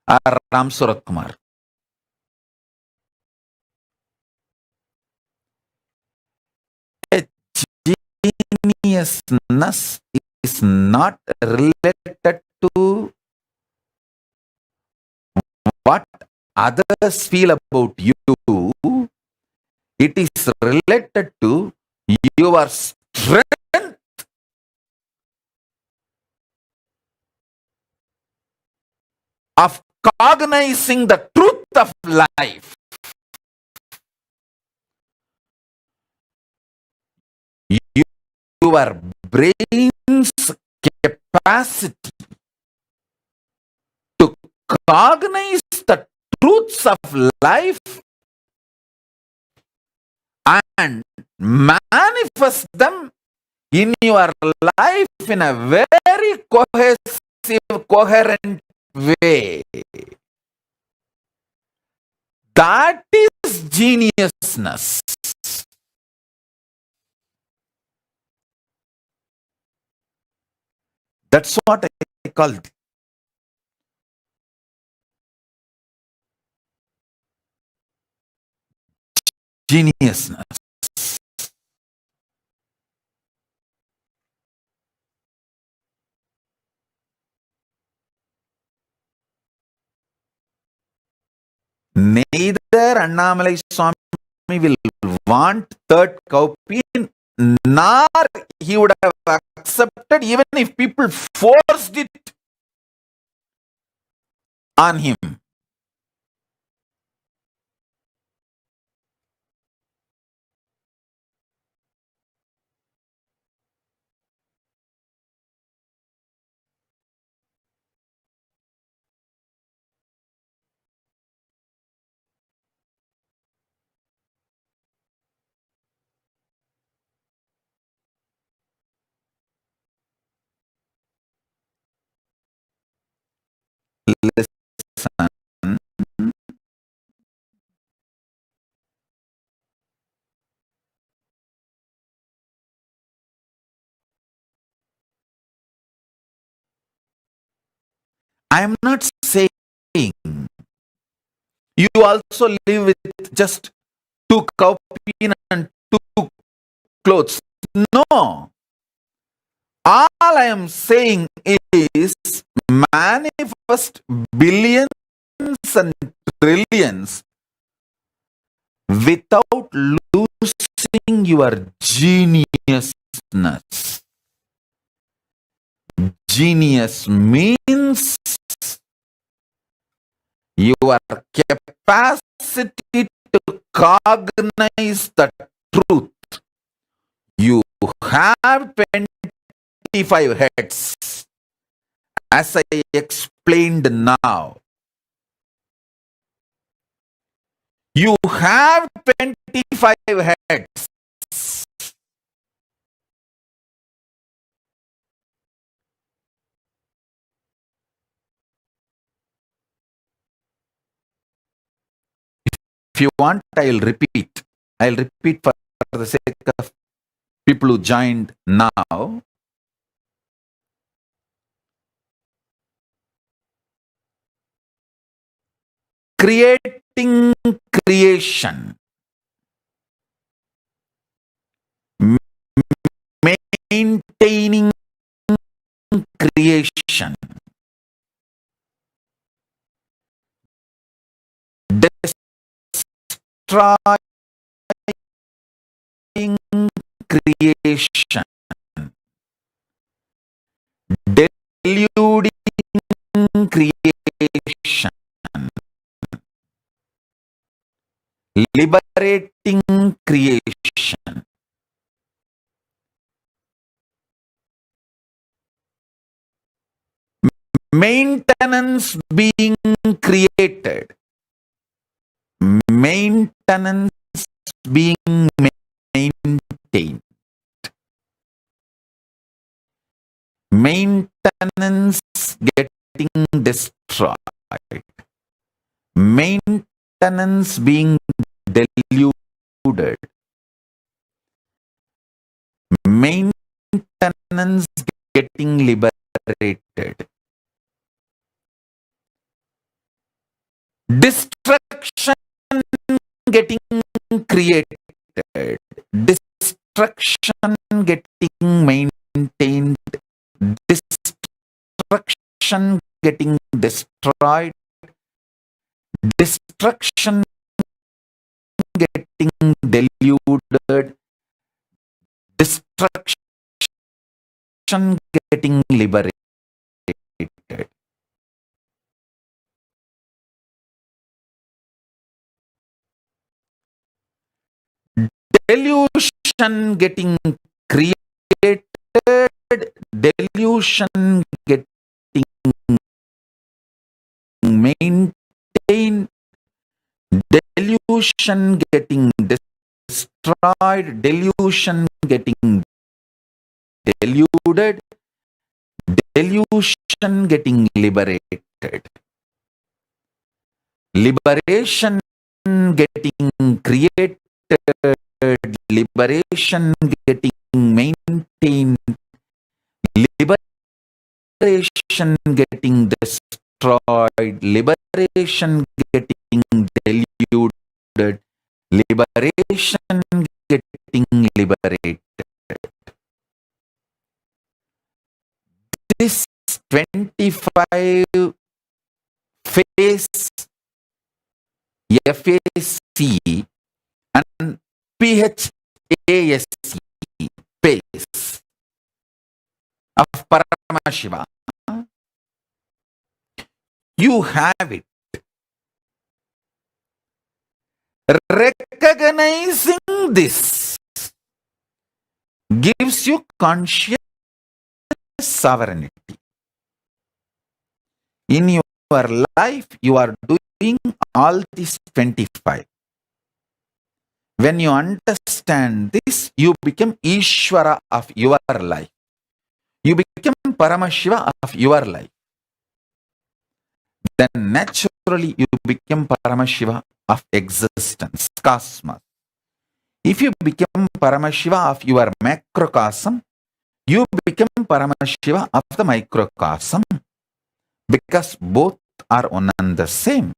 or Ram Surat Kumar. A geniusness is not related to what others feel about you. It is related to your strength of cognizing the truth of life. Your brain's capacity to cognize the truths of life and manifest them in your life in a very cohesive, coherent way. That is geniusness. That's what I call geniusness. Neither Annamalai Swami will want third cowpea, nor he would have accepted even if people forced it on him. Listen, I am not saying you also live with just 2 cowpea and 2 clothes. No. All I am saying is manifest manifest billions and trillions without losing your geniusness. Genius means your capacity to cognize the truth. You have 25 heads, as I explained now. You have 25 heads. If you want, I'll repeat. I'll repeat for the sake of people who joined now. Creating creation. Maintaining creation. Destroying creation. Deluding creation. Liberating creation. Maintenance being created. Maintenance being maintained. Maintenance getting destroyed. Maintenance being deluded. Maintenance getting liberated. Destruction getting created. Destruction getting maintained. Destruction getting destroyed. Destruction getting deluded. Destruction getting liberated. Delusion getting created. Delusion getting maintained. Delusion getting destroyed. Delusion getting deluded. Delusion getting liberated. Liberation getting created. Liberation getting maintained. Liberation getting destroyed. Liberation getting deluded. Liberation getting liberated. This 25 phase FAC and PHASC phase of Paramashiva. You have it. Recognizing this gives you conscious sovereignty. In your life, you are doing all these 25. When you understand this, you become Ishvara of your life. You become Paramashiva of your life. Then naturally you become Paramashiva of existence, cosmos. If you become Paramashiva of your macrocosm, you become Paramashiva of the microcosm, because both are one and the same.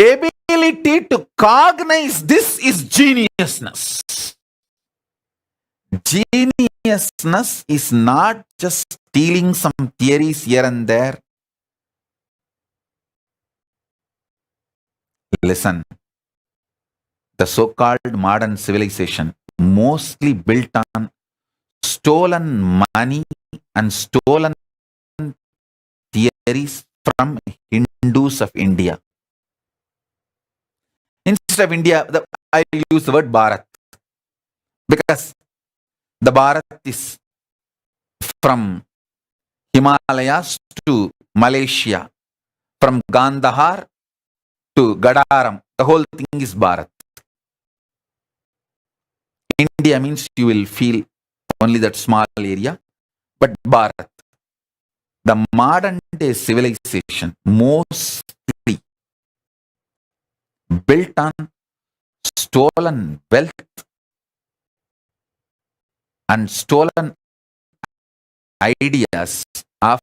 ability to cognize this is geniusness. Geniusness is not just stealing some theories here and there. Listen, the so-called modern civilization mostly built on stolen money and stolen theories from Hindus of India. Instead of India, I use the word Bharat because the Bharat is from Himalayas to Malaysia, from Gandhar to Gadaram. The whole thing is Bharat. India means you will feel only that small area, but Bharat, the modern day civilization, mostly built on stolen wealth and stolen ideas of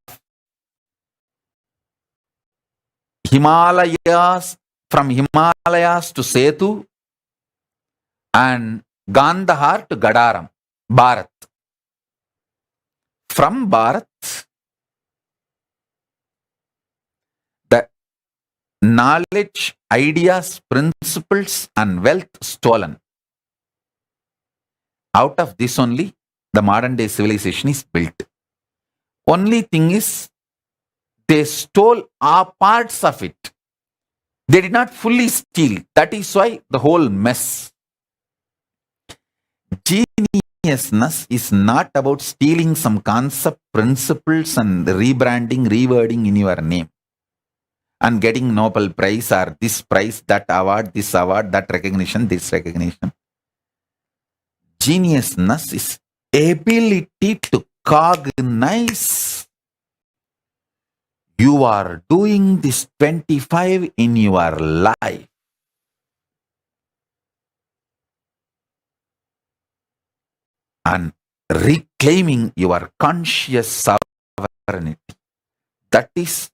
Himalayas, from Himalayas to Setu and Gandhar to Gadaram, Bharat. From Bharat, the knowledge, ideas, principles, and wealth stolen. Out of this only, the modern day civilization is built. Only thing is, they stole parts of it. They did not fully steal. That is why the whole mess. Geniusness is not about stealing some concept, principles, and rebranding, rewording in your name and getting Nobel Prize or this prize, that award, that recognition, this recognition. Geniusness is ability to cognize. You are doing this 25 in your life. And reclaiming your conscious sovereignty. That is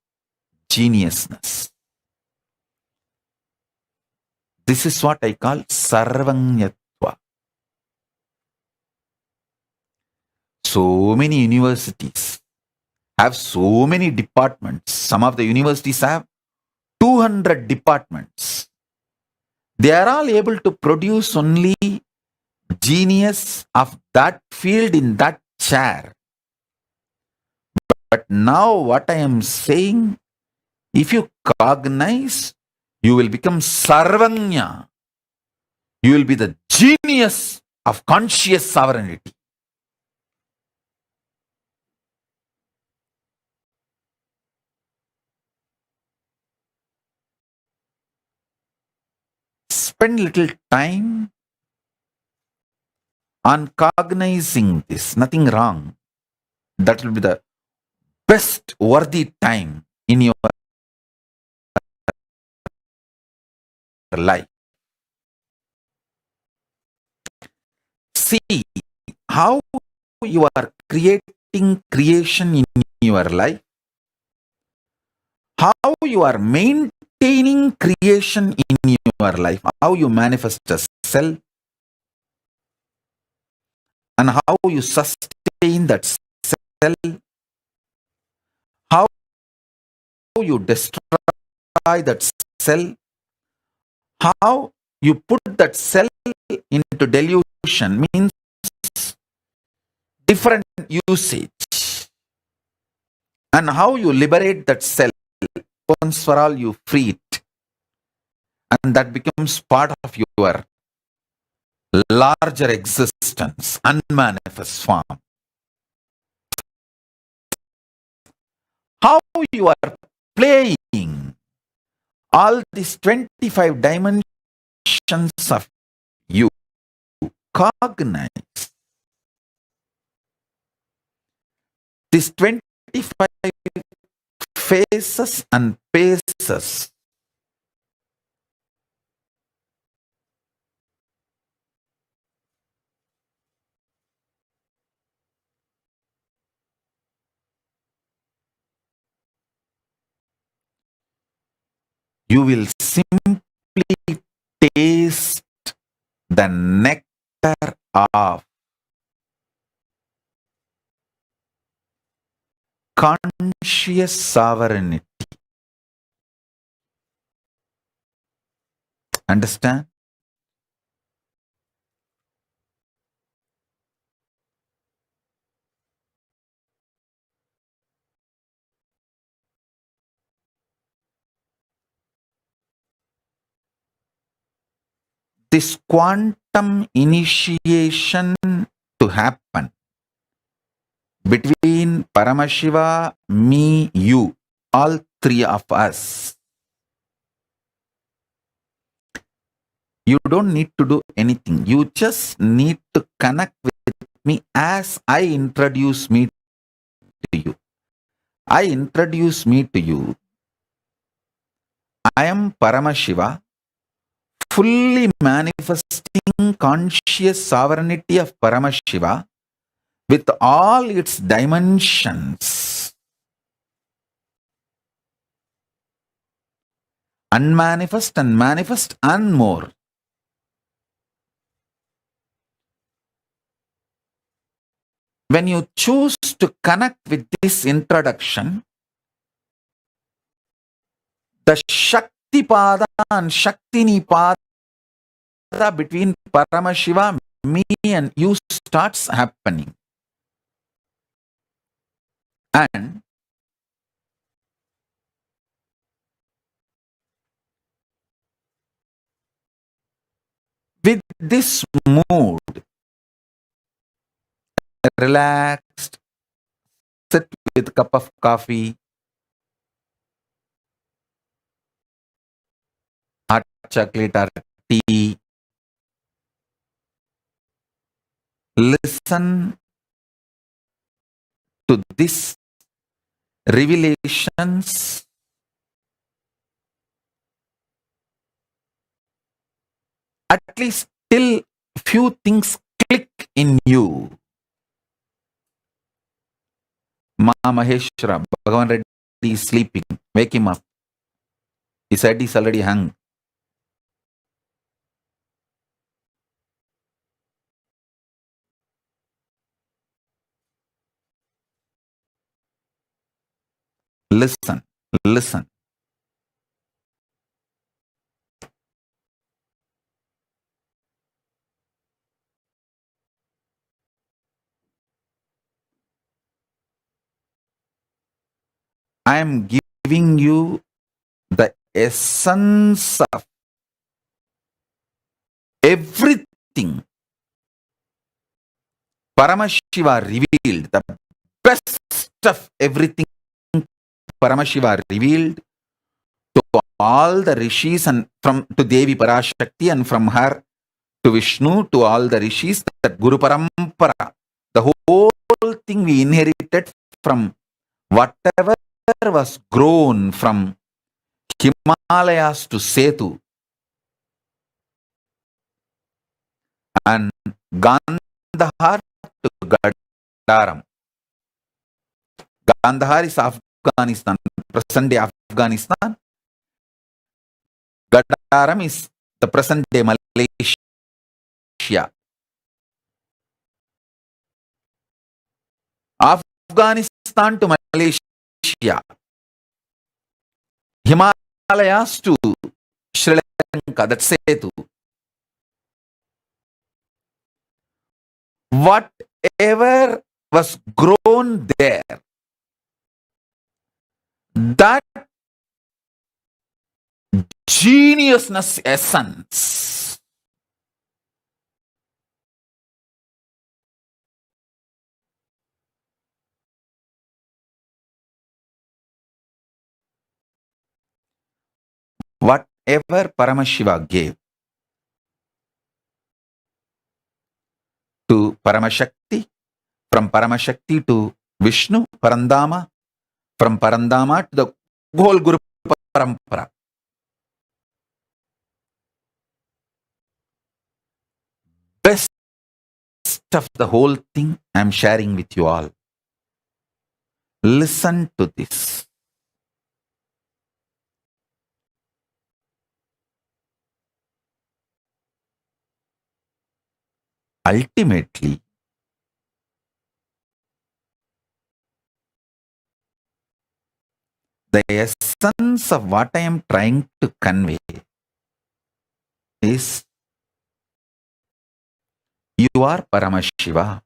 geniusness. This is what I call sarvanyatva. So many universities have so many departments. Some of the universities have 200 departments. They are all able to produce only genius of that field in that chair. But now what I am saying, if you cognize, you will become sarvanya. You will be the genius of conscious sovereignty. Spend little time on cognizing this. Nothing wrong. That will be the best worthy time in your life. See how you are creating creation in your life, how you are maintaining creation in your life, how you manifest a cell, and how you sustain that cell, how you destroy that cell, how you put that cell into delusion, means different usage, and how you liberate that cell. Once for all, you free it, and that becomes part of your larger existence, unmanifest form. How you are playing all these 25 dimensions of you, cognize these 25 phases and paces. You will simply taste the nectar of conscious sovereignty. Understand? This quantum initiation to happen between Paramashiva, me, you, all three of us. You don't need to do anything. You just need to connect with me as I introduce me to you. I introduce me to you. I am Paramashiva, fully manifesting conscious sovereignty of Paramashiva with all its dimensions. Unmanifest and manifest and more. When you choose to connect with this introduction, the Shakti Pada and Shaktini Pada between Paramashiva, me and you starts happening. And with this mood, relaxed, sit with a cup of coffee, hot chocolate or tea, listen to these revelations. At least till few things click in you. Ma Maheshwara, Bhagavan Reddy is sleeping. Wake him up. His head is already hung. Listen, listen. I am giving you the essence of everything Paramashiva revealed, the best of everything Paramashiva revealed to all the rishis and from to Devi Parashakti and from her to Vishnu to all the rishis, that Guru Parampara, the whole thing we inherited from whatever was grown from Himalayas to Setu and Gandhar to Gadaram. Gandhar is Afghanistan, present day Afghanistan. Gadaram is the present day Malaysia. Afghanistan to Malaysia. Himalayas to Sri Lanka, that's Setu. Whatever was grown there, that geniusness essence whatever Paramashiva gave to Paramashakti, from Paramashakti to Vishnu, Parandama, from Parandama to the whole Guru Parampara. Best of the whole thing I am sharing with you all. Listen to this. ultimately, the essence of what I am trying to convey is you are Paramashiva.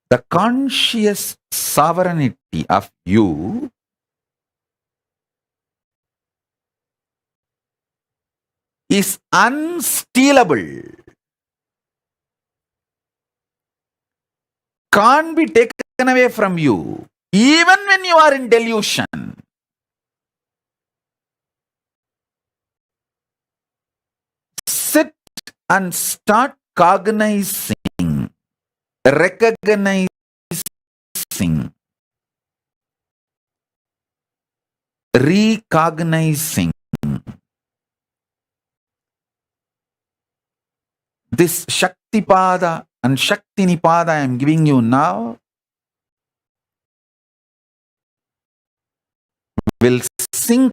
The conscious sovereignty of you is unstealable, can't be taken away from you, even when you are in delusion. Sit and start cognizing, recognizing, recognizing this Shaktipada and Shaktinipada I am giving you now will sink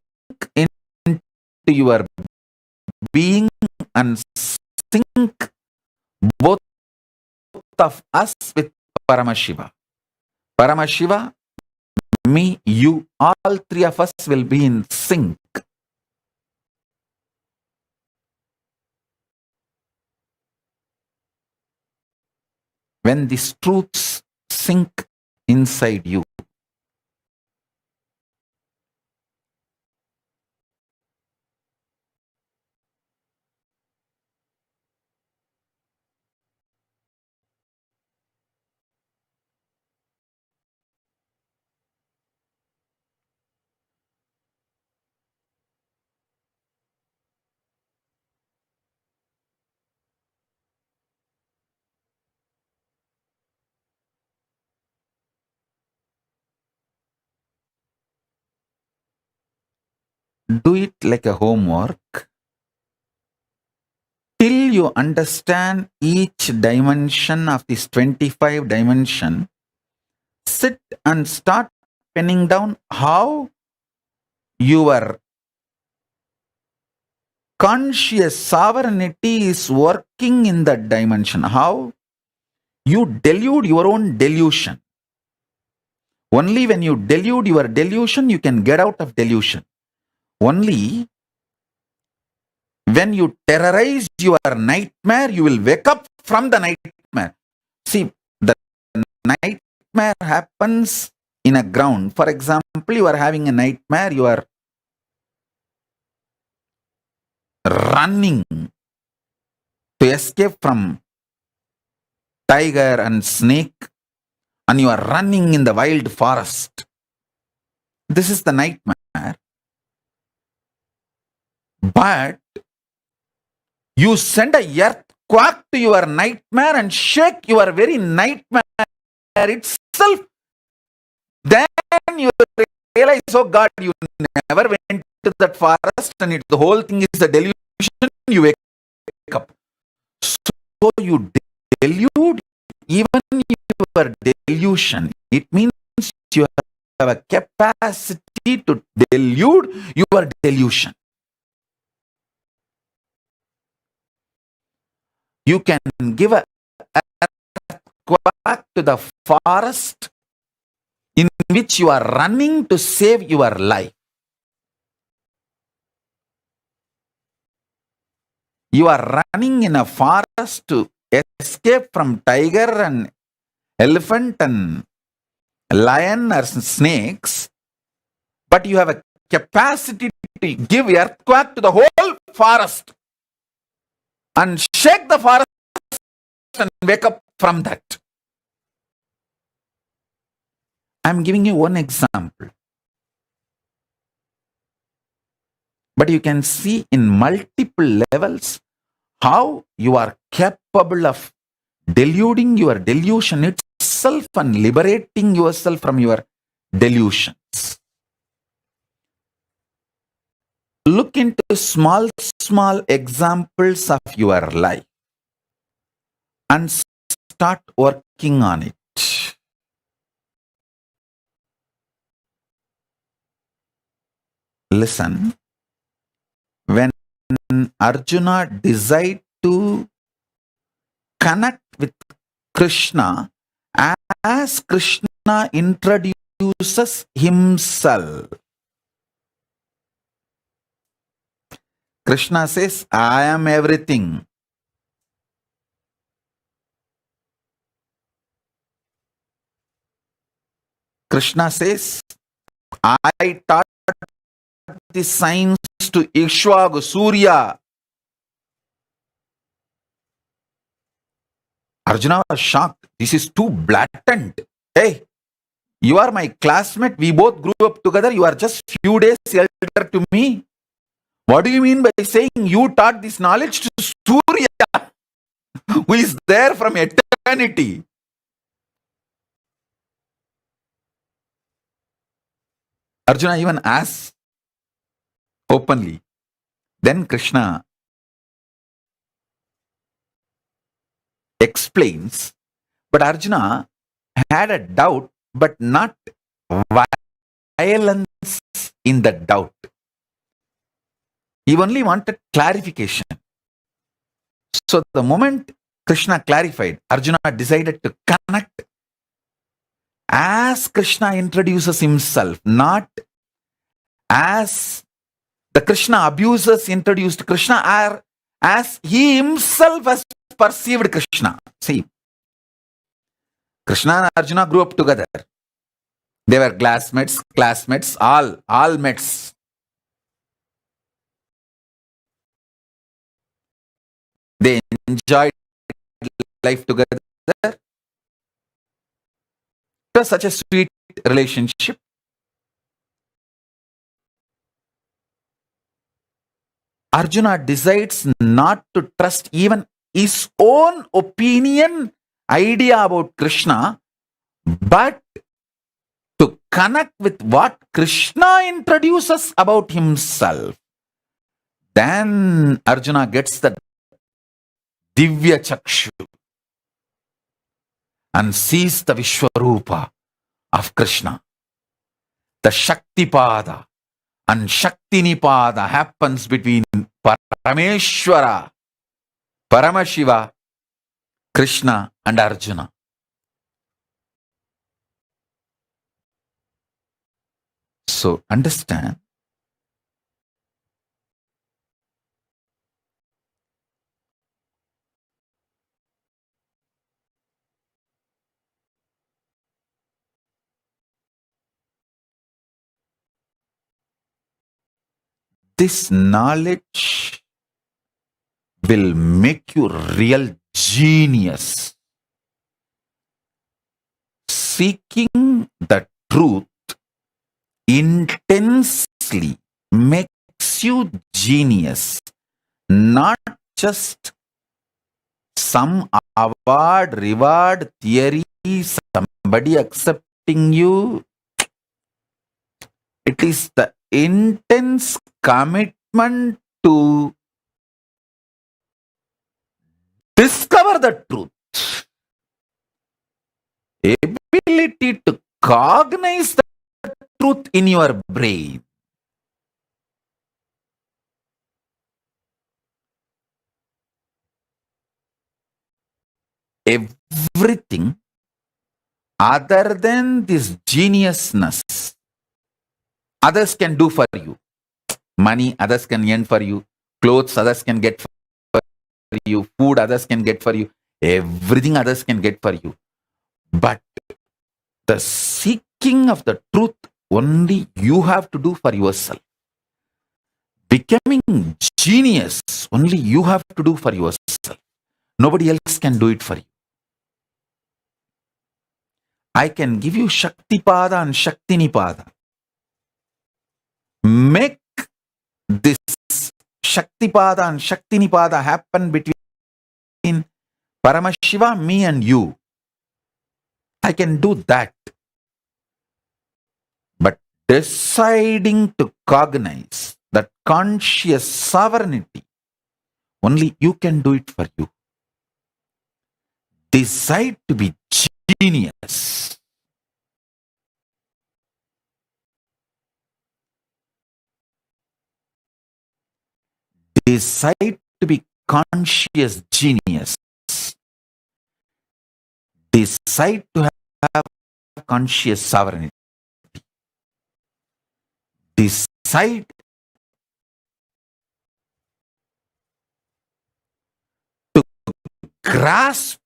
into your being and sink both of us with Paramashiva. Paramashiva, me, you, all three of us will be in sync. When these truths sink inside you, do it like a homework till you understand each dimension of this 25 dimension. Sit and start penning down how your conscious sovereignty is working in that dimension, how you delude your own delusion. Only when you delude your delusion, you can get out of delusion. Only when you terrorize your nightmare, you will wake up from the nightmare. See, the nightmare happens in a ground. For example, you are having a nightmare, you are running to escape from tiger and snake, and you are running in the wild forest. This is the nightmare. But you send a earthquake to your nightmare and shake your very nightmare itself. Then you realize, oh God, you never went to that forest and the whole thing is a delusion. You wake up. So you delude even your delusion. It means you have a capacity to delude your delusion. You can give a earthquake to the forest in which you are running to save your life. You are running in a forest to escape from tiger and elephant and lion or snakes, but you have a capacity to give earthquake to the whole forest and shake the forest and wake up from that. I'm giving you one example. But you can see in multiple levels how you are capable of deluding your delusion itself and liberating yourself from your delusions. Look into small examples of your life and start working on it. Listen, when Arjuna decided to connect with Krishna as Krishna introduces himself. Krishna says, I am everything. Krishna says, I taught the science to Ikshvaku, Surya. Arjuna was shocked. This is too blatant. Hey, you are my classmate. We both grew up together. You are just few days elder to me. What do you mean by saying you taught this knowledge to Surya, who is there from eternity? Arjuna even asks openly. Then Krishna explains, but Arjuna had a doubt, but not violence in the doubt. He only wanted clarification. So the moment Krishna clarified, Arjuna decided to connect as Krishna introduces himself, not as the Krishna abusers introduced Krishna, or as he himself has perceived Krishna. See, Krishna and Arjuna grew up together. They were classmates, all mates. They enjoyed life together. It was such a sweet relationship. Arjuna decides not to trust even his own opinion, idea about Krishna, but to connect with what Krishna introduces about himself. Then Arjuna gets the Divya Chakshu and sees the Vishwarupa of Krishna. The Shaktipada and Shaktinipada happens between Parameshwara, Paramashiva, Krishna and Arjuna. So understand, this knowledge will make you real genius. Seeking the truth intensely makes you genius, not just some award, reward, theory, somebody accepting you. It is the intense commitment to discover the truth, ability to cognize the truth in your brain. Everything other than this geniusness, others can do for you. Money, others can earn for you. Clothes, others can get for you. Food, others can get for you. Everything others can get for you. But the seeking of the truth, only you have to do for yourself. Becoming genius, only you have to do for yourself. Nobody else can do it for you. I can give you Shaktipada and Shaktinipada. Make this Shaktipada and Shaktinipada happen between Paramashiva, me and you. I can do that. But deciding to cognize that conscious sovereignty, only you can do it for you. Decide to be genius. Decide to be conscious genius. Decide to have conscious sovereignty. Decide to grasp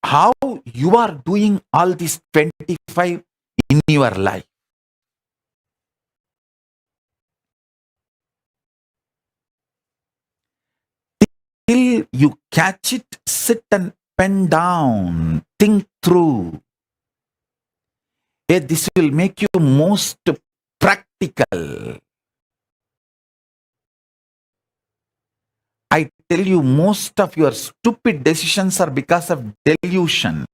how you are doing all these 25 in your life. Till you catch it, sit and pen down, think through. This will make you most practical. I tell you, most of your stupid decisions are because of delusion.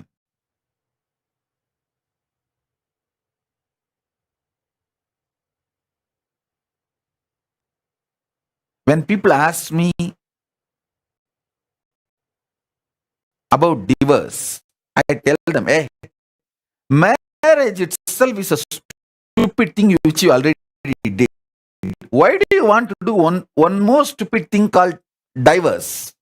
When people ask me about divorce, I tell them, hey, marriage itself is a stupid thing which you already did. Why do you want to do one more stupid thing called divorce?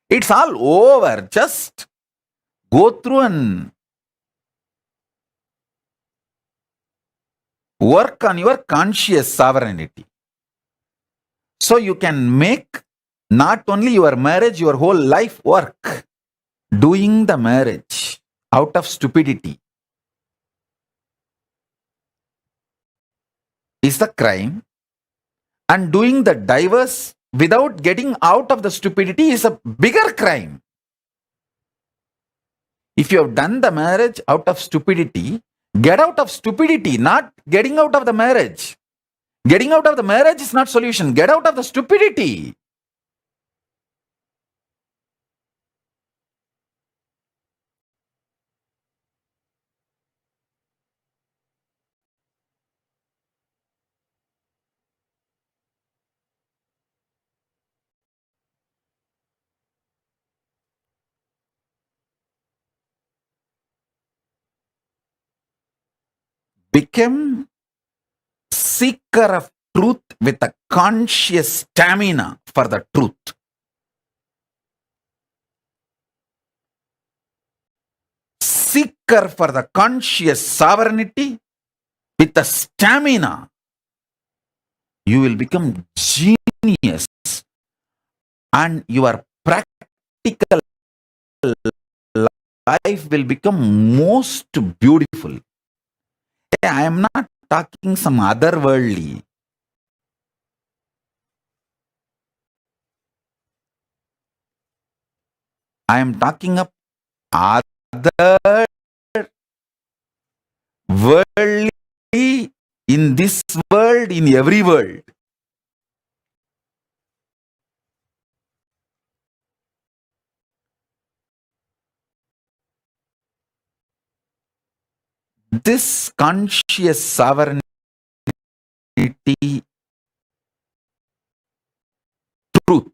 It's all over. Just go through and work on your conscious sovereignty. So you can make not only your marriage, your whole life work. Doing the marriage out of stupidity is the crime, and doing the divorce without getting out of the stupidity is a bigger crime. If you have done the marriage out of stupidity, get out of stupidity, not getting out of the marriage. Getting out of the marriage is not solution. Get out of the stupidity. Become seeker of truth with a conscious stamina for the truth. Seeker for the conscious sovereignty with the stamina. You will become genius, and your practical life will become most beautiful. I am not talking some otherworldly. I am talking of other worldly, in this world, in every world. This conscious sovereignty, truth,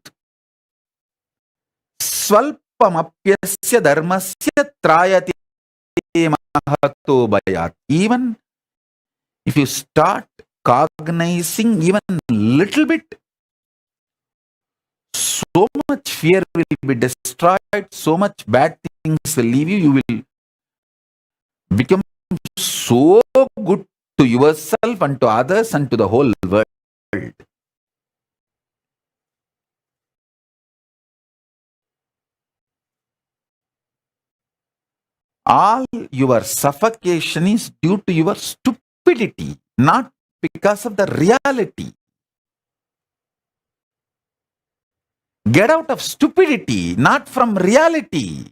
swalpamapyasya dharmasya trayate mahato bayat. Even if you start cognizing even little bit, so much fear will be destroyed, so much bad things will leave you. You will become so good to yourself and to others and to the whole world. All your suffocation is due to your stupidity, not because of the reality. Get out of stupidity, not from reality.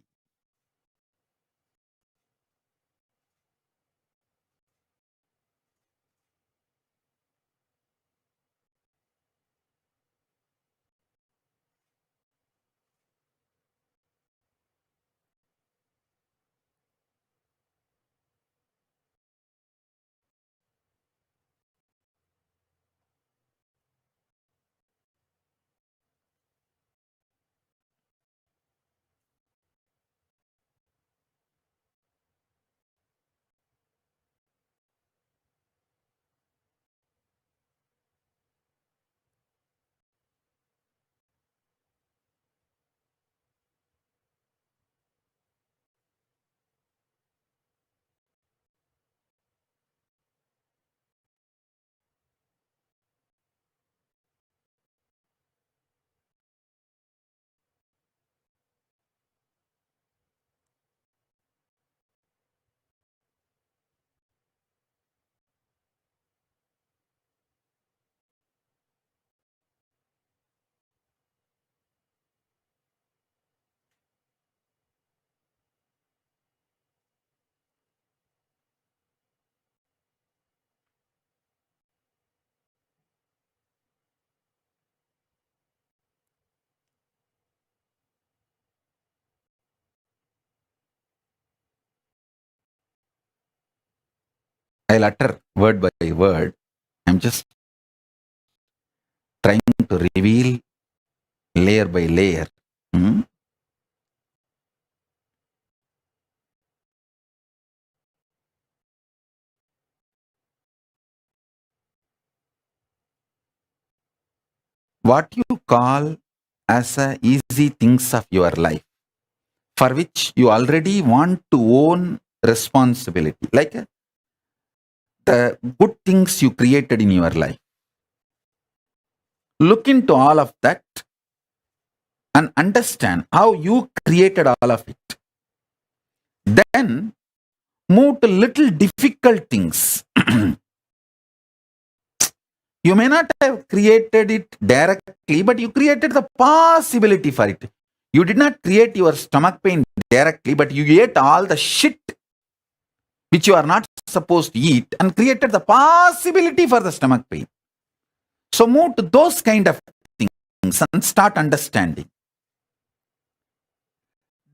I'll utter word by word. I'm just trying to reveal layer by layer. Hmm? What you call as a easy things of your life, for which you already want to own responsibility, like the good things you created in your life. Look into all of that and understand how you created all of it. Then move to little difficult things. You may not have created it directly, but you created the possibility for it. You did not create your stomach pain directly, but you ate all the shit which you are not supposed to eat and created the possibility for the stomach pain. So move to those kind of things and start understanding.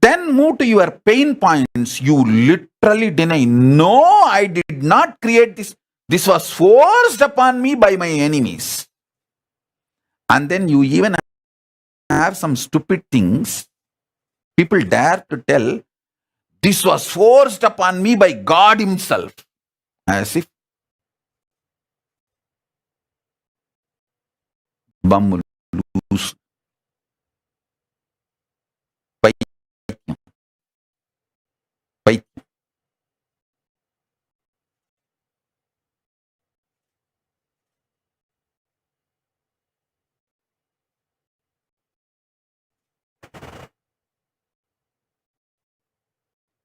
Then move to your pain points. You literally deny, no, I did not create this. This was forced upon me by my enemies. And then you even have some stupid things. People dare to tell, this was forced upon me by God himself. As if bum loose.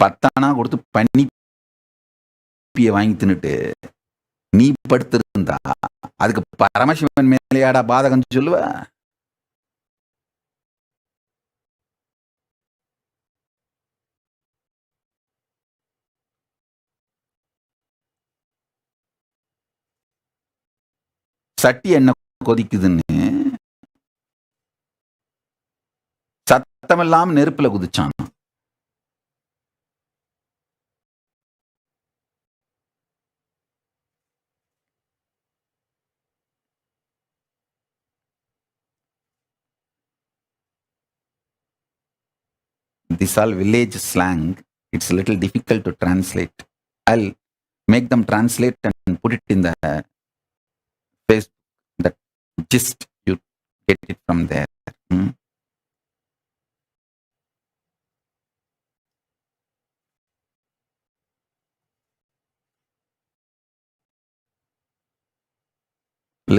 பத்தானா கொடுத்து பண்ணி வாங்கி தின்னுட்டு நீ படுத்திருந்தா அதுக்கு பரமசிவன் மேலையாடா பாதகம் சொல்லுவ? சட்டி என்ன கொதிக்குதுன்னு சத்தமில்லாம நெருப்புல குதிச்சான். This all village slang, it's a little difficult to translate. I'll make them translate and put it in the Facebook, that gist, you get it from there.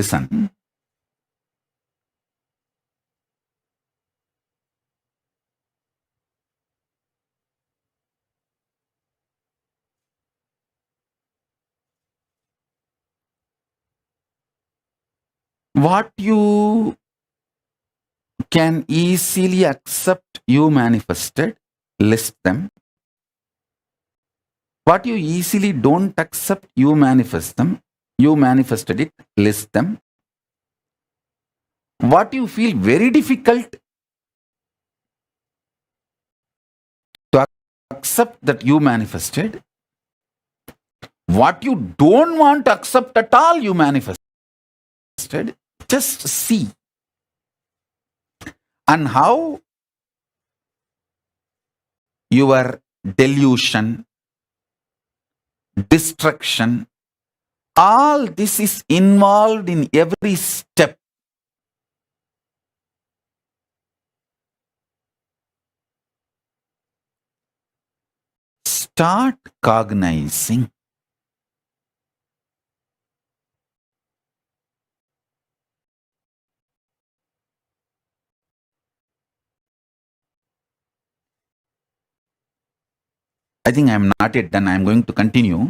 Listen. What you can easily accept, you manifested, list them. What you easily don't accept, you manifest them. You manifested it, list them. What you feel very difficult to accept, that you manifested. What you don't want to accept at all, you manifested. Just see. And how your delusion, destruction, all this is involved in every step. Start cognizing. I think I am not yet done. I am going to continue.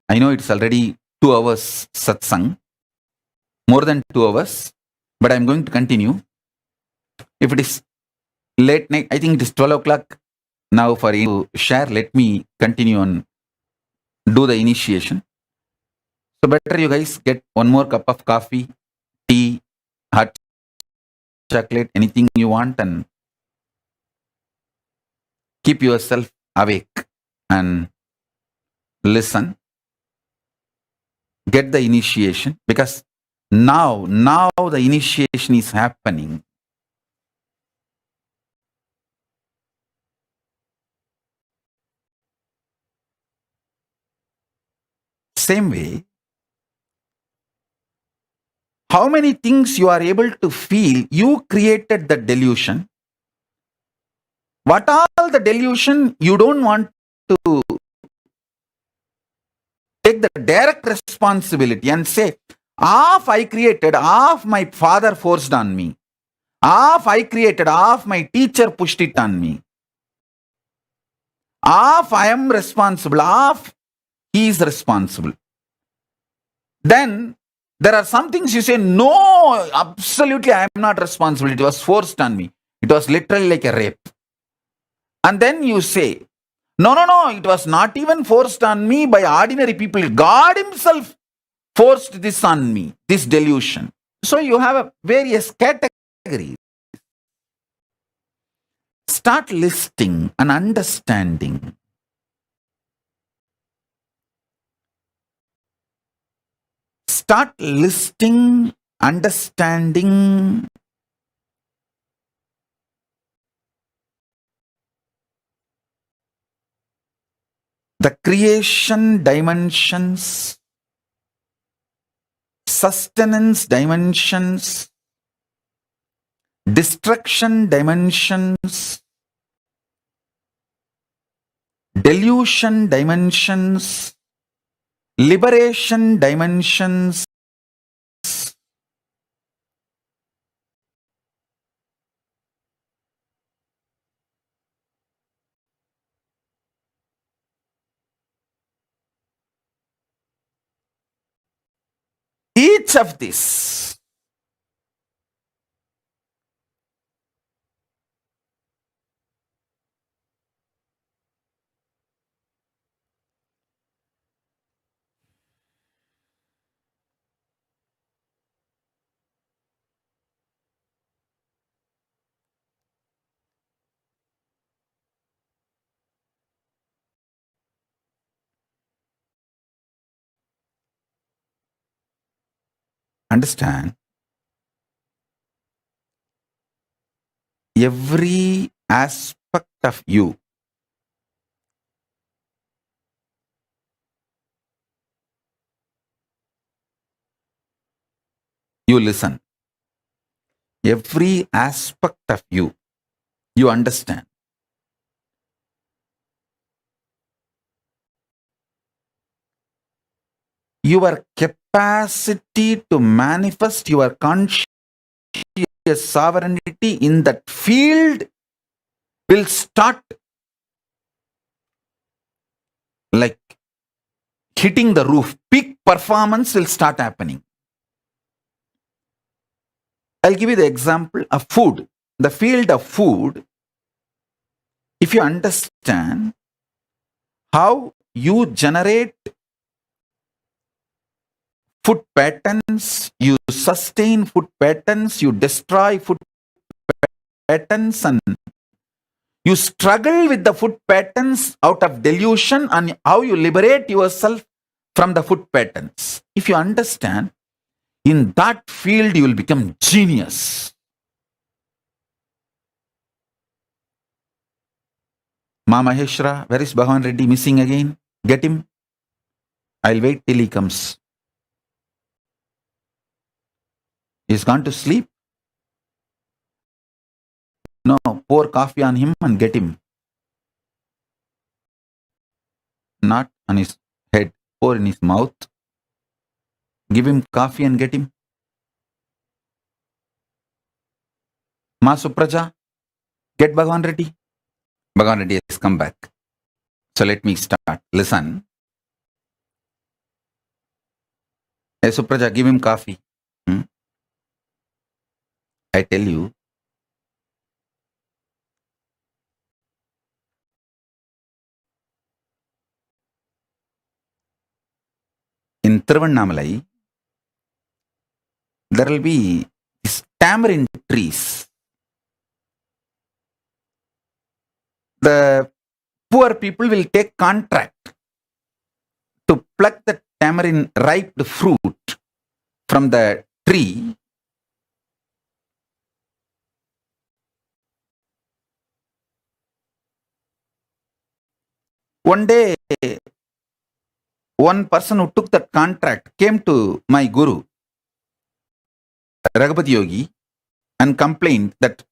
I know it's already 2 hours satsang, more than 2 hours, but I am going to continue. If it is late night, I think it is 12 o'clock now for you to share. Let me continue and do the initiation. So better you guys get one more cup of coffee, tea, hot chocolate, anything you want, and keep yourself awake and listen. get the initiation, because now the initiation is happening. Same way, how many things you are able to feel, you created the delusion. What all the delusion you don't want to take the direct responsibility and say, half I created, half my father forced on me. Half I created, half my teacher pushed it on me. Half I am responsible, half he is responsible. Then there are some things you say, no, absolutely I am not responsible. It was forced on me. It was literally like a rape. And then you say, no, it was not even forced on me by ordinary people. God himself forced this on me, this delusion. So you have a various categories. Start listing and understanding. Start listing, understanding the creation dimensions, sustenance dimensions, destruction dimensions, delusion dimensions, liberation dimensions, each of this understand, every aspect of you listen, every aspect of you understand. Your capacity to manifest your conscious sovereignty in that field will start like hitting the roof. Peak performance will start happening. I'll give you the example of food. The field of food, if you understand how you generate food patterns, you sustain food patterns, you destroy food patterns, and you struggle with the food patterns out of delusion, and how you liberate yourself from the food patterns. If you understand, in that field you will become genius. Ma Maheshra, where is Bhagavan Reddy? Missing again? Get him. I'll wait till he comes. He's gone to sleep? No, pour coffee on him and get him. Not on his head, pour in his mouth. Give him coffee and get him. Ma Supraja, get Bhagavan Reddy. Bhagavan Reddy has come back. So let me start. Listen. Hey Supraja, give him coffee. I tell you, in Tiruvannamalai, there will be these tamarind trees. The poor people will take contract to pluck the tamarind ripe fruit from the tree, one day one person who took that contract came to my guru, Raghupati Yogi, and complained that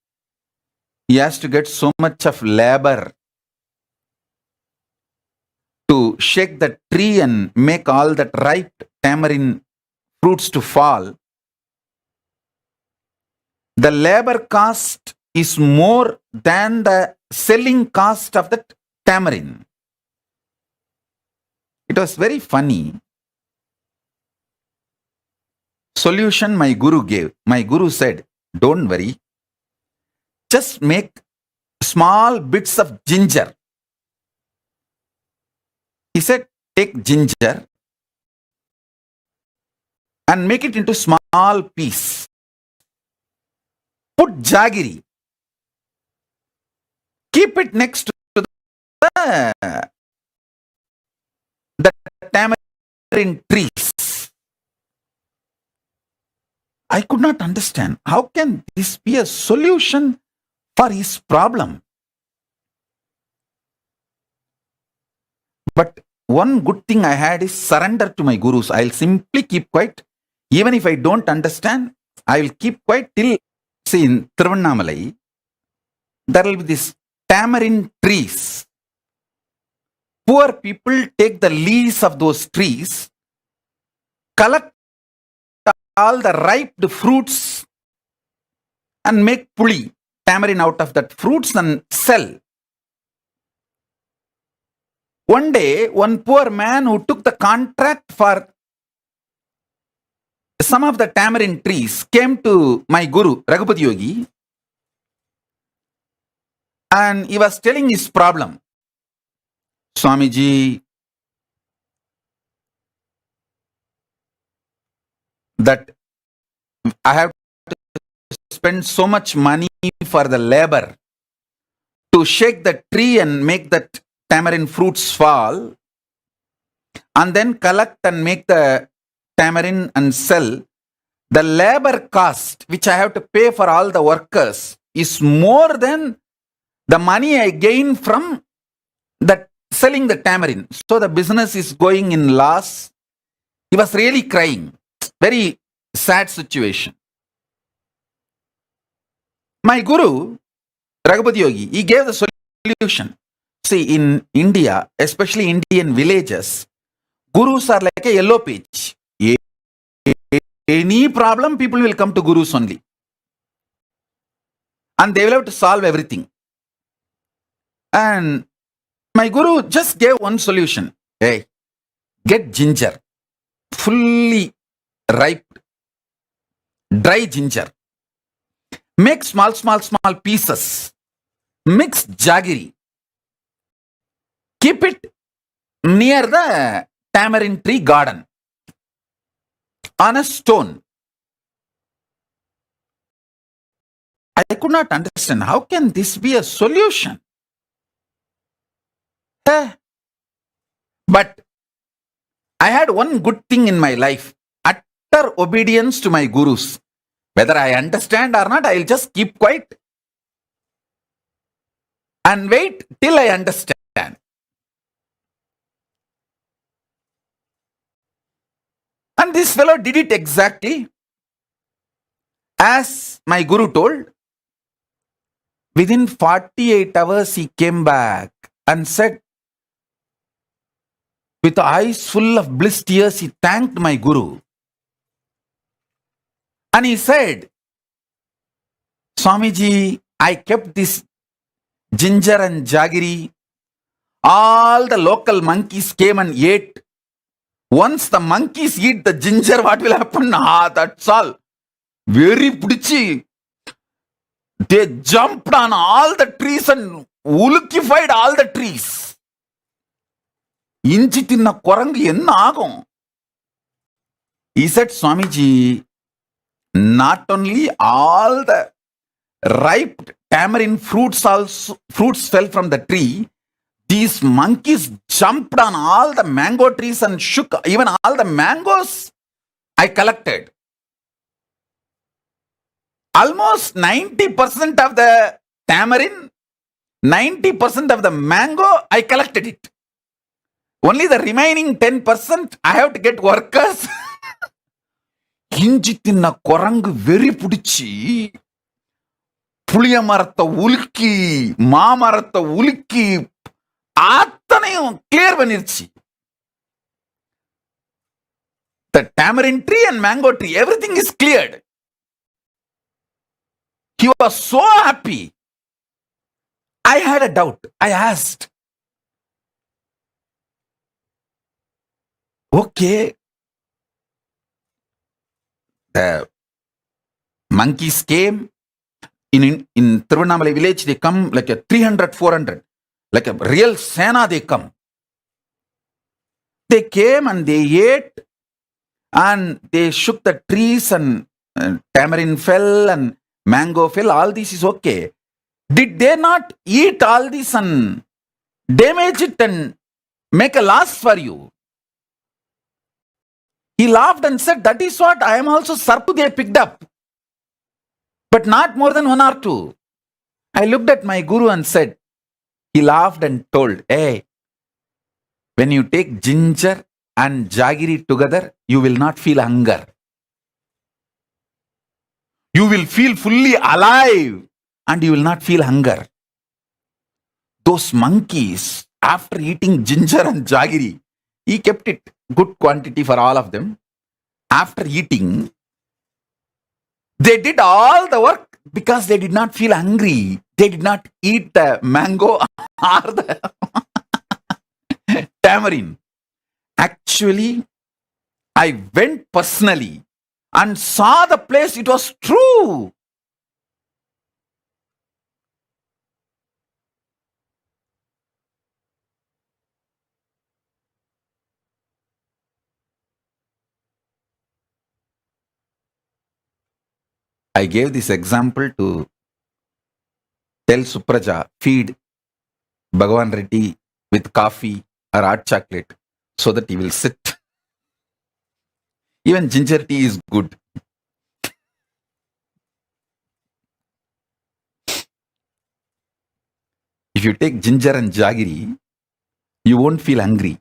he has to get so much of labor to shake the tree and make all that ripe tamarind fruits to fall. The labor cost is more than the selling cost of that tamarind. It was very funny. Solution my guru gave. My guru said, don't worry. Just make small bits of ginger. He said, take ginger and make it into small piece. Put jaggery. Keep it next to the tamarind trees. I could not understand. How can this be a solution for his problem? But one good thing I had is surrender to my gurus. I'll simply keep quiet. Even if I don't understand, I will keep quiet till, see, in Tiruvannamalai, there will be this tamarind trees. Poor people take the leaves of those trees, collect all the ripe fruits and make puli, tamarind out of that fruits and sell. One day, one poor man who took the contract for some of the tamarind trees came to my guru, Raghupati Yogi, and he was telling his problem. Swamiji, that I have to spend so much money for the labor to shake the tree and make that tamarind fruits fall, and then collect and make the tamarind and sell. The labor cost which I have to pay for all the workers is more than the money I gain from the selling the tamarind. So the business is going in loss. He was really crying. Very sad situation. My guru, Raghupati Yogi, he gave the solution. See, in India, especially Indian villages, gurus are like a yellow page. Any problem, people will come to gurus only. And they will have to solve everything. And my guru just gave one solution. Hey, get ginger, fully ripe, dry ginger. Make small pieces. Mix jaggery. Keep it near the tamarind tree garden on a stone. I could not understand. How can this be a solution? But I had one good thing in my life. Utter obedience to my gurus. Whether I understand or not, I'll just keep quiet and wait till I understand. And this fellow did it exactly as my guru told. Within 48 hours, he came back and said, with eyes full of bliss tears, he thanked my guru. And he said, Swamiji, I kept this ginger and jaggery. All the local monkeys came and ate. Once the monkeys eat the ginger, what will happen? That's all. Very pudichi. They jumped on all the trees and ulukified all the trees. Inchi tinna korangu enna agum? He said, Swamiji, not only all the ripe tamarind fruits fell from the tree, These monkeys jumped on all the mango trees and shook even all the mangoes I collected. Almost 90% of the tamarind, 90% of the mango, I collected it. Only the remaining 10%, I have to get workers. இஞ்சி தின்ன குரங்கு வெறி பிடிச்சி புளிய மரத்தை உலுக்கி மாமரத்தை உலுக்கி அத்தனையும் கிளியர் பண்ணிருச்சு. The tamarind tree and mango tree, everything is cleared. He was so happy. I had a doubt. I asked, okay, the monkeys came in Tiruvannamalai village. They come like a 300, 400, like a real Sena. They come. They came and they ate and they shook the trees and tamarind fell and mango fell. All this is okay. Did they not eat all this and damage it and make a loss for you? He laughed and said, that is what I am also sarpu they picked up. But not more than one or two. I looked at my guru and said, he laughed and told, hey, when you take ginger and jaggery together, you will not feel hunger. You will feel fully alive and you will not feel hunger. Those monkeys, after eating ginger and jaggery, he kept it good quantity for all of them. After eating, they did all the work because they did not feel hungry. They did not eat the mango or the tamarind. Actually, I went personally and saw the place. It was true. I gave this example to tell Supraja, feed Bhagavan Reddy with coffee or hot chocolate so that he will sit. Even ginger tea is good. If you take ginger and jaggery, you won't feel hungry.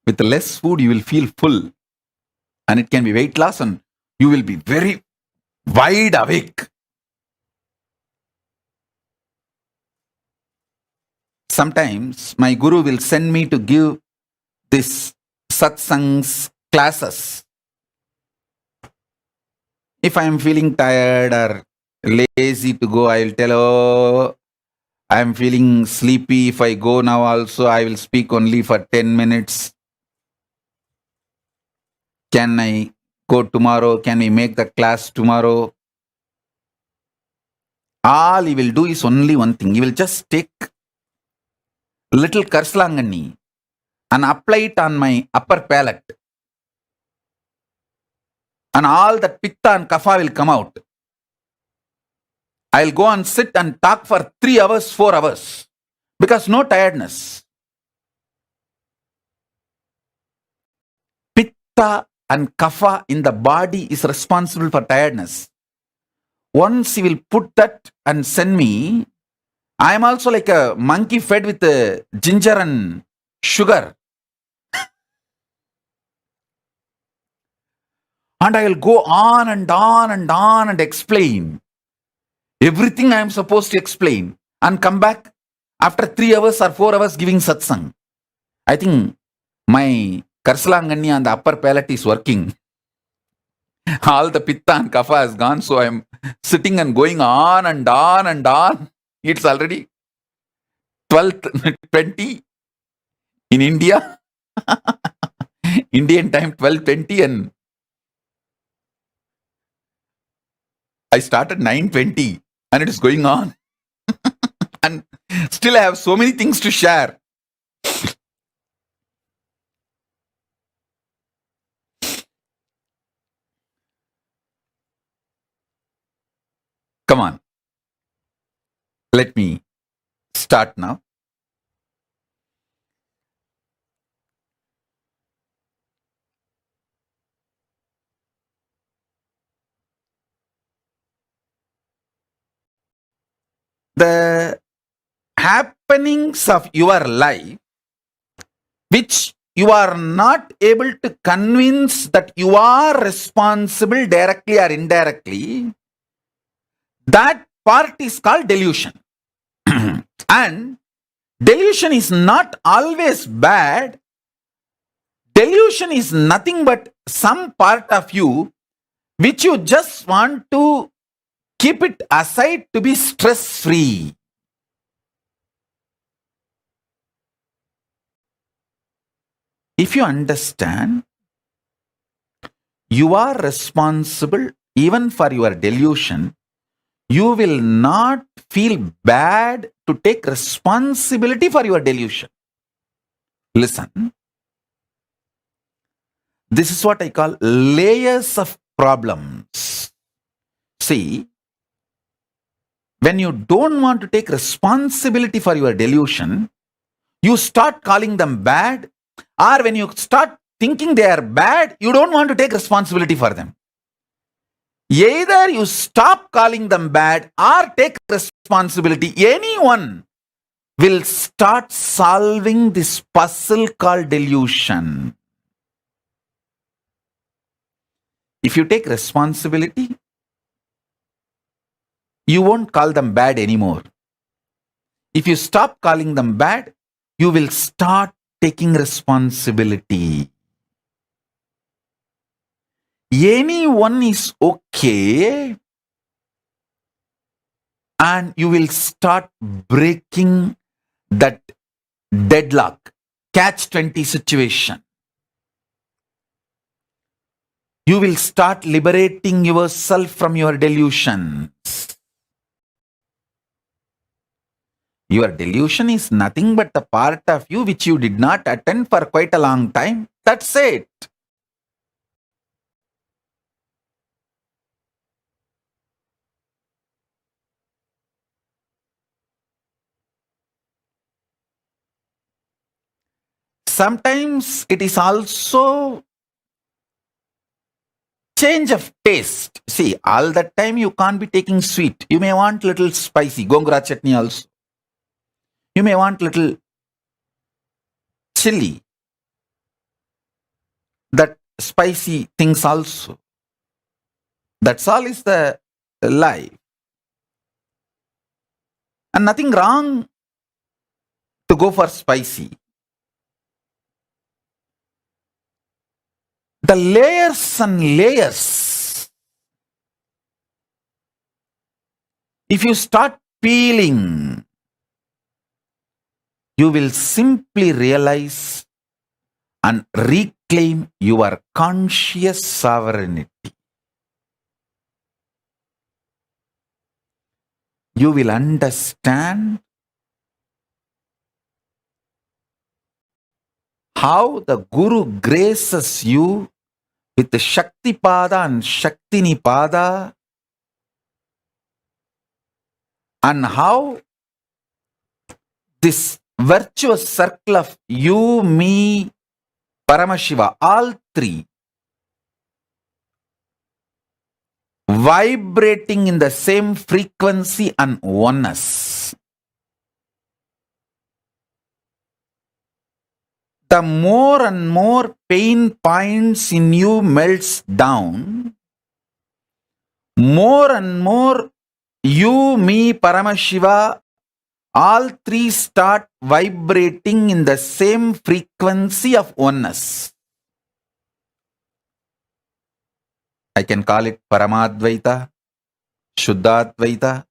With less food, you will feel full. And it can be weight loss and you will be very wide awake. Sometimes my guru will send me to give this satsangs classes. If I am feeling tired or lazy to go, I will tell, oh, I am feeling sleepy. If I go now also, I will speak only for 10 minutes. Can I go tomorrow? Can we make the class tomorrow? All he will do is only one thing. He will just take little karslangani and apply it on my upper palate. And all that pitta and kapha will come out. I'll go and sit and talk for 3 hours, 4 hours. Because no tiredness. Pitta and kapha in the body is responsible for tiredness. Once he will put that and send me, I am also like a monkey fed with ginger and sugar. And I will go on and on and on and explain everything I am supposed to explain and come back after 3 hours or 4 hours giving satsang. I think my karsalangani on the upper palate is working. All the pitta and kapha has gone, so I am sitting and going on and on and on. It's already 12:20 in India. Indian time 12:20 and I started 9:20 and it is going on. And still I have so many things to share. Come on. Let me start now. the happenings of your life which you are not able to convince that you are responsible directly or indirectly, that part is called delusion. And delusion is not always bad. Delusion is nothing but some part of you which you just want to keep it aside to be stress-free. If you understand, you are responsible even for your delusion, you will not feel bad to take responsibility for your delusion. Listen, this is what I call layers of problems. See, when you don't want to take responsibility for your delusion, you start calling them bad, or when you start thinking they are bad, you don't want to take responsibility for them. Either you stop calling them bad or take responsibility. Anyone will start solving this puzzle called delusion. If you take responsibility, you won't call them bad anymore. If you stop calling them bad, you will start taking responsibility. Anyone is okay, and you will start breaking that deadlock, catch-20 situation. You will start liberating yourself from your delusions. Your delusion is nothing but the part of you which you did not attend for quite a long time. That's it. Sometimes it is also change of taste. See, all the time you can't be taking sweet. You may want little spicy, gongura chutney also. You may want little chili, that spicy things also. That's all is the life. And nothing wrong to go for spicy. The layers and layers. If you start peeling, you will simply realize and reclaim your conscious sovereignty. You will understand how the Guru graces you with the Shakti Pada and Shakti Nipada, and how this virtuous circle of you, me, Paramashiva, all three, vibrating in the same frequency and oneness. The more and more pain points in you melts down, more and more you, me, Paramashiva, all three start vibrating in the same frequency of oneness. I can call it Paramadvaita, Shuddhadvaita.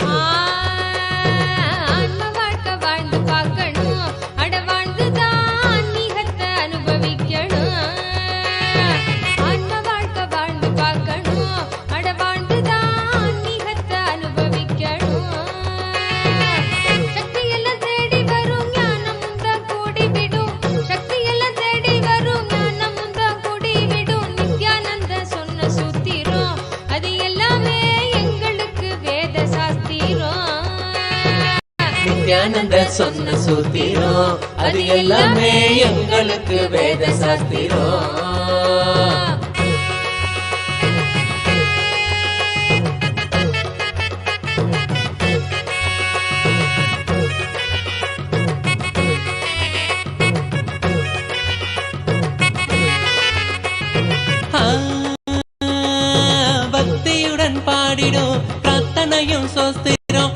Ah Nityananda சொன்ன சூத்திரம் அது எல்லாமே எங்களுக்கு வேத சாஸ்திரம். பக்தியுடன் பாடிடும் பிரார்த்தனையும் சோஸ்திரம்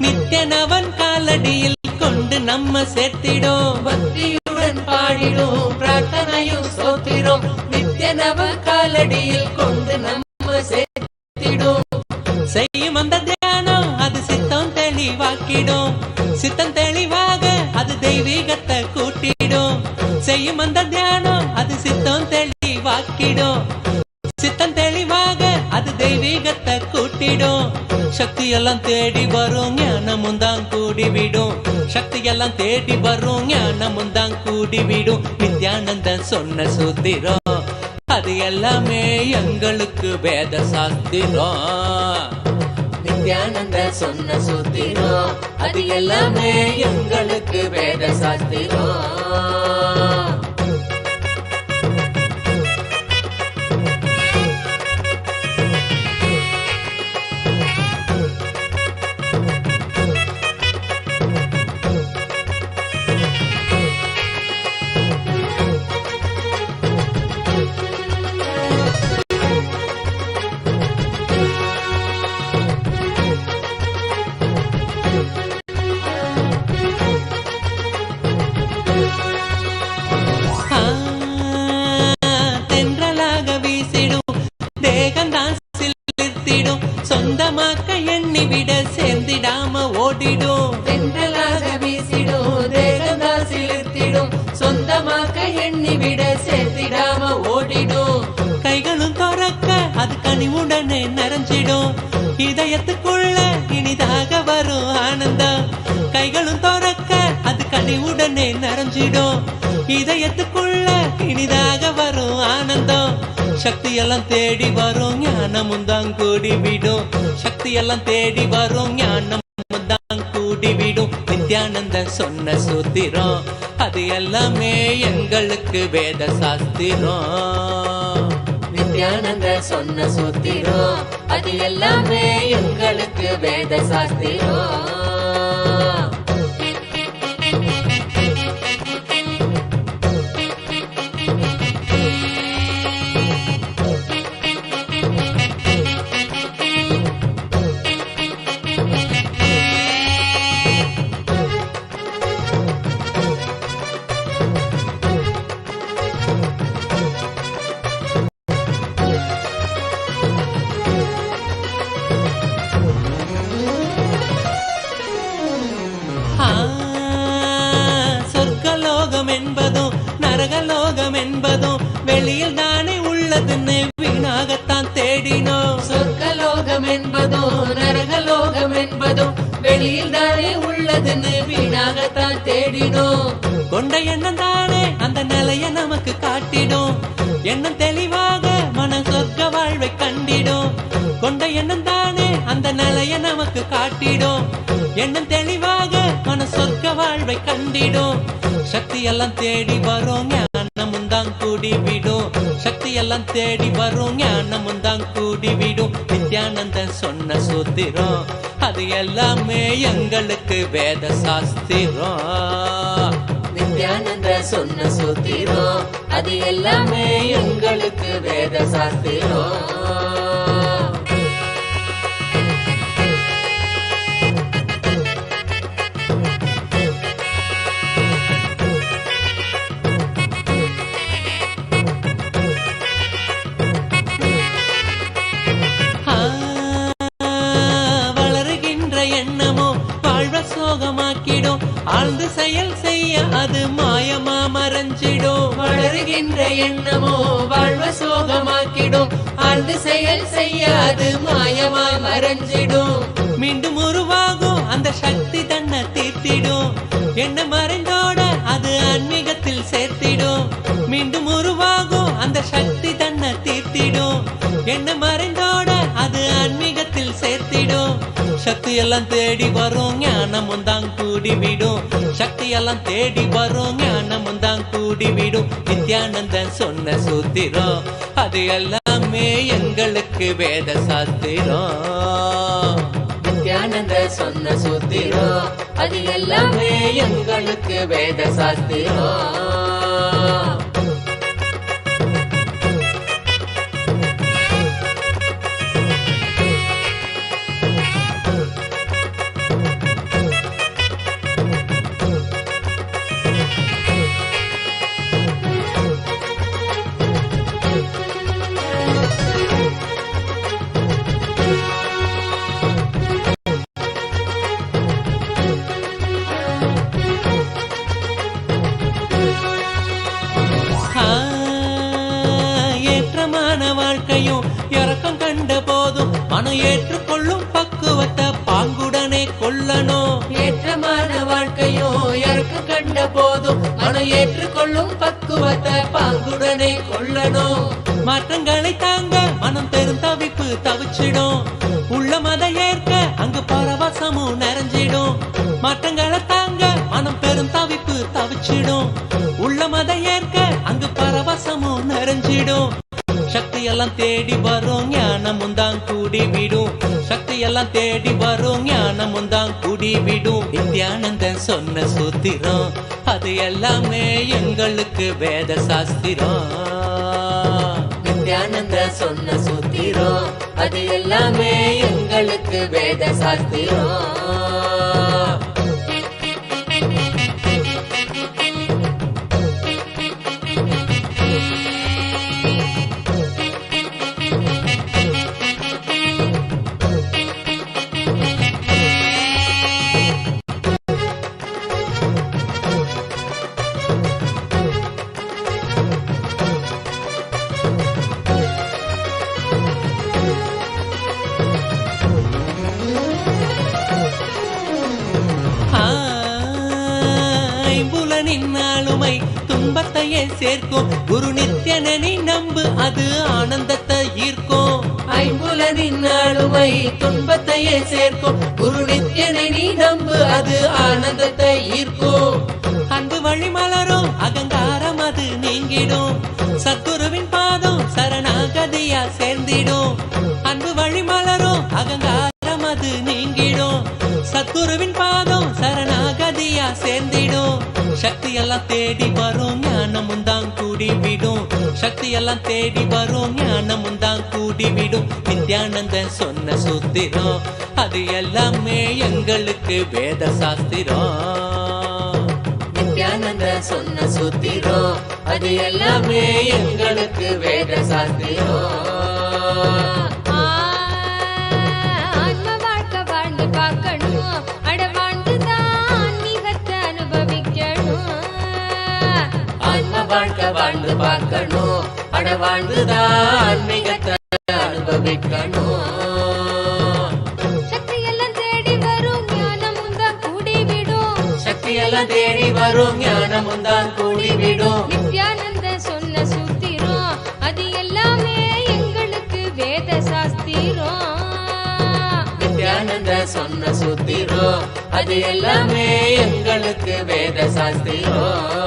நித்யனவன் காலடியில் கொண்டு நம்ம சேர்த்திடும். பக்தியுடன் பாடிடும் பிரார்த்தனையும் சோஸ்திரம் நித்யனவன் காலடியில் கொண்டு நம்ம சேர்த்திடும். செய்யும் அந்த தியானம் அது சித்தம் தெளிவாக்கிடும். சித்தம் தெளிவாக அது தெய்வீகத்தை கூட்டிடும். செய்யும் அந்த தியானம் அது சித்தம் தெளிவாக்கிடும். சித்தம் தெளிவாக அது தெய்வீகத்தை கூட்டிடும். சக்தி எல்லாம் தேடி வரும் ஞானமும் தான் கூடிவிடும். சக்தி எல்லாம் தேடி வரும் ஞானமும் தான் கூடிவிடும். நித்யானந்தன் சொன்ன சூத்திரம் அது எல்லாமே எங்களுக்கு வேத சாஸ்திரம். நித்யானந்த சொன்ன சூத்திரம் அது எல்லாமே எங்களுக்கு வேத சாஸ்திரம். சொந்தமாக்க எண்ணி விட சேர்ந்திடாம ஓடிடும். தென்றலாக வீசிடும் தேகந்தா சிலிர்த்திடும். சொந்தமாக்க எண்ணி விட சேர்த்திடாம ஓடிடும். கைகளும் துறக்க அது கனிவுடனே நிறைஞ்சிடும். இதயத்துக்குள்ள இனிதாக வரும் ஆனந்தம். கைகளும் துறக்க அது கனிவுடனே நிறைஞ்சிடும். இதயத்துக்குள்ள இனிதாக வரும் ஆனந்தம். சக்தி எல்லாம் தேடி வரும் ஞானமும் தான் கூடிவிடும். சக்தி எல்லாம் தேடி வரும் ஞானமும் தான் கூடிவிடும். நித்யானந்த சொன்ன சூத்திரம் அது எல்லாமே எங்களுக்கு வேத சாஸ்திரம். நித்யானந்த சொன்ன சூத்திரம் அது எல்லாமே எங்களுக்கு வேத சாஸ்திரம். என்பதும் நரகலோகம் என்பதும் வெளியில் தானே உள்ளதுன்னு வீணாகத்தான் தேடினோம். சொர்க்கலோகம் என்பதும் நரகலோகம் என்பதும் வெளியில் தானே உள்ளதுன்னு வீணாகத்தான் தேடினோம். கொண்ட எண்ணம் தானே அந்த நிலைய நமக்கு காட்டிடும். எண்ணம் தெளிவாக மன சொர்க்க வாழ்வை கண்டிடும். கொண்ட எண்ணம் தானே அந்த நிலைய நமக்கு காட்டிடும். எண்ணம் தெளிவாக மன சொர்க்க வாழ்வை கண்டிடும். சக்தி எல்லாம் தேடி வரும் ஞானமும் தான் கூடிவிடும். சக்தி எல்லாம் தேடி வரும் ஞானமும் தான் கூடிவிடும். நித்யானந்தன் சொன்ன சூத்திரம் அது எல்லாமே எங்களுக்கு வேத சாஸ்திரம். நித்யானந்த சொன்ன சூத்திரம் அது எல்லாமே எங்களுக்கு வேத சாஸ்திரம். சோகமாக்கிடும். ஆழ்ந்து செயல் செய்ய அது மாயமா மறைஞ்சிடும். வளருகின்ற எண்ணமோ வாழ்வ சோகமாக்கிடும். ஆழ்ந்து செயல் செய்ய அது மாயமா மறைஞ்சிடும். மீண்டும் உருவாகும் அந்த சக்தி தன்னை தீர்த்திடும். என்ன மறைந்தோட அது ஆன்மீகத்தில் சேர்த்திடும். மீண்டும் உருவாகும் அந்த சக்தி தன்னை தீர்த்திடும். என்ன மறைந்தோட அது ஆன்மீகத்தில் சேர்த்திடும். சக்தி சக்தி எல்லாம் தேடி வரும் ஞானமும் தான் கூடிவிடும். சக்தி எல்லாம் தேடி வரும் ஞானமும் தான் கூடிவிடும். நித்யானந்தன் சொன்ன சூத்திரம் அது எல்லாமே எங்களுக்கு வேத சாஸ்திரம். நித்யானந்த சொன்ன சூத்திரம் அது எல்லாமே எங்களுக்கு வேத சாஸ்திரம். வாழ்க்கையும் இறக்கம் கண்ட போதும் மனம் ஏற்றுக்கொள்ளும் பக்குவத்தை பாங்குடனே கொள்ளணும். ஏற்றமான வாழ்க்கையும் இறக்கம் கண்ட போதும் மனம் ஏற்றுக்கொள்ளும் பக்குவத்தை பாங்குடனே கொள்ளணும். மாற்றங்களை தாங்க மனம் பெரும் தவிப்பு தவிச்சிடும். உள்ள மத ஏற்க அங்கு பரவசமும் நிறைஞ்சிடும். மாற்றங்களை தாங்க மனம் பெரும் தவிப்பு தவிச்சிடும். உள்ள மத ஏற்க அங்கு பரவசமும் நிறைஞ்சிடும். சக்தி எல்லாம் தேடி வரும் ஞானமும் தான் கூடிவிடும். சக்தி எல்லாம் தேடி வரும் ஞானமும் தான் கூடிவிடும். நித்யானந்தன் சொன்ன சூத்திரம் அது எல்லாமே எங்களுக்கு வேத சாஸ்திரம். நித்யானந்த சொன்ன சூத்திரம் அது எல்லாமே எங்களுக்கு வேத சாஸ்திரம். ஆளுமை துன்பத்தையே சேர்க்கும். குரு நித்யனி நம்பு அது ஆனந்தத்தை ஈர்க்கும். ஐம்புலனின் ஆளுமை துன்பத்தையே சேர்க்கும். குரு நித்யனி நம்பு அது ஆனந்தத்தை ஈர்க்கும். அன்பு வழி மலரும் அகங்காரம் அது நீங்கிடும். சத்குருவின் பாதம் சரணாகதியா சேர்ந்திடும். அன்பு வழி மலரும் அகங்காரம் அது நீங்கிடும். சத்குருவின் பாதம் சரணாகதியா சேர்ந்திடும். சக்தி எல்லாம் தேடி வரும் ஞானமும் தான் கூடிவிடும். சக்தி எல்லாம் தேடி வரும் ஞானமும் தான் கூடிவிடும். நித்யானந்தன் சொன்ன சூத்திரம் அது எல்லாமே எங்களுக்கு வேத சாஸ்திரம். நித்யானந்தன் சொன்ன சூத்திரம் அது எல்லாமே எங்களுக்கு வேத சாஸ்திரம். வாழ்க்கை வாழ்ந்து பார்க்கணும். அட வாழ்ந்துதான் ஆன்மீகத்தை அனுபவிக்கணும். சக்தி எல்லாம் தேடி வரும் ஞானமும் தான் கூடிவிடும். சக்தி எல்லாம் தேடி வரும் ஞானமும் தான் கூடிவிடும். நித்யானந்த சொன்ன சூத்திரம் அது எல்லாமே எங்களுக்கு வேத சாஸ்திரம். நித்யானந்த சொன்ன சூத்திரம் அது எல்லாமே எங்களுக்கு வேத சாஸ்திரம்.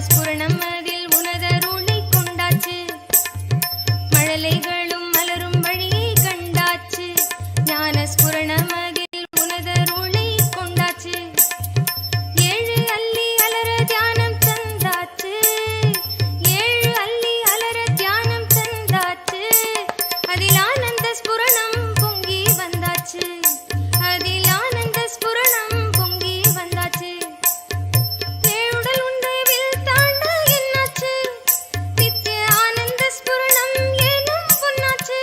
ஸ்புரணம் அதில் உனதருளை கொண்டாச்சு, மழலைகளும் மலரும் வழியை கண்டாச்சு. ஞான ஸ்புரணம் அதில் உனதருளை கொண்டாச்சு, ஏழு அள்ளி அலர தியானம் தந்தாச்சு, ஏழு அள்ளி அலர தியானம் தந்தாச்சு. அதில் ஆனந்த ஸ்புரணம் பொங்கி வந்தாச்சு, அதில் ஆனந்த ஸ்புரணம் பொங்கி வந்தாச்சு. ஏழுடல் உண்டைவில் தாண்ட என்னாச்சு, நித்திய ஆனந்த ஸ்புரணம் ஏனும் பொன்னாச்சு.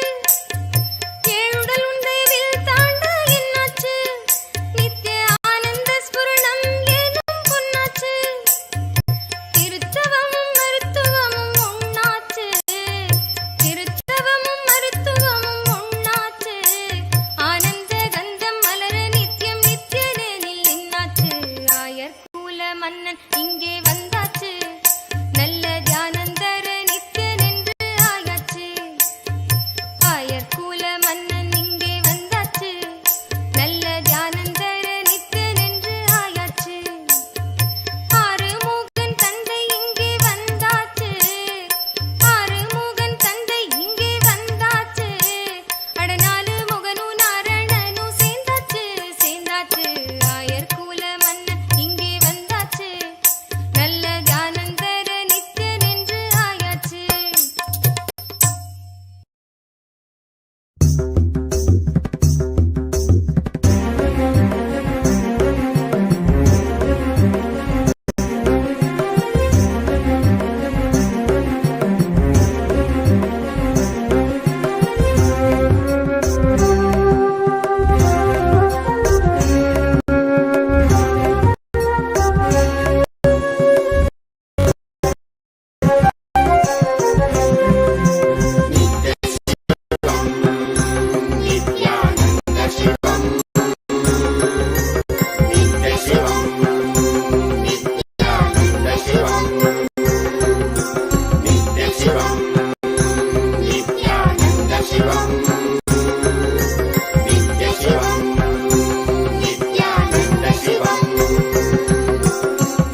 ஏழுடல் உண்டைவில் தாண்ட என்னாச்சு, நித்திய ஆனந்த ஸ்புரணம் ஏனும் பொன்னாச்சு. திருத்தவமும் மருத்துவமும் ஒண்ணாச்சு, திருத்தவமும் மருத்துவமும் ஒண்ணாச்சு. ஆனந்த கந்தம் மலர நித்தியம் நித்தியனில் நின்னாச்சு. ஆயர்கூல மன்னன் இங்கே வந்தாச்சு, நல்ல தியானந்தர நித்தியன் என்று ஆயாச்சு. ஆயர்கூல மன்னன் இங்கே வந்தாச்சு, நல்ல தியானந்தர நித்தியன் என்று ஆயாச்சு. ஆறுமுகன் தந்தை இங்கே வந்தாச்சு, ஆறுமுகன் தந்தை இங்கே வந்தாச்சு. அடநாலு முகனும் நாரணனும் சேர்ந்தாச்சு, சேர்ந்தாச்சு. ஆயர்கூல மன்னன் இங்கே வந்தாச்சு, நல்ல தியானந்தர நித்தியன் என்று ஆயாச்சு.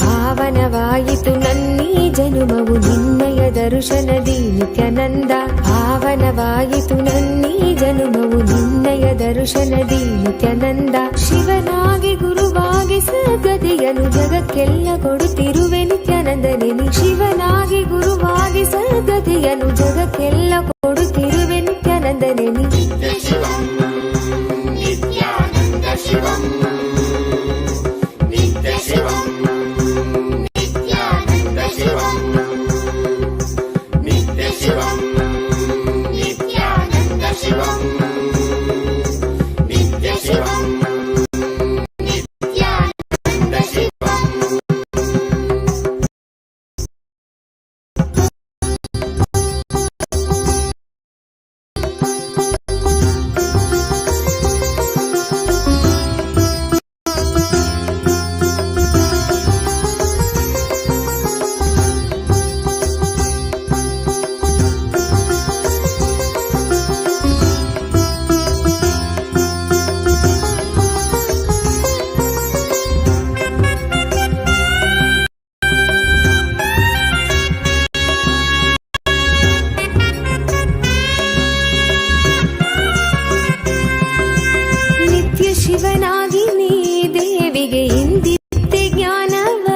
ಪಾವನವಾಯಿತು ನನ್ನೀ ಜನುಮವು ನಿನ್ನಯ ದರ್ಶನದಿ ನಿತ್ಯಾನಂದ. ಪಾವನವಾಯಿತು ನನ್ನೀ ಜನುಮವು ನಿನ್ನಯ ದರ್ಶನದಿ ನಿತ್ಯಾನಂದ. ಶಿವನಾಗಿ ಗುರುವಾಗಿ ಸದ್ಗತಿಯನ್ನು ಜಗಕ್ಕೆಲ್ಲ ಕೊಡುತ್ತಿರುವೆ ನಿತ್ಯಾನಂದನೇ ನೀ. ಶಿವನಾಗಿ ಗುರುವಾಗಿ ಸದ್ಗತಿಯನ್ನು ಜಗಕ್ಕೆಲ್ಲ ಕೊಡುತ್ತಿರುವೆ ನಿತ್ಯಾನಂದನೇ ನೀ. ಶಿವನಾಗಿ ನೀ ದೇವಿಗೆ ಇಂದಿತ್ತೆ ಜ್ಞಾನವ,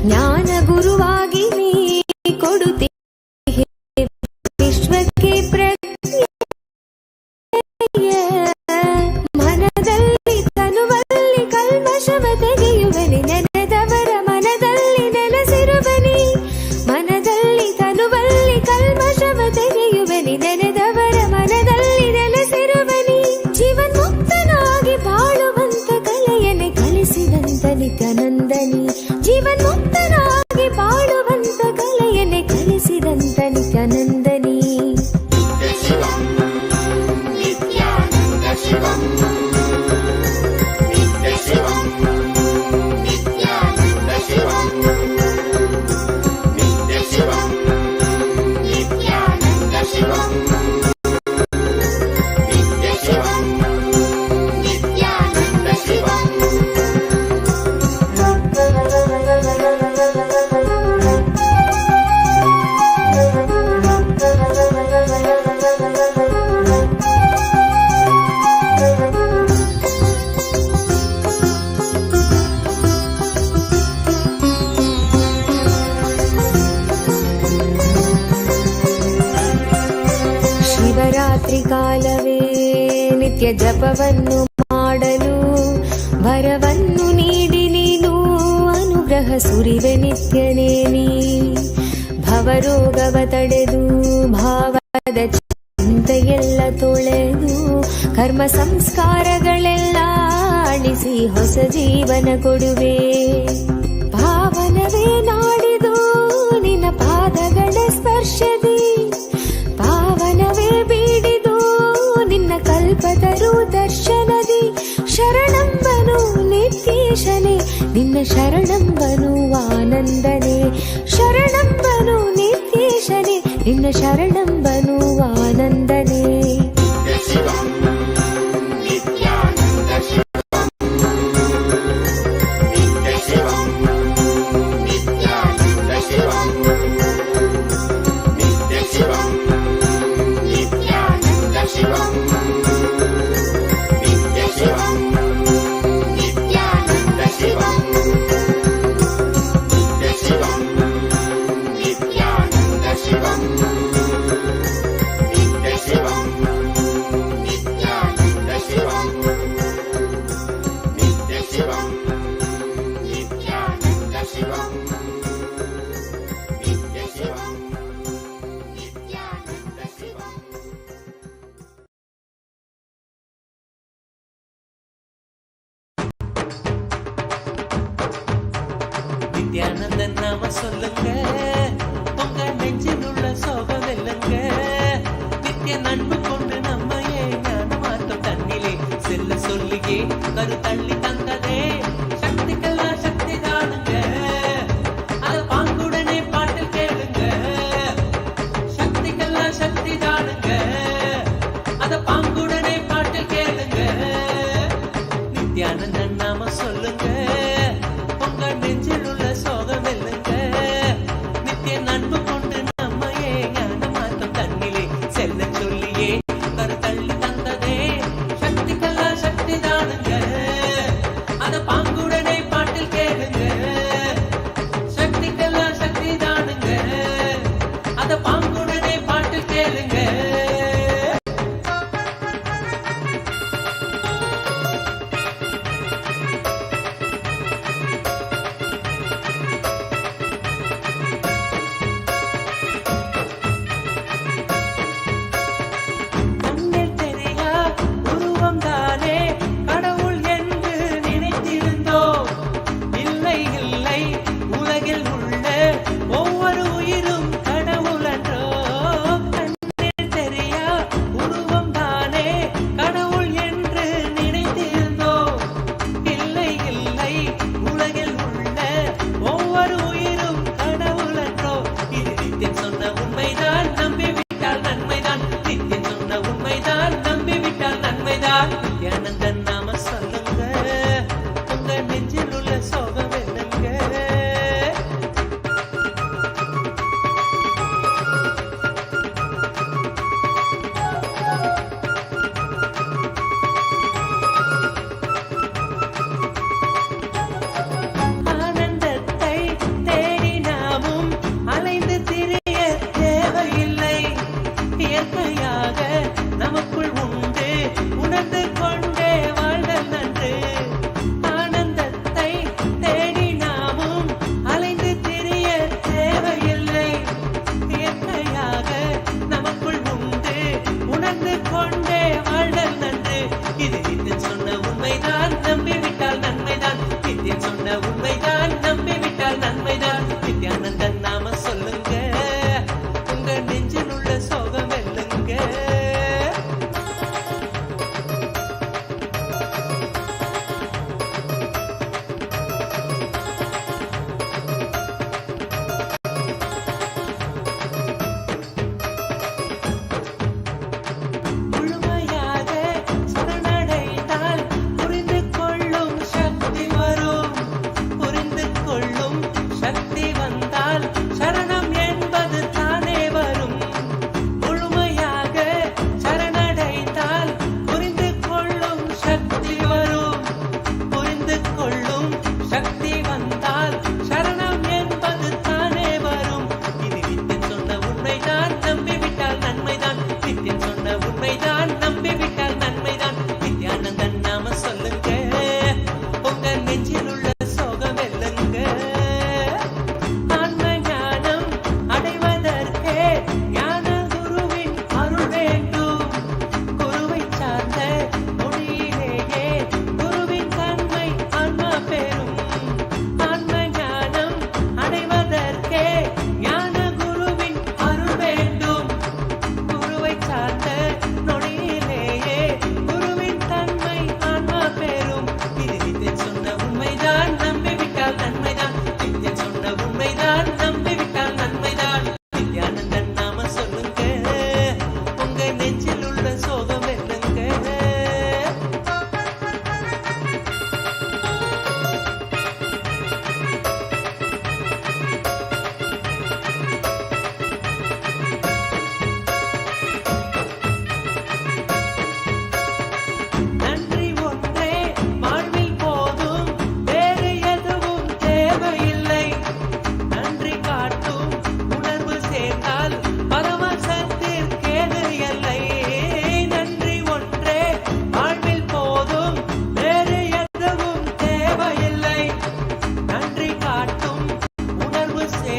ಜ್ಞಾನ ಗುರುವಾಗಿ ನೀ ಕೊಡುತ್ತೆ ವಿಶ್ವಕ್ಕೆ ಪ್ರಜ್ಞೆಯ. ಮನದಲ್ಲಿ ತನುವಲ್ಲಿ ಕಲ್ಮಶವ ತೆಗೆಯುವನಿ, ನೆನೆದವರ ಮನದಲ್ಲಿ ನೆಲೆಸಿರುವನಿ. ಮನದಲ್ಲಿ ತನುವಲ್ಲಿ ಕಲ್ಮಶವ ತೆಗೆಯುವನಿ, ನೆನೆದವರ ಮನದಲ್ಲಿ ನೆಲೆಸಿರುವನಿ. ಜೀವನ್ಮುಕ್ತನಾಗಿ ಬಾಳುವಂತ ಕಲೆಯನ್ನೇ ಕಲಿಸಿದಂತ ನಿತ್ಯಾನಂದನಿ. ಜೀವನ್ಮುಕ್ತನಾಗಿ ಬಾಳುವಂತ ಕಾಲವೇ ನಿತ್ಯ ಜಪವನ್ನು ಮಾಡಲು ವರವನ್ನು ನೀಡಿ ನೀನು ಅನುಗ್ರಹ ಸುರಿವೆ ನಿತ್ಯನೇ ನೀ. ಭವರೋಗವ ತಡೆದು ಭಾವದ ಚಿಂತೆಯೆಲ್ಲ ತೊಳೆದು ಕರ್ಮ ಸಂಸ್ಕಾರಗಳೆಲ್ಲ ಅಳಿಸಿ ಹೊಸ ಜೀವನ ಕೊಡುವೆ. ಪಾವನವೇ ನಾಡಿದು ನಿನ್ನ ಪಾದಗಳ ಸ್ಪರ್ಶದಿ, ಪಾವನವೇ ಬೀಡಿದು ನಿನ್ನ ಕಲ್ಪತರು ದರ್ಶನದಿ. ಶರಣಂಬನು ನಿತ್ಯೇಶನೇ ನಿನ್ನ ಶರಣಂಬನು ಆನಂದನೇ. ಶರಣಂಬನು ನಿತ್ಯೇಶನೇ ನಿನ್ನ ಶರಣಂಬನು ಆನಂದನೇ. நித்யானந்தன் நாம சொல்லுங்க, உங்க நெஞ்சில் உள்ள சோகம் வெல்லுங்க. நித்திய நட்பு கொண்டு நம்மையே ஞான மாற்றம் தன்னிலே செல்ல சொல்லியே கரு தள்ளி தந்ததே. சக்திக்கெல்லாம் சக்தி தானுங்க, அத பாங்குடனே பாட்டில் கேளுங்க. சக்திக்கெல்லாம் சக்தி தானுங்க, அத பாங்குடனே பாட்டில் கேளுங்க. நித்யானந்தன் நாம சொல்லுங்க, உங்க நெஞ்சில் உள்ள சோகம் வெல்லுங்க.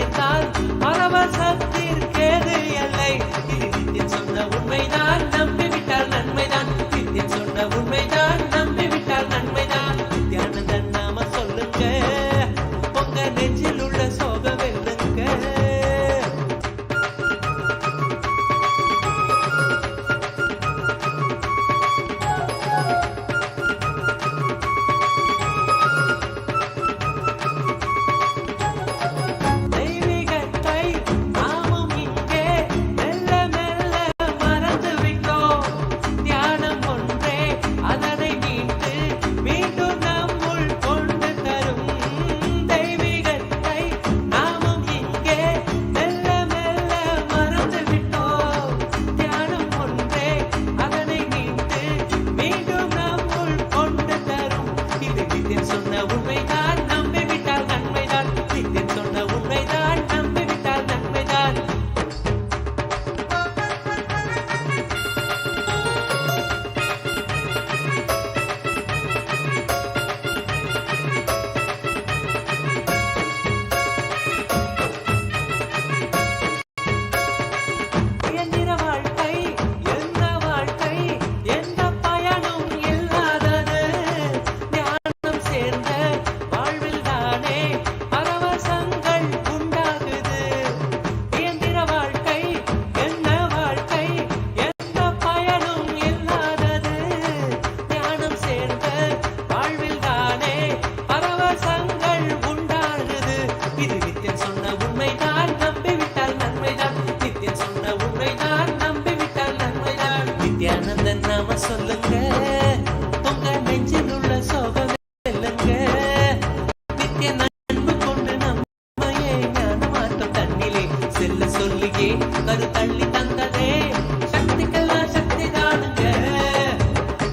சேர்ந்தால் பரவசத்திற்கேது எல்லை. இது நித்தியன் சொன்ன உண்மைதான், நம்பிவிட்டால் நன்மைதான். நித்தியன் சொன்ன உண்மைதான், நம்பிவிட்டால் நன்மைதான். நித்யானந்தன் நாம சொல்லுங்க, உங்க நெஞ்சில் உள்ள சோக வெல்லுங்க. தெய்வீகத்தை நாமும் இங்கே மெல்ல மெல்ல மறந்து விட்டோம். தியானம் ஒன்றே அதனை மீட்டு மீண்டும் நம்முள் கொண்டு தரும். தெய்வீகத்தை நாமும் இங்கே மெல்ல மெல்ல மறந்து விட்டோம். தியானம் ஒன்றே அதனை மீட்டு மீண்டும் நம்முள் கொண்டு தரும். இது நித்தியன் சொன்ன உண்மைதான், நம்பிவிட்டால் நன்மைதான். நித்தியன் சொன்ன உண்மைதான், நம்பிவிட்டால் நன்மைதான். இயந்திர வாழ்க்கை எந்த வாழ்க்கை, எந்த பயனும் இல்லாதது. ஞானம் சேர்ந்த வாழ்வில் தானே பரவசங்கள் உண்டாகுது. இயந்திர வாழ்க்கை எந்த வாழ்க்கை, எந்த பயனும் இல்லாதது. ஞானம் சேர்ந்த வாழ்வில் தானே பரவசங்கள் உண்டாகுது. இது நித்தியன் சொன்ன உண்மைதான், நம்பிவிட்டால் நன்மைதான். நித்தியன் சொன்ன உண்மைதான், நம்பிவிட்டால் நன்மைதான். நித்யானந்தன் நாம சொல்லுங்க, உங்க நெஞ்சில் உள்ள சோகம் வெல்லுங்க. நித்திய அன்பு கொண்டு நம்மையே ஞானமாட்டம் தன்னிலே செல்ல சொல்லியே கருத்தள்ளி தந்ததே. சக்திக்கெல்லாம் சக்தி தானுங்க,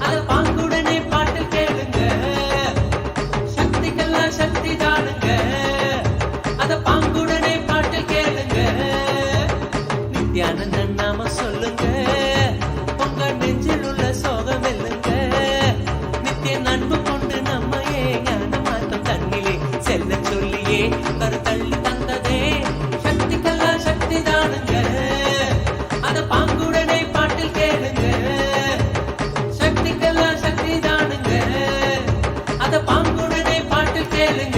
அத பாங்குடனே பாட்டில் கேளுங்க. சக்திக்கெல்லாம் சக்தி தானுங்க, அத பாங்குடனே பாட்டில் கேளுங்க. நித்யானந்தன் நாம சொல்லுங்க, உங்க நெஞ்சில் உள்ள சோகம் வெல்லுங்க. நித்திய அன்பு கொண்டு நம்மையே ஞானமாட்டம் தன்னிலே செல்ல சொல்லியே கருத்தள்ளி தந்ததே. சக்திக்கெல்லாம் சக்தி தானுங்க, அத பாங்குடனே பாட்டில் கேளுங்க. சக்திக்கெல்லாம் சக்தி தானுங்க, அத பாங்குடனே பாட்டில் கேளுங்க.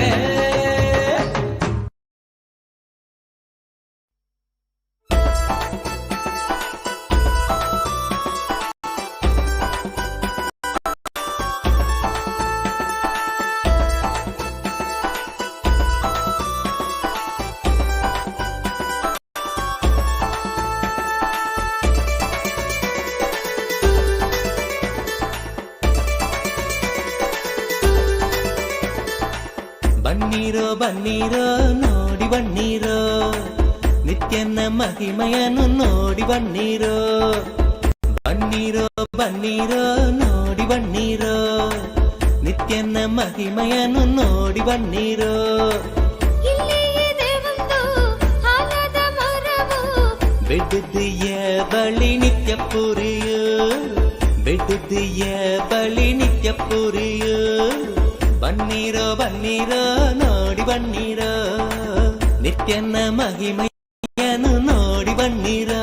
ಬನ್ನೀರೋ ಬನ್ನೀರೋ ನೋಡಿ ಬನ್ನೀರೋ, ನಿತ್ಯನ ಮಹಿಮೆಯನ್ನು ನೋಡಿ ಬನ್ನೀರೋ. ಬನ್ನೀರೋ ಬನ್ನೀರೋ ನೋಡಿ ಬನ್ನೀರೋ, ನಿತ್ಯನ ಮಹಿಮೆಯನ್ನು ನೋಡಿ ಬನ್ನೀರೋ. ಬೆಡ್ದಿಯ ಬಳಿ ನಿತ್ಯ ಪುರಿಯು, ಬೆಡ್ದಿಯ ಬಳಿ ನಿತ್ಯ ಪುರಿಯು. ಬನ್ನೀರೋ ಬನ್ನೀರೋ ನೋಡಿ ಬನ್ನೀರೋ, ನಿತ್ಯನ ಮಹಿಮೆಯನ್ನು ನೋಡಿ ಬನ್ನೀರೋ.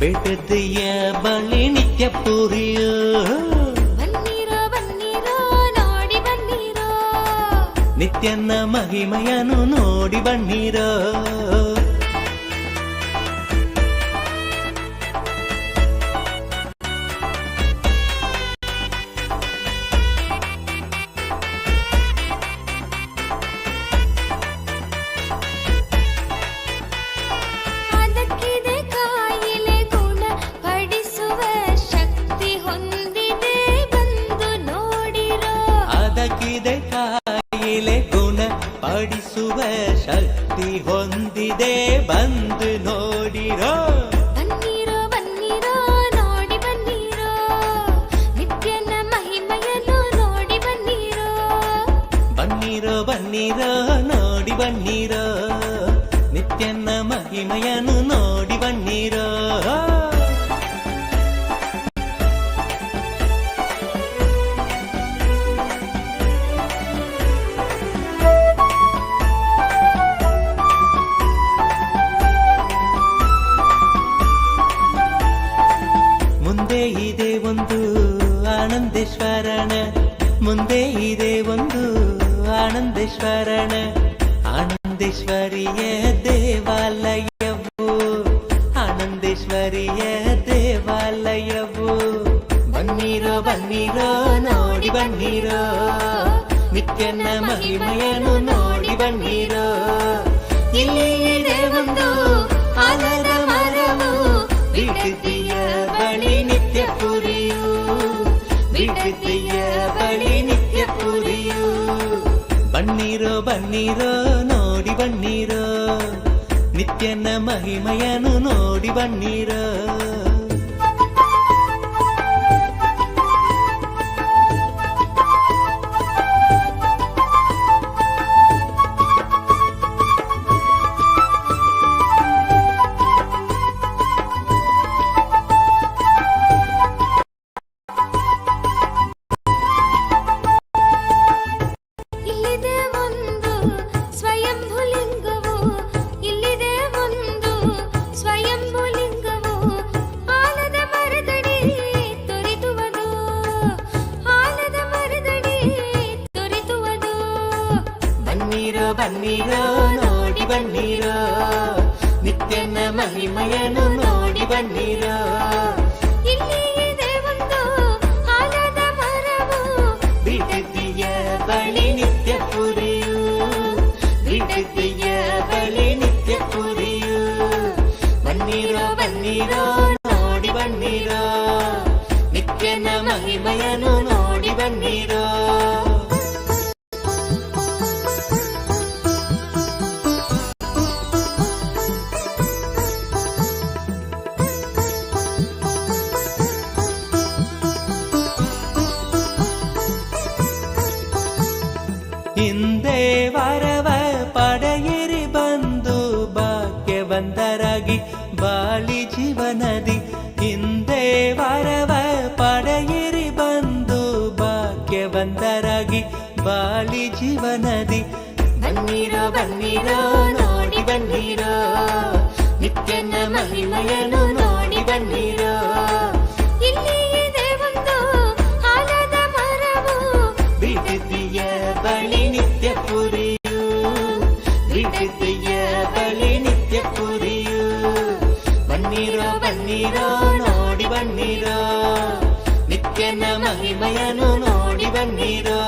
ಬೆಡ್ದಿಯ ಬಳಿ ನಿತ್ಯ ಪುರಿಯು. ನಿತ್ಯನ ಮಹಿಮೆಯನ್ನು ನೋಡಿ ಬನ್ನೀರೋ. ಪಡಿಸುವ ಶಕ್ತಿ ಹೊಂದಿದೆ ಬಂದು ನೋಡಿರೋ. ಬನ್ನೀರೋ ಬನ್ನೀರೋ ನೋಡಿ ಬನ್ನೀರೋ, ನಿತ್ಯನ ಮಹಿಮೆಯನ್ನು ನೋಡಿ ಬನ್ನೀರೋ. ಬನ್ನೀರೋ ಬನ್ನೀರೋ ನೋಡಿ ಬನ್ನೀರೋ, ನಿತ್ಯನ ಮಹಿಮೆಯನ್ನು ನೋಡಿ ಬನ್ನೀರೋ. ಆನಂದೇಶ್ವರನ ಮುಂದೆ ಇದೆ ಒಂದು ಆನಂದೇಶ್ವರನ ಆನಂದೇಶ್ವರಿಯ ದೇವಾಲಯವು ಆನಂದೇಶ್ವರಿಯ ದೇವಾಲಯವು ಬನ್ನಿರೋ ಬನ್ನಿರೋ ನೋಡಿ ಬನ್ನಿರೋ ನಿತ್ಯನ ಮಹಿಮೆಯನ್ನು ನೋಡಿ ಬನ್ನಿರೋ ಇಲ್ಲಿ ಇದೆ ಒಂದು ಆಲದ ಮರವು ಬಿಡದಿಯ ಬಳಿ ನಿತ್ಯ ಪುರಿಯು ಬಿಡದಿಯ ಬಳಿ ನಿತ್ಯ ಪುರಿಯು ಬನ್ನಿರೋ ಬನ್ನಿರೋ ನೋಡಿ ಬನ್ನಿರೋ ನಿತ್ಯನ ಮಹಿಮೆಯನ್ನು ನೋಡಿ ಬನ್ನಿರೋ ಬನ್ನಿರೋ ನೋಡಿ ಬನ್ನಿರೋ ನಿತ್ಯನ ಮಹಿಮೆಯನ್ನು ನೋಡಿ ಬನ್ನಿರೋ ಇಲ್ಲಿ ಇದೆ ಒಂದು ಆಲದ ಮರವು ಬಿಡದಿಯ ಬಳಿ ನಿತ್ಯ ಪುರಿಯು ಬಿಡದಿಯ ಬಳಿ ನಿತ್ಯ ಪುರಿಯು ಬನ್ನಿರೋ ಬನ್ನಿರೋ ನೋಡಿ ಬನ್ನಿರೋ ನಿತ್ಯನ ಮಹಿಮೆಯನ್ನು ನೋಡಿ ಬನ್ನಿರೋ ಹಿಂದೆ ವರವ ಪಡೆಯಿರಿ ಬಂದು ಭಾಗ್ಯವಂತರಾಗಿ ಬಾಳಿ ಜೀವನದಿ ಹಿಂದೆ ವರವ ಪಡೆಯಿರಿ ಬಂದು ಭಾಗ್ಯವಂತರಾಗಿ ಬಾಳಿ ಜೀವನದಿ ಬನ್ನಿರೋ ಬನ್ನಿರೋ ನೋಡಿ ಬನ್ನಿರೋ ನಿತ್ಯನ ಮಹಿಮೆಯನ್ನು ನೋಡಿ ಬನ್ನಿರೋ ಇಲ್ಲಿ ಇದೆ ಒಂದು ಆಲದ ಮರವು ಬಿಡದಿಯ ಬಳಿ ನಿತ್ಯ ಪುರಿಯು ಬಿಡದಿಯ ಬಳಿ ನಿತ್ಯ ಪುರಿಯು ಬನ್ನಿರೋ ಬನ್ನಿರೋ ನೋಡಿ ಬನ್ನಿರೋ ನಿತ್ಯನ ಮಹಿಮೆಯನ್ನು ನೋಡಿ ಬನ್ನಿರೋ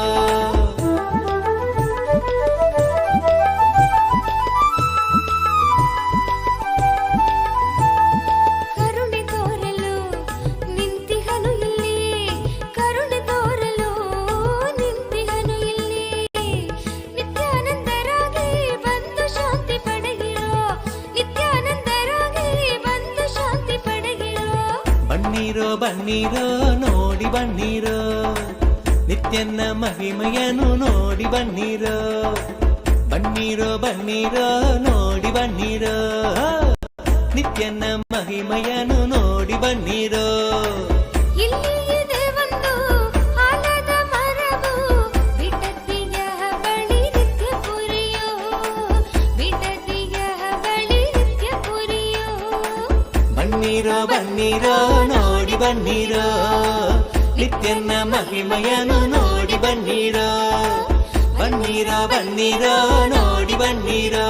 ಬನ್ನಿರೋ ನೋಡಿ ಬನ್ನಿರೋ ನಿತ್ಯನ ಮಹಿಮೆಯನ್ನು ನೋಡಿ ಬನ್ನಿರೋ ಬನ್ನಿರೋ ಬನ್ನಿರೋ ನೋಡಿ ಬನ್ನಿರೋ ನಿತ್ಯನ ಮಹಿಮೆಯನ್ನು ನೋಡಿ ಬನ್ನಿರೋ ಇಲ್ಲಿ ಇದೆ ಒಂದು ಆಲದ ಮರವು ಬಿಡದಿಯ ಬಳಿ ನಿತ್ಯ ಪುರಿಯು ಬಿಡದಿಯ ಬಳಿ ನಿತ್ಯ ಪುರಿಯು ಬನ್ನಿರೋ ಬನ್ನಿರೋ ನೋಡಿ ಬನ್ನಿರೋ ನಿತ್ಯನ ಮಹಿಮೆಯನ್ನು ನೋಡಿ ಬನ್ನಿರೋ ಬನ್ನಿರೋ ಬನ್ನಿರೋ ನೋಡಿ ಬನ್ನಿರೋ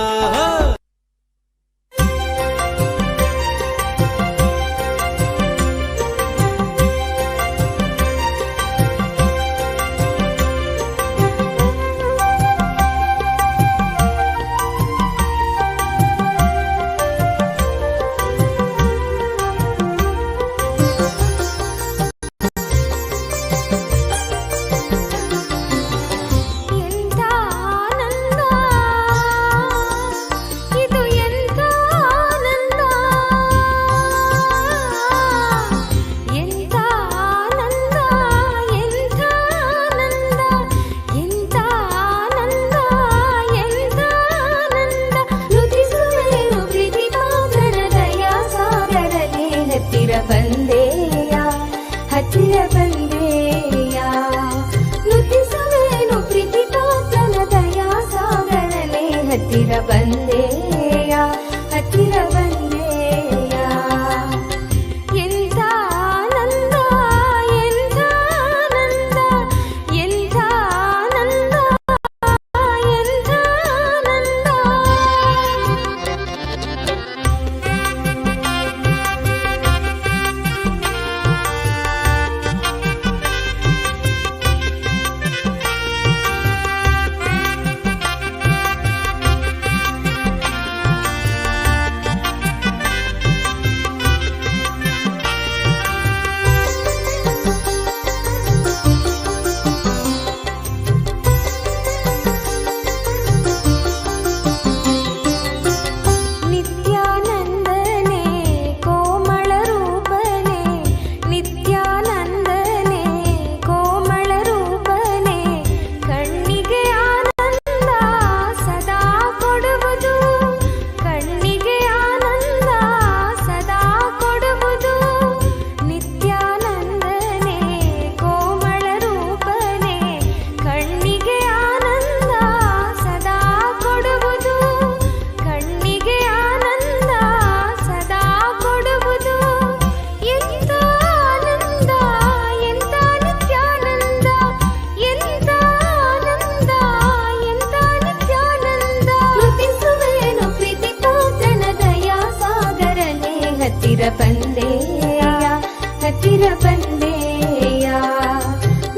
ಹತ್ತಿರ ಬಂದೆಯ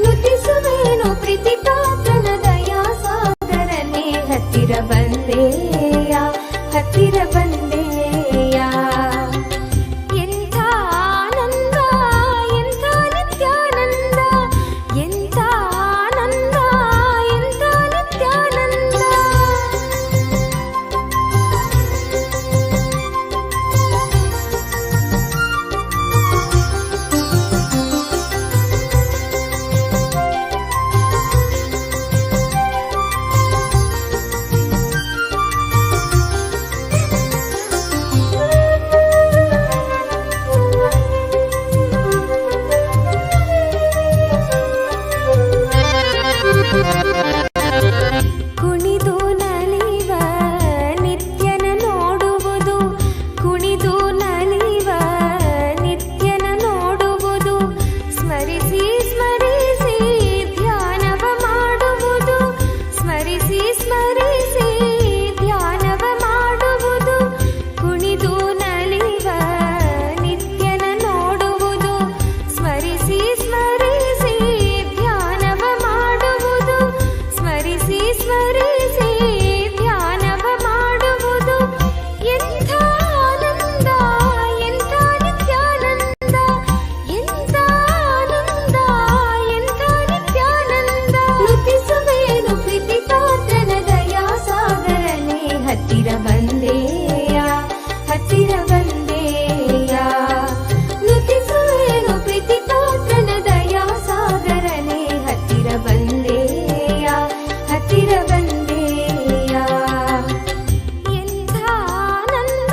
ನುತಿಸುವೇನು ಪ್ರೀತಿ ಪಾತ್ರನ ದಯಾ ಸಾಗರನೆ ಹತ್ತಿರ ಬಂದೆಯ ಹತ್ತಿರ ಬಂದೆಯ ಎಂಥ ಆನಂದ ಎಂಥ ನಿತ್ಯಾನಂದ ಎಂಥ ಆನಂದ ಎಂಥ ನಿತ್ಯಾನಂದ ಕುಣಿದು ನಲಿವ ನಿತ್ಯನ ನೋಡುವುದು ಕುಣಿದು ನಲಿವ ನಿತ್ಯನ ನೋಡುವುದು ಸ್ಮರಿಸಿ ಸ್ಮರಿಸಿ ಧ್ಯಾನವ ಮಾಡುವುದು ಸ್ಮರಿಸಿ ಸ್ಮರಿಸಿ ಧ್ಯಾನವ ಮಾಡುವುದು ಕುಣಿದು ನಲಿವ ನಿತ್ಯನ ನೋಡುವುದು ಸ್ಮರಿಸಿ ಸ್ಮರಿಸಿ ಧ್ಯಾನವ ಮಾಡುವುದು ಸ್ಮರಿಸಿ ಸ್ಮರಿಸಿ ಧ್ಯಾನವ ಮಾಡುವುದು ಎಂಥ ಆನಂದ ಎಂಥ ನಿತ್ಯಾನಂದ ಎಂಥ ಆನಂದ ಎಂಥ ನಿತ್ಯಾನಂದ ನುತಿಸುವೇನು ಪ್ರೀತಿ ಪಾತ್ರನ ದಯಾ ಸಾಗರನೆ ಹತ್ತಿರ ಬಂದೆಯ ಹತ್ತಿರ ಬಂದೆಯ ನುತಿಸುವೇನು ಪ್ರೀತಿ ಪಾತ್ರನ ದಯಾ ಸಾಗರನೆ ಹತ್ತಿರ ಬಂದೆಯ ಹತ್ತಿರ ಬಂದೆಯ ಎಂಥ ಆನಂದ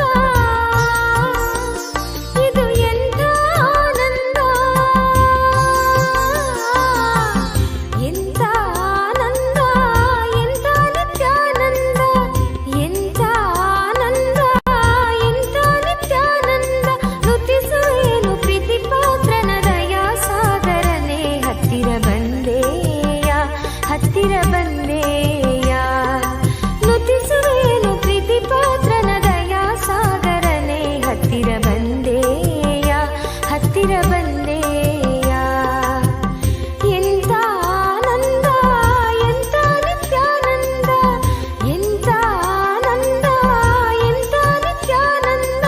ಇದು ಎಂಥ ಆನಂದ ಎಂಥ ಆನಂದ ಎಂಥ ನಿತ್ಯಾನಂದ ಎಂಥ ಆನಂದ ಎಂಥ ನಿತ್ಯಾನಂದ ನುತಿಸುವೇನು ಪ್ರೀತಿ ಪಾತ್ರನ ದಯಾ ಸಾಗರನೆ ಹತ್ತಿರ ಬಂದೆಯ ಹತ್ತಿರ ಬಂದೆಯ ನುತಿಸುವೇನು ಪ್ರೀತಿ ಪಾತ್ರನ ದಯಾ ಸಾಗರನೆ ಹತ್ತಿರ ಬಂದೆಯ ಹತ್ತಿರ ಬಂದೆಯ ಎಂಥ ಆನಂದ ಎಂಥ ನಿತ್ಯಾನಂದ ಎಂಥ ಆನಂದ ಎಂಥ ನಿತ್ಯಾನಂದ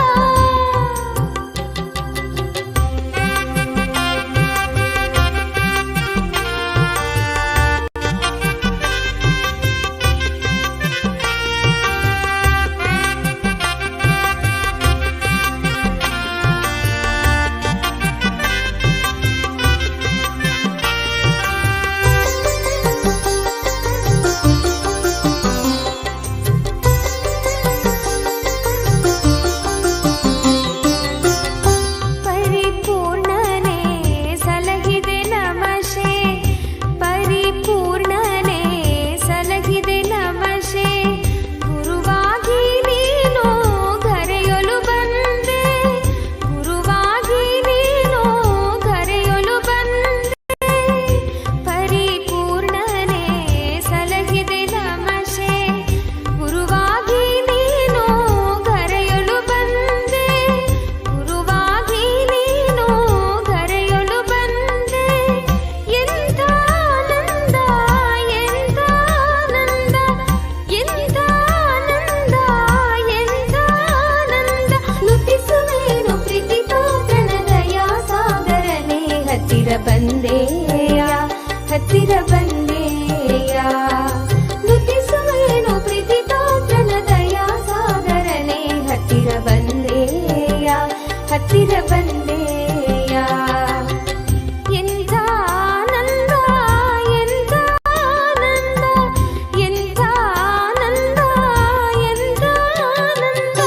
ಪರಿಪೂರ್ಣನೆ ಸಲಹಿದೆ ನಮಶೆ ಪರಿಪೂರ್ಣನೆ ಸಲಹಿದೆ ನಮಶೆ ಗುರುವಾಗಿ ನೀನು ಕರೆಯಲು ಬಂದೆ ಗುರುವಾಗಿ ನೀನು ಕರೆಯಲು ಬಂದೆ ಪರಿಪೂರ್ಣನೆ ಸಲಹಿದೆ ನಮಶೆ ಗುರುವಾಗಿ ನೀನು ಕರೆಯಲು ಬಂದೆ ಗುರುವಾಗಿ ನೀನು ಕರೆಯಲು ಬಂದೆ ಎಂಥ ಆನಂದ ಎಂಥ ಆನಂದ ಎಂಥ ಆನಂದ ಎಂಥ ಆನಂದ ನುತಿಸುವೇನು ಪ್ರೀತಿ ಪಾತ್ರನ ದಯಾ ಸಾಗರನೆ ಹತ್ತಿರ ಬಂದೆಯ ಹತ್ತಿರ ಬಂದೆಯ ನುತಿಸುವೇನು ಪ್ರೀತಿ ಪಾತ್ರನ ದಯಾ ಸಾಗರನೆ ಹತ್ತಿರ ಬಂದೆಯ ಹತ್ತಿರ ಬಂದೆಯ ಎಂಥ ಆನಂದ ಎಂಥ ಆನಂದ ಎಂಥ ಆನಂದ ಎಂಥ ಆನಂದ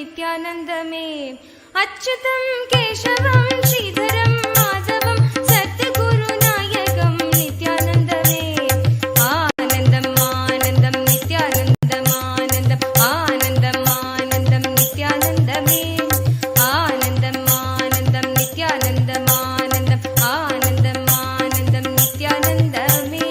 नित्यानन्दमे अच्युतं केशवं श्रीधरं माधवं सद्गुरुनायकं नित्यानन्दमे आनन्दम् आनन्दं नित्यानन्दम् आनन्दम् आनन्दम् आनन्दं नित्यानन्दमे आनन्दम् आनन्दं नित्यानन्दम् आनन्दम् आनन्दम् आनन्दं नित्यानन्दमे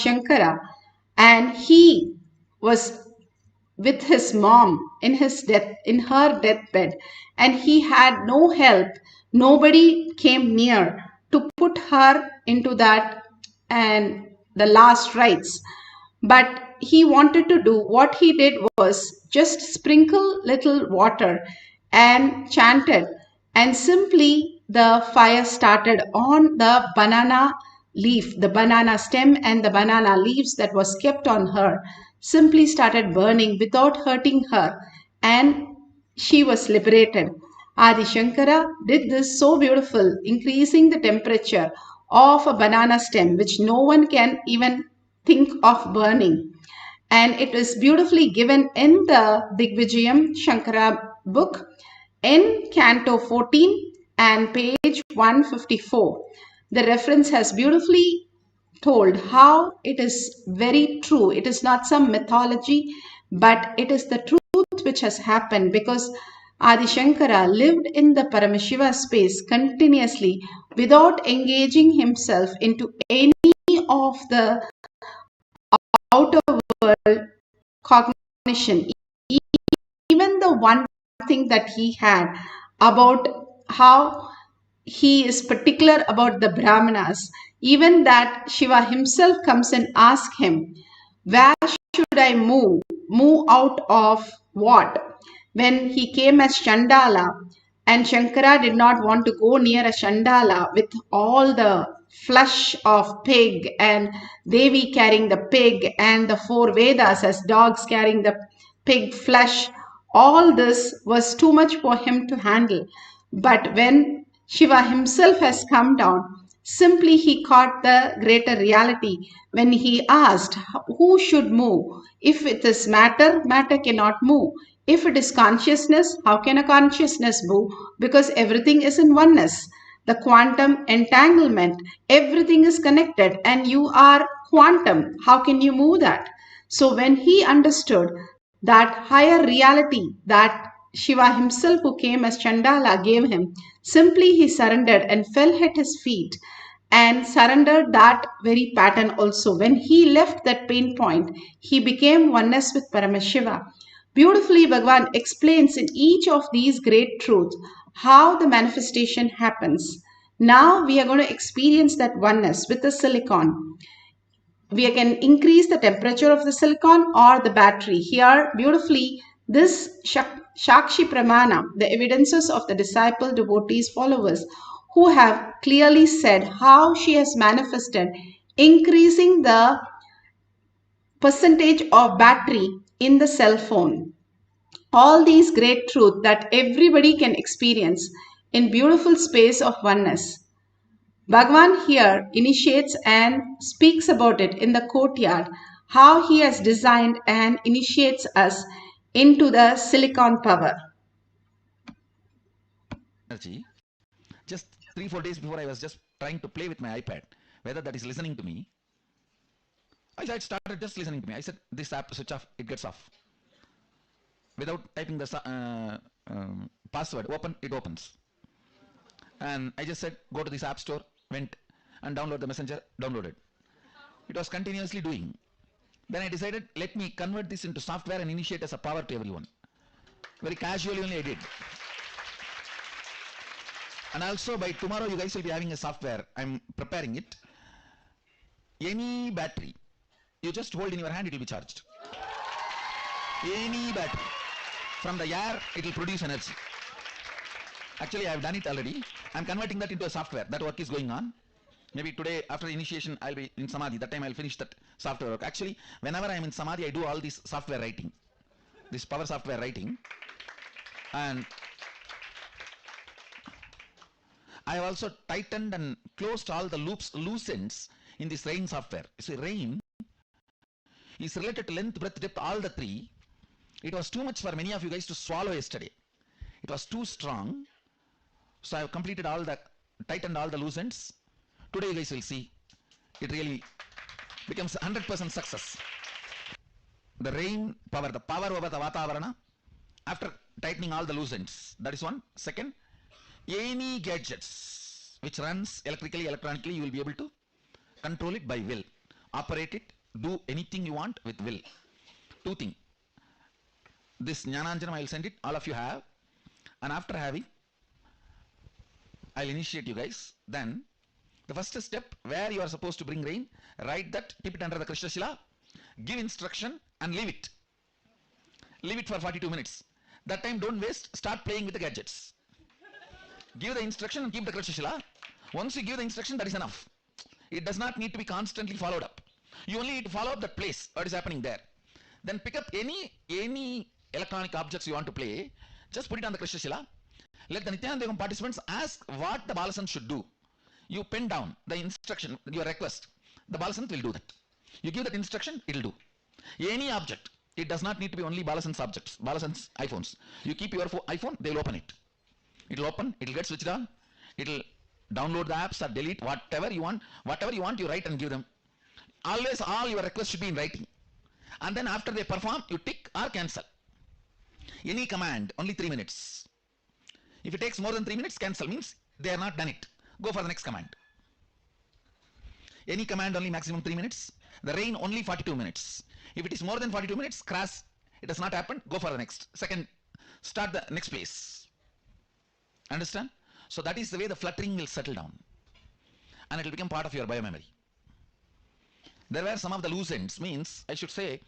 Shankara, and he was with his mom in her deathbed, and he had no help. Nobody came near to put her into that and the last rites. But he wanted to do, what he did was just sprinkle little water and chanted, and simply the fire started on the banana leaf, the banana stem and the banana leaves that was kept on her simply started burning without hurting her, and she was liberated. Adi Shankara did this so beautiful, increasing the temperature of a banana stem, which no one can even think of burning. And it is beautifully given in the Digvijayam Shankara book in Canto 14 and page 154. The reference has beautifully told how it is very true. It is not some mythology, but it is the truth which has happened, because Adi Shankara lived in the Paramashiva space continuously without engaging himself into any of the outer world cognition. Even the one thing that he had about how he is particular about the Brahmanas, even that Shiva himself comes and asks him, where should I move? Move out of what? When he came as Chandala, and Shankara did not want to go near a Chandala with all the flesh of pig and Devi carrying the pig and the four Vedas as dogs carrying the pig flesh. All this was too much for him to handle. But when Shiva himself has come down, simply he caught the greater reality when he asked, who should move? If it is matter, matter cannot move. If it is consciousness, how can a consciousness move? Because everything is in oneness. The quantum entanglement, everything is connected, and you are quantum. How can you move that? So when he understood that higher reality that Shiva himself, who came as Chandala, gave him, simply he surrendered and fell at his feet and surrendered that very pattern also. When he left that pain point, he became oneness with Paramashiva. Beautifully, Bhagavan explains in each of these great truths how the manifestation happens. Now we are going to experience that oneness with the silicon. We can increase the temperature of the silicon or the battery. Here, beautifully, this Shakshi Pramana, the evidences of the disciple, devotees, followers, who have clearly said how she has manifested, increasing the percentage of battery in the cell phone. All these great truths that everybody can experience in beautiful space of oneness. Bhagavan here initiates and speaks about it in the courtyard, how he has designed and initiates us into the silicon power. Energy. Just 3-4 days before, I was just trying to play with my iPad, whether that is listening to me. I started just listening to me. I said, this app switch off, it gets off. Without typing the password, open, it opens. And I just said, go to this app store, went and download the messenger, downloaded. It was continuously doing. Then I decided, let me convert this into software and initiate as a power to everyone. Very casually only I did. And also by tomorrow you guys will be having a software. I'm preparing it. Any battery you just hold in your hand, it will be charged. Any battery. From the air, it will produce energy. Actually, I have done it already. I'm converting that into a software. That work is going on. Maybe today, after the initiation, I'll be in Samadhi. That time I'll finish that software work. Actually, whenever I'm in Samadhi, I do all this software writing. This power software writing. And I have also tightened and closed all the loops, loose ends in this rain software. You see, rain is related to length, breadth, depth, all the three. It was too much for many of you guys to swallow yesterday. It was too strong. So I have completed all the, tightened all the loose ends. Today you guys will see, it really becomes 100% success. The rain power, the power over the Vatavarana, after tightening all the loose ends. That is one. Second, any gadgets which runs electrically, electronically, you will be able to control it by will. operate it, do anything you want with will. Two things. This Jnananjanam I will send it, all of you have, and after having, I will initiate you guys. Then the first step, where you are supposed to bring rain, write that, keep it under the Krishna Shila, give instruction and leave it. Leave it for 42 minutes. That time don't waste, start playing with the gadgets. Give the instruction and keep the Krishna Shila. Once you give the instruction, that is enough. It does not need to be constantly followed up. You only need to follow up that place, what is happening there. Then pick up any electronic objects you want to play, just put it on the Krishna Shila. Let the Nithyananda Yogam participants ask what the Balasant should do. You pen down the instruction, your request. The Balasant will do that. You give that instruction, it will do. Any object. It does not need to be only Balasant's objects, Balasant's iPhones. You keep your iPhone, they will open it. It will open, it will get switched on, it will download the apps or delete whatever you want, you write and give them. Always all your requests should be in writing. And then after they perform, you tick or cancel. Any command, only 3 minutes. If it takes more than 3 minutes, cancel, means they are not done it. Go for the next command. Any command only maximum 3 minutes. The rain only 42 minutes. If it is more than 42 minutes, crash, it has not happened, go for the next. Second, start the next place. Understand? So that is the way the fluttering will settle down. And it will become part of your biomemory. There were some of the loose ends, means I should say